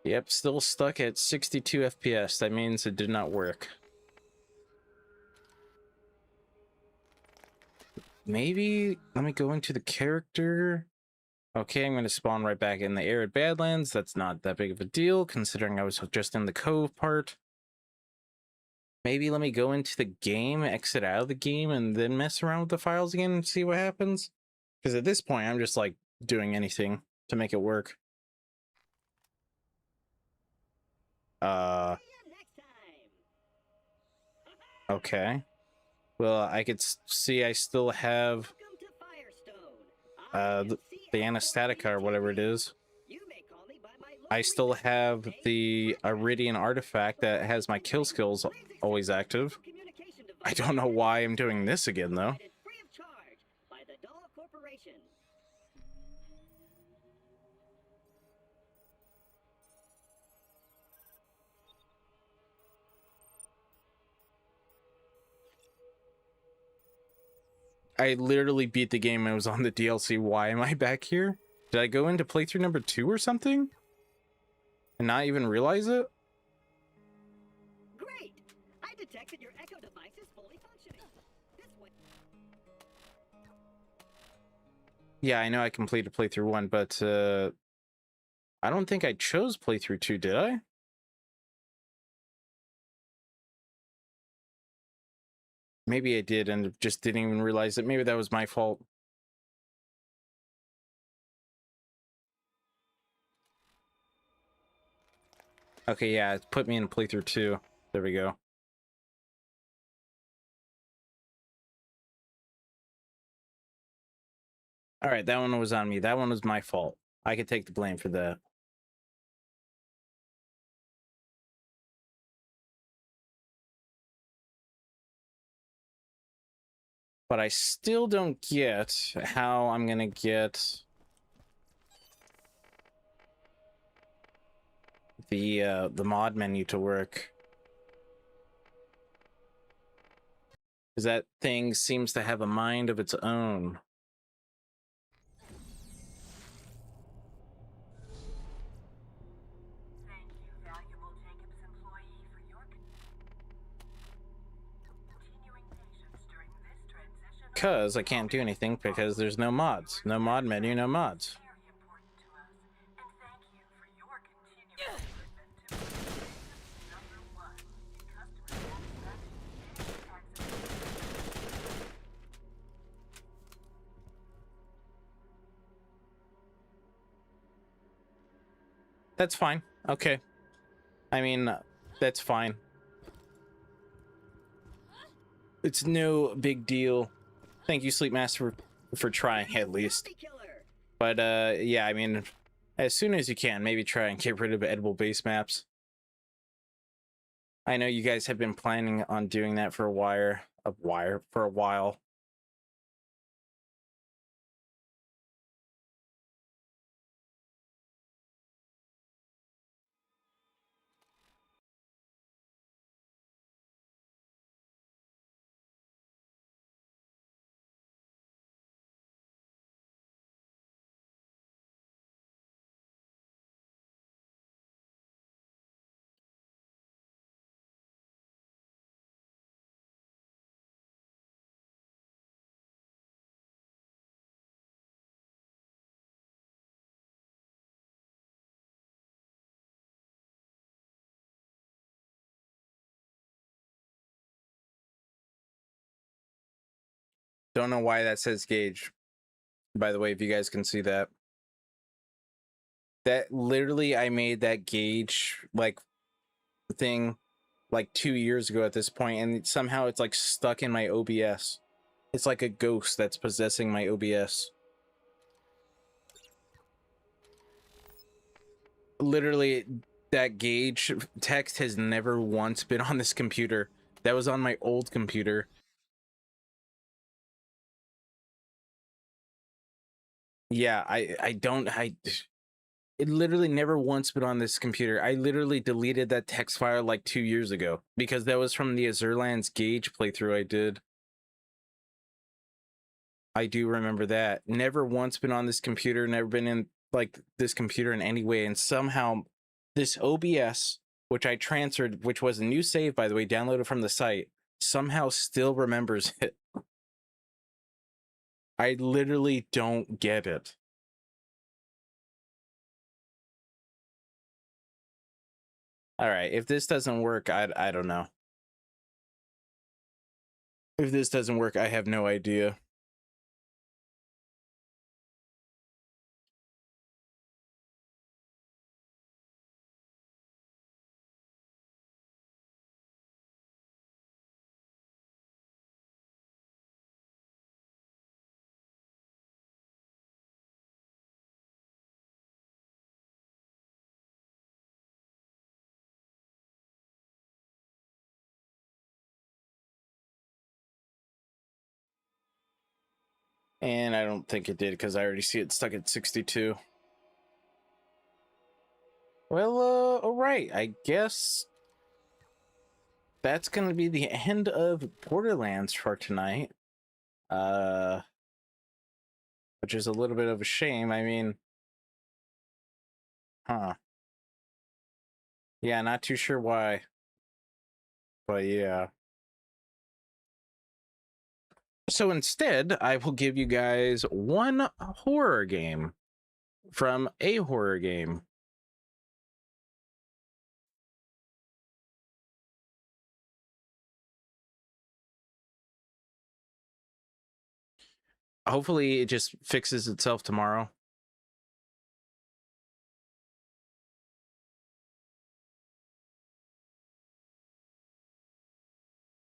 Yep, still stuck at 62 FPS. That means it did not work. Maybe let me go into the character. Okay, I'm going to spawn right back in the arid Badlands. That's not that big of a deal, considering I was just in the Cove part. Maybe let me go into the game, exit out of the game, and then mess around with the files again and see what happens. Because at this point, I'm just, like, doing anything to make it work. Okay. Well, I could see I still have the Anastatica or whatever it is. I still have the Iridian artifact that has my kill skills always active. I don't know why I'm doing this again, though. I literally beat the game and it was on the DLC. Why am I back here? Did I go into playthrough number 2 or something? And not even realize it? Great! I detected your Echo device is fully functioning. This way. Yeah, I know I completed playthrough 1, but I don't think I chose playthrough 2, did I? Maybe I did and just didn't even realize it. Maybe that was my fault. Okay, yeah, it put me in playthrough 2. There we go. All right, that one was on me. That one was my fault. I could take the blame for that. But I still don't get how I'm gonna get the mod menu to work. Because that thing seems to have a mind of its own. Thank you, valuable Jacobs employee, for your continuing patience during this transition. Because I can't do anything because there's no mods. No mod menu, no mods. Very important to us, and thank you for your continuing commitment to number 1 in customer satisfaction and that's fine. Okay. I mean, that's fine. It's no big deal. Thank you, Sleep Master, for trying at least. But yeah, I mean, as soon as you can, maybe try and get rid of edible base maps. I know you guys have been planning on doing that for a while. Don't know why that says gauge. By the way, if you guys can see that. That literally, I made that gauge like thing like 2 years ago at this point, and somehow it's like stuck in my OBS. It's like a ghost that's possessing my OBS. Literally, that gauge text has never once been on this computer. That was on my old computer. Yeah, it literally never once been on this computer. I literally deleted that text file like 2 years ago because that was from the Azurlands gauge playthrough I did. I do remember that. Never once been on this computer, never been in like this computer in any way, and somehow this OBS, which I transferred, which was a new save, by the way, downloaded from the site, somehow still remembers it. I literally don't get it. All right, if this doesn't work, I don't know. If this doesn't work, I have no idea. And I don't think it did because I already see it stuck at 62. Well, all right. I guess that's going to be the end of Borderlands for tonight. Which is a little bit of a shame. I mean, yeah, not too sure why. But yeah. So instead, I will give you guys one horror game from a horror game. Hopefully it just fixes itself tomorrow.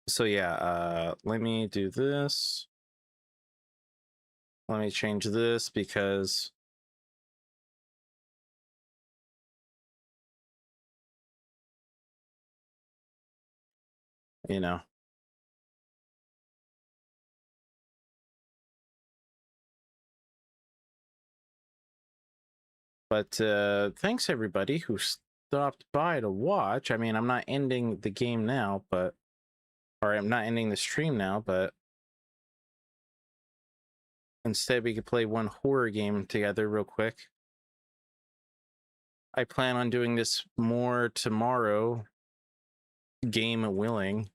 So yeah, let me do this. Let me change this because you know. But thanks everybody who stopped by to watch. I mean, I'm not ending the game now, but or I'm not ending the stream now, but instead we could play one horror game together real quick. I plan on doing this more tomorrow, game willing.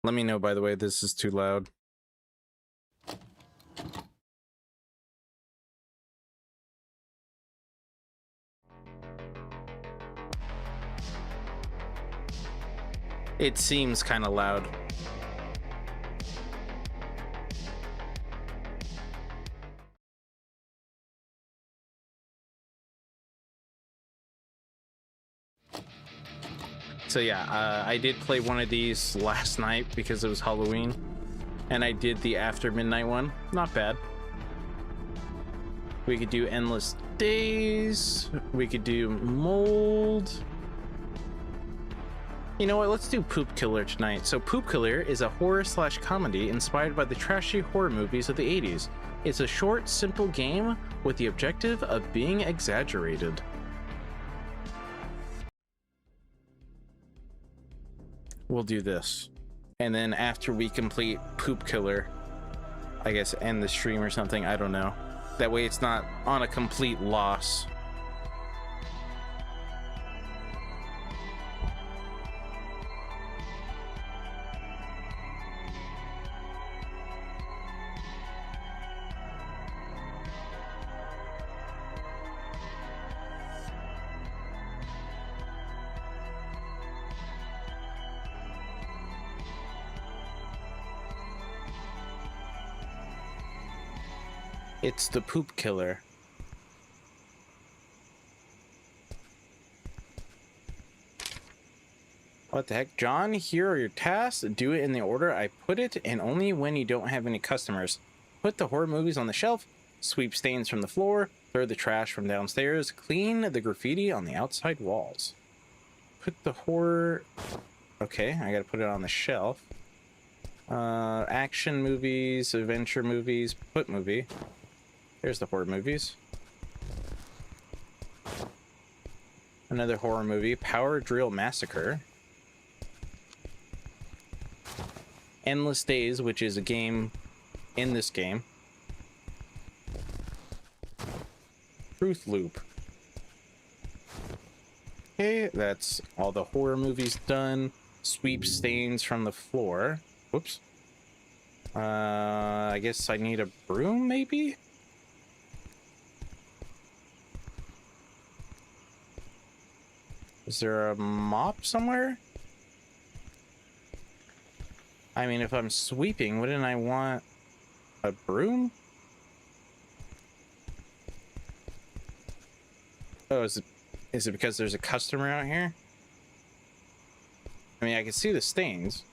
Let me know, by the way, this is too loud. It seems kind of loud. So yeah, I did play one of these last night because it was Halloween, and I did the After Midnight one. Not bad. We could do Endless Days. We could do Mold. You know what? Let's do Poop Killer tonight. So Poop Killer is a horror/comedy inspired by the trashy horror movies of the 80s. It's a short, simple game with the objective of being exaggerated. We'll do this. And then after we complete Poop Killer, I guess end the stream or something. I don't know. That way it's not on a complete loss. It's the Poop Killer. What the heck? John, here are your tasks. Do it in the order I put it, and only when you don't have any customers. Put the horror movies on the shelf, sweep stains from the floor, throw the trash from downstairs, clean the graffiti on the outside walls. Put the horror... Okay, I gotta put it on the shelf. Action movies, adventure movies, put movie. There's the horror movies. Another horror movie, Power Drill Massacre. Endless Days, which is a game in this game. Truth Loop. Okay, that's all the horror movies done. Sweep stains from the floor. Whoops. I guess I need a broom, maybe? Is there a mop somewhere? I mean, if I'm sweeping, wouldn't I want a broom? Oh, is it because there's a customer out here? I mean, I can see the stains.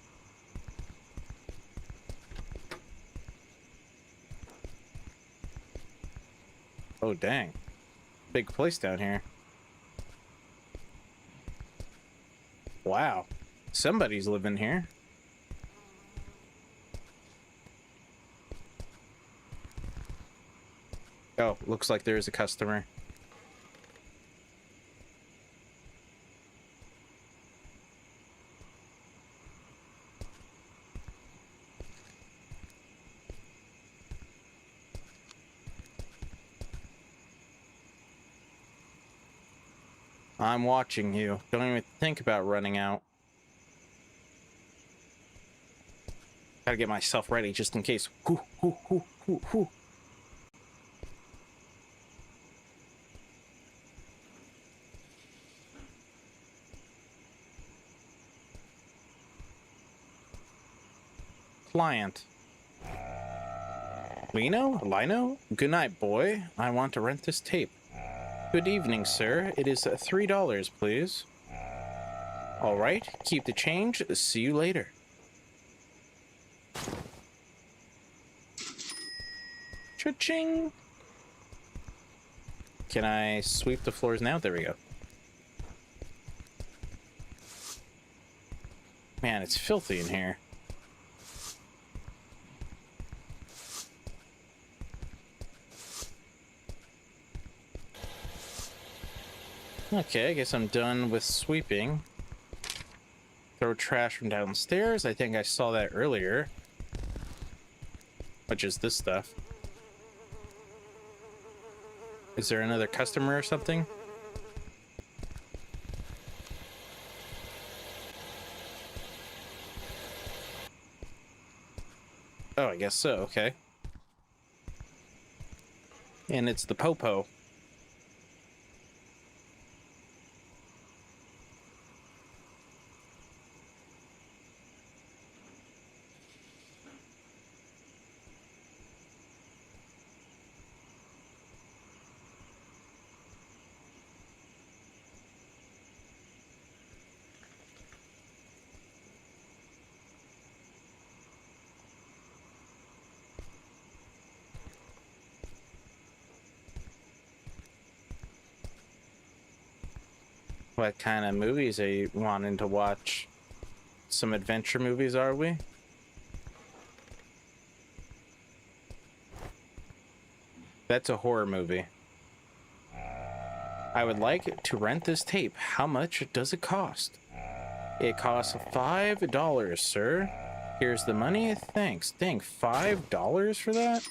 Oh, dang. Big place down here. Wow. Somebody's living here. Oh, looks like there is a customer. I'm watching you. Don't even think about running out. Gotta get myself ready just in case. Hoo, hoo, hoo, hoo, hoo. Client. Lino? Good night, boy. I want to rent this tape. Good evening, sir. It is $3, please. All right. Keep the change. See you later. Cha-ching. Can I sweep the floors now? There we go. Man, it's filthy in here. Okay, I guess I'm done with sweeping. Throw trash from downstairs. I think I saw that earlier. Which is this stuff. Is there another customer or something? Oh, I guess so, okay. And it's the Popo. What kind of movies are you wanting to watch? Some adventure movies, are we? That's a horror movie. I would like to rent this tape. How much does it cost? It costs $5, sir. Here's the money. Thanks. Dang, $5 for that?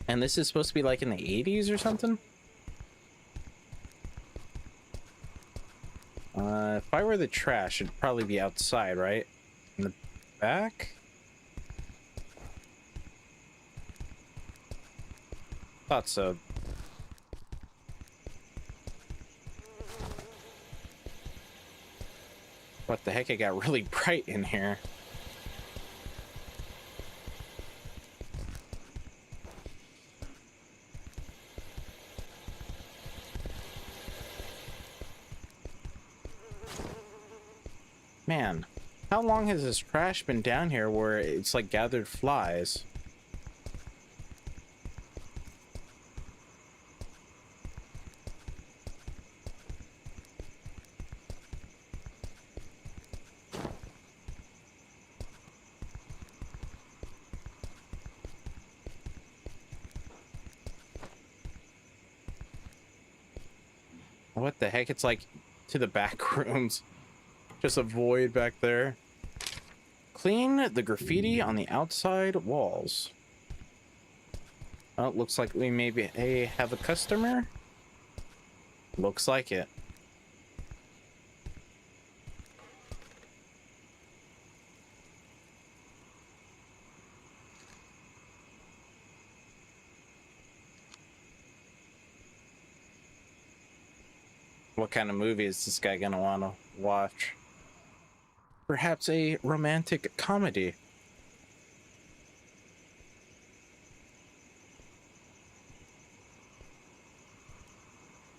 And this is supposed to be like in the 80s or something? If I were the trash, it'd probably be outside, right? In the back? Thought so. What the heck? It got really bright in here. Man, how long has this trash been down here where it's like gathered flies? What the heck? It's like to the back rooms. Just a void back there. Clean the graffiti on the outside walls. Oh, it looks like we maybe have a customer. Looks like it. What kind of movie is this guy gonna want to watch? Perhaps a romantic comedy.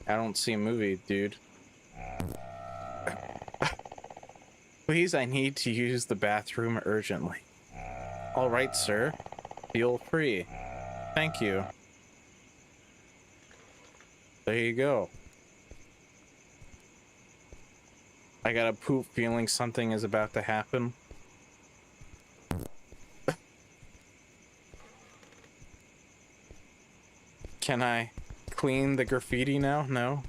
I don't see a movie, dude. Please, I need to use the bathroom urgently. All right, sir. Feel free. Thank you. There you go. I got a poop feeling something is about to happen. Can I clean the graffiti now? No.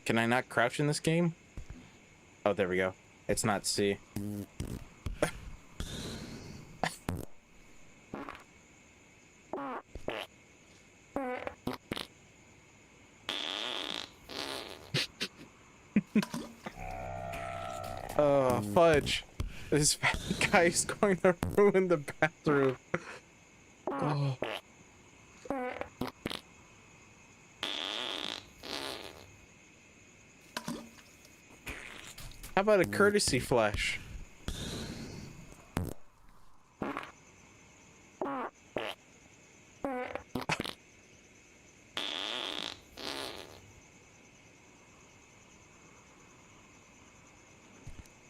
Can I not crouch in this game? Oh, there we go. It's not C. Oh, fudge. This guy is going to ruin the bathroom. Oh. How about a courtesy flush?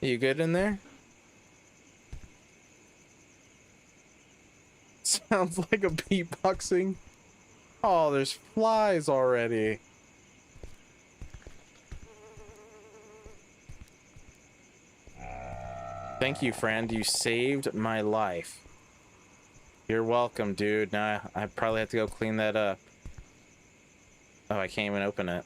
You good in there? Sounds like a beatboxing. Oh, there's flies already. Thank you, friend. You saved my life. You're welcome, dude. Now I probably have to go clean that up. Oh, I can't even open it.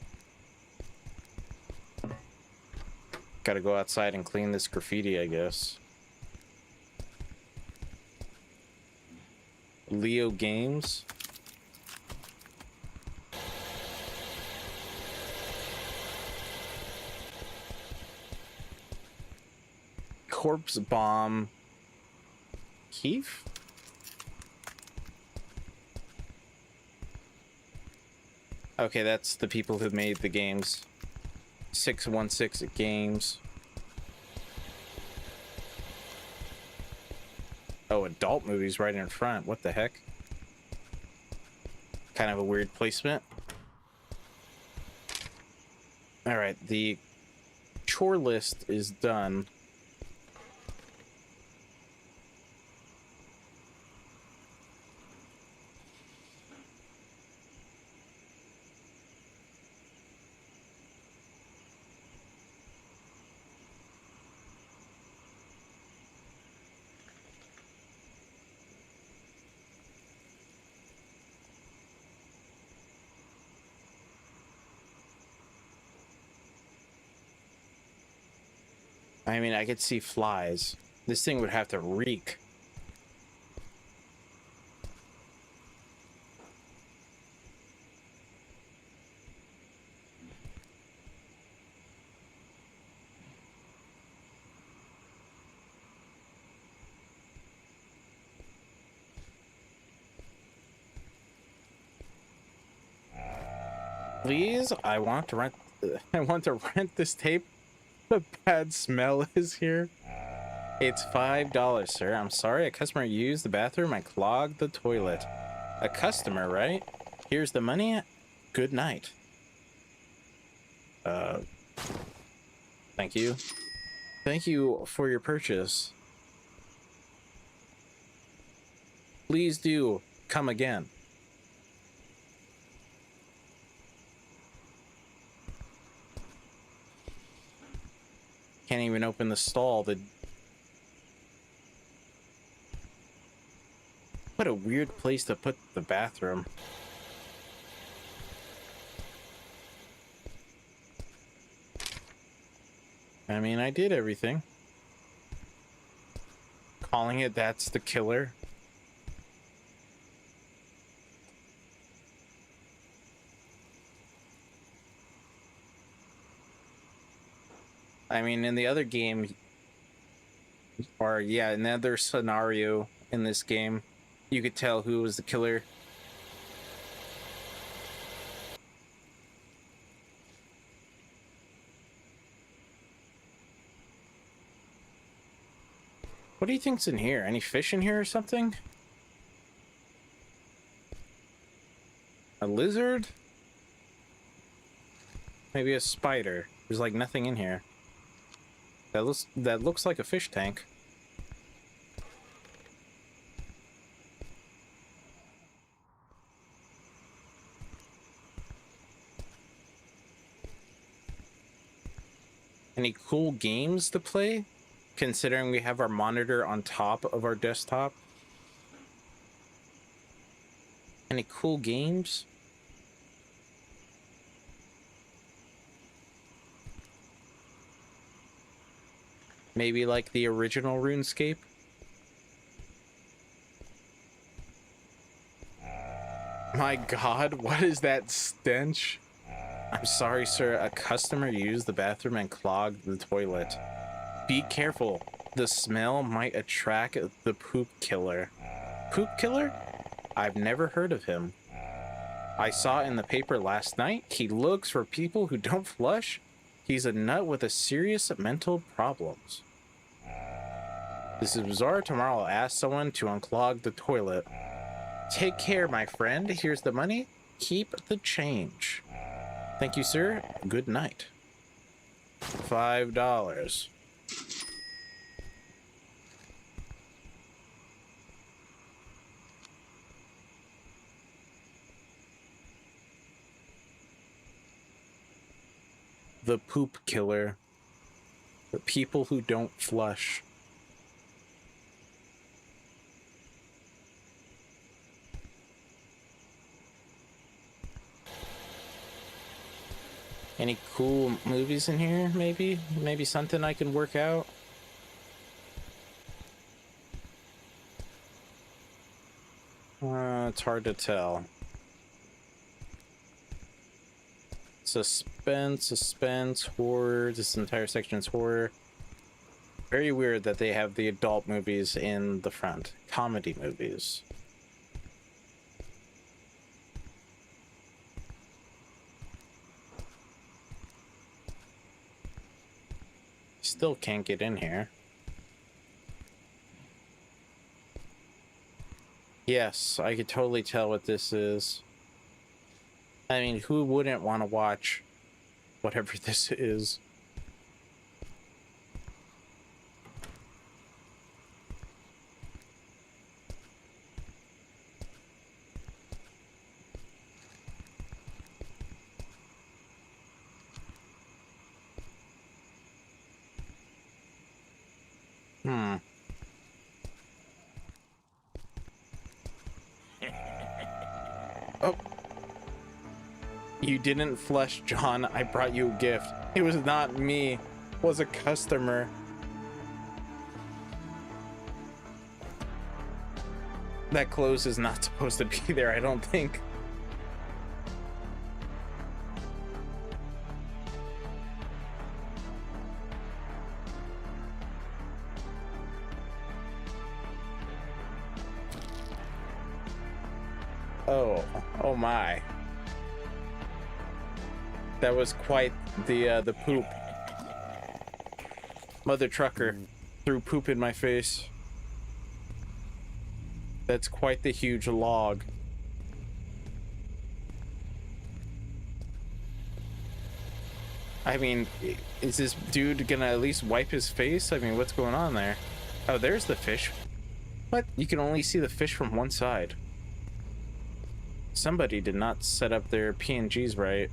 Gotta go outside and clean this graffiti, I guess. Leo Games. Corpse Bomb. Keith? Okay, that's the people who made the games. 616 Games. Oh, adult movies right in front. What the heck? Kind of a weird placement. Alright, the chore list is done. I mean, I could see flies. This thing would have to reek. Please, I want to rent this tape. The bad smell is here. It's $5, sir. I'm sorry, a customer used the bathroom and clogged the toilet. A customer, right? Here's the money. Good night. Thank you. Thank you for your purchase. Please do come again. Can't even open the stall. What a weird place to put the bathroom. I mean, I did everything. Calling it that's the killer. I mean, in the other game, or yeah, in the other scenario in this game, you could tell who was the killer. What do you think's in here? Any fish in here or something? A lizard? Maybe a spider. There's like nothing in here. That looks like a fish tank. Any cool games to play, considering we have our monitor on top of our desktop? Any cool games? Maybe like the original RuneScape? My God, what is that stench? I'm sorry, sir. A customer used the bathroom and clogged the toilet. Be careful. The smell might attract the poop killer. Poop killer? I've never heard of him. I saw in the paper last night. He looks for people who don't flush. He's a nut with a serious mental problems. This is bizarre. Tomorrow I'll ask someone to unclog the toilet. Take care, my friend. Here's the money. Keep the change. Thank you, sir. Good night. $5. The poop killer. The people who don't flush. Any cool movies in here, maybe? Maybe something I can work out? It's hard to tell. Suspense, horror. This entire section is horror. Very weird that they have the adult movies in the front. Comedy movies. Still can't get in here. Yes, I could totally tell what this is. I mean, who wouldn't want to watch whatever this is? Oh. You didn't flush, John. I brought you a gift. It was not me. It was a customer. That clothes is not supposed to be there, I don't think. Oh my. That was quite the poop. Mother trucker threw poop in my face. That's quite the huge log. I mean, is this dude gonna at least wipe his face? I mean, what's going on there? Oh, there's the fish. What? You can only see the fish from one side. Somebody did not set up their PNGs right.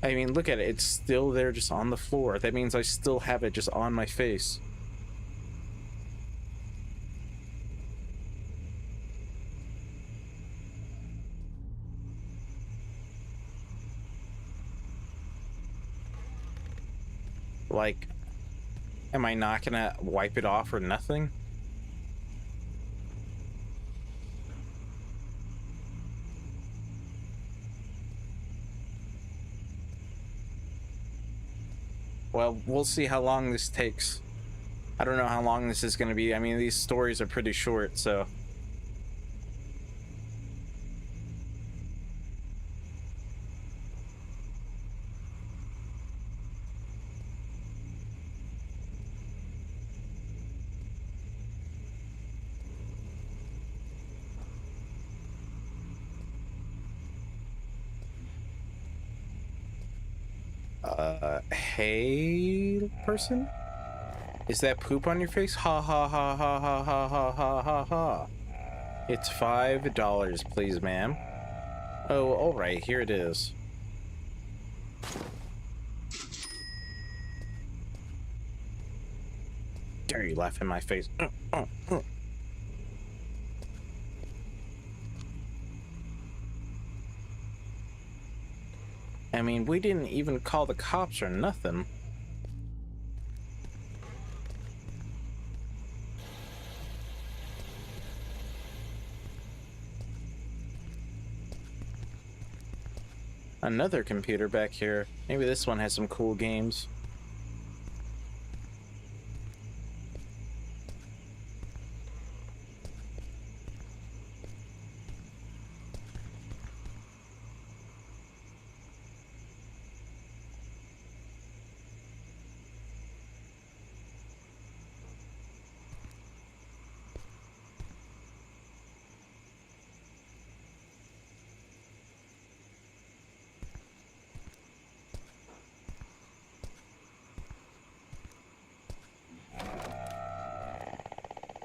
I mean, look at it. It's still there just on the floor. That means I still have it just on my face. Like, am I not gonna wipe it off or nothing? Well, we'll see how long this takes. I don't know how long this is going to be. I mean, these stories are pretty short, so... Hey, person? Is that poop on your face? Ha ha ha ha ha ha ha ha ha ha. It's $5, please, ma'am. Oh, alright, here it is. Dare you laugh in my face? I mean, we didn't even call the cops or nothing. Another computer back here. Maybe this one has some cool games.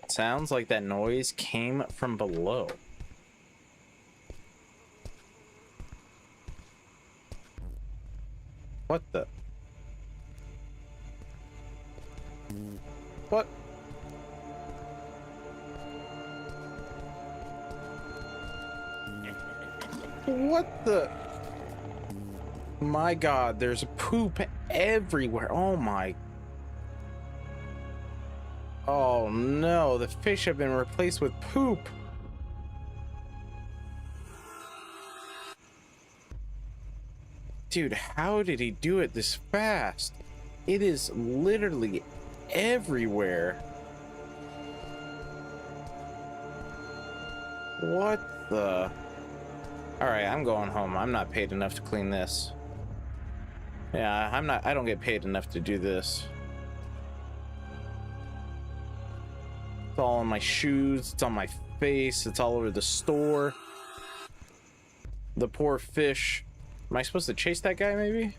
Sounds like that noise came from below. What the? What? What the? My God, there's poop everywhere. Oh my. Oh no, the fish have been replaced with poop. Dude, how did he do it this fast? It is literally everywhere. What the? Alright, I'm going home. I'm not paid enough to clean this. Yeah, I don't get paid enough to do this. It's all on my shoes, it's on my face, it's all over the store. The poor fish. Am I supposed to chase that guy, maybe?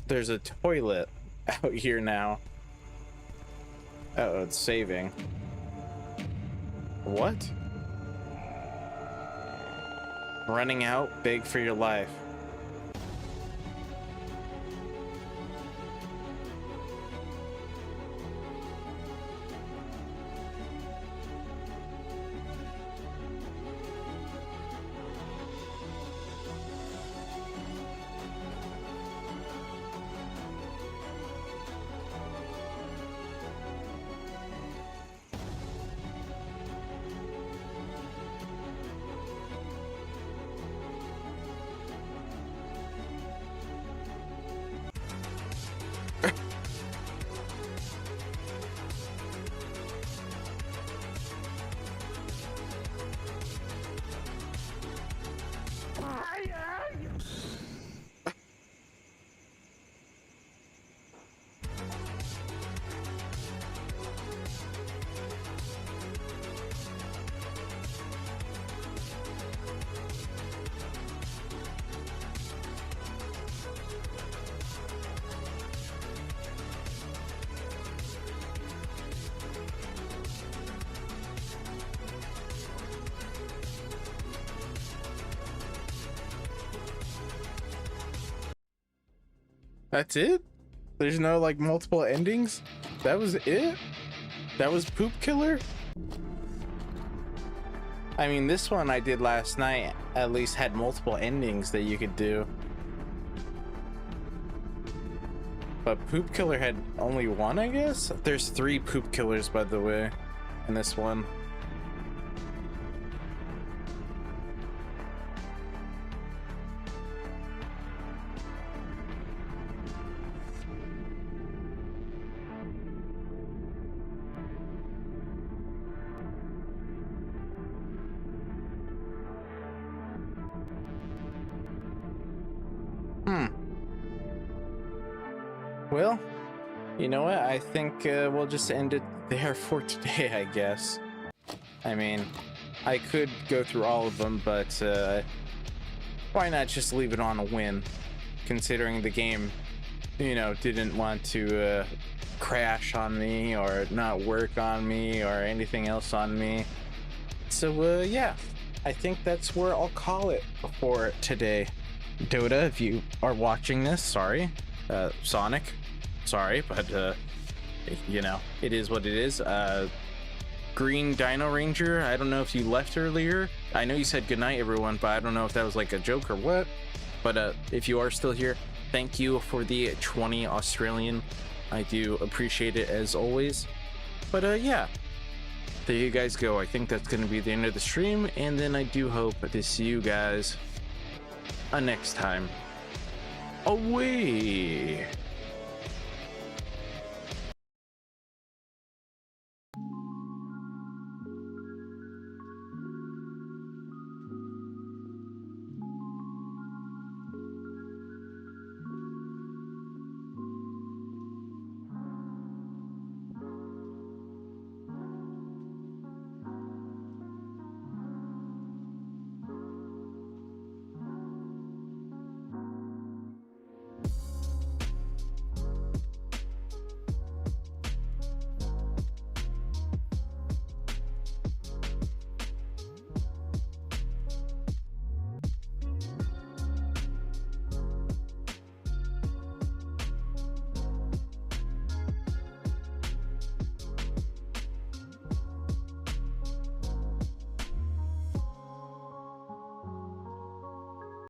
There's a toilet out here now. Uh-oh, it's saving. What? Running out, beg for your life. That's it? There's no like multiple endings? That was it? That was Poop Killer? I mean, this one I did last night at least had multiple endings that you could do. But Poop Killer had only one, I guess? There's 3 Poop Killers, by the way, in this one. Well, you know what? I think we'll just end it there for today, I guess. I mean, I could go through all of them, but why not just leave it on a win? Considering the game, you know, didn't want to crash on me or not work on me or anything else on me. So, yeah, I think that's where I'll call it for today. Dota, if you are watching this, sorry. Sonic, sorry, but you know, it is what it is. Green Dino Ranger, I don't know if you left earlier. I know you said goodnight, everyone, but I don't know if that was like a joke or what. But if you are still here, thank you for the 20 Australian. I do appreciate it as always. But yeah, there you guys go. I think that's going to be the end of the stream, and then I do hope to see you guys next time. Away.